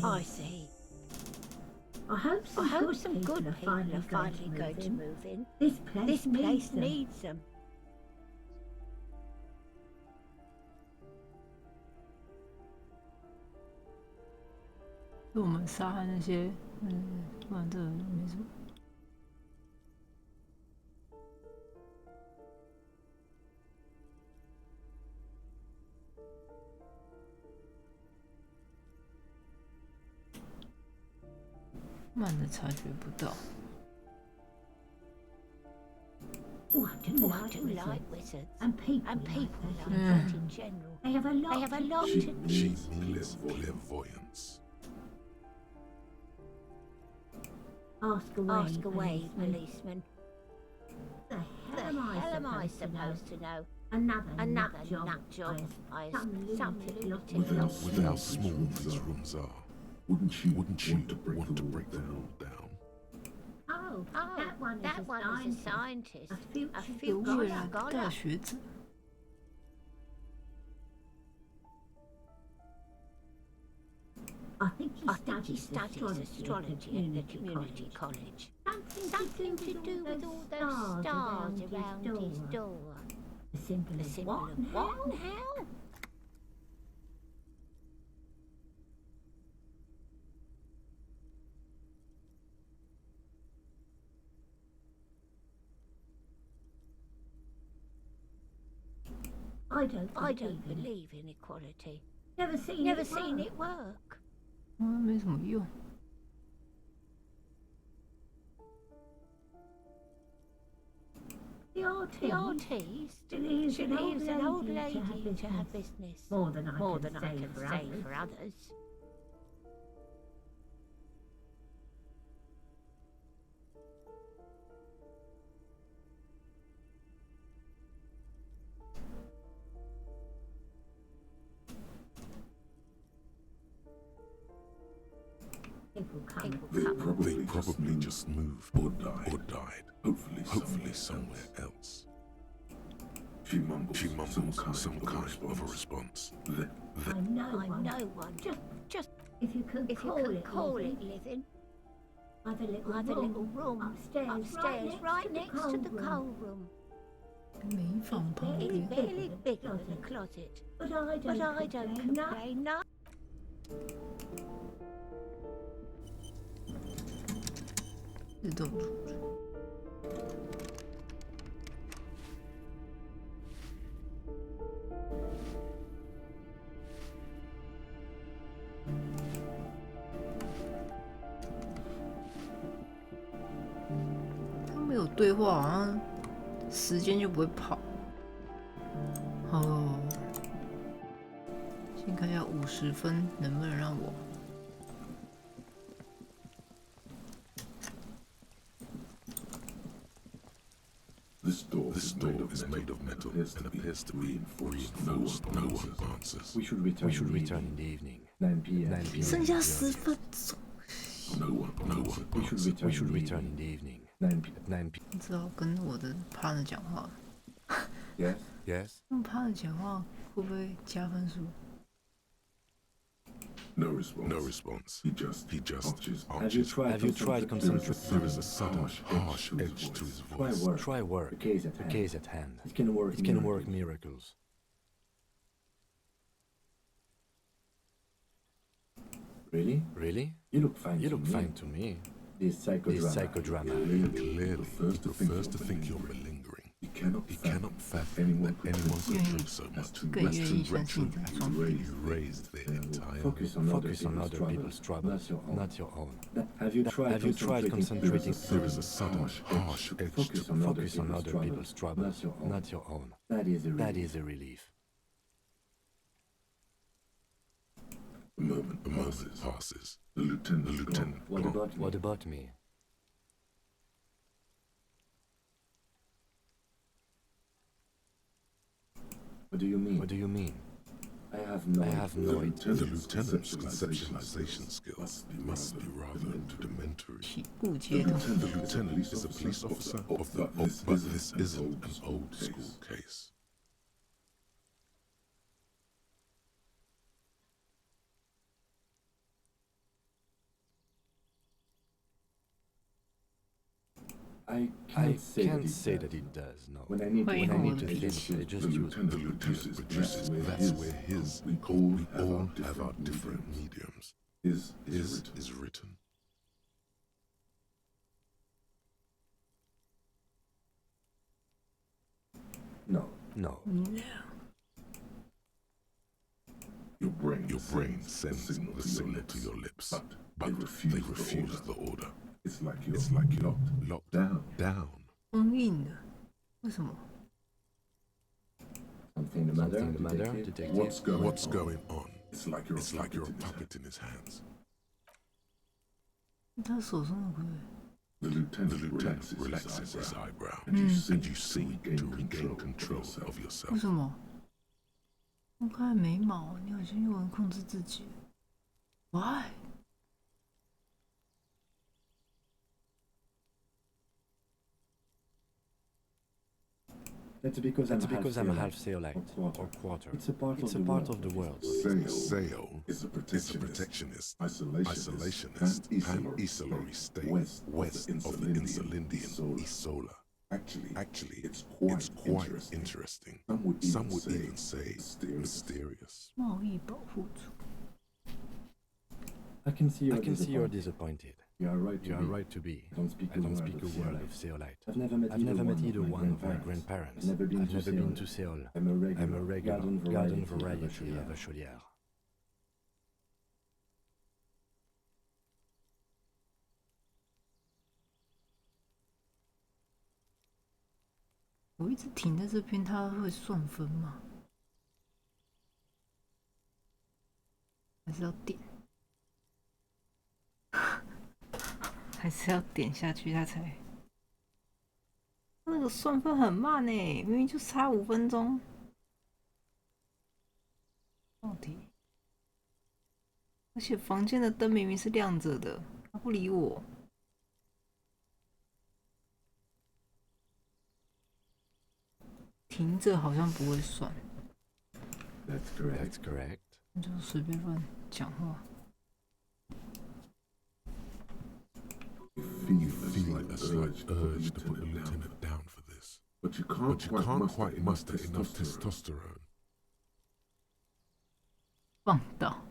I see. I hope some good people are finally going to move in. This place needs them. 就我们杀害那些，不然这个没什么。慢的察觉不到。Oh, I do like wizards and people like that in general. They have a lot to teach. Clairvoyance. Ask away, policeman. The hell am I supposed to know? Another nut job. Some lunatic. With how small these rooms are, wouldn't you want to break them all down? Oh, that one is a scientist. A future 未来 scholar. 大学者。 I think he studies astrology at the community college. Something to do with all those stars around his door. The symbol of what and how? I don't believe in equality. Never seen it work. 没什么用。 The artist believes an old lady to have business. More than I can say for others. They probably just moved or died. Hopefully somewhere else. She mumbled some kind of a response. I know one. Just if you could call it living. I've a little room upstairs right next to the coal room. 煤房旁 It's 边。 barely bigger than a closet, but I don't complain. No. 自动储存。他没有对话，好像时间就不会跑。哦，先看一下50分能不能让我。 This door is made of metal and appears to be reinforced. No one answers. We should return in the evening. 9 p.m. 剩下10分钟。 No one. We should return in the evening. 9 p.m. 只好跟我的 partner 讲话。 Yes. 用 partner 讲话会不会加分数？ No response. No response. He just arches. Have you tried concentrating? There is a sudden, harsh edge to his voice. Try work. The case at hand. It can work miracles. Really? Really? You look fine to me. This psychodrama. Clearly, the first to think you're malingering. He cannot fathom that anyone could drink so much. That's too wretched. You raised the entire... Focus on other people's troubles, not your own. Have you tried concentrating? There is a sudden, harsh edge to... Focus on other people's troubles, not your own. That is a relief. A moment passes. The lieutenant. What about me? What do you mean? I have no idea. The lieutenant's conceptualization skills must be rather rudimentary. The lieutenant is a police officer but this isn't an old school case. I can't say that it does, no. When I need to think, I just use The lieutenant produces, that's where his, we all have our different mediums, is written. No. Your brain sends the signal to your lips, but they refuse the order. It's like you're locked down. 封印的，为什么？ Something the matter, detective? What's going on? It's like you're a puppet in his hands. 他手上的鬼。 The lieutenant relaxes his eyebrow, and you seek to regain control of yourself. 为什么？我看眉毛，你好像又能控制自己。Why？ That's because I'm half Seolite, or quarter. It's a part of the world. Seo is a protectionist, isolationist, pan-Isolary state west of the Insulindian Isola. Actually, it's quite interesting. Some would even say mysterious. 贸易保护组。 I can see you're disappointed. You are right to be. I don't speak a word of Seolite. I've never met either one of my grandparents. I've never been to Seoul. I'm a regular garden variety of a chaudière. 我一直停在这边，它会算分吗？还是要点？还是要点下去，它才……那个算分很慢呢，明明就差5分钟。到底？而且房间的灯明明是亮着的，它不理我。停着好像不会算。That's correct. 你就随便乱讲话。 You feel a slight urge to put the lieutenant down for this, but you can't quite muster enough testosterone. 放倒，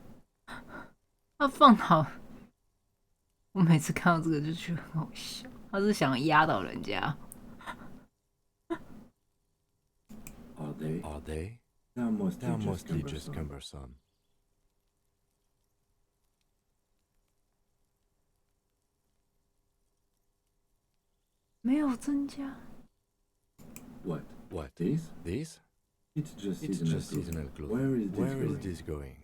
他放倒。我每次看到这个就觉得很好笑，他是想压倒人家。Are they? They're mostly just cumbersome. 没有增加。What? These? It's just seasonal clothes. Where is this going?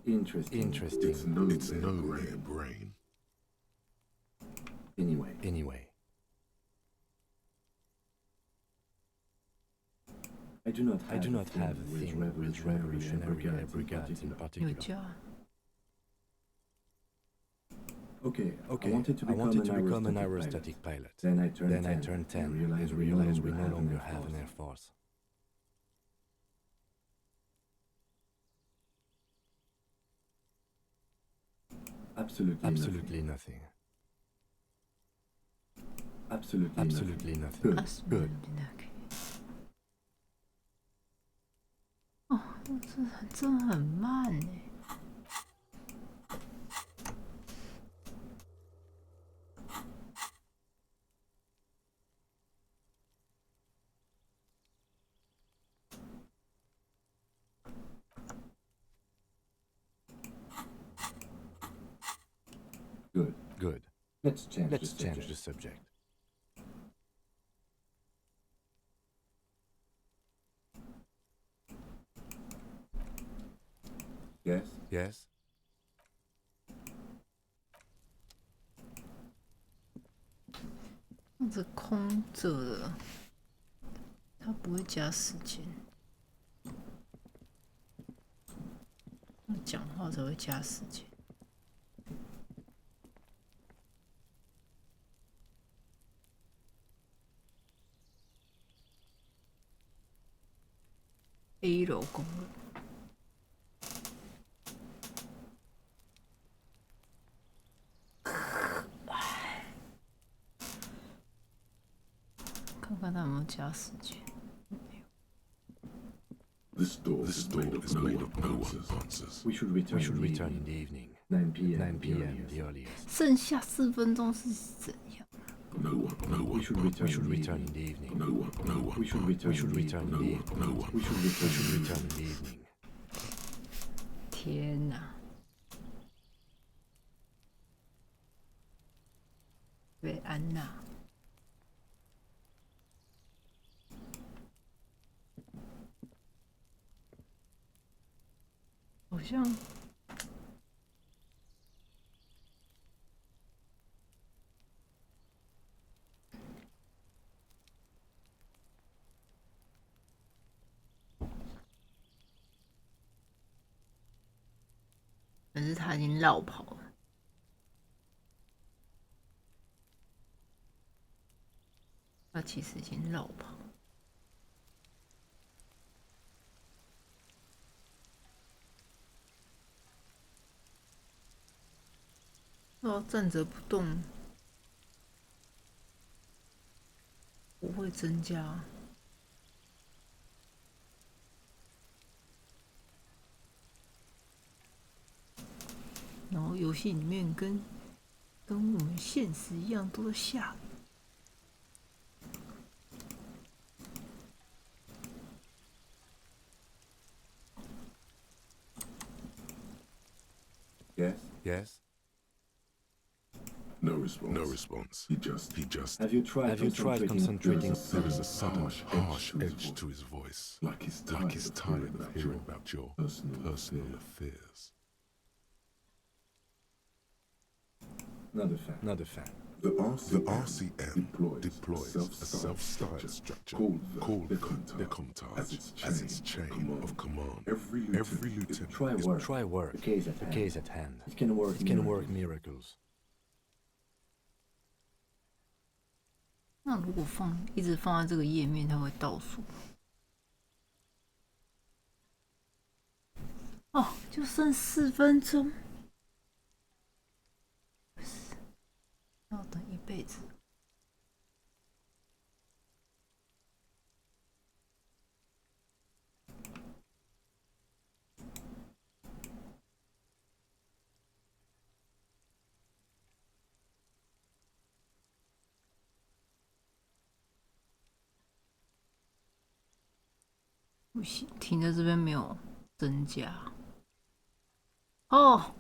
Interesting. It's no brain. Anyway. I do not have a thing with revolutionary brigades in particular. Okay. I wanted to become an aerostatic pilot. Then I turned 10 and realized we no longer have an air force. Absolutely nothing. Absolutely nothing. Good. 哦，这真的很慢哎。Good. Let's change the subject. Yes. 这空着的，它不会加时间。讲话才会加时间。A 楼公路。看看他有没有加时间。This door is made of no one answers. We should return in the evening. 9 p.m. 9 p.m. the earliest. 剩下4分钟是怎样？ No one. We should return in the evening. No one. We should return in the evening. No one. We should return in the evening. 天哪！贝安娜。好像可是他已经绕跑了，他其实已经绕跑。站着不动不会增加。然后游戏里面跟我们现实一样，都在下雨。Yes. No response. He just. Have you tried concentrating? There is a sudden harsh edge to his voice, like he's tired of hearing about your personal affairs. Another fact. The RCM deploys a self-starter structure called the Comtage as its chain of command. Every lieutenant Try work. The case at hand. It can work miracles. 那如果一直放在这个页面，它会倒数。哦，就剩4分钟，要等一辈子。不行，停在这边没有增加。哦。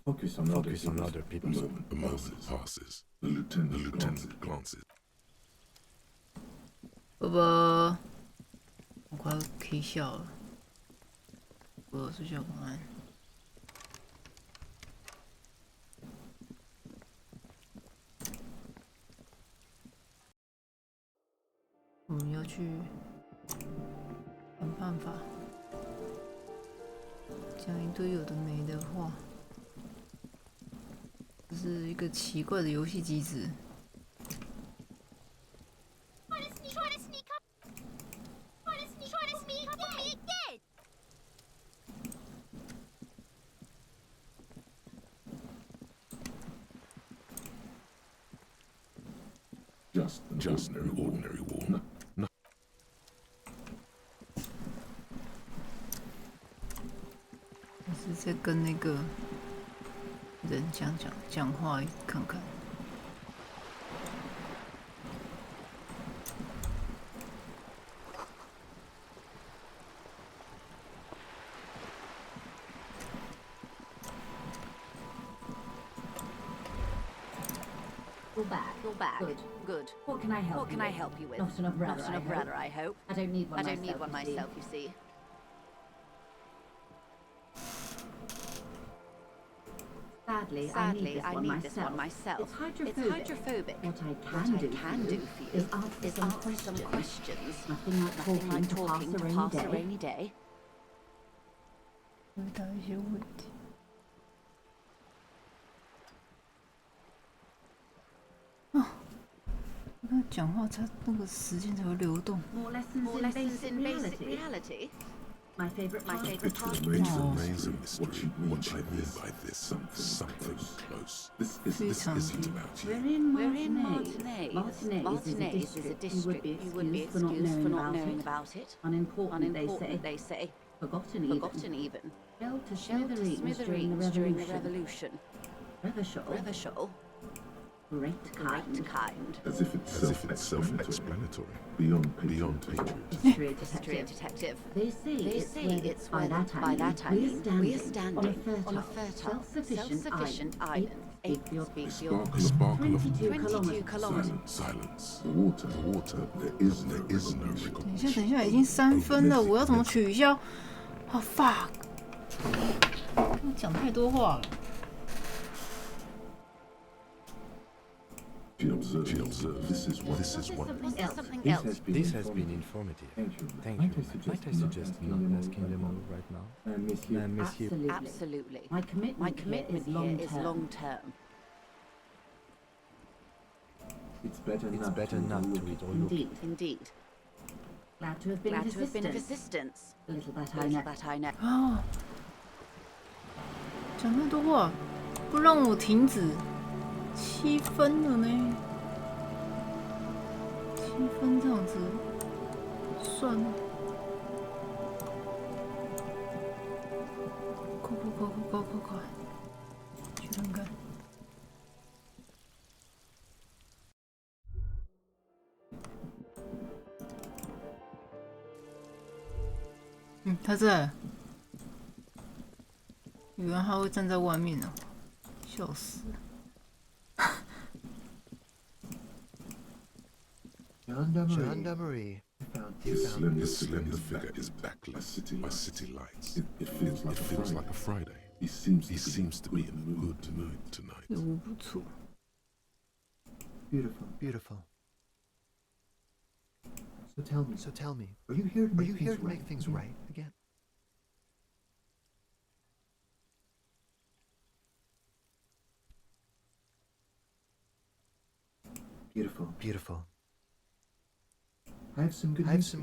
Focus on other people's. A moment passes. The lieutenant glances. 爸爸，我快可以笑了。我睡觉晚安。我们要去想办法讲一堆有的没的话。这是一个奇怪的游戏机制。Just an ordinary war. No. 我是在跟那个人讲话看看。You're back. You're back. Good. Good. What can I help What you can I with? help you with? Not an umbrella, Not an I umbrella, hope. I hope. I don't need one I don't need one myself, myself, you see. Sadly, Sadly, I need this this one myself. It's hydrophobic. It's hydrophobic. What I What I can do for you is answer is some answer some questions. Nothing like talking to pass a rainy day. 回答一些问题。啊，跟他讲话，他那个时间才会流动。 More lessons in basic reality. My favorite part. Amazing mystery. What she means by this. Something close. This isn't about you. We're in Martinez. Martinez is a district. You would be excused for not knowing about it. Unimportant, they say. Forgotten even. Fell to Smithereens smithereens during the revolution. Revachol. Great kind. As if it's self-explanatory. Beyond patriotism. History detective. They say it's by where that I mean we're standing on a fertile, self-sufficient island. Speak for A sparkle of 22 kilometers. Silence. The water. There is no recognition. 等一下，已经3分了，我要怎么取消？啊 fuck！ 我讲太多话了。 She observed. This is one. Something else. This has been informative. Thank you. Might I suggest not asking them all right now? Miss you. Absolutely. My commitment here is long term. It's better not to read all your... Indeed. Glad to have been of assistance. Little that I know. 啊，讲太多话，不让我停止。 7分了呢，7分这样子，算了，快，去看看。他在，以为他会站在外面呢，笑死了。 Gendarmerie. This slender figure is backlit by city lights. It feels like a Friday. He seems to be in a mood tonight. 有无不错。 Beautiful. So tell me, Are you here to make things right again? Beautiful. I have some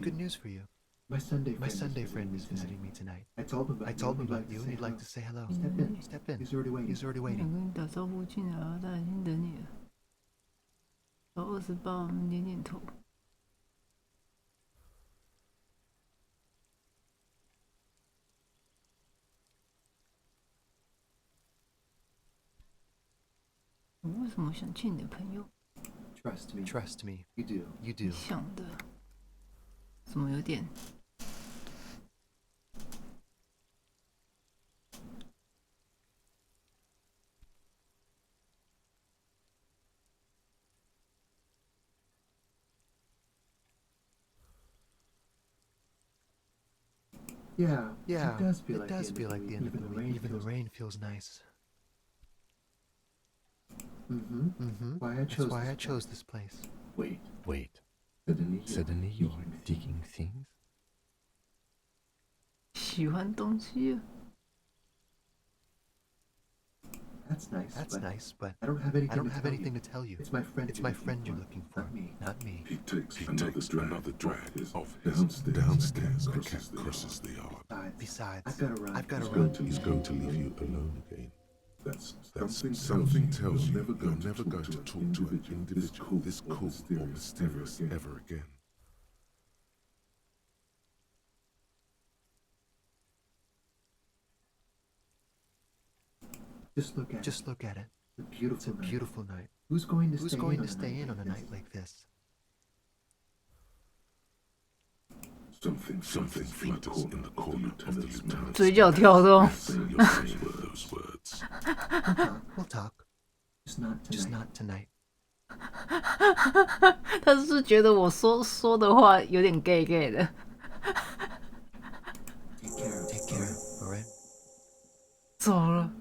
good news for you. My Sunday friend is visiting me tonight. I told him about you and he'd like to say hello. Step in. He's already waiting. 想跟你打招呼进来啊，他已经等你了。到28，我们点头。我为什么想见你的朋友？ Trust me. You do. 想的，怎么有点？ Yeah. Yeah, It does feel like the end of the week. Even the rain feels nice. Why I chose this place. Wait. Suddenly you're digging things. 喜欢东西。 That's nice, but I don't have anything to tell you. It's my friend you're looking for, not me. He takes another drag of his downstairs. The cat crosses the yard. Besides, I've got to run. I've got to run. He's going to leave you alone again. Something tells you you're never going to talk to an individual this cool or mysterious ever again. Just look at it. It's a beautiful night. Who's going to stay in on a night like this? Something flutters in the corner of the lieutenant's 嘴角跳动。 those words. We'll talk. Just not tonight. 他是不是觉得我说的话有点 gay 的？ Take care, alright? 走了。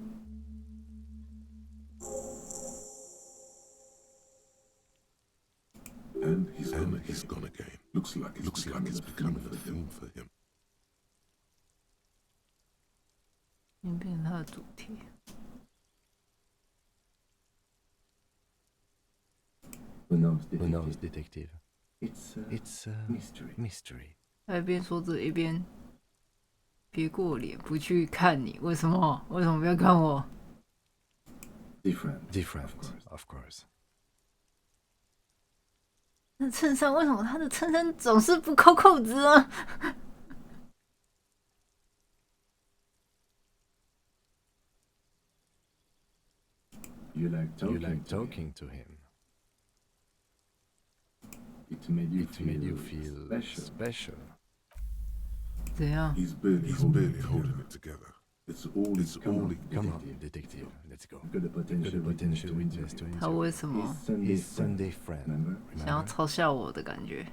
And he's gone again. Looks like it's becoming a theme for him. 已经变成他的主题。 Who knows, detective? It's a mystery. 他一边说着一边别过脸，不去看你。为什么？为什么不要看我 Different, of course. 那衬衫为什么他的衬衫总是不扣扣子啊？ You like talking to him. It made you feel special. 怎样？ He's barely holding it together. It's all Come on, detective. Let's go. Got a potential witness to 他为什么 His Sunday friend. 想要嘲笑我的感觉？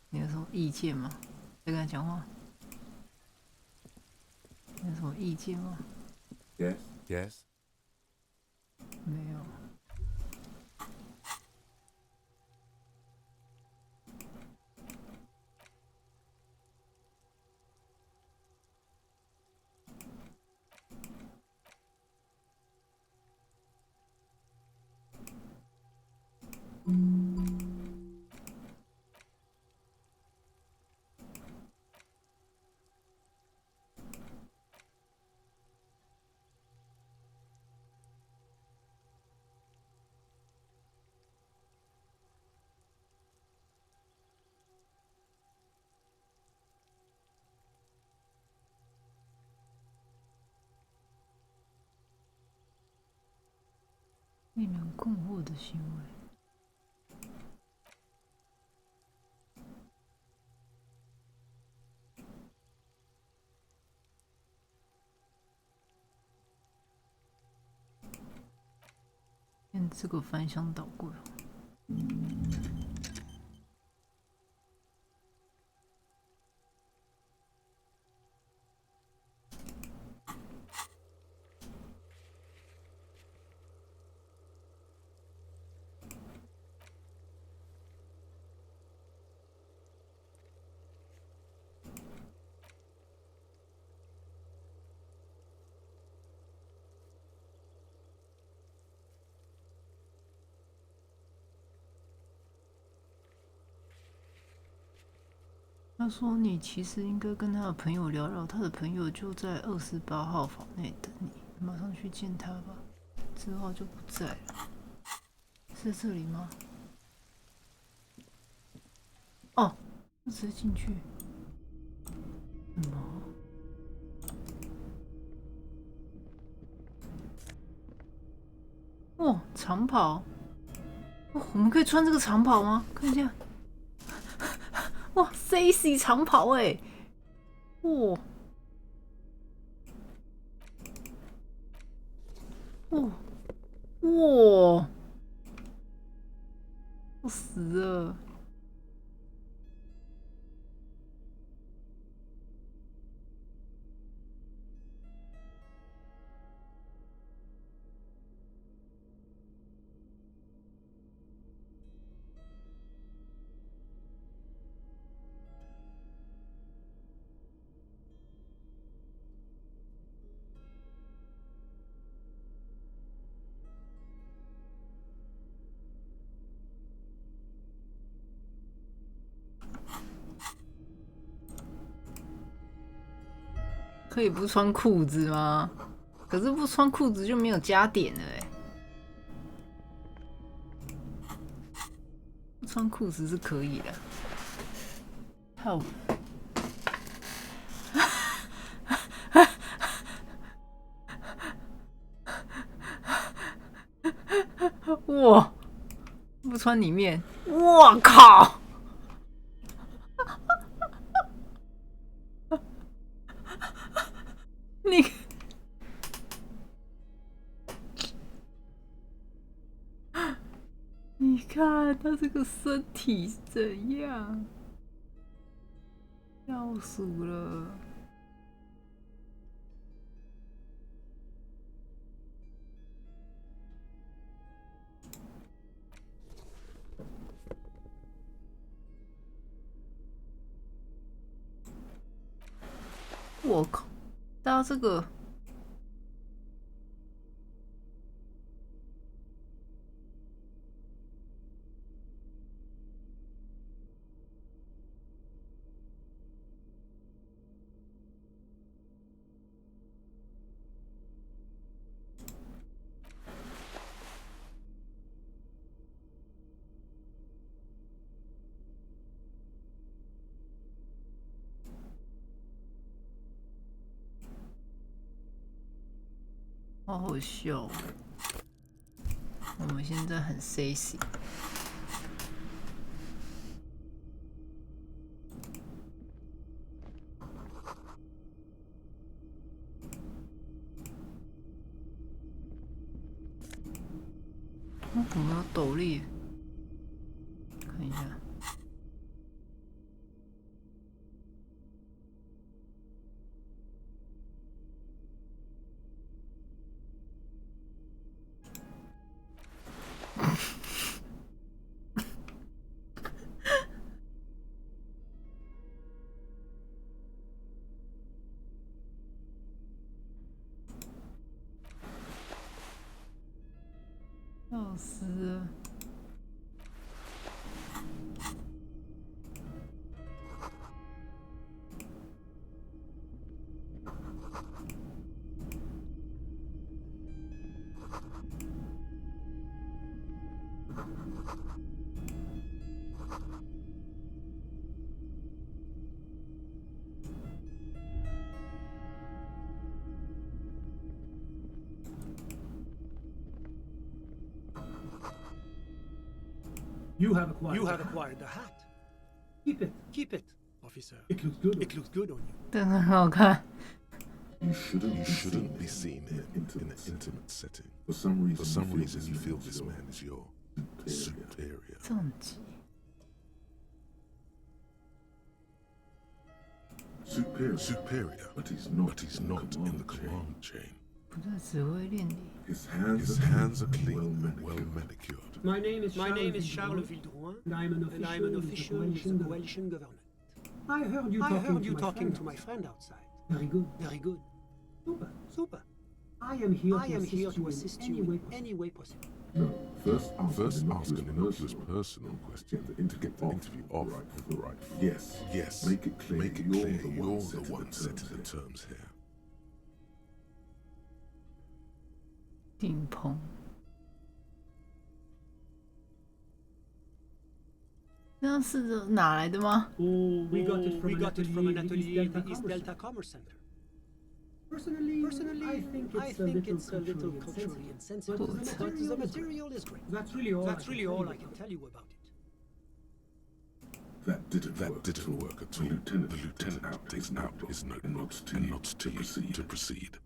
你有什么意见吗？在跟他讲话？你有什么意见吗？ Yes. 没有。令人困惑的行为。这个翻箱倒柜。他说：“你其实应该跟他的朋友聊聊，他的朋友就在28号房内等你，马上去见他吧。之后就不在了，是这里吗？哦，直接进去。什么？哦，长袍。哦，我们可以穿这个长袍吗？看一下。” 哇 ，Stacy 长袍哎，哇，哇，哇，我死了！可以不穿裤子吗？可是不穿裤子就没有加点了哎。不穿裤子是可以的。好。哇！不穿里面，我靠！你看他这个身体是怎样？要死了！我靠！大家这个。好好笑哦！我们现在很 sexy。我们有斗笠，看一下。笑死了！You have acquired the hat. Keep it, officer. It looks good on you. 真的很好看。 You shouldn't be seen in an intimate setting. For some reason, you feel this man is your superior. 正极。 Superior, but he's not in the command chain. 不在指挥链里。 His hands are clean and well manicured. My name is Charles Vildrouin, and I'm an official with the coalition government. I heard you talking to my friend outside. Very good. Super. I am here to assist you in any way possible. No, first ask an innocuous personal question to get the interview off with the right. Yes. Make it clear you're the one setting the terms here. 顶棚。那是哪来的吗？ We got it from an atelier at the East Delta Commerce Center. Personally, I think it's a little culturally insensitive, but the material is great. That's really all I can tell you about it. That didn't work at all. The lieutenant takes out his notebook and nods to you to proceed.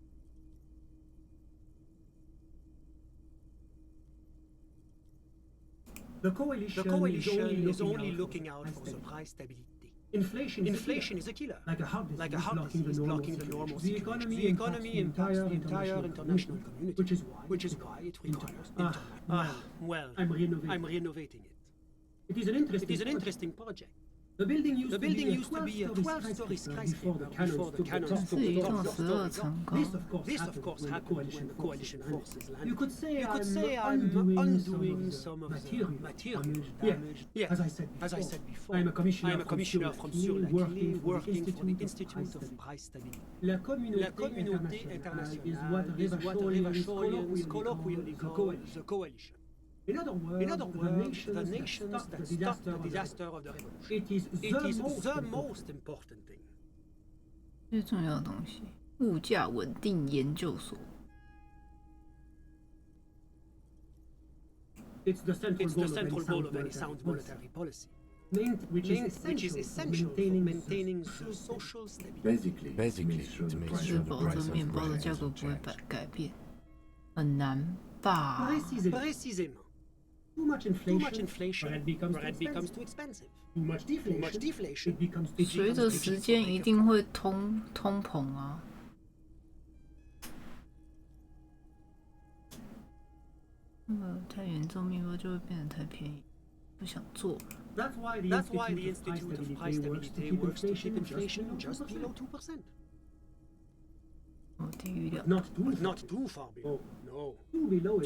The coalition is only looking out for the price stability. Inflation is a killer. Like a heart disease blocking the normal situation. The economy impacts the entire international community, which is why it requires well, I'm renovating it. It is an interesting project. The building used to be a 12-story skyscraper before the cannons took the top floor. This, of course, happened when the coalition forces landed. You could say I'm undoing some of the material damage. Yes, as I said before, I'm a commissioner from Sur-la-Clé working for the Institute of Price Stability. La communauté internationale is what Rivacholians colloquially call the coalition. In other words, the nations that stopped the disaster of the revolution. It is the most important thing. 最重要的东西，物价稳定研究所。It's the central goal of any sound monetary policy, which is essential for maintaining social stability. Basically, to make 是 sure the 保证 price 面 of 包的 bread 价格 doesn't 不会 change. 改变，很难吧？ Précisément. Too much inflation, bread becomes too expensive. Too much deflation, it becomes too 随着时间一定会通膨啊。太严重，面包就会变得太便宜，不想做了。That's why the Institute of Price Stability works to keep inflation just below 2%. 低于2%。Not too far below. No. Too below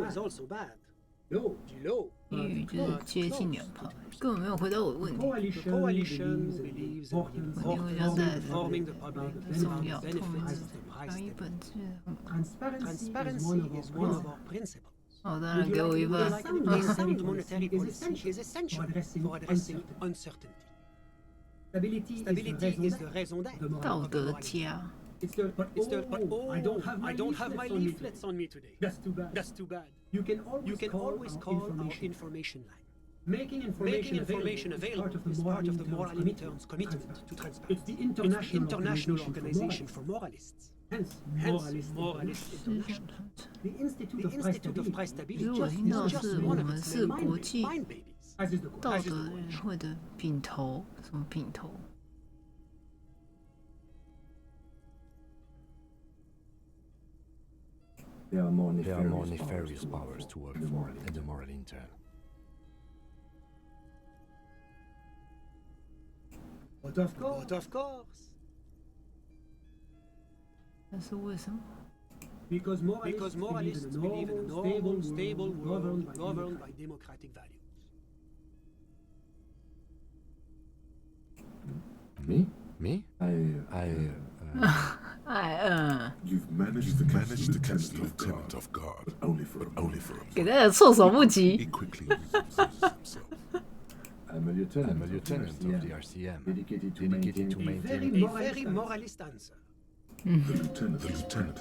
is also bad. Low. 低于就是接近2%，根本没有回答我的问题。 The coalition believes in 稳定会将带来的 informing the public 重要，透明 benefits 的 of the price 交易 stability. 本质。 Transparency is one of our principles. 好，当然给我一分。 A sound monetary policy is essential for addressing uncertainty. Stability is the raison d'être. 道德家。 I don't have my leaflets on me today. That's too bad. You can always call our information line. Making information available is part of the Moral Intern's commitment to transparency. It's the international organization for moralists. Hence, Moralist International. The Institute of Price Stability 如果听到 is 是 just 我 one of 们 its 是 many 国际 mind babies. As is the 道德委员会的品头，什么品头？ There are more nefarious powers to work for than the moral intern. But of course. 但是为什么？ Because moralists believe in a normal, stable world governed by democratic values. Me? You've managed to catch the lieutenant off guard, but only for a 给大家措手不及。 He quickly resolves himself. I'm a lieutenant of the RCM, dedicated to A maintaining very moralist answer. The lieutenant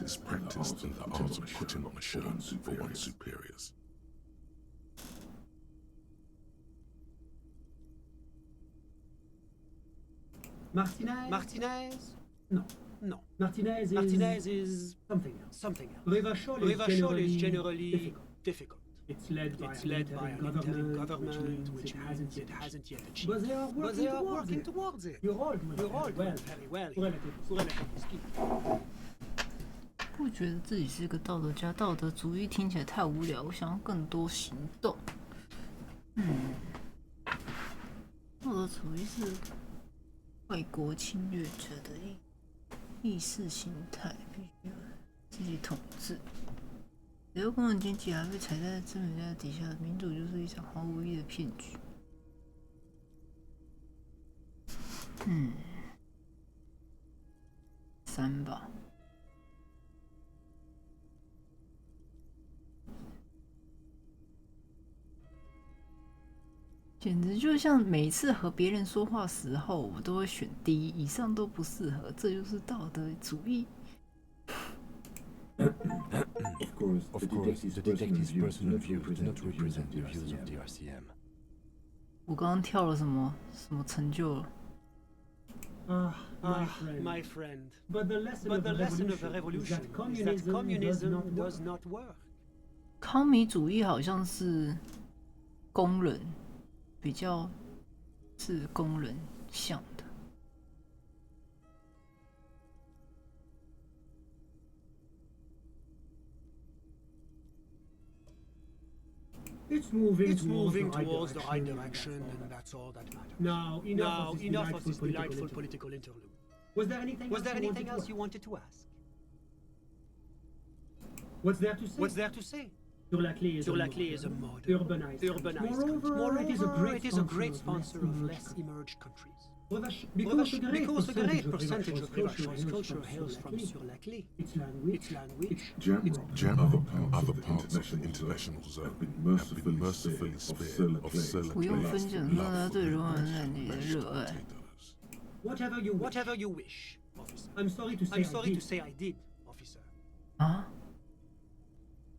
is practiced in the art of putting on a show for one's superiors. Martinez? No. Martinez is something else. Rivachol is generally difficult. It's led by an interim government which means it hasn't yet achieved. But they are working towards it. You're all doing very well, relatively speaking. 不觉得自己是个道德家，道德主义听起来太无聊，我想要更多行动。道德主义是外国侵略者的意识形态，必须有自己统治。只要工人阶级还被踩在资本家底下，民主就是一场毫无意义的骗局。3吧。简直就像每一次和别人说话时候，我都会选D，以上都不适合，这就是道德主义。Of course, the detective's personal views do not represent the views of the RCM. 我刚刚跳了什么成就了？ My friend. But the lesson of the revolution is that communism does not work. 康米主义好像是工人，比较是工人向的。It's moving towards the right direction, and that's all that matters. Now, enough of this delightful political interlude. Was there anything else you wanted to ask? What's there to say? Sur la Clé is a modern, urbanized country. Moreover, it is a great sponsor of less emerged countries. Because a great percentage of Rivashol's culture hails from Sur la Clé. Its language, General and other parts of the international zone have been mercifully spared of celebrating 不用分享说他对柔软人类的热爱。 Whatever you wish, officer. I'm sorry to say I did, officer. 啊？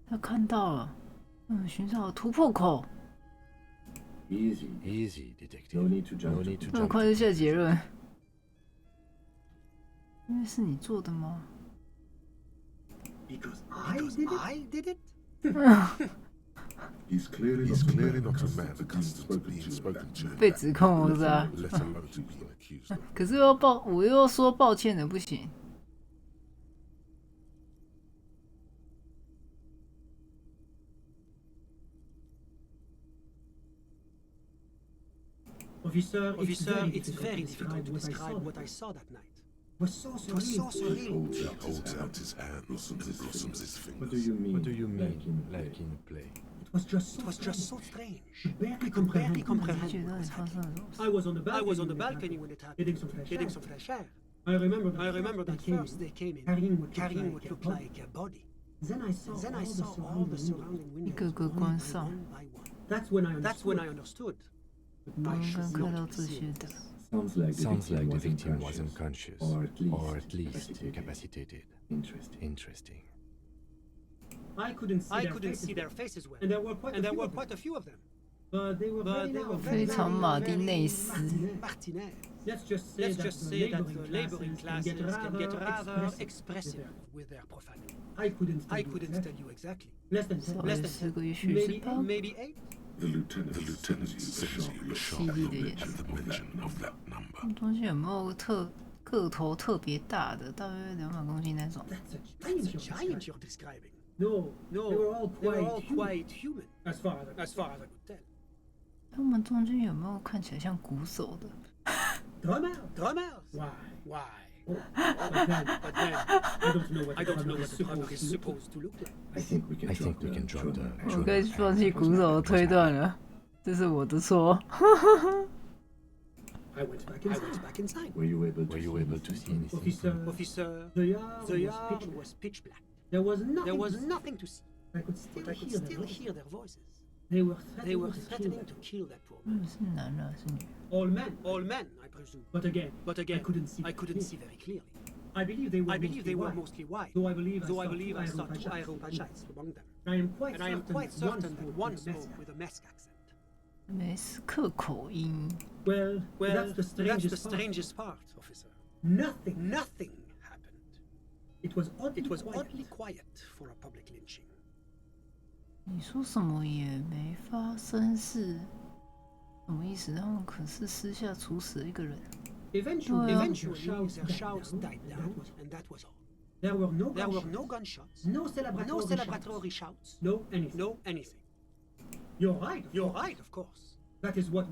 他看到了，寻找突破口。 Easy, detective. No need to jump. 那么快就下结论？因为是你做的吗？ Because I did it? He's clearly not a man accustomed to being spoken to. 被指控了是吧？ Let alone to be accused of. 可是我又要说抱歉的，不行。 Officer, it's very difficult to describe what I saw that night. It was so surreal. He holds out his hands and blossoms his fingers. What do you mean, like in a play? It was just so strange. Barely comprehend. I was on the balcony when it happened, getting some fresh air. I remember that first they came in, carrying what looked like a body. Then I saw all the surrounding windows one by one. That's when I understood. 我刚刚看到这些的。 Sounds like the victim was unconscious, or at least incapacitated. Interesting. I couldn't see their faces well, and there were quite a few of them. But they were very 非常马丁内斯。 Let's just say that the laboring classes can get rather expressive with their profanity. I couldn't tell you exactly. Less than 10个月续是吧？ maybe 8. The lieutenant sends you a sharp knowledge at the mention of that number. 中间有没有个头特别大的，大约200公斤那种？ That's a giant you're describing. No, they were all quite human, as far as I could tell. 他们中间有没有看起来像鼓手的？ Drummers? Why? But then, I don't know what the drummer is supposed to look like. I think we can drop the. 我该放弃鼓手的推断了，这是我的错。 I went back inside. Were you able to see anything? Officer, the yard was pitch black. There was nothing to see. But I could still hear their voices. They were threatening to kill that poor man. 是男的还是女的？ All men, I presume. But again, I couldn't see very clearly. I believe they were mostly white. Though I believe I saw 2 Iropachites among them. And I am quite certain that one spoke with a Mesk accent. 梅斯克口音。 Well, that's the strangest part, officer. Nothing happened. It was oddly quiet for a public lynching. 你说什么也没发生是什么意思？他们可是私下处死了一个人。 Eventually, their shouts died down, and that was all. There were no gunshots, no celebratory shouts, no anything. You're right, of course. That is what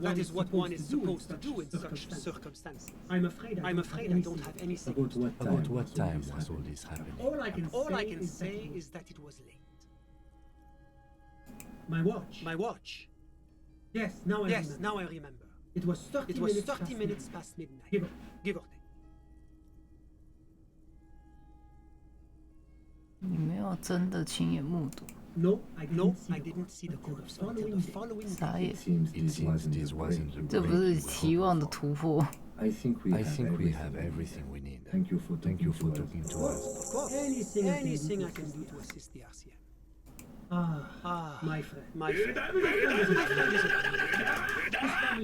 one is supposed to do in such circumstances. I'm afraid I don't have anything. About what time was all this happening? All I can say is that it was late. My watch. Yes, now I remember. It was 30 minutes past midnight. Give or take. 你没有真的亲眼目睹。 No, I didn't see the corpse until the following day. 傻眼。 It seems this wasn't the 这不是期望的突破。 I think we have everything we need. Thank you for talking to us. Of course. Anything I can do to assist the RCM. My friend.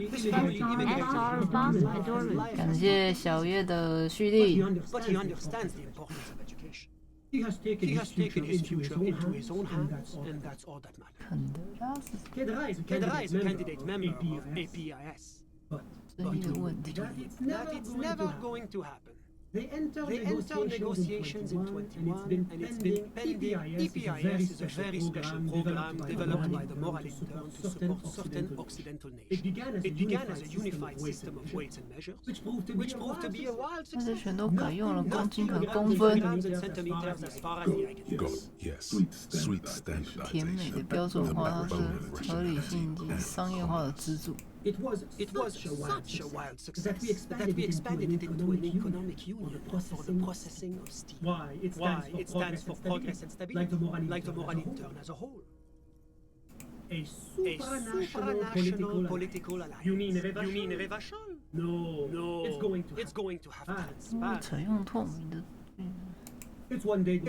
This 感谢小月的蓄力。 But he understands the importance of education. He has taken his future into his own hands, and that's all that matters. Kedra is a candidate member of APIS. But that it's never going to happen. They entered negotiations in 21, and it's been pending. EPIS is a very special program developed by the Moral Intern to support certain Occidental nations. It began as a unified system of weights and measures, which proved to be a wild 但 success. 是全都改用了公斤和公 Nothing 分， grams and centimeters as far as the eye can Got see. yes, sweet standardization. 甜美的标准化，它是合理性及商业化的支柱。 It was such a wild success that we expanded it into an economic union for the processing of steel. Why? It stands for progress and stability, like the Moral Intern as a whole. A supranational political alliance. You mean Revachol? No. It's going to have transparency. 采用透明的， It's one day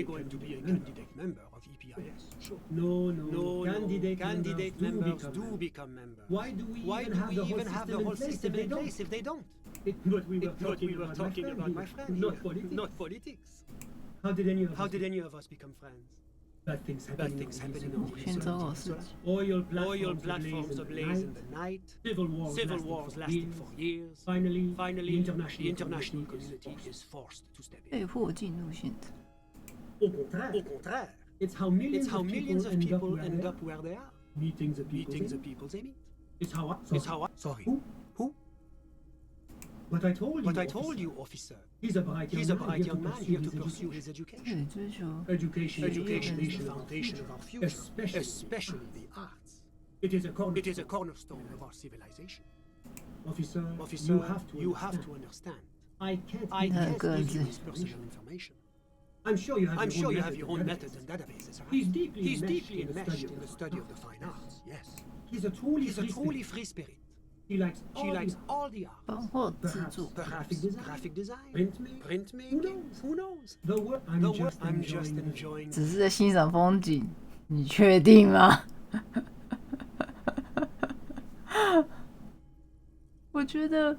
going to be a candidate member of EPIS. Sure. No. Candidate members do become members. Why do we even have the whole system in place if they don't? But we were talking about my friend. Not politics. How did any of us become friends? Bad things happening on the 先找好事情。 Oil platforms ablaze in the night. Civil wars lasting for years. Finally, the international community is forced to step in. 被迫进入现场。 Au contraire. It's how millions of people end up where they are. Meeting the people they meet. It's how I... Sorry. Who? But I told you, officer. He's a bright young man here to pursue his education. 对，追求 Education is the foundation of our future, especially the arts. It is a cornerstone of our civilization. Officer, you have to understand. I can't give you his personal information. I'm sure you have your own methods and databases, right? He's deeply enmeshed in the study of the fine arts, yes. He's a truly free spirit. She likes all the arts. 包括制作。 Graphic design, printmaking, who knows? The work I'm just enjoying. 只是在欣赏风景，你确定吗？我觉得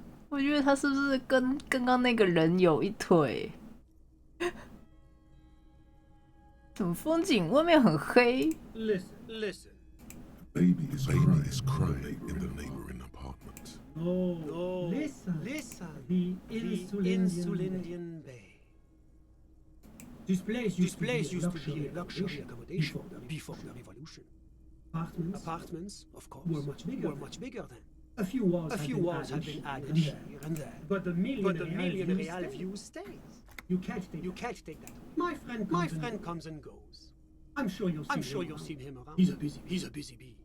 他是不是跟刚刚那个人有一腿？怎么风景外面很黑？ Listen. Baby is crying in the neighboring apartment. No. Listen. The Insulindian Bay. This place used to be a luxury accommodation before the revolution. Apartments, of course, were much bigger then. A few walls have been added here and there. But the million real view stays. You can't take that away. My friend comes and goes. I'm sure you'll see him around. He's a busy bee.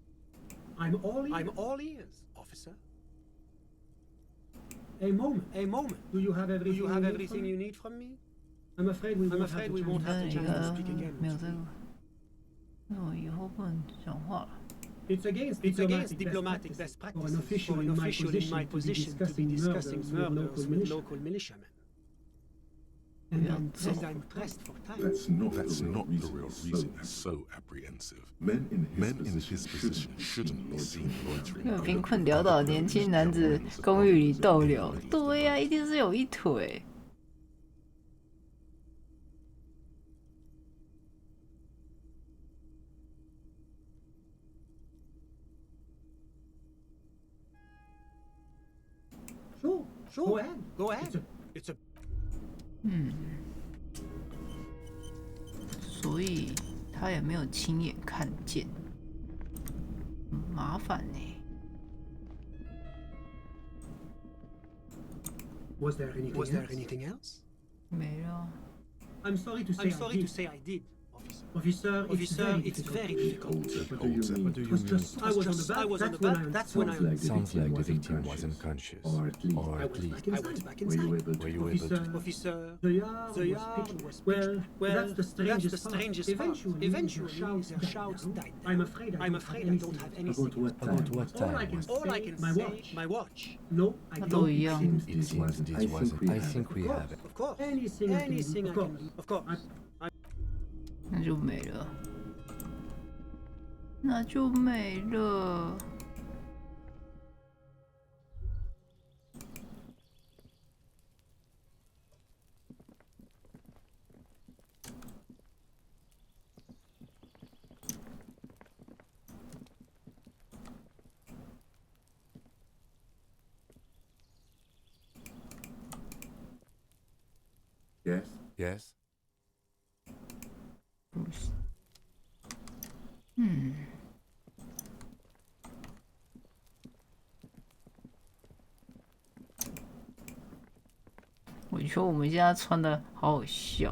I'm all ears, officer. A moment. Do you have everything you need from me? I'm afraid we won't have the chance to speak again. 没有这个，那我以后不能讲话了。 It's against diplomatic best practice for an official in my position to be discussing murders with local militiamen. And I'm pressed for time. That's not the real reason he's so apprehensive. Men in his position shouldn't be seen loitering. 因为贫困潦倒的年轻男子公寓里逗留，对呀、一定是有一腿。Sure. Go ahead. It's a 所以他也没有亲眼看见，麻烦呢。Was there anything else? 没了。 I'm sorry to say I did. Officer, it's very difficult. What do you mean? I was on the back. That's when I Sounds like the victim was unconscious. Or at least. I was back inside. Were you able to? Officer, the yard was well, that's the strangest part. Eventually, their shouts died. I'm afraid I don't have anything. About what time was All I can say, my watch. No, I 都 don't. 一样。 it seems this wasn't. I think we have it. Of course. Anything I can do. Of course. 那就没了，那就没了。Yes? Yes? 不是，我觉得我们现在穿的好好笑。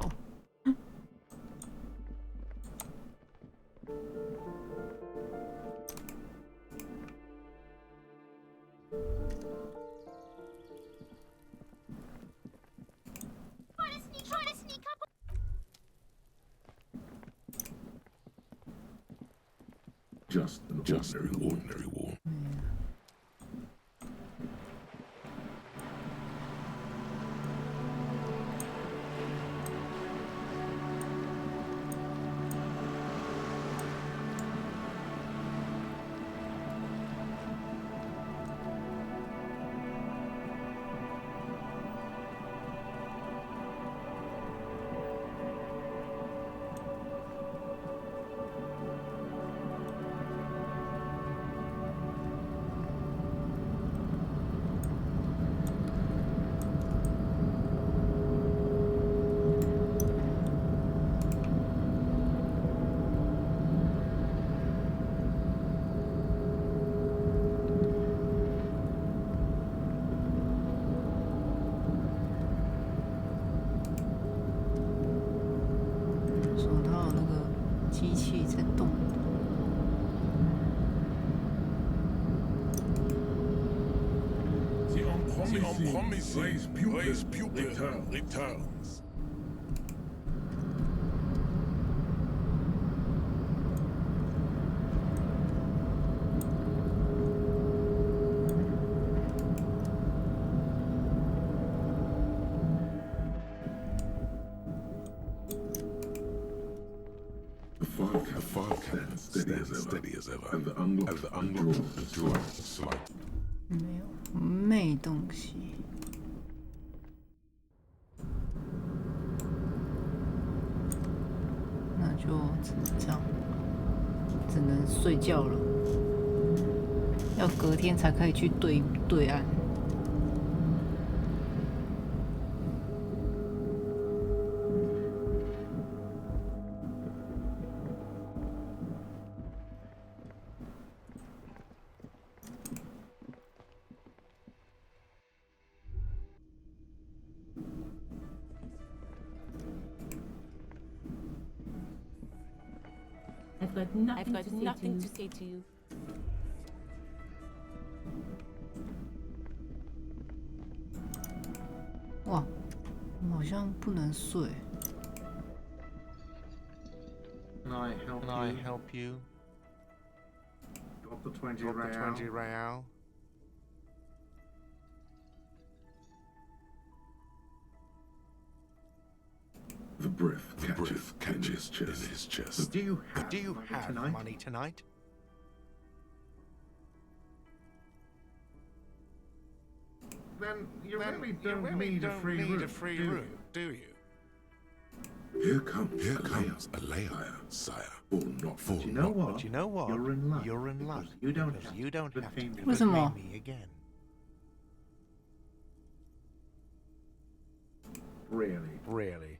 Just an ordinary war. Blaze pupil returns. The fog stands steady as ever, and the unlocked drawer slight. 没有，没东西。那就只能这样，只能睡觉了。要隔天才可以去对岸。I've got nothing to say to you. 哇，我好像不能睡。Can I help you? Drop the 20 real. The breath catches in his chest. Do you have money tonight? Then you really don't need a free room, do you? Here comes a layer, sire. Or not. But you know what? But you know what? You're in luck. You don't have to What's more? Me again. Really?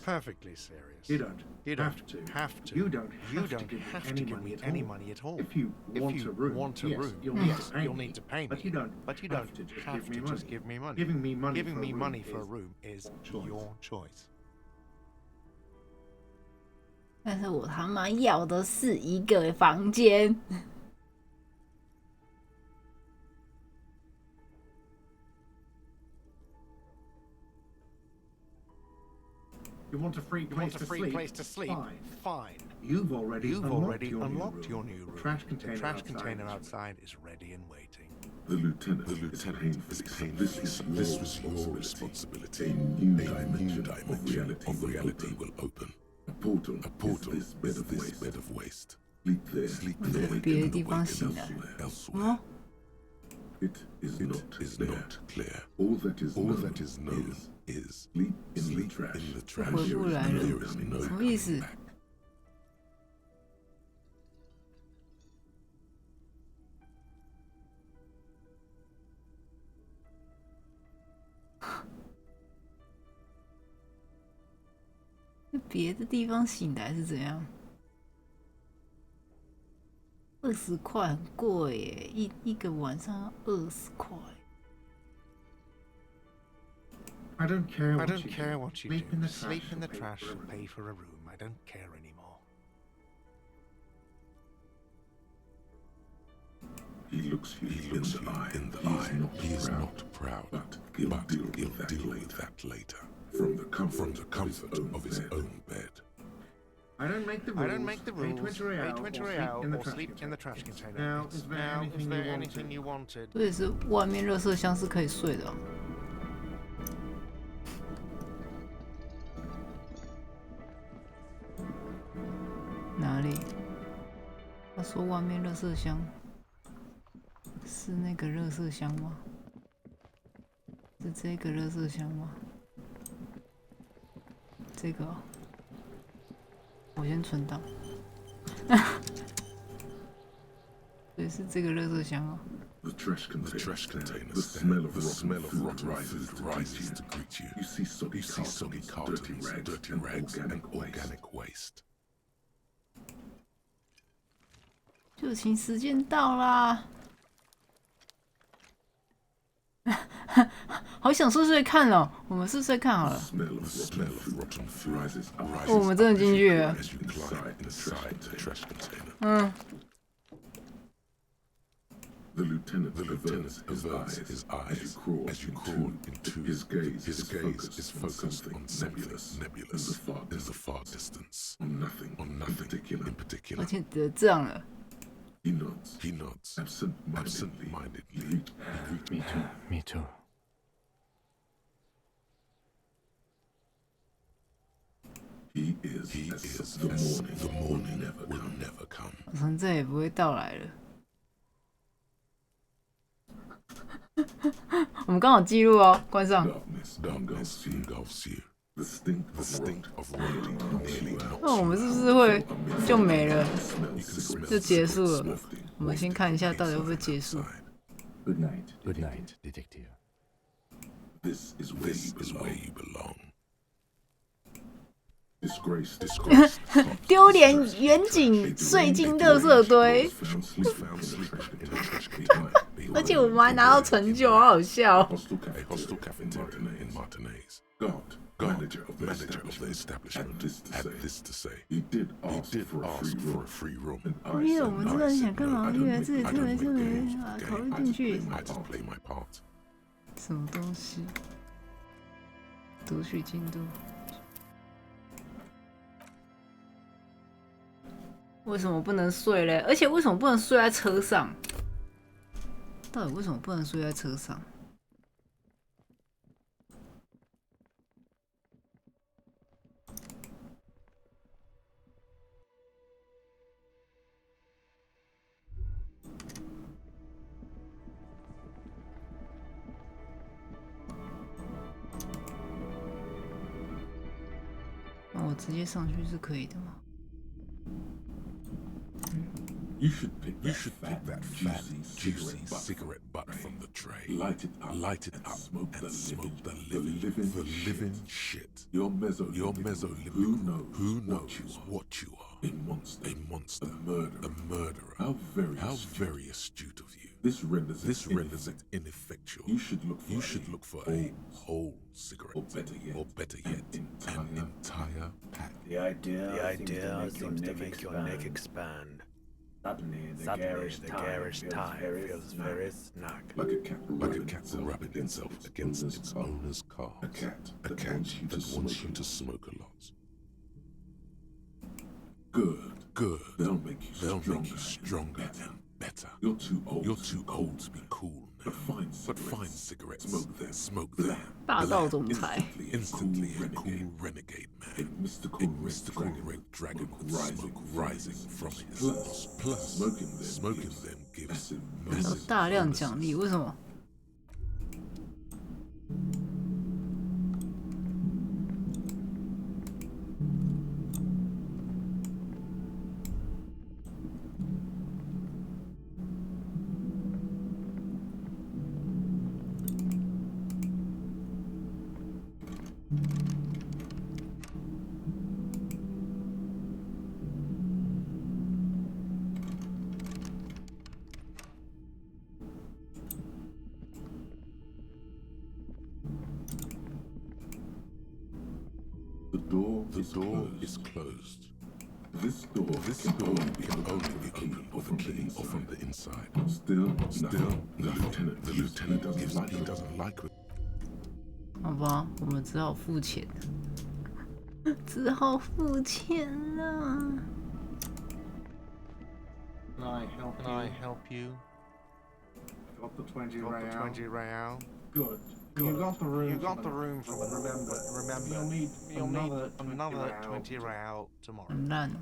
Perfectly serious. You don't have to. You don't have to give me any money at all. If you want a room, you'll need to pay me. But you don't have to just give me money. Giving me money for a room is your choice. 但是我他妈要的是一个房间。You want a free place to sleep? Fine. You've already unlocked your new room. The trash container outside is ready and waiting. The lieutenant is painfully. This was your responsibility. A new dimension of reality will open. A portal is this bed of waste. Sleep there.别的地方醒来。哦。 It is not clear. All that is known is sleep in the trash. 回不来了，什么意思？别的地方醒来是怎样？20块很贵耶，一个晚上要20块。I don't care I what don't you care do. what you Sleep do. in the Sleep trash in the or pay trash for a or room. pay for a room. I don't care anymore. He looks you in the eye. He is not proud, but he'll deal with that later. From the comfort of his own bed. I don't make the rules. I don't make the rules. Pay 20 Pay 20 real real or or sleep in the trash container. Now, is there Now, anything is there you anything wanted? you wanted? 所以是外面垃圾箱是可以睡的哦。哪里？他说外面垃圾箱是那个垃圾箱吗？是这个垃圾箱吗？这个哦，我先存档。所以是这个垃圾箱哦。The trash container. The smell of rotten food rises to greet you. You see soggy cartons, dirty rags, and organic waste. 就寝时间到啦！好想睡睡看哦，我们睡睡看好了。哦，我们真的进去了。嗯。The lieutenant averts his eyes as you crawl into his gaze is focused on something nebulous in the far distance. On nothing in particular. 而且这样了。He nods. Absent-mindedly. Me too. He is the morning will never come. 晚上再也不会到来了。我们刚好记录哦，关上。Darkness engulfs you. The stink of rotting nearly knocks 那我们是不是会就没了，就结束了？我们先看一下到底会不会结束。Good night, detective. This is where you belong. Disgrace. 丢脸远景睡进垃圾堆，而且我们还拿到成就，好好笑。A hostile cafeteria in Martinez. Manager of the establishment had this to say. He did ask for a free room. 因为我们真的很想干嘛？因为自己特别考虑进去。 I just play my part. 什么东西？读取进度。为什么不能睡嘞？而且为什么不能睡在车上？到底为什么不能睡在车上？那我直接上去是可以的吗？ You should pick that fat, juicy cigarette butt from the tray. Light it up, and smoke the living shit. Your mesolimbic. Who knows what you are? A monster. A murderer. How very astute of you. This renders it ineffectual. You should look for a whole cigarette, or better yet, an entire pack. The idea seems to make your neck expand. Suddenly, the garish tie feels very snug. Like a cat rubbing itself against its owner's car. A cat that wants you to smoke a lot. Good. They'll make you stronger and better. You're too old to be cool now. But fine cigarettes. Smoke them. 霸道总裁 Instantly a cool renegade man. A mystical red dragon with smoke rising from his lips. Plus, smoking them gives 有 massive 大量奖励，为什么？ door is closed. This door can only be opened with a key from the inside. Still, the lieutenant doesn't like it. 好吧，我们只好付钱，只好付钱了。Can I help you? Got the 20 real. 20 real. Good. You got the room for remember, you'll need another 20 real tomorrow. 很烂哦。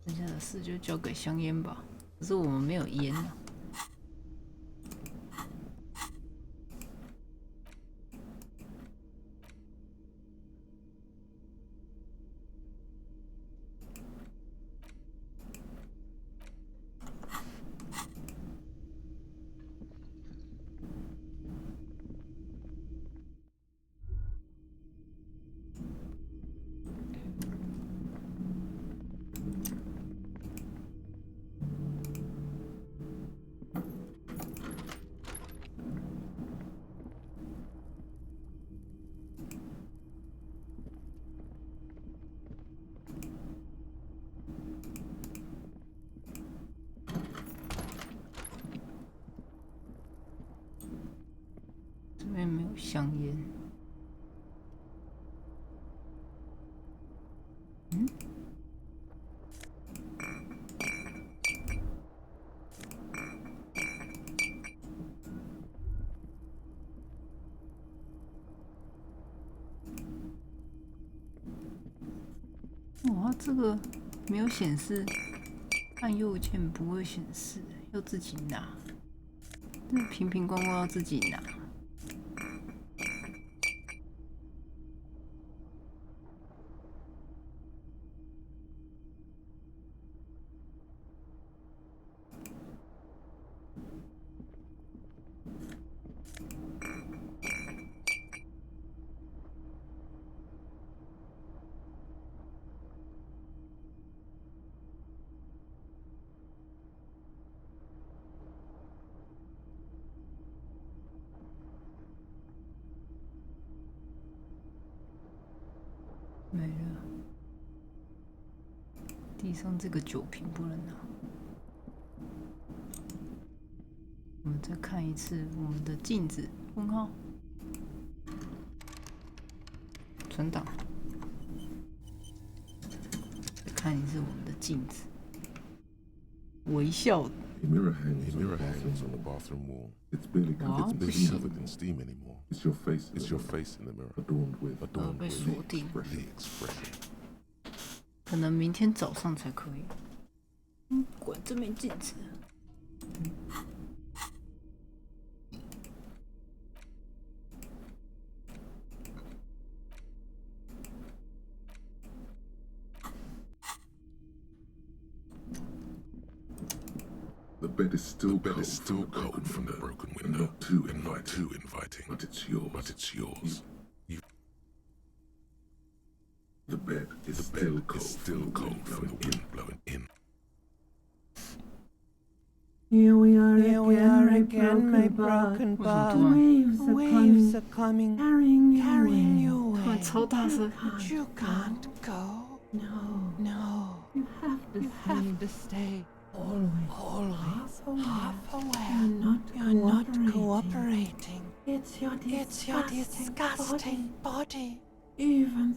剩下的事就交给香烟吧，可是我们没有烟啊。这边没有香烟。嗯？哇，这个没有显示，按右键不会显示，要自己拿。这瓶瓶罐罐要自己拿。没了，地上这个酒瓶不能拿。我们再看一次我们的镜子，问号，存档，再看一次我们的镜子，微笑。A mirror hangs on the bathroom wall. It's barely covered in steam anymore. It's your face in the mirror, adorned with the expression. 可能明天早上才可以。管这面镜子。The bed is still cold from the broken window, and not too inviting. But it's yours. The bed is still cold from the wind blowing in. Here we are again, my broken boat. Waves are coming, carrying you away. But you can't go. No. You have to stay. Always. Half aware. You're not cooperating. It's your disgusting body. Even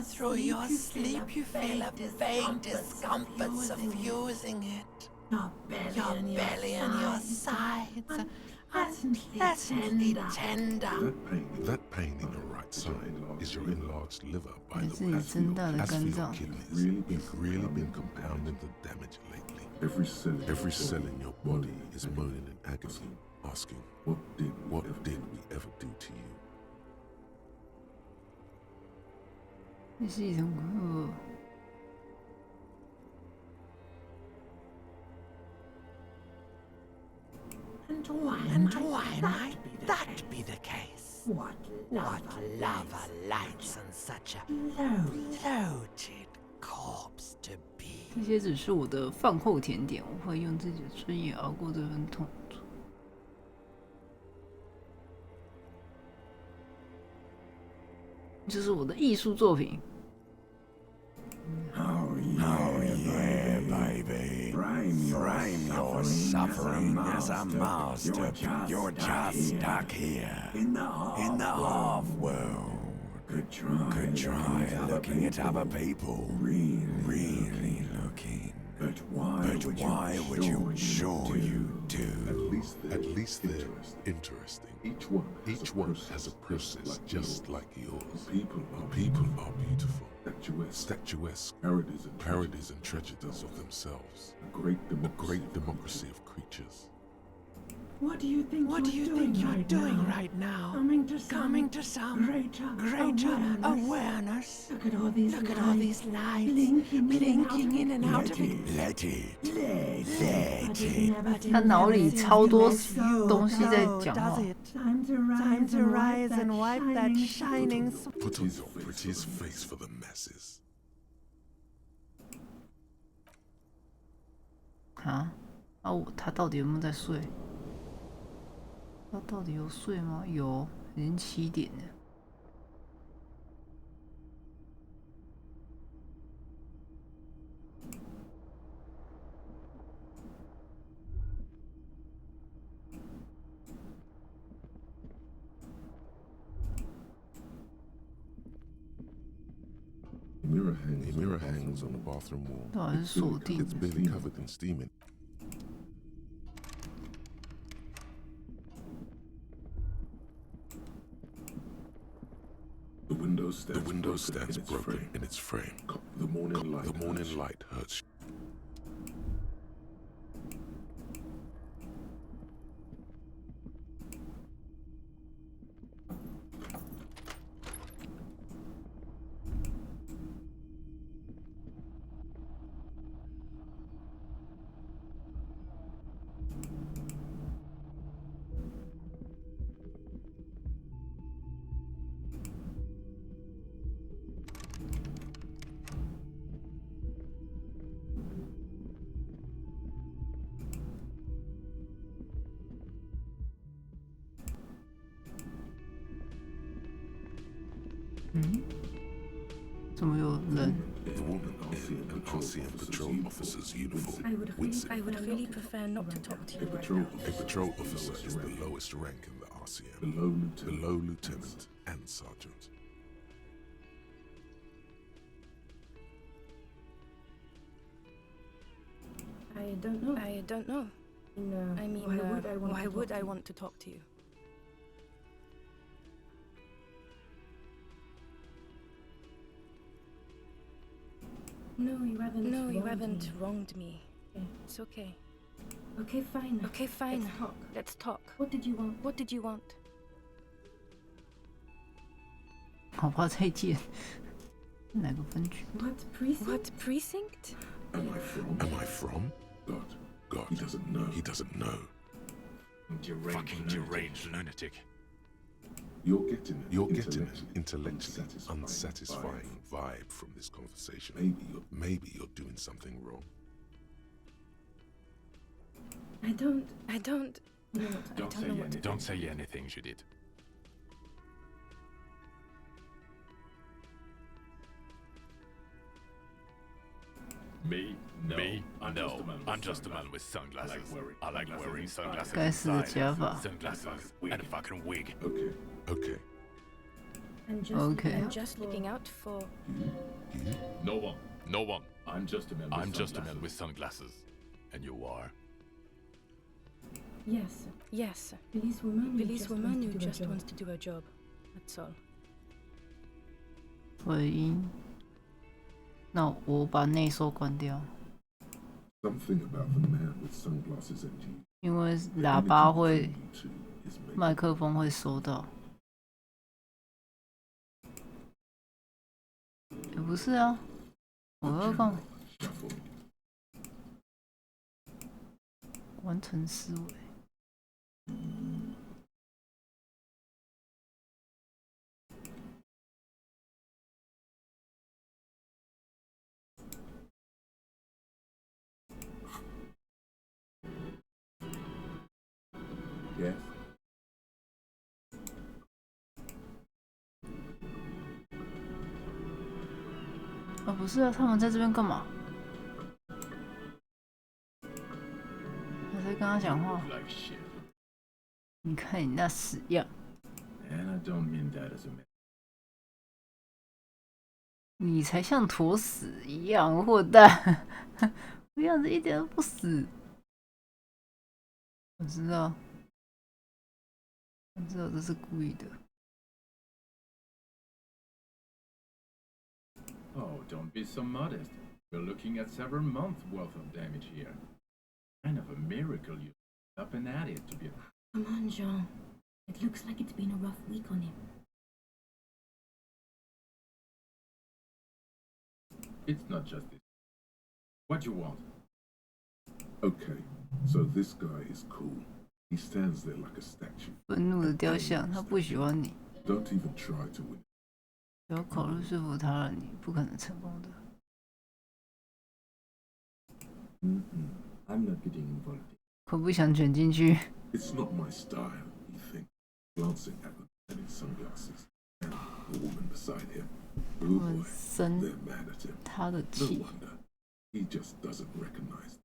through your sleep, you feel a vague discomforts of using it. Your belly and your sides are unpleasantly tender. That pain in your right side is your enlarged liver, by the way. As for your kidneys, you've really been compounding the damage lately. Every cell in your body is moaning in agony, asking, what did we ever do to you? 这是一种课。And why might that be the case? What lava lights on such a loaded corpse to be? 这些只是我的饭后甜点，我会用自己的尊严熬过这份痛楚。这是我的艺术作品。Oh yeah, baby. Frame your suffering as a masterpiece. You're just stuck here in the half world. Could try looking at other people. Really looking. But why would you sure you do? At least they're interesting. Each one has a process just like yours. People are beautiful, statuesque, parodies and tragedies of themselves. A great democracy of creatures. What do you think you're doing right now? Coming to some greater awareness. Look at all these lights blinking in and out of it. Let it. 他脑里超多东西在讲话。 Time to rise and wipe that shining Put on your prettiest face for the masses. 啊？他到底有没有在睡？他到底有睡吗？有，已经7点了。A mirror hangs on the bathroom wall. 到底是锁定 It's barely covered in steam. The window stands broken in its frame. The morning light hurts.怎么有人？ The woman in an RCM patrol officer's uniform. I would really prefer not to talk to you right now. A patrol officer is the lowest rank in the RCM. Below lieutenant and sergeant. I don't know. I mean, why would I want to talk to you? No, you haven't wronged me. It's okay. Okay, fine. Let's talk. What did you want? 好吧，再见。哪个分局？ What precinct? Am I from? God, he doesn't know. Fucking deranged lunatic. You're getting an intellectually unsatisfying vibe from this conversation. Maybe you're doing something wrong. I don't. Don't say anything, Judith. Me? No. I'm just a man with sunglasses. I like wearing sunglasses. 该死的假发。 Sunglasses and a fucking wig. Okay. I'm just looking out for. No one. I'm just a man with sunglasses. And you are? Yes. Police woman who just wants to do her job. That's all. 回音。那我把内收关掉。 Something about the man with sunglasses and jeans. 因为喇叭会，麦克风会收到。也不是啊，我要放完成思维。Yes. 啊，不是啊，他们在这边干嘛？我在跟他讲话。Like shit. 你看你那死样！ And I don't mean that as a man. 你才像坨屎一样，混蛋！我样子一点都不死。我知道，我知道这是故意的。 Oh, don't be so modest. We're looking at several months worth of damage here. Kind of a miracle you up and at it to be. Come on, Jean. It looks like it's been a rough week on him. It's not just this. What you want? Okay, so this guy is cool. He stands there like a statue. 愤怒的雕像，他不喜欢你。 Don't even try to win. 不要考虑说服他了，你不可能成功的。I'm not getting involved. 可不想卷进去。 It's not my style, he thinks, glancing at the man in sunglasses and the woman beside him. Oh boy, they're mad at him. 他的 No 气。 wonder. He just doesn't recognize.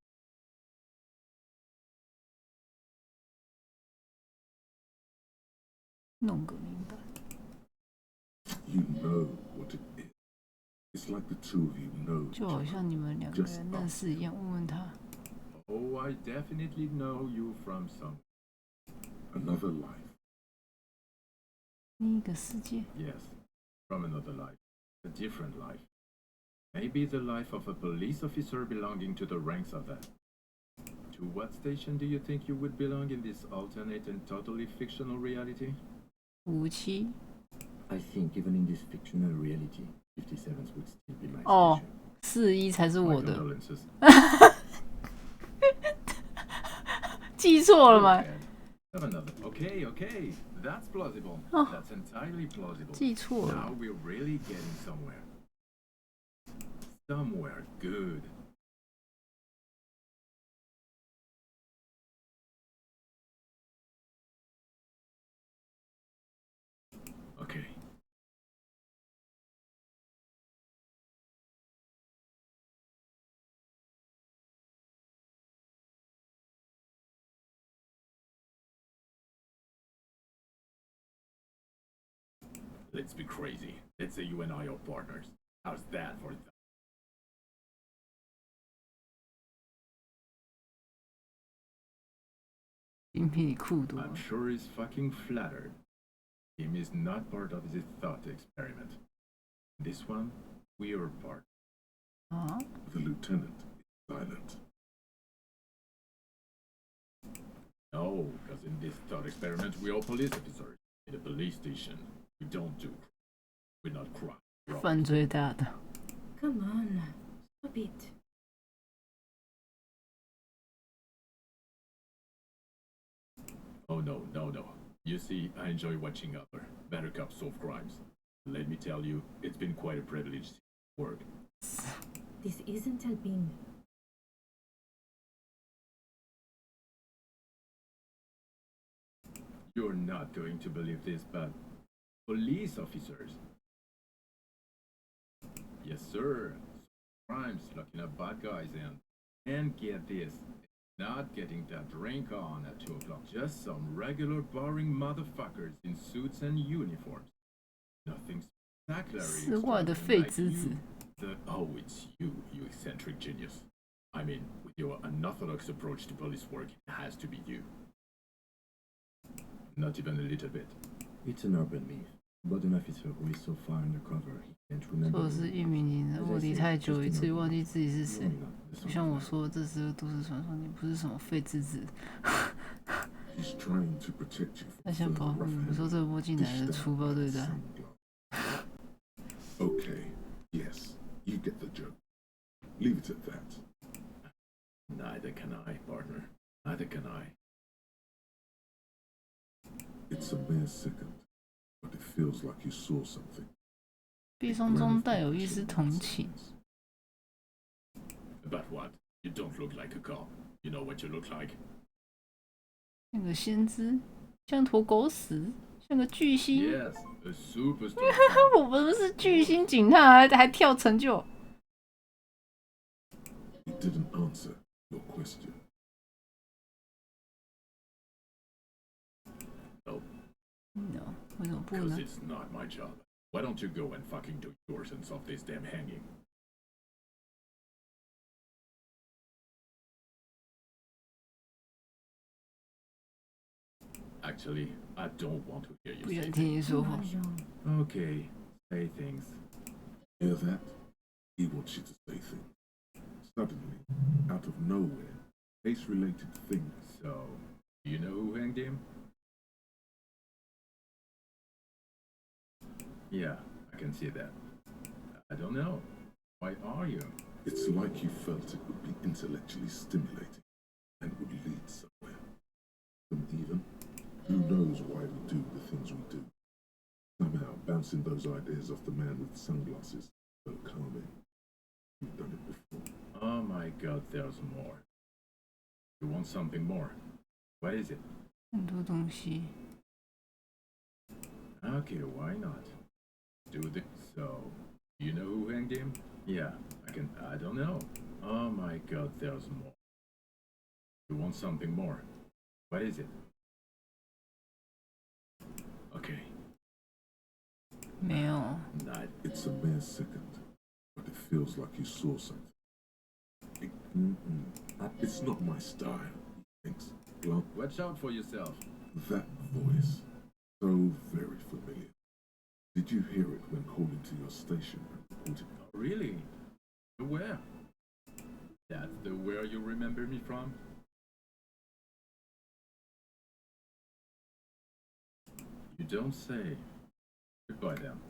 弄个明白。 You know what it is. It's like the two of you know. 就好像你们两个人认识一样，问问他。 Oh, I definitely know you from some another life. 另一个世界。 Yes, from another life, a different life. Maybe the life of a police officer belonging to the ranks of that. To what station do you think you would belong in this alternate and totally fictional reality? 57。 I think even in this fictional reality, 57s would still be my 哦 station. ，41才是我 My 的。 condolences. 记错了吗？ Have another. Okay, okay. That's plausible. Oh. That's entirely plausible. 记错了。 Now we're really getting somewhere. Somewhere good. Okay. Let's be crazy. Let's say you and I are partners. How's that for that? I'm sure he's fucking flattered. Him is not part of this thought experiment. This one, we are part. The lieutenant is silent. No, because in this thought experiment, we are police officers. In a police station, we don't do. We're not crime. 犯罪大的。 Come on, stop it. Oh no, no, no. You see, I enjoy watching other better cops solve crimes. Let me tell you, it's been quite a privilege to work. This isn't Albin. You're not going to believe this, but police officers. Yes, sir. Crimes looking at bad guys and get this. Not getting that drink on at 2 o'clock. Just some regular boring motherfuckers in suits and uniforms. Nothing spectacular. 世外的废之子。 Oh, it's you, you eccentric genius. I mean, with your unorthodox approach to police work, it has to be you. Not even a little bit. It's an urban myth about an officer who is so far undercover he can't remember. 说的是一鸣惊人，卧底太久，一次忘记自己是谁。就像我说，这是个都市传说，你不是什么废之子。He's trying to protect you. 他想保护你，不受这波进来的粗暴对待。 Okay, yes, you get the joke. Leave it at that. Neither can I, partner. Neither can I. It's a mere second, but it feels like you saw something. 悲伤中带有一丝同情。 But what? You don't look like a cop. You know what you look like? 像个先知，像坨狗屎，像个巨星。Yes, a superstar. 我们是巨星警探，还跳成就。He didn't answer your question. No. No， 为什么不呢 Because it's not my job. Why don't you go and fucking do yours and solve this damn hanging? Actually, I don't want to hear you 不 say 想听你说话。 Okay, say things. Hear that? He wants you to say things. Suddenly, out of nowhere, case-related things. So, you know who hanged him? Yeah, I can see that. I don't know. Why are you? It's like you felt it would be intellectually stimulating and would lead somewhere. And even, who knows why we do the things we do? Somehow, bouncing those ideas off the man with sunglasses so calming. You've done it before. Oh my god, there's more. You want something more? What is it? 很多东西。 Okay, why not? Do this. So, you know who hanged him? Yeah, I don't know. Oh my god, there's more. You want something more? What is it? Okay. 没有。 It's a mere second, but it feels like you saw something. It's not my style, he thinks. Watch out for yourself. That voice, so very familiar. Did you hear it when calling to your station and reporting? Oh, really? Where? That's the where you remember me from? You don't say. Goodbye then.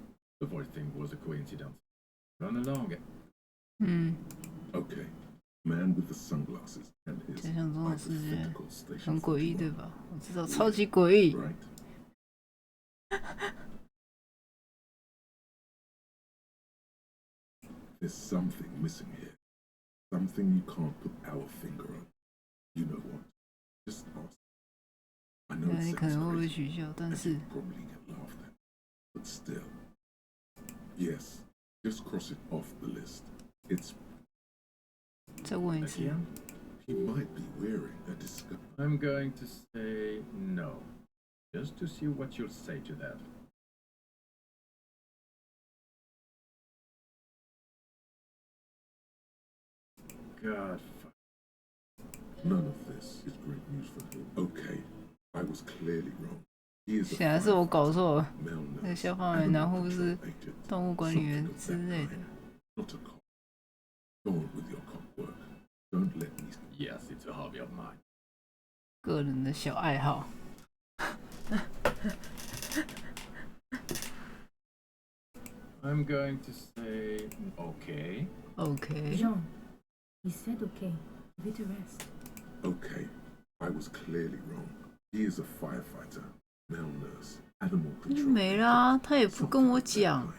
The voice thing was a coincidence. Run along. Okay. Man with the sunglasses and his 想象中的世界 hypothetical station. 很诡异，对吧？我知道，超级诡异。 Right? There's something missing here. Something you can't put our finger on. You know what? Just ask. I know 你 it 可 sounds 能会被 crazy, 取笑，但 and 是 you probably get laughed at. But still. Yes, just cross it off the list. It's 再问一次。 again. He might be wearing a disguise. I'm going to say no. Just to see what you'll say to that. God, none of this is great news for him. Okay, I was clearly wrong. He is 显 a 然是我搞错了， malnourished 那个消防员、男护士、动物管理员之类的。 not a cop. Go on with your cop work. Don't let me. Yes, it's a hobby of mine. 个人的小爱好。 I'm going to say okay. Okay. Jean, he said okay. Give it a rest. Okay, I was clearly wrong. He is a firefighter, male nurse, animal 那就 control. 没啦，他也不跟我讲，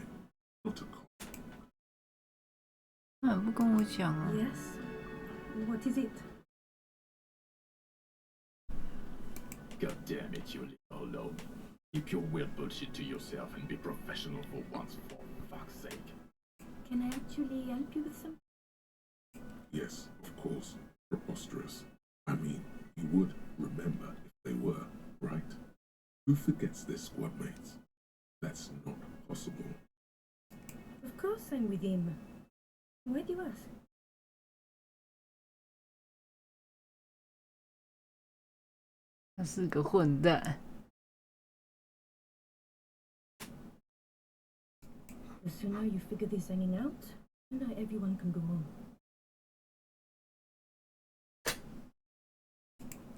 Not a cop. 他也不跟我讲啊。 Yes? What is it? God damn it, you little alone. Keep your weird bullshit to yourself and be professional for once, for fuck's sake. Can I actually help you with some? Yes, of course. Preposterous. I mean, you would remember if they were, right? Who forgets their squad mates? That's not possible. Of course I'm with him. Why do you ask? 他是个混蛋。 The sooner you figure this hanging out, the sooner everyone can go home.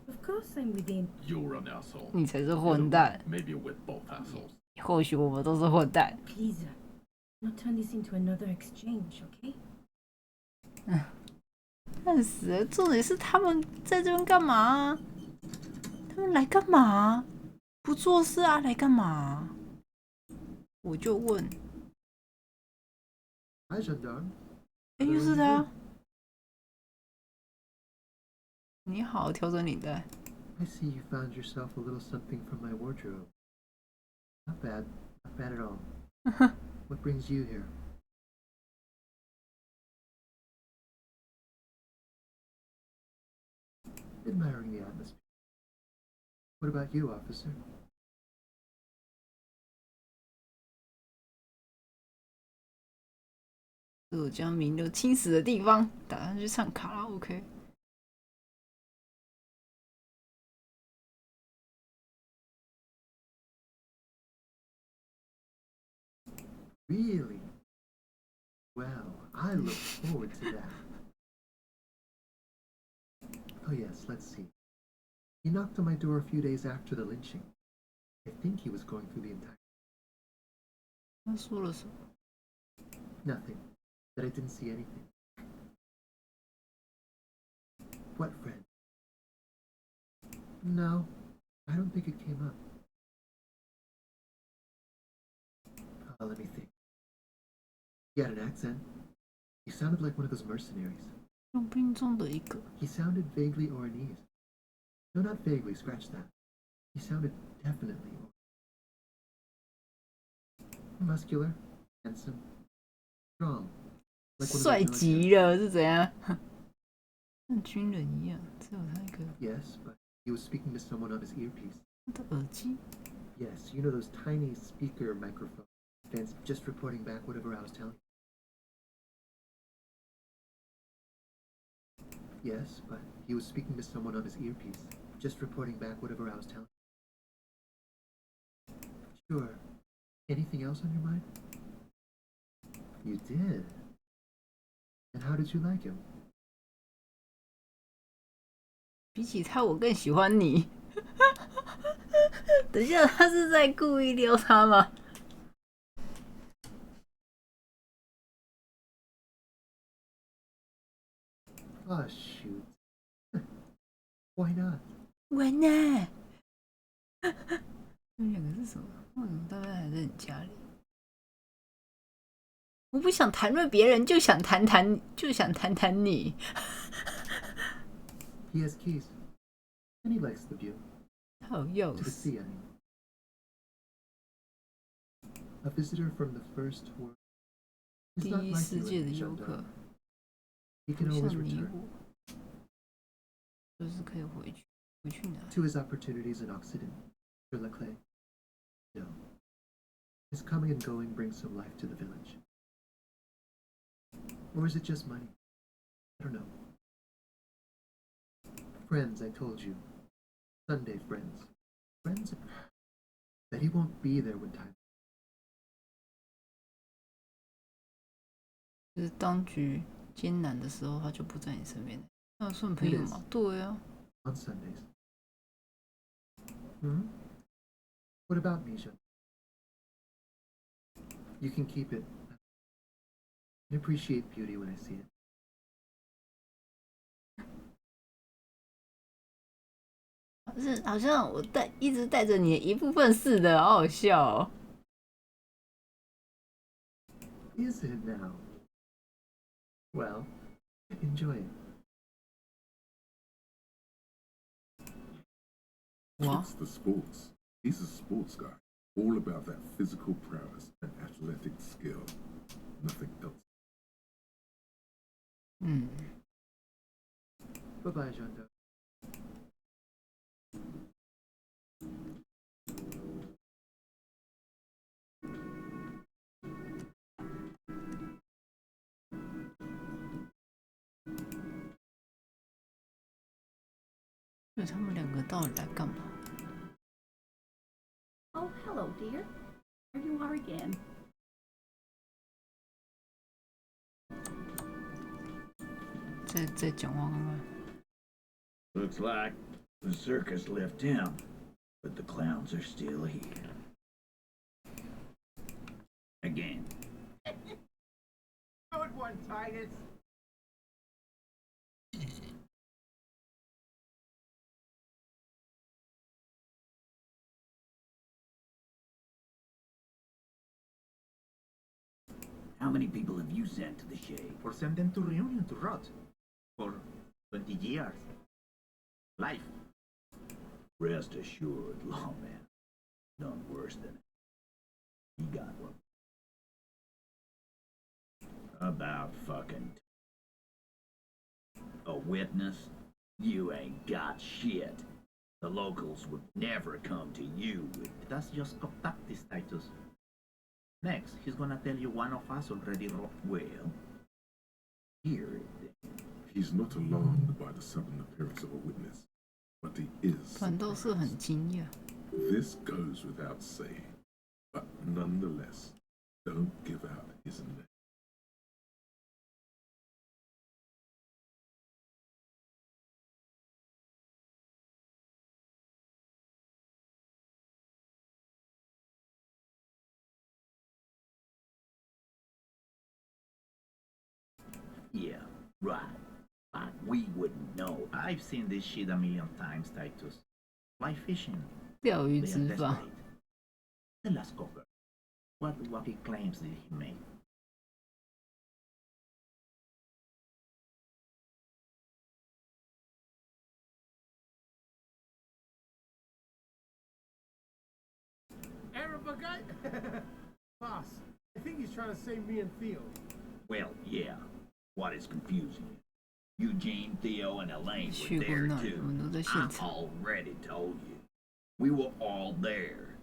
Of course I'm with him. You're an asshole. 你才是混蛋。 Maybe we're both assholes. 或许我们都是混蛋。 Please, not turn this into another exchange, okay? 烂死了！重点是他们在这边干嘛？他们来干嘛？不做事啊，来干嘛？我就问。 Hi, gendarme. 哎，又是他。你好，调整领带。I see you found yourself a little something from my wardrobe. Not bad. Not bad at all. What brings you here? Admiring the atmosphere. What about you, officer? "是我将名流清死的地方，打算去唱卡拉 OK。" Really? Well, I look forward to that. Oh yes, let's see. He knocked on my door a few days after the lynching. I think he was going through the entire... 他说了什么？ Nothing. That I didn't see anything. What friend? No, I don't think it came up. Let me think. He had an accent. He sounded like one of those mercenaries. 佣兵中的一个。 He sounded vaguely Oranese. No, not vaguely, scratch that. He sounded definitely muscular, handsome, strong. Like one of 帅 those 极了是怎样？像军人一样，只有他一个。 Yes, but he was speaking to someone on his earpiece. 他的耳机。 Yes, you know those tiny speaker microphones. Fans just reporting back whatever I was telling you. Yes, but he was speaking to someone on his earpiece, just reporting back whatever I was telling you. Sure. Anything else on your mind? You did. And how did you like him? 比起他，我更喜欢你。等一下，他是在故意撩他吗？ Oh, shoot. Why not? Why not? 他们两个是什么？为什么大概还在你家里？我不想谈论别人，就想谈谈你。He has keys, and he likes the view. 他有钥 To the 匙。 sea, I mean. A visitor from the first world. He's 第 not 一 like 世 you 界的 in 游 Shandong. 客， He 不 can always 像你 return 我，就是可以回去。回去哪？ to his opportunities in Occident. Sur la clé. No. His coming and going brings some life to the village. Or is it just money? I don't know. Friends, I told you. Sunday friends. Friends that he won't be there when time. 就是当局艰难的时候，他就不在你身边。那算朋友吗？对啊。 On Sundays. Hmm? What about me, Jean? You can keep it. I appreciate beauty when I see it. 好像我一直带着你的一部分似的，好好笑哦。 Is it now? Well, enjoy it. It's the sports. He's a sports guy. All about that physical prowess and athletic skill. Nothing else. Bye-bye, Jean. 所以他们两个到底来干嘛？ Oh, hello, dear. There you are again. 再讲话看看。 Looks like the circus left town, but the clowns are still here. Again. Good one, Titus. How many people have you sent to the shade? Or send them to reunion to rot. For 20 years. Life. Rest assured, lawman done worse than he got one. About fucking a witness? You ain't got shit. The locals would never come to you with... That's just contactis, Titus. Next, he's gonna tell you one of us already wrote. Well, hear it then. He's not alarmed by the sudden appearance of a witness, but he is. 反倒是很惊讶。 This goes without saying, but nonetheless, don't give out his name. Yeah, right. But we wouldn't know. I've seen this shit a million times, Titus. Fly fishing. 钓鱼 They are 执法。 desperate. Tell us, Cocker. What wacky claims did he make? Arab guy? Boss, I think he's trying to save me and Theo. Well, yeah. What is confusing you? Eugene, Theo, and Elaine 去 were 过 there 那里，我 too. 们都在现 I've 场。 already told you. We were all there.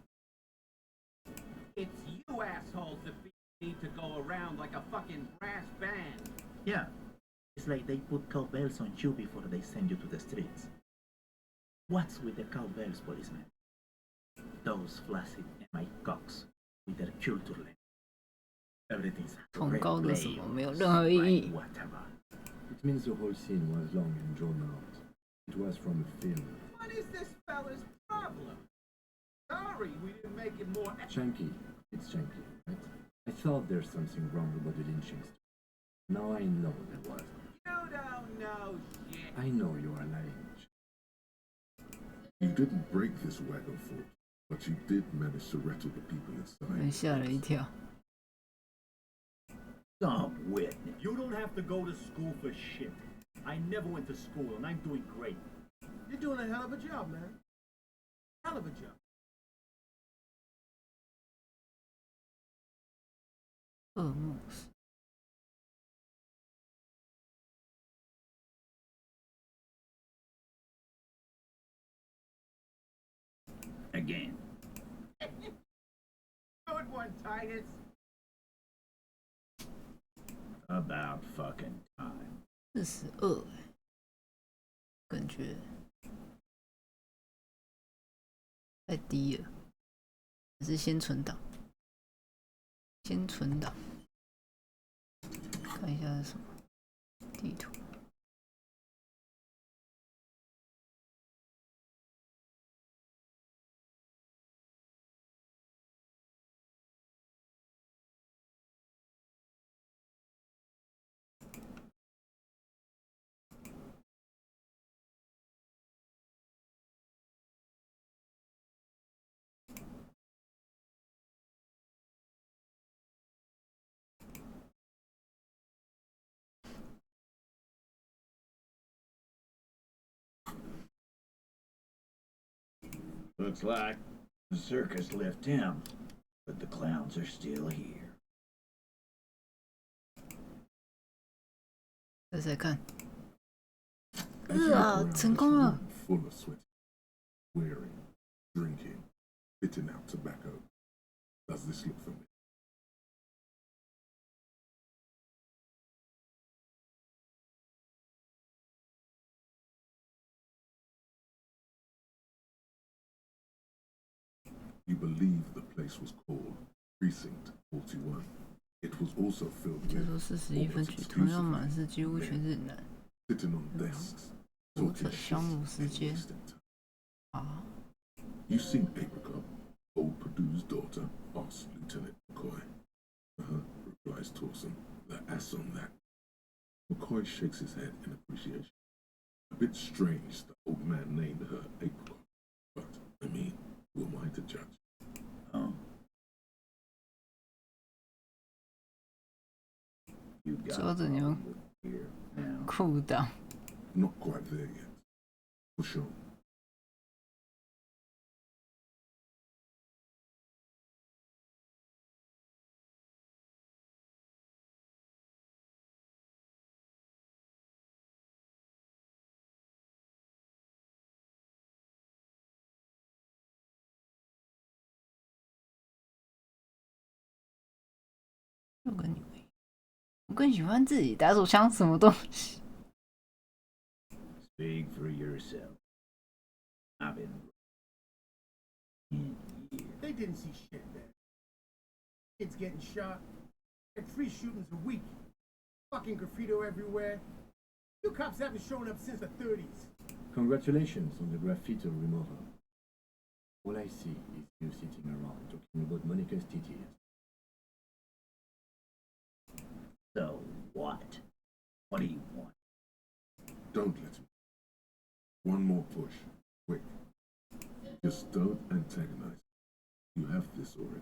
It's you assholes that need to go around like a fucking brass band. Yeah. It's like they put cowbells on you before they send you to the streets. What's with the cowbells, policeman? Those flaccid MI cocks with their culture lens. Everything's 崇高的什么 red 没有任何意义。 whatever. It means the whole scene was long and drawn out. It was from a film. What is this fella's problem? Sorry, we didn't make it more... Chunky. It's chunky, right? I thought there's something wrong about the lynchings. Now I know there was. You don't know shit. I know you are lying. You didn't break this wagon fort, but you did manage to rattle the people 人 inside. 吓了一跳。 Some witness. You don't have to go to school for shit. I never went to school, and I'm doing great. You're doing a hell of a job, man. Hell of a job. 噩梦。 Again. Good one, Titus. About fucking time. 42哎，感觉太低了，还是先存档，先存档，看一下是什么地图。 Looks like the circus left town, but the clowns are still here. 再再看，成功了！ Full of sweat, wearing, drinking, spitting out tobacco. Does this look familiar? You believe the place was called Precinct 41. It was also filled 结束 with 41分局，同样满是几乎全是男， sitting on desks, 读者 talking 消 shit 磨时 and 间 wasting time. 啊！ You seen Apricot, old Purdue's daughter? Asked Lieutenant McCoy. Replies Torson. The ass on that. McCoy shakes his head in appreciation. A bit strange the old man named her Apricot. But, I mean, who am I to judge? Oh. You got 说着你们 here now. 裤裆。 Not quite there yet. For sure. 就跟你们，我更喜欢自己打手枪，什么东西 Speak for yourself. I've been in years. They didn't see shit, man. Kids getting shot. Like 3 shootings a week. Fucking graffiti everywhere. You cops haven't shown up since the 30s. Congratulations on the graffiti removal. All I see is you sitting around talking about Monica's titties. So what? What do you want? Don't let me. One more push. Quick. Just don't antagonize. You have this already.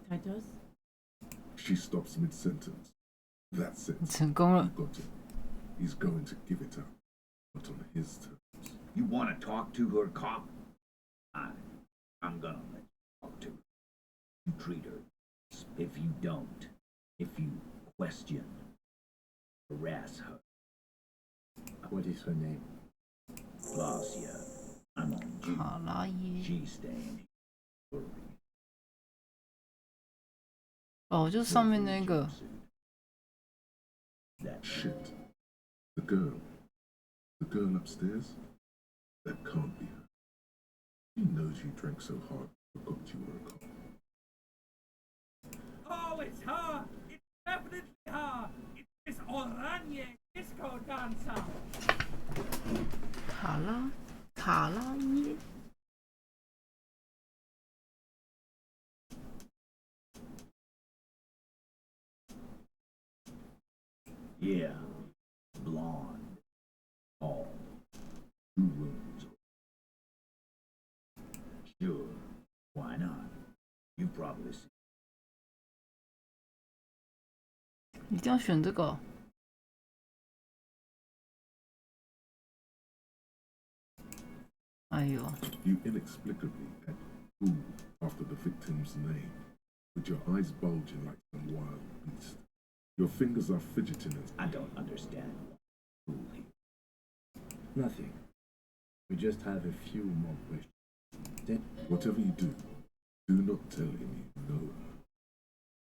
Titus? She stops mid-sentence. That's it. 成功了。 Got it. He's going to give it up, but on his terms. You want to talk to her, cop? I'm gonna let you talk to her. You treat her. If you don't, if you question, harass her. What is her name? Glacia. I'm on duty. 卡拉耶。 She's staying here. 哦，就上面那个。 That shit. The girl upstairs? That can't be her. She knows you drank so hard, forgot you were a cop. Oh, it's her! It's definitely her! It's this Oranje disco dancer! 卡拉耶。 Yeah. Blonde. Tall. 2 rooms. Sure. Why not? You've probably seen. 一定要选这个。 哎呦！ You inexplicably add "ooh" after the victim's name, with your eyes bulging like some wild beast. Your fingers are fidgeting as I don't understand. Nothing. We just have a few more questions. Then, whatever you do, do not tell him you know her.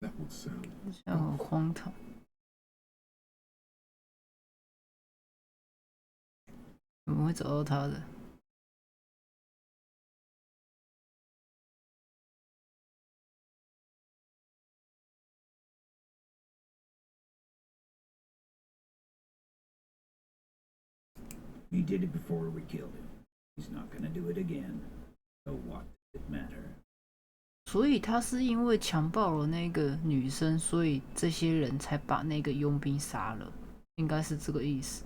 That would sound 这样很荒唐。我们会找到他的。 He did it before we killed him. He's not gonna do it again. So what does it matter? 所以他是因为强暴了那个女生，所以这些人才把那个佣兵杀了，应该是这个意思。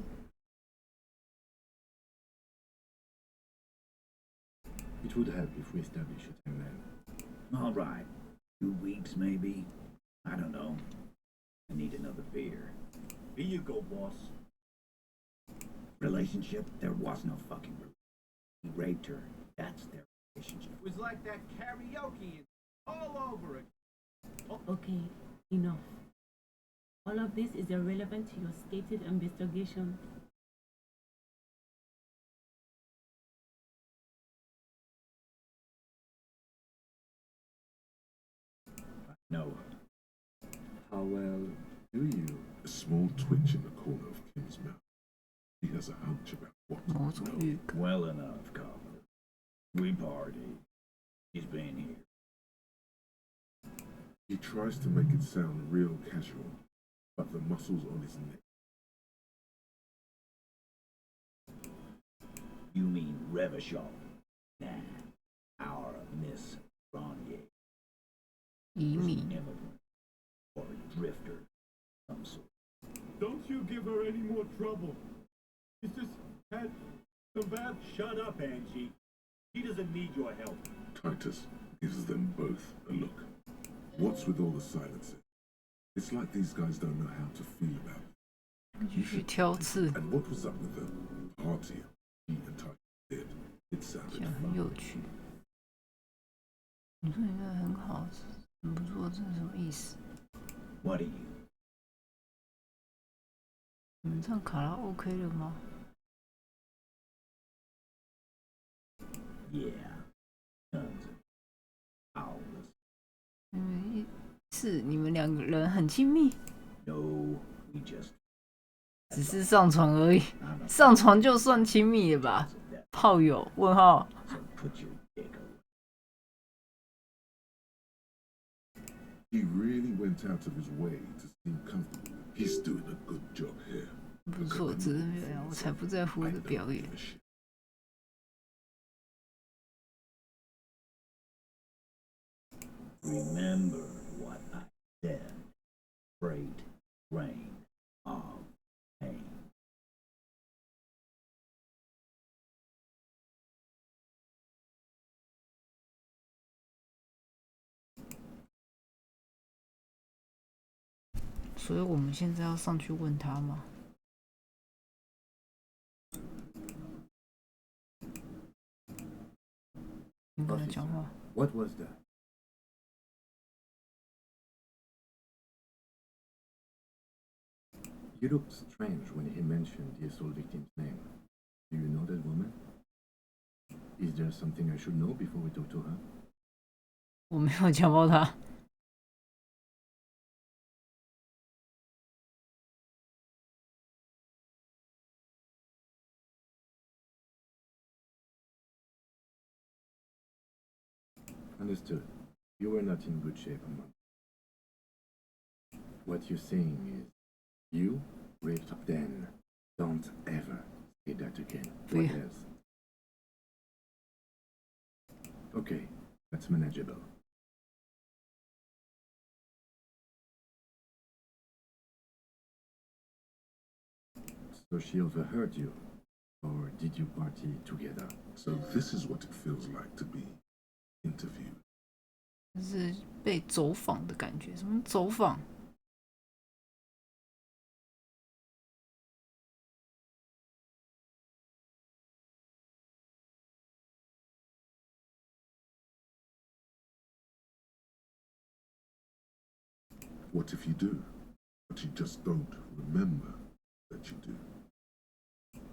it would help if we establish a timeline. All right. 2 weeks, maybe? I don't know. I need another beer. Here you go, boss. Relationship? There was no fucking relationship. He raped her. That's their relationship. It was like that karaoke all over it. Okay, enough. All of this is irrelevant to your stated investigation. No. How well do you? A small twitch in the corner of Kim's mouth. He has a hunch about what to know. Well enough, Cobbler. We party. He's been here. He tries to make it sound real casual, but the muscles on his neck. You mean Revachol? Nah. Our Miss Grenier. Immigrant or a drifter of some sort. Don't you give her any more trouble. She's just had some bad. Shut up, Angie. She doesn't need your help. Titus gives them both a look. What's with all the silences? It's like these guys don't know how to feel about it. You should tell too. And what was up with the party he and Titus did? It sounded fun. 你说你那很好，很不错，这是什么意思？ What are you? 你们唱卡拉 OK 了吗 Yeah. Tons of hours. 是你们两个人很亲密？ No, we just. 只是上床而已，上床就算亲密了吧？炮友？问号。 He really went out of his way to seem comfortable. He's doing a good job here. 不错，只是表演，我才不在乎我的表演。 Remember what I said. Freight train of pain. 所以我们现在要上去问他吗？你跟他讲话。What was that? You looked strange when he mentioned the assault victim's name. Do you know that woman? Is there something I should know before we talk to her? 我没有强暴他。 Understood. You were not in good shape among. What you're saying is, you raped then. Don't ever say that again. What else? Okay, that's manageable. So she overheard you, or did you party together? So this is what it feels like to be interviewed. 就是被走访的感觉，什么走访？ What if you do, but you just don't remember that you do?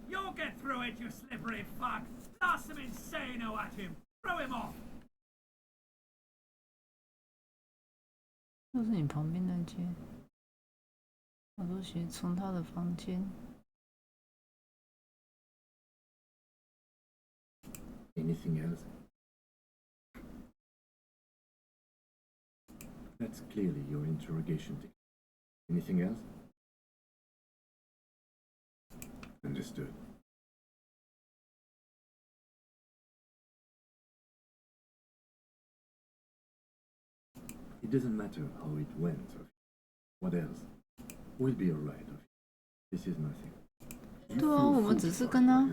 You'll get through it, you slippery fuck! Blast some insano at him! Throw him off! 就是你旁边那间，我都写从他的房间。 Anything else? That's clearly your interrogation technique. Anything else? Understood. It doesn't matter how it went. What else? We'll be alright. This is nothing. 对啊，我们只是跟他，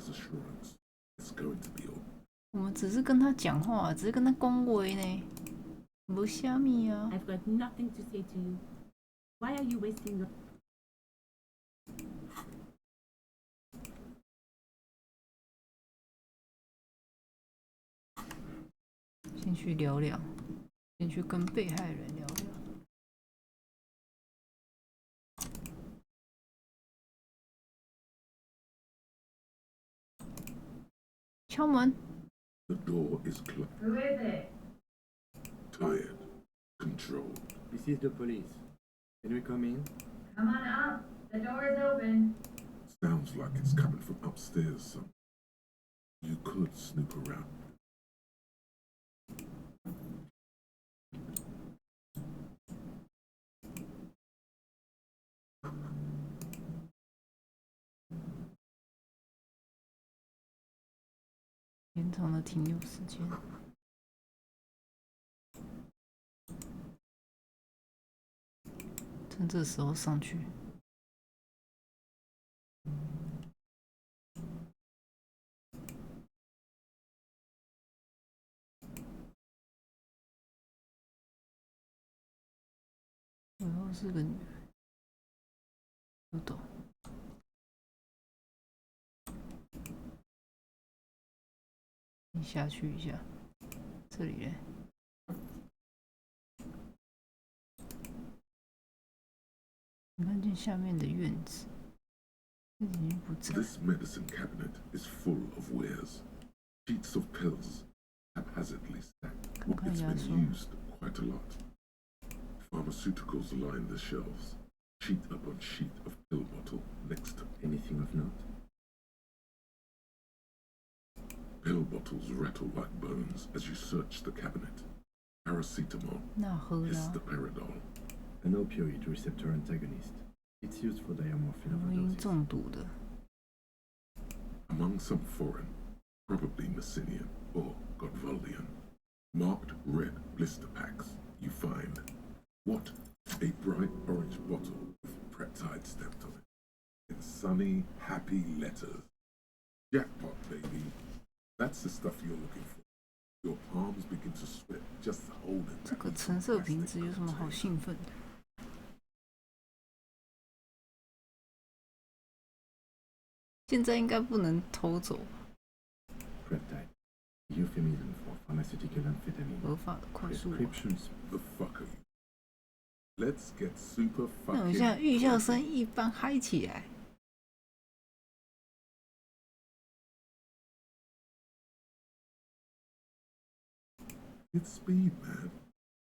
It's going to be all. 我们只是跟他讲话，只是跟他恭维呢，没虾米啊。 I've got nothing to say to you. Why are you wasting your... 先去聊聊，先去跟被害人聊聊。敲门。 The door is closed. Who is it? Tired. Controlled. This is the police. Can we come in? Come on up. The door is open. Sounds like it's coming from upstairs, son. You could snoop around. .延长了停留时间。趁这时候上去。然后是个女人，不懂。 你下去一下，这里嘞。你看见下面的院子，这已经不在。 This medicine cabinet is full of wares. Sheets of pills, haphazardly stacked. It's been used quite a lot. Pharmaceuticals line the shelves, sheet upon sheet of pill bottle next to anything of note. Pill bottles rattle like bones as you search the cabinet. Paracetamol, histoparidol. An opioid receptor antagonist. It's used for diamorphine overdoses. 中毒的。 Among some foreign, probably Messinian or Godvaldian, marked red blister packs, you find what? A bright orange bottle with peptide stamped on it. In sunny, happy letters. Jackpot, baby. That's the stuff you're looking for. Your palms begin to sweat just holding. 这个橙色瓶子有什么好兴奋的？现在应该不能偷走。Peptide, euphemism for pharmaceutical amphetamine. 合法的快速。 Prescriptions, the fuck are you? Let's get super 那种 fucking. 像预校生一般嗨起来。 It's speed, man.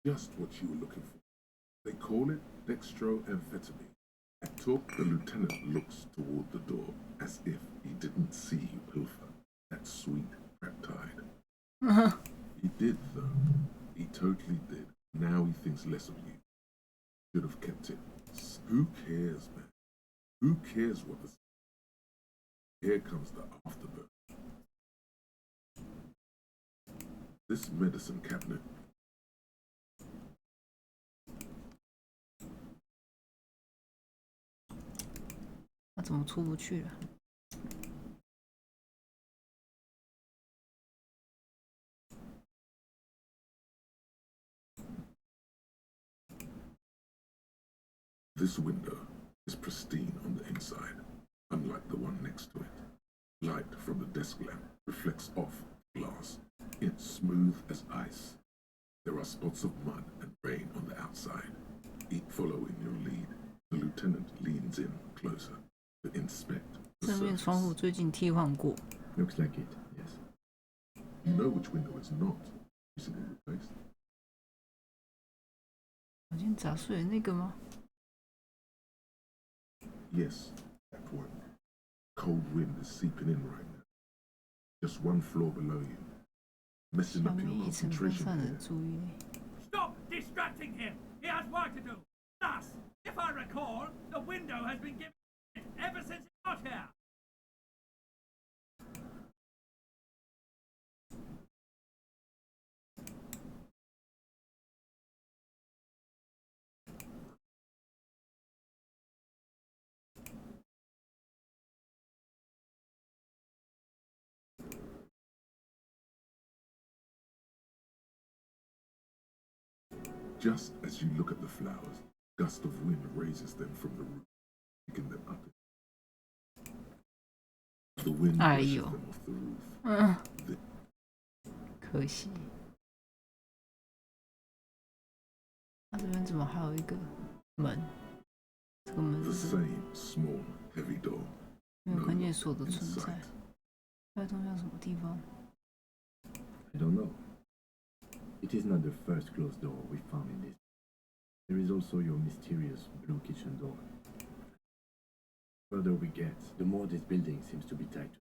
Just what you were looking for. They call it dextroamphetamine. At talk, the lieutenant looks toward the door as if he didn't see you pilfer that sweet peptide. He did, though. He totally did. Now he thinks less of you. Should have kept it. Who cares, man? Who cares what the... Here comes the afterbirth. This medicine cabinet. "他怎么出不去了？ This window is pristine on the inside, unlike the one next to it. Light from the desk lamp reflects off glass. It's smooth as ice. There are spots of mud and rain on the outside. Following your lead, the lieutenant leans in closer to inspect the 这面 surface. 窗户最近替换过。 Looks like it, yes. You know which window is not recently replaced? 我今天砸碎了那个吗？ Yes, that one. Cold wind is seeping in right now. Just one floor below you. Messing 下 up 面 your 一层分 concentration 散了 here. 注意力。 Stop distracting him! He has work to do! Thus, if I recall, the window has been given ever since he got here! Just as you look at the flowers, a gust of wind raises them from the roof, picking them up. The wind brushes them off the roof. 可惜。那这边怎么还有一个门？这个门 The 是 same small, heavy door. 没有看见锁的存在。该通向什么地方？ I don't know. It is not the first closed door we found in this. There is also your mysterious blue kitchen door. The further we get, the more this building seems to be tied to.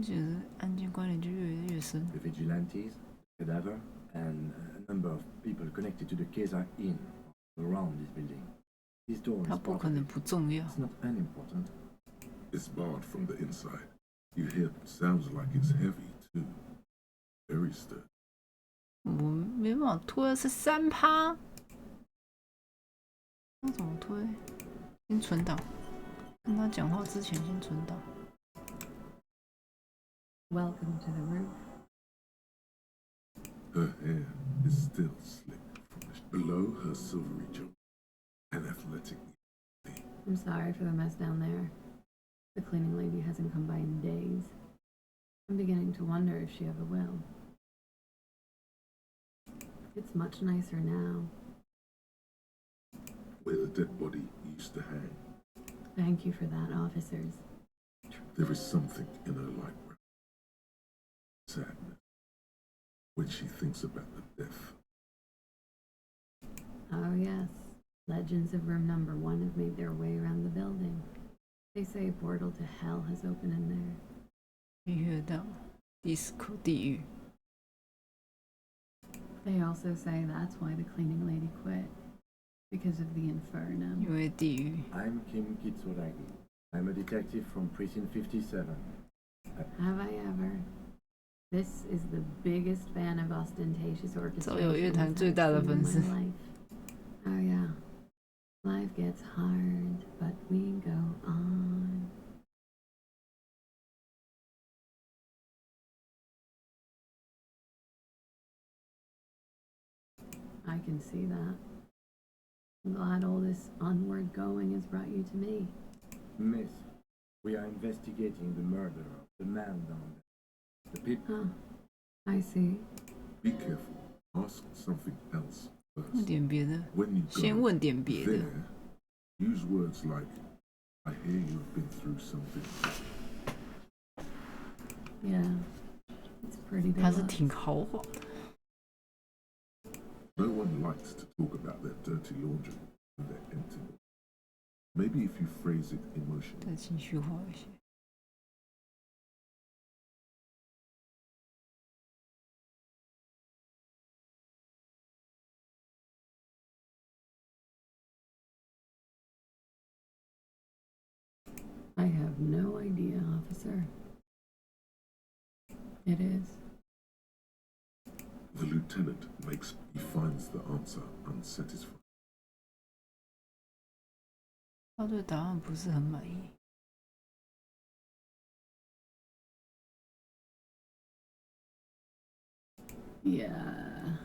觉得案件关联就越来越深。 The vigilantes, the cadaver, and a number of people connected to the case are in or around this building. This door is 它不 part 可 of 能 it. 不重要。 It's not unimportant. It's barred from the inside. You hear it sounds like it's heavy, too. Very sturdy. 我没办法推，是3趴。那怎么推？先存档，跟他讲话之前先存档。 Welcome to the roof. Her hair is still slick. Below her silvery jump, an athletic. I'm sorry for the mess down there. The cleaning lady hasn't come by in days. I'm beginning to wonder if she ever will. It's much nicer now. Where the dead body used to hang. Thank you for that, officers. There is something in her light sadness when she thinks about the death. Oh yes, legends of room number 1 have made their way around the building. They say a portal to hell has opened in there. 愉悦到 Disco 地狱。 They also say that's why the cleaning lady quit. Because of the inferno. 因为地狱。 I'm Kim Kitsuragi. I'm a detective from Precinct 57. Have I ever? This is the biggest fan of ostentatious 早有乐坛 orchestrations 最大的 I've 粉 seen 丝 in my life. Oh yeah. Life gets hard, but we go on. I can see that. I'm glad all this onward going has brought you to me. Miss, we are investigating the murder of the man down there. The people. I see. Be careful. Ask something else 问 first. 点别的， When you 先 go 问点别的。 there, use words like, I hear you have been through something. Yeah. It's pretty 他是 deluxe. 挺豪华的。 No one likes to talk about their dirty laundry and their empty. Maybe if you phrase it 再 emotionally. 情绪化一些。 I have no idea, officer. It is. The lieutenant he finds the answer unsatisfying. 他对答案不是很满意。 Yeah.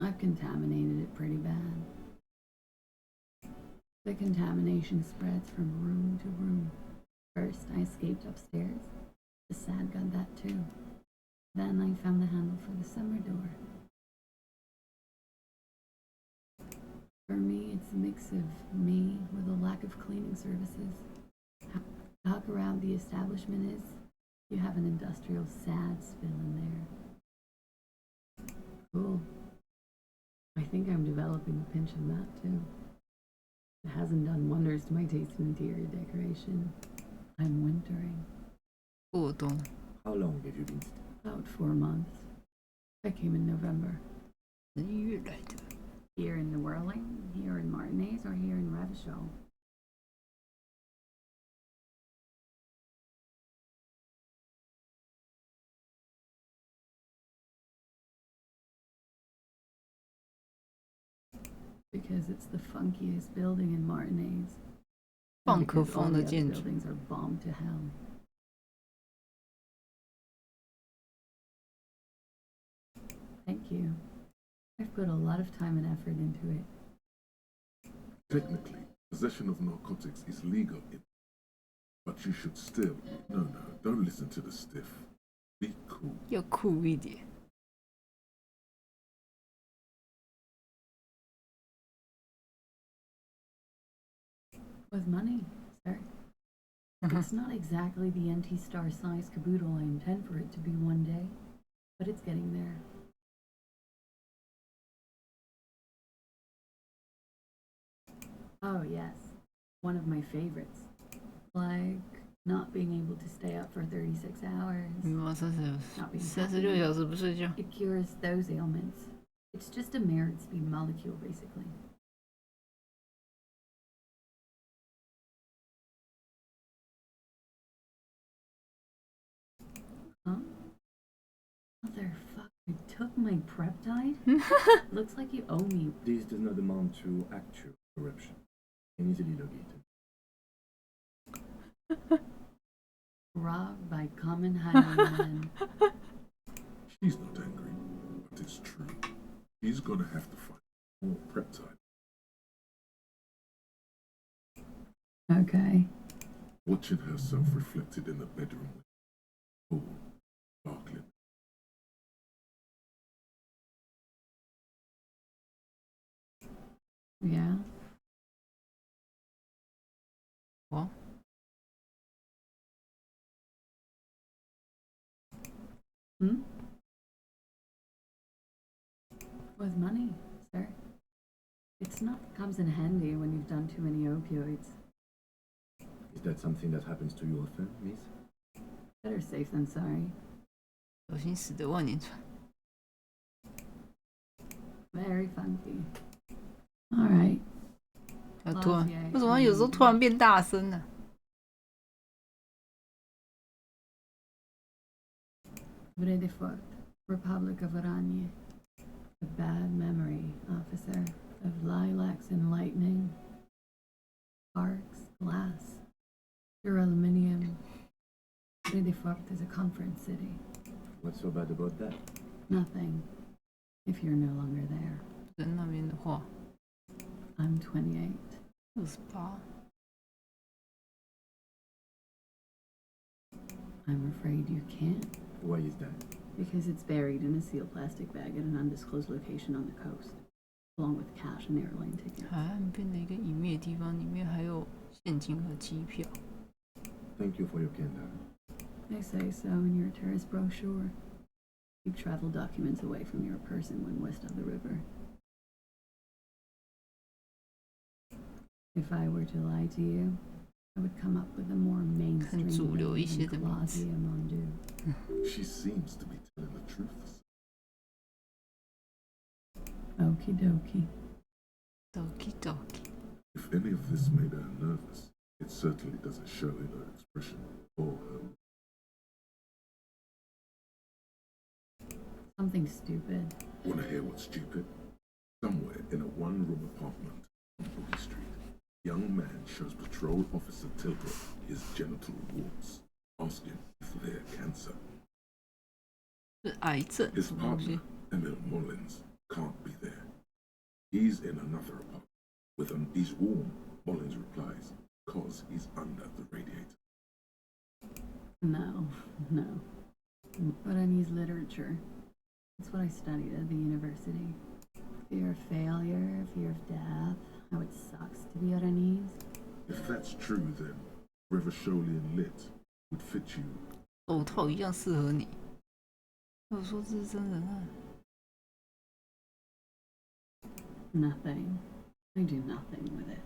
I've contaminated it pretty bad. The contamination spreads from room to room. First, I escaped upstairs. The SAD got that too. Then I found the handle for the summer door. For me, it's a mix of me with a lack of cleaning services. Talk around the establishment is, you have an industrial SAD spill in there. Cool. I think I'm developing a pinch of that too. It hasn't done wonders to my taste in interior decoration. I'm wintering. 过冬。 How long have you been? About 4 months. I came in November. 11月来的。 Here in the Whirling, here in Martinez, or here in Revachol. Because it's the funkiest building in Martinez. 放 And 可 because all 风 the 的 other 建筑。 buildings are bombed to hell. Thank you. I've put a lot of time and effort into it. Technically, possession of narcotics is legal, but you should still. No, don't listen to the stiff. Be cool. 要酷一点。 With money, sir. It's not exactly the NT star size caboodle I intend for it to be one day, but it's getting there. Oh yes, one of my favorites. Like not being able to stay up for 36 hours. 你妈not being 36 小时不睡觉。 It cures those ailments. It's just a merit speed molecule, basically. Huh? Motherfucker took my Preptide? Looks like you owe me. This does not amount to actual corruption. Can easily locate. Robbed by common highwaymen. She's not angry, but it's true. He's gonna have to find more prep time. Okay. Watching herself reflected in the bedroom. Oh, darkly. Yeah? Hmm? With money, sir. It's not comes in handy when you've done too many opioids. Is that something that happens to you often, miss? Better safe than sorry. 小心驶得万年船。 Very funky. All right. 突然，为什么有时候突然变大声呢？ Vredefort, Republic of Oranje. A bad memory, officer, of lilacs and lightning. Sparks, glass, pure aluminium. Vredefort is a conference city. What's so bad about that? Nothing, if you're no longer there. 在那边的话， I'm 28. 28。 I'm afraid you can't. Why is that? Because it's buried in a sealed plastic bag at an undisclosed location on the coast, along with cash and airline tickets. 海岸边的一个隐秘的地方，里面还有现金和机票。 Thank you for your candor. They say so in your tourist brochure. Keep travel documents away from your person when west of the river. If I were to lie to you, I would come up with a more mainstream name than Claudia Mondu. She seems to be telling the truth. Okie dokie. Dokie dokie. If any of this made her nervous, it certainly doesn't show in her expression or her. Something stupid. Want to hear what's stupid? Somewhere in a one-room apartment on Boogie Street, young man shows patrol officer Tilbrook his genital warts, asking if they're cancer. 是癌症。 His partner, Emil Mullins, can't be there. He's in another apartment. With him, he's warm, Mullins replies, because he's under the radiator. No. But I need literature. That's what I studied at the university. Fear of failure, fear of death, how it sucks to be at unease. If that's true, then River Sholian Lit would fit you. 手套一样适合你。我说这是真人啊。 Nothing. I do nothing with it.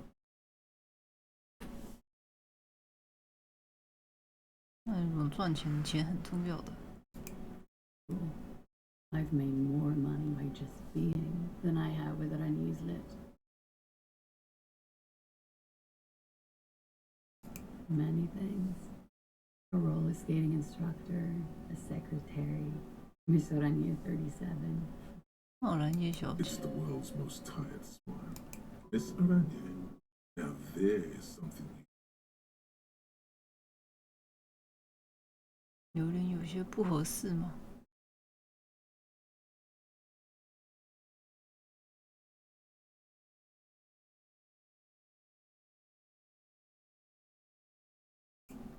那一种赚钱，钱很重要的。 I've made more money by just being than I have with Rani's lit. Many things. A roller skating instructor, a secretary, Miss Oranje 37. 奥兰叶小姐。 It's the world's most tired smile. Miss Oranje. Now there is something. 有点有些不合适吗？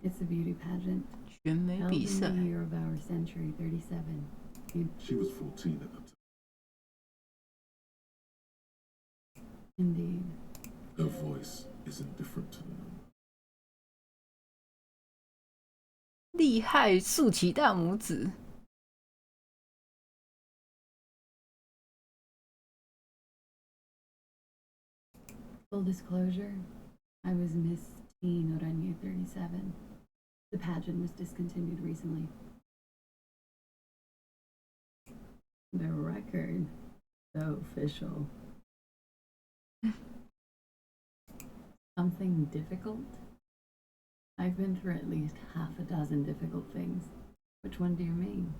It's a beauty pageant. 选美比赛。 Held in the year of our century 37. She was 14 at the time. Indeed. Her voice isn't different to the number. 厉害，竖起大拇指。 Full disclosure, I was Miss Teen Oranje 37. The pageant was discontinued recently. The record, so official. Something difficult? I've been through at least half a dozen difficult things. Which one do you mean?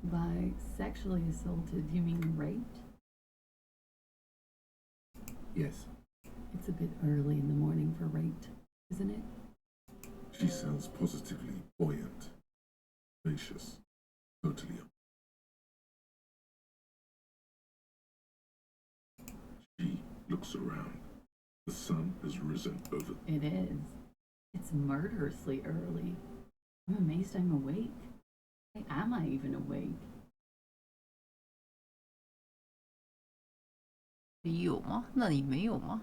By sexually assaulted, you mean raped? Yes. It's a bit early in the morning for raped, isn't it? She sounds positively buoyant, gracious, totally. She looks around. The sun has risen over. It is. It's murderously early. I'm amazed I'm awake. Why am I even awake? 你有吗？那你没有吗？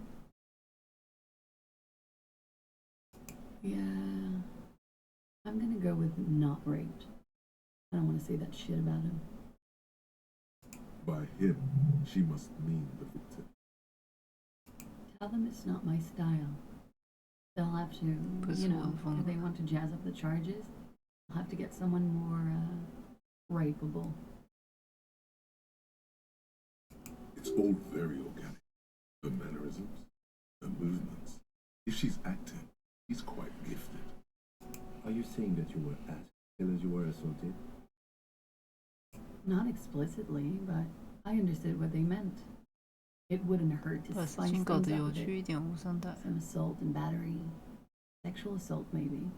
Yeah. I'm gonna go with not raped. I don't want to say that shit about him. By him, she must mean the victim. Tell them it's not my style. They'll have to, you know, if they want to jazz up the charges, they'll have to get someone more, rapeable. It's all very organic. Her mannerisms, her movements. If she's acting, she's quite gifted. Are you saying that you were asked as you were assaulted? Not explicitly, but I understood what they meant. It wouldn't hurt to spice things up a bit. Some assault and battery. Sexual assault, maybe.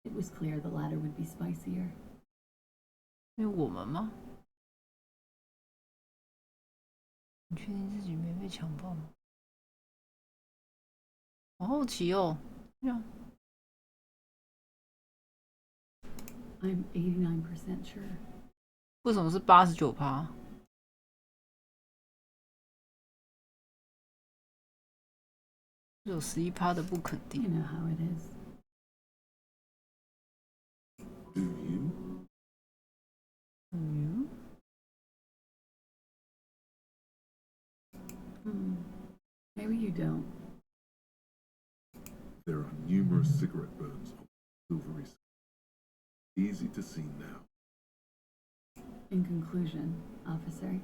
It was clear the latter would be spicier. 因为我们吗？你确定自己没被强暴吗？好好奇哦。I'm 89% sure. 为什么是89%？有11%的不肯定。You know how it is. Do you? Maybe you don't. There are numerous cigarette burns on the silvery skin. Easy to see now. In conclusion, officer,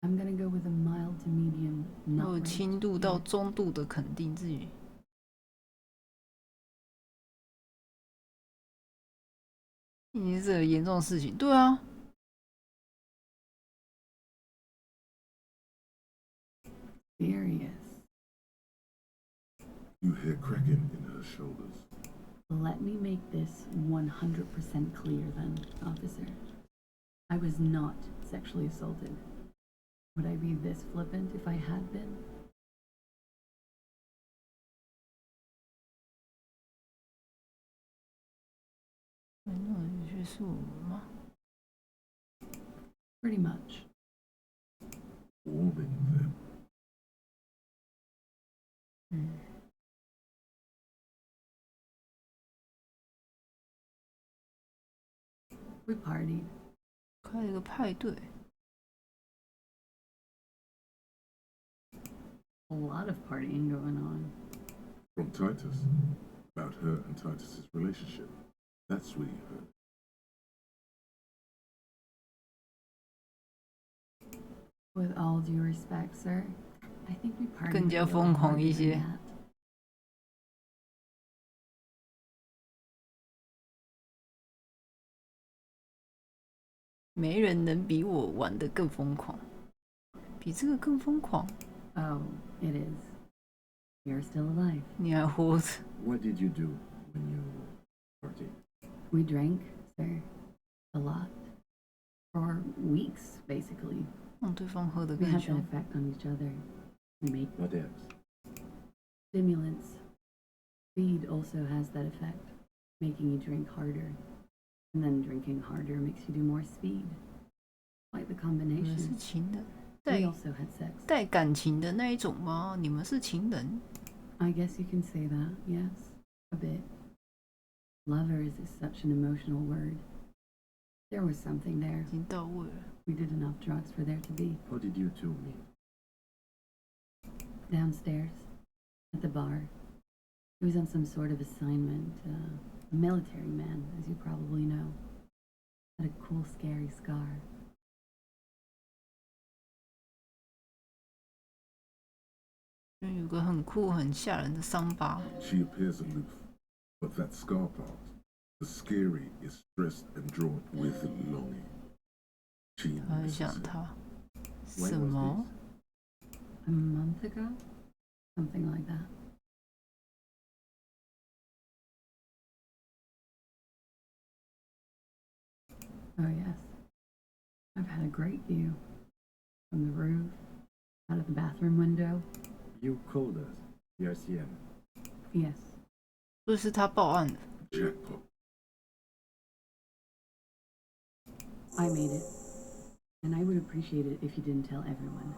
I'm gonna go with a mild to medium. 有轻度到中度的肯定自己。已经是个严重的事情，对啊。Serious. You hear cracking in her shoulders. Let me make this 100% clear then, officer. I was not sexually assaulted. Would I be this flippant if I had been? Pretty much. Warming them. We partied. 开了一个派对。A lot of partying going on. From Titus. About her and Titus's relationship. That's what you heard. With all due respect, sir, I think we partied 更加 a little 疯狂 harder 一 than 些。 that. 没人能比我玩得更疯狂，比这个更疯狂。Oh, it is. You're still alive. 你还活着。 What did you do when you partied? We drank, sir. A lot. For weeks, basically. 让对方喝得 We 更 had an 凶。 effect on each other. We made What else? stimulants. Speed also has that effect, making you drink harder. And then drinking harder makes you do more speed. Quite the 你们是 combination. 情人， We 带 also had sex. 带感情的那一种吗？你们是情人？ I guess you can say that, yes. A bit. Lovers is such an emotional word. There was something there. 已经到位了。 We did enough drugs for there to be. How did you two meet? Downstairs, at the bar. He was on some sort of assignment. A military man, as you probably know. Had a cool, scary scar. 就有个很酷、很吓人的伤疤。 She appears aloof, but that scar part, the scary, is stressed and drawn with longing. She 他很 misses 想 him. 他。 When 什 was 么？ A month ago? Something like that. Oh, yes. I've had a great view. From the roof, out of the bathroom window. You called us, the RCM. Yes. 所以是他报案的。 Jackpot. I made it. And I would appreciate it if you didn't tell everyone.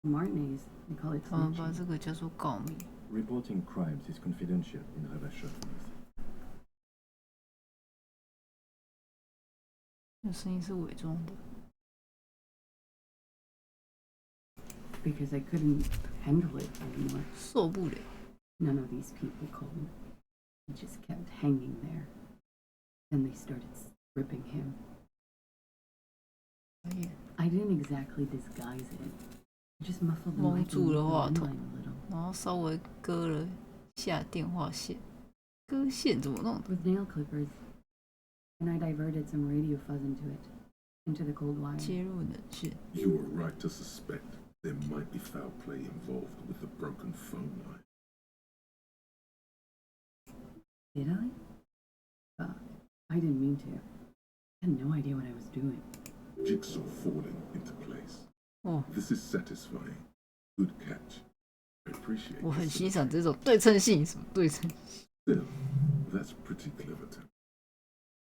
In Martinez, they call it 他们把 snitching. 这个叫做告密。 Reporting crimes is confidential in Rebecca. 那声音是伪装的。Because I couldn't handle it anymore. 受不了。None of these people called. He just kept hanging there. Then they started stripping him. I didn't exactly disguise it. I just muffled the 蒙 mic 住 and 了 moved 话 the 筒 line a little. 然后稍微割了下电话线。割线怎么弄的？ With nail clippers. And I diverted some radio fuzz into the cold wire. 接入冷线。 You were right to suspect there might be foul play involved with the broken phone line. Did I? I didn't mean to. I had no idea what I was doing. Jigsaw falling into place. Oh. This is satisfying. Good catch. I appreciate it. 我很欣赏这种对称性，什么对称性 Still, that's pretty clever, Tim.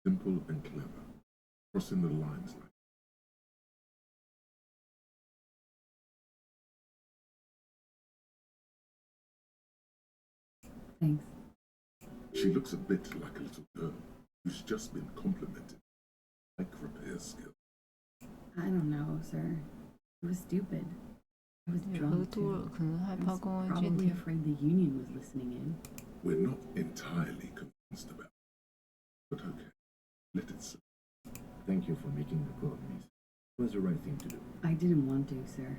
Simple and clever. Crossing the lines like. Thanks. She looks a bit like a little girl who's just been complimented. Like repair skill. I don't know, sir. It was stupid. I was 喝 drunk 多 too. 了，可能害 I 怕 was 公安监 probably 听。 afraid the union was listening in. We're not entirely convinced about it. But okay, let it slip. Thank you for making the call, miss. It was the right thing to do. I didn't want to, sir.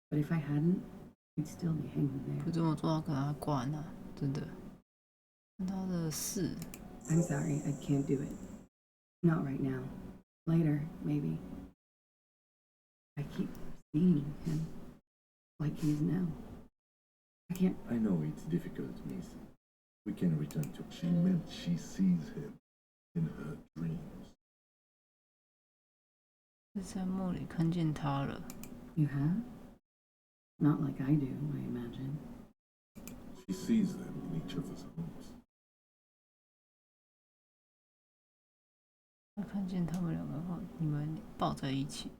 But if I hadn't, we'd still be hanging there. 不这么做，他可能还挂那，真的。他的事， I'm sorry, I can't do it. Not right now. Later, maybe. I keep seeing him. Like he is now. I can't. I know it's difficult, miss. We can return to. She meant she sees him in her dreams. 是在梦里看见他了。 You have? Not like I do, I imagine. She sees them in each other's arms. 他看见他们两个后，你们抱在一起。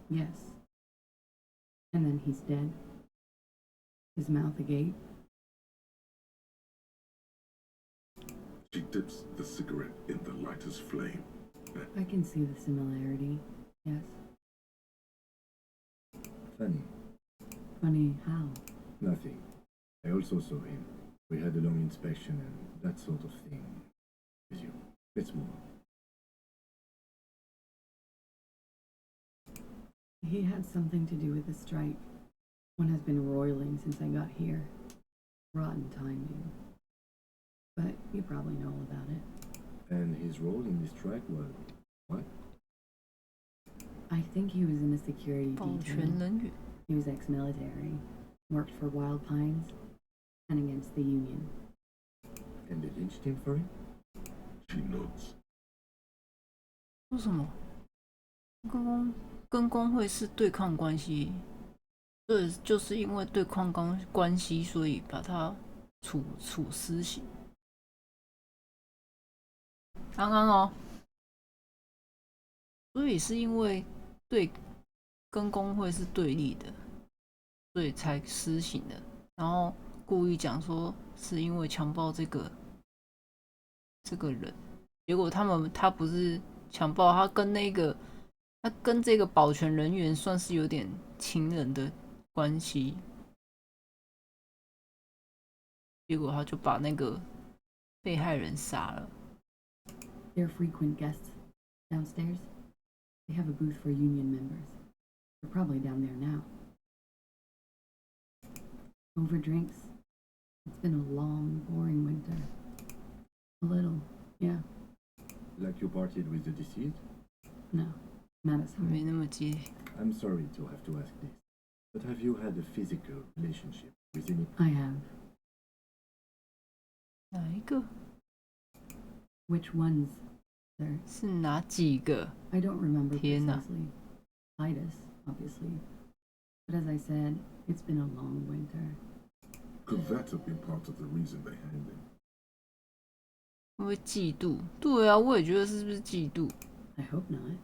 Yes. And then he's dead. His mouth agape. She dips the cigarette in the lighter's flame. I can see the similarity. Yes. Funny. Funny how? Nothing. I also saw him. We had a long inspection and that sort of thing. With you. Let's move on. He had something to do with the strike. One has been roiling since I got here. Rotten timing. But you probably know all about it. And his role in this strike was what? I think he was in the security 保 detail. 全人员。 He was ex-military, worked for Wild Pines, and against the Union. And they lynched him for it? She nods. 说什么？跟工会是对抗关系，对，就是因为对抗关系，所以把他处死刑。刚刚哦，所以是因为跟工会是对立的，所以才施行的。然后故意讲说是因为强暴这个人，结果他不是强暴，他跟这个保全人员算是有点情人的关系，结果他就把那个被害人杀了。 They're frequent guests downstairs. They have a booth for union members. They're probably down there now. Over drinks. It's been a long, boring winter. A little, yeah. Like you partied with the deceased? No, not as hard. 没那么激烈。 I'm sorry to have to ask this, but have you had a physical relationship with any? I have. 哪一个？ Which ones, sir? 是哪几个？ I don't remember 天哪！ precisely. Titus, obviously. But as I said, it's been a long winter. Could that have been part of the reason they hanged him? 会不会嫉妒？对啊，我也觉得是不是嫉妒？ I hope not.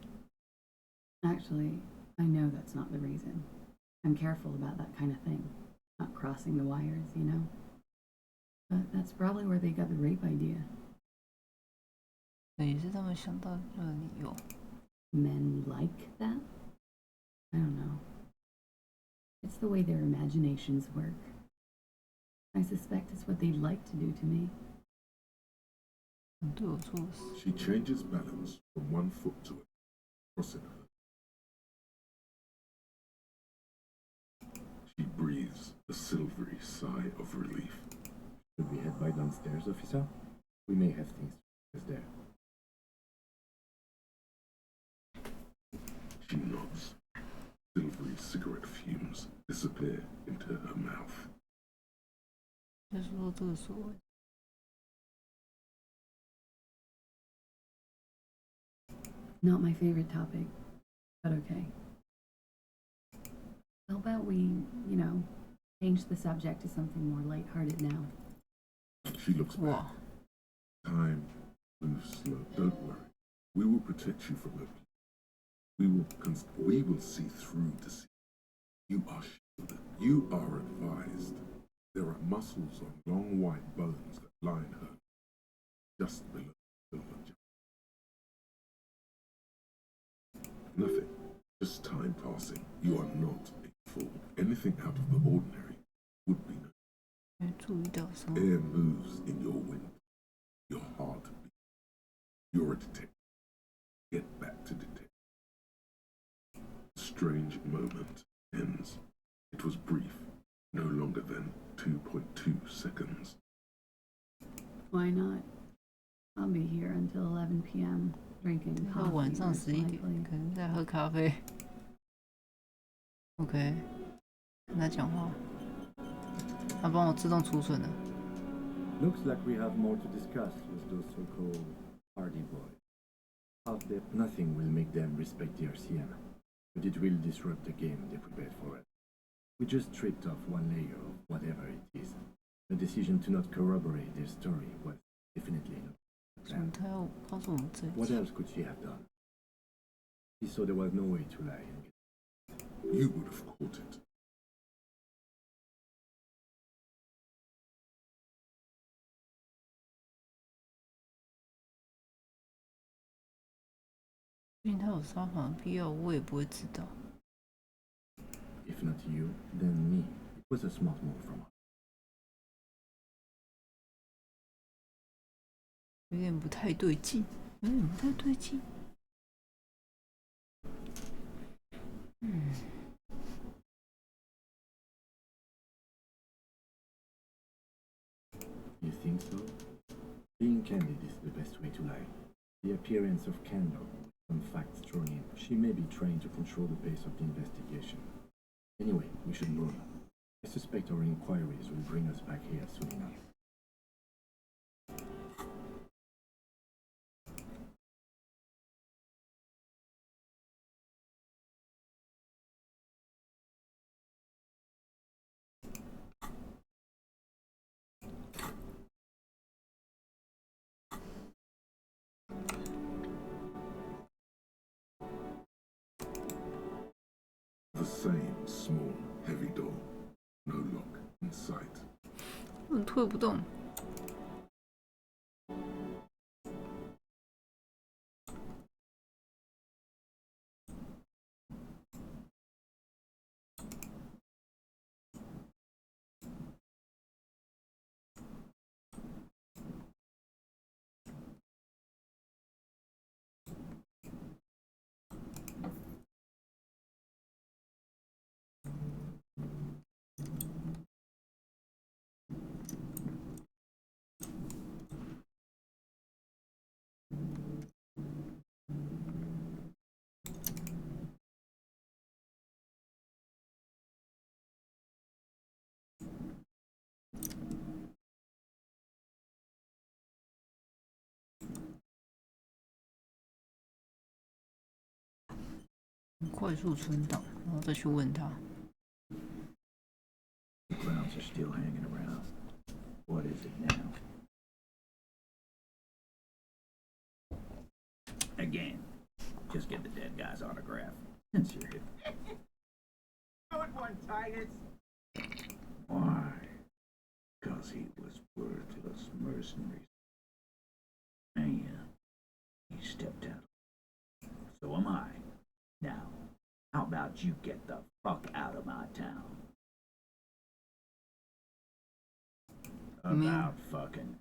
Actually, I know that's not the reason. I'm careful about that kind of thing. Not crossing the wires, you know? But that's probably where they got the rape idea. 也是他们想到的理由。Men like that? I don't know. It's the way their imaginations work. I suspect it's what they'd like to do to me. She changes balance from one foot to it, crossing her. She breathes a silvery sigh of relief. Should we head by downstairs, officer? We may have things to discuss there. She nods. Silvery cigarette fumes disappear into her mouth. 就是说这个所谓。Not my favorite topic, but okay. How about we, change the subject to something more lighthearted now? She looks back. Time moves slow. Don't worry. We will protect you from her. We will see through deceit. You are shielded. You are advised. There are muscles on long white bones that line her just below the silver jaw. Nothing. Just time passing. You are not a fool. Anything out of the ordinary would be no. Air moves in your wind. Your heart beats. You're a detective. Get back to detective. Strange moment ends. It was brief, no longer than 2.2 seconds. Why not? I'll be here until 11 p.m. drinking 到 coffee. 晚上 most 11点， likely. 可能在喝咖啡。OK， 跟他讲话，他帮我自动储存了。Looks like we have more to discuss with those so-called party boys. Out there, nothing will make them respect the RCM, but it will disrupt the game they prepared for us. We just stripped off one layer of whatever it is. The decision to not corroborate their story was definitely not the plan. 他要告诉我们这一 What 切。 else could she have done? She saw there was no way to lie and get. You would have caught it. If 他有撒谎的必要，我也不会知道。 If not you, then me. It was a smart move from us. 有点不太对劲，有点不太对劲。You think so? Being candid is the best way to lie. The appearance of candor, some facts thrown in. She may be trying to control the pace of the investigation. Anyway, we should move. I suspect our inquiries will bring us back here soon enough. The same small, heavy door. No lock in sight. 我推不动。快速存档，然后再去问他。 The grounds are still hanging around. What is it now? Again, just get the dead guy's autograph. Since you're here. Good one, Titus. Why? Because he was worthless mercenary. Man, So am I. Now, how about you get the fuck out of my town? About fucking.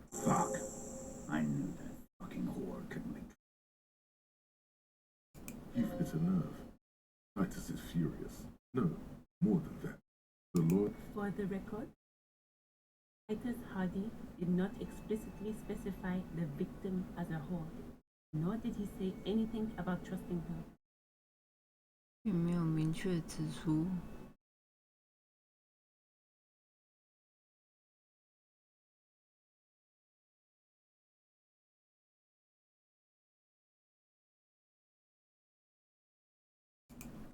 Fuck. I knew that fucking whore couldn't be. You've hit a nerve. Titus is furious. No, more than that. The Lord. For the record, Titus Hardy did not explicitly specify the victim as a whore, nor did he say anything about trusting her. 并没有明确指出。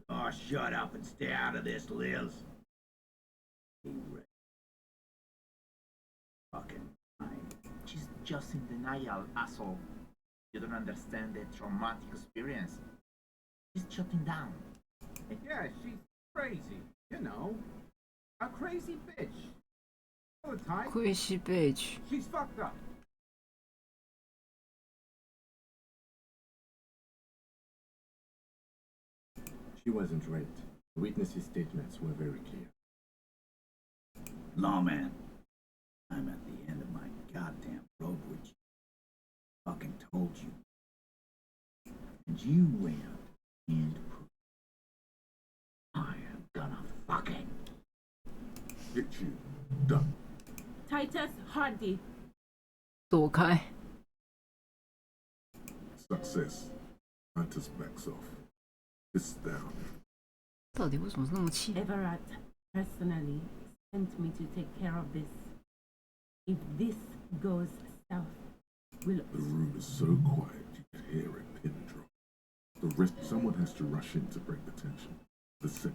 Oh, shut up and stay out of this, Liz. Fucking fine. She's just in denial, asshole. You don't understand the traumatic experience. She's shutting down. Yeah, she's crazy. You know, a crazy bitch. All the time. Crazy bitch. She's fucked up. She wasn't right. The witnesses' statements were very clear. Lawman, I'm at the end of my goddamn rope with you. Fucking told you. And you went and proved. I am gonna fucking get you done. Titus Hardy. 躲开。 Success. Titus backs off. It's down. 到底为什么是那么气？ Everett personally sent me to take care of this. If this goes south, we'll. The room is so quiet you could hear a pin drop. The rest, someone has to rush in to break the tension.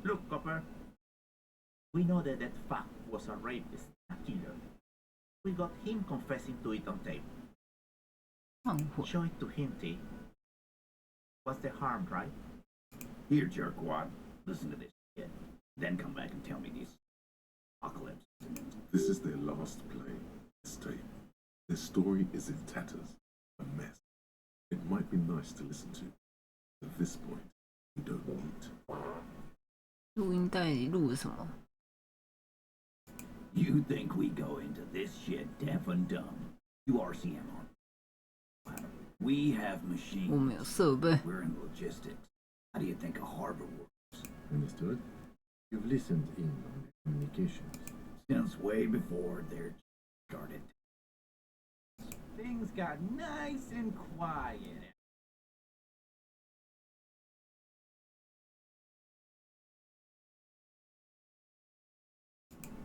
Look, Copper. We know that that fuck was a rapist, a killer. We got him confessing to it on tape. Show it to him, T. What's the harm, right? Here, jerkwad. Listen to this shit. Then come back and tell me these apocalypse. This is their last play. This tape. Their story is in tatters. A mess. It might be nice to listen to. At this point, you don't need. 录音带里录了什么？ You think we go into this shit deaf and dumb? You RCM on. We have machines. 我们有设备。 We're in logistics. How do you think a harbor works? Understood? You've listened in on the communications. Since way before they're started. Things got nice and quiet.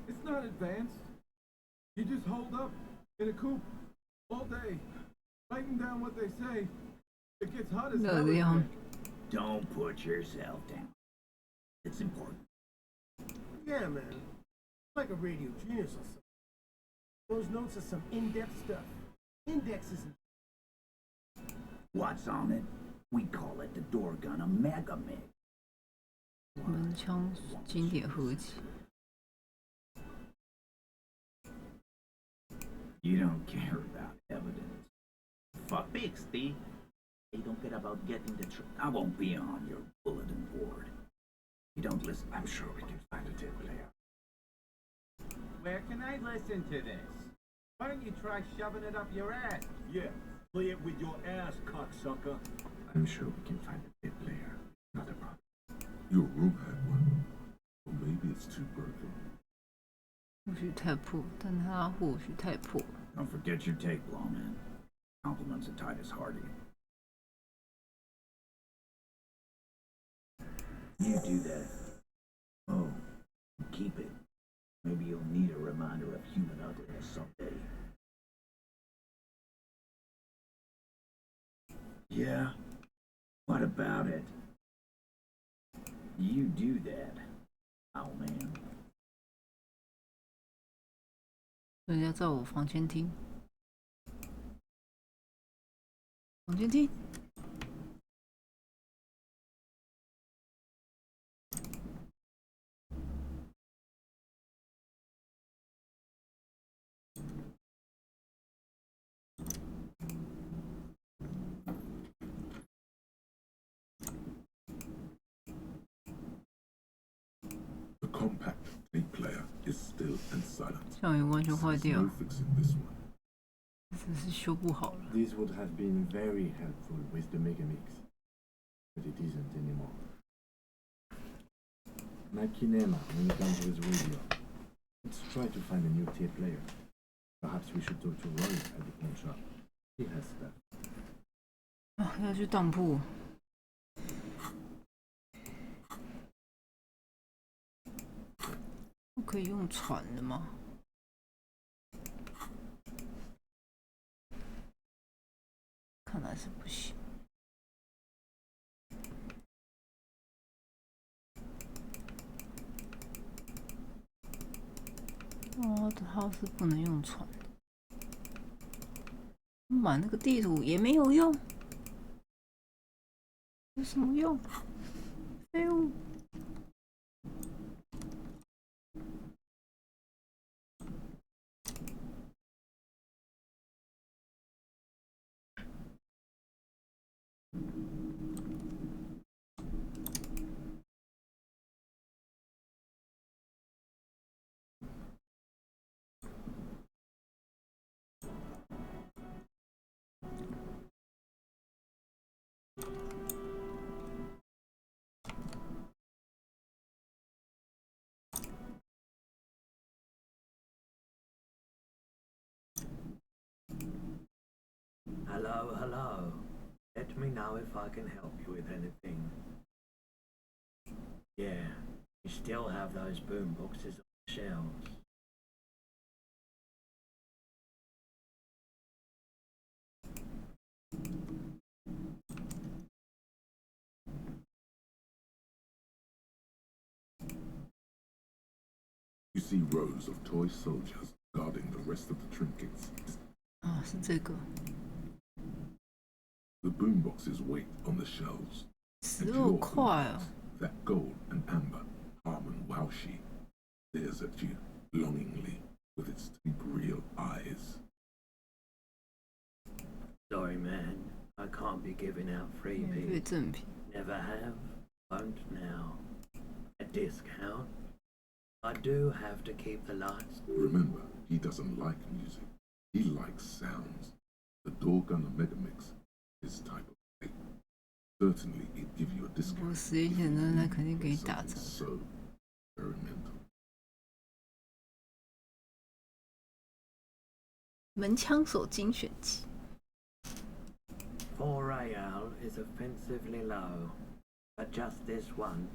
It's not advanced. You just hold up in a coop all day, writing down what they say. It gets hot as hell. Don't put yourself down. It's important. Yeah, man. Like a radio genius or something. Those notes are some in-depth stuff. Indexes and What's on it? We call it the door gun a mega mix. 门枪经典合集。 You don't care about evidence. Fuck pigs, T. They don't care about getting the truth. I won't be on your bulletin board. You don't listen. I'm sure we can find a tape player. Where can I listen to this? Why don't you try shoving it up your ass? Yeah, play it with your ass, cocksucker. I'm sure we can find a tape player. Not a problem. Your room had one. Or maybe it's too broken. 或许太破，但它或许太破。 Don't forget your tape, lawman. Compliments of Titus Hardy. You do that. Oh, keep it. Maybe you'll need a reminder of human ugliness someday. Yeah? What about it? You do that, owl man. 人家在我房间听，房间听。compact tape player is still and silent. 相机完全坏 There's 掉 no fixing this one. 真是修不好了。 This would have been very helpful with the Megamix, but it isn't anymore. My kinema when it comes with radio. Let's try to find a new tape player. Perhaps we should talk to Roy at the pawn shop. He has stuff. 啊，要去当铺。不可以用船的吗？看来是不行。哦，它是不能用船的。买那个地图也没有用，有什么用？废物！Hello, hello. Let me know if I can help you with anything. Yeah, you still have those boom boxes on the shelves. You see rows of toy soldiers guarding the rest of the trinkets. 啊，是这个。 The boomboxes wait on the shelves. 12块啊！ That gold and amber Harmon Waushi stares at you longingly with its deep real eyes. Sorry, man. I can't be giving out freebies. Never have, won't now. A discount? I do have to keep the lights. Remember, he doesn't like music. He likes sounds. The Doorgunner Megamix, his type of tape. Certainly, it'd give you a discount. 我实验前呢，那肯定给你打折。 So experimental. 门枪手精选集。 4 real is offensively low, but just this once.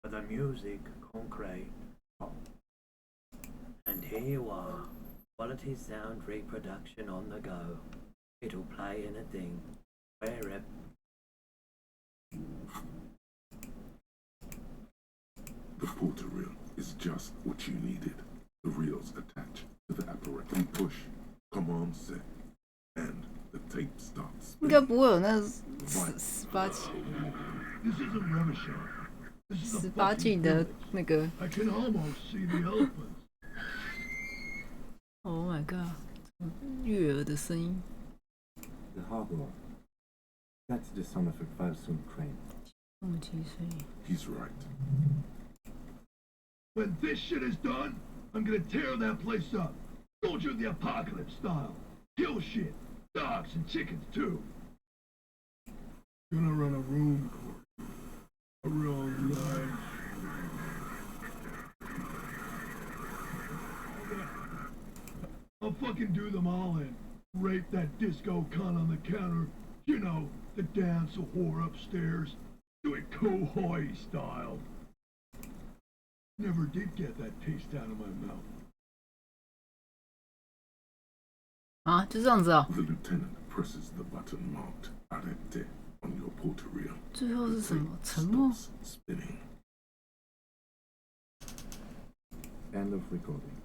For the music, concrete. And here you are. Quality sound reproduction on the go. It'll play anything, wherever. The porter reel is just what you needed. The reels attach to the apparatus. You push, command set, and the tape starts. 应该不会有那18禁。 This isn't Remishaw. This is a 18禁的那个。 I can almost see the elephants. Oh my god！ 悦耳的声音。 The harbor. That's the sound of a Valsoon crane. He's right. When this shit is done, I'm gonna tear that place up. Soldier of the apocalypse style. Kill shit. Dogs and chickens too. Gonna run a room court. A real nice. I'll fucking do them all in. Rape that disco cunt on the counter. You know, the dance a whore upstairs. Do it Kohoi style. Never did get that taste out of my mouth. 啊，就这样子啊。 The lieutenant presses the button marked "Arrete" on your porter reel. 最后是什么？沉默。 Spinning. End of recording.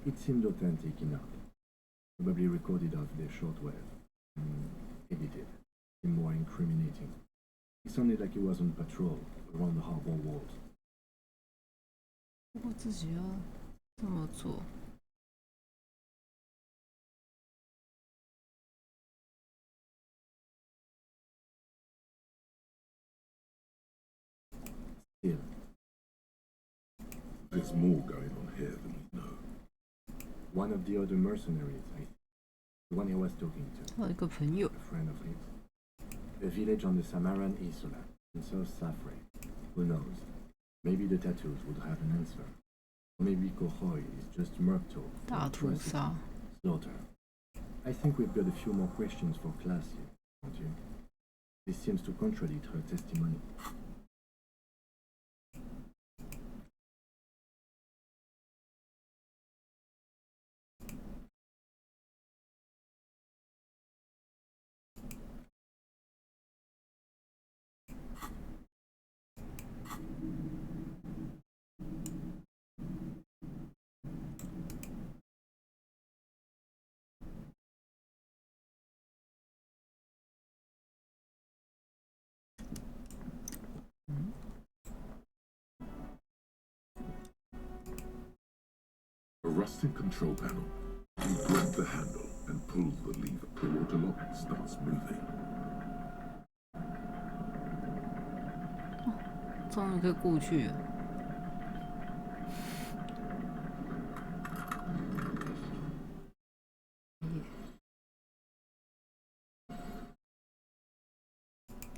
It seemed authentic enough. Probably recorded off the shortwave. Edited. Seemed more incriminating. It sounded like he was on patrol around the harbor walls. 我自己要这么做。Still, There's more going on here than we know. One of the other mercenaries, I think. The one he was talking to. 我一个朋友 A friend of his. A village on the Samaran Isla in South Safre. Who knows? Maybe the tattoos would have an answer. Or maybe Kohoy is just Murkto. 大屠杀 Slaughter. I think we've got a few more questions for class here, don't you? This seems to contradict her testimony. A rusting control panel. You grab the handle and pull the lever. The water lock starts moving. 终于可以过去了。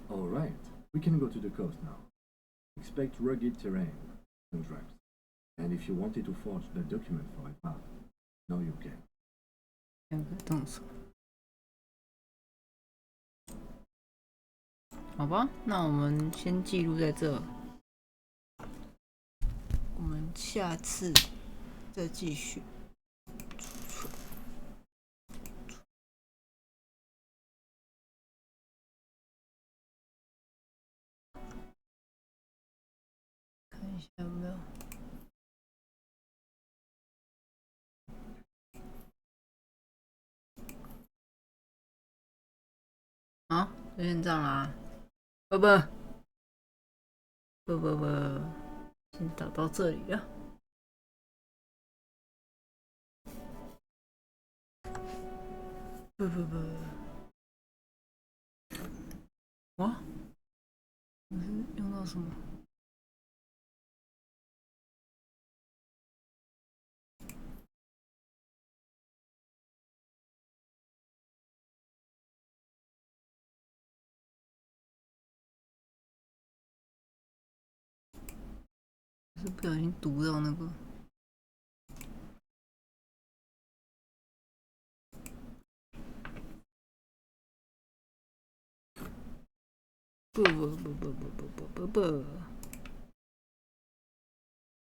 All right, we can go to the coast now. Expect rugged terrain and traps. And if you wanted to forge that document for a path, now you can. 两个动手。好吧，那我们先记录在这。我们下次再继续。看一下有没有。啊，就先这样啦。不，先打到这里了。不，哇，我是用到什么？是不小心读到那个。不。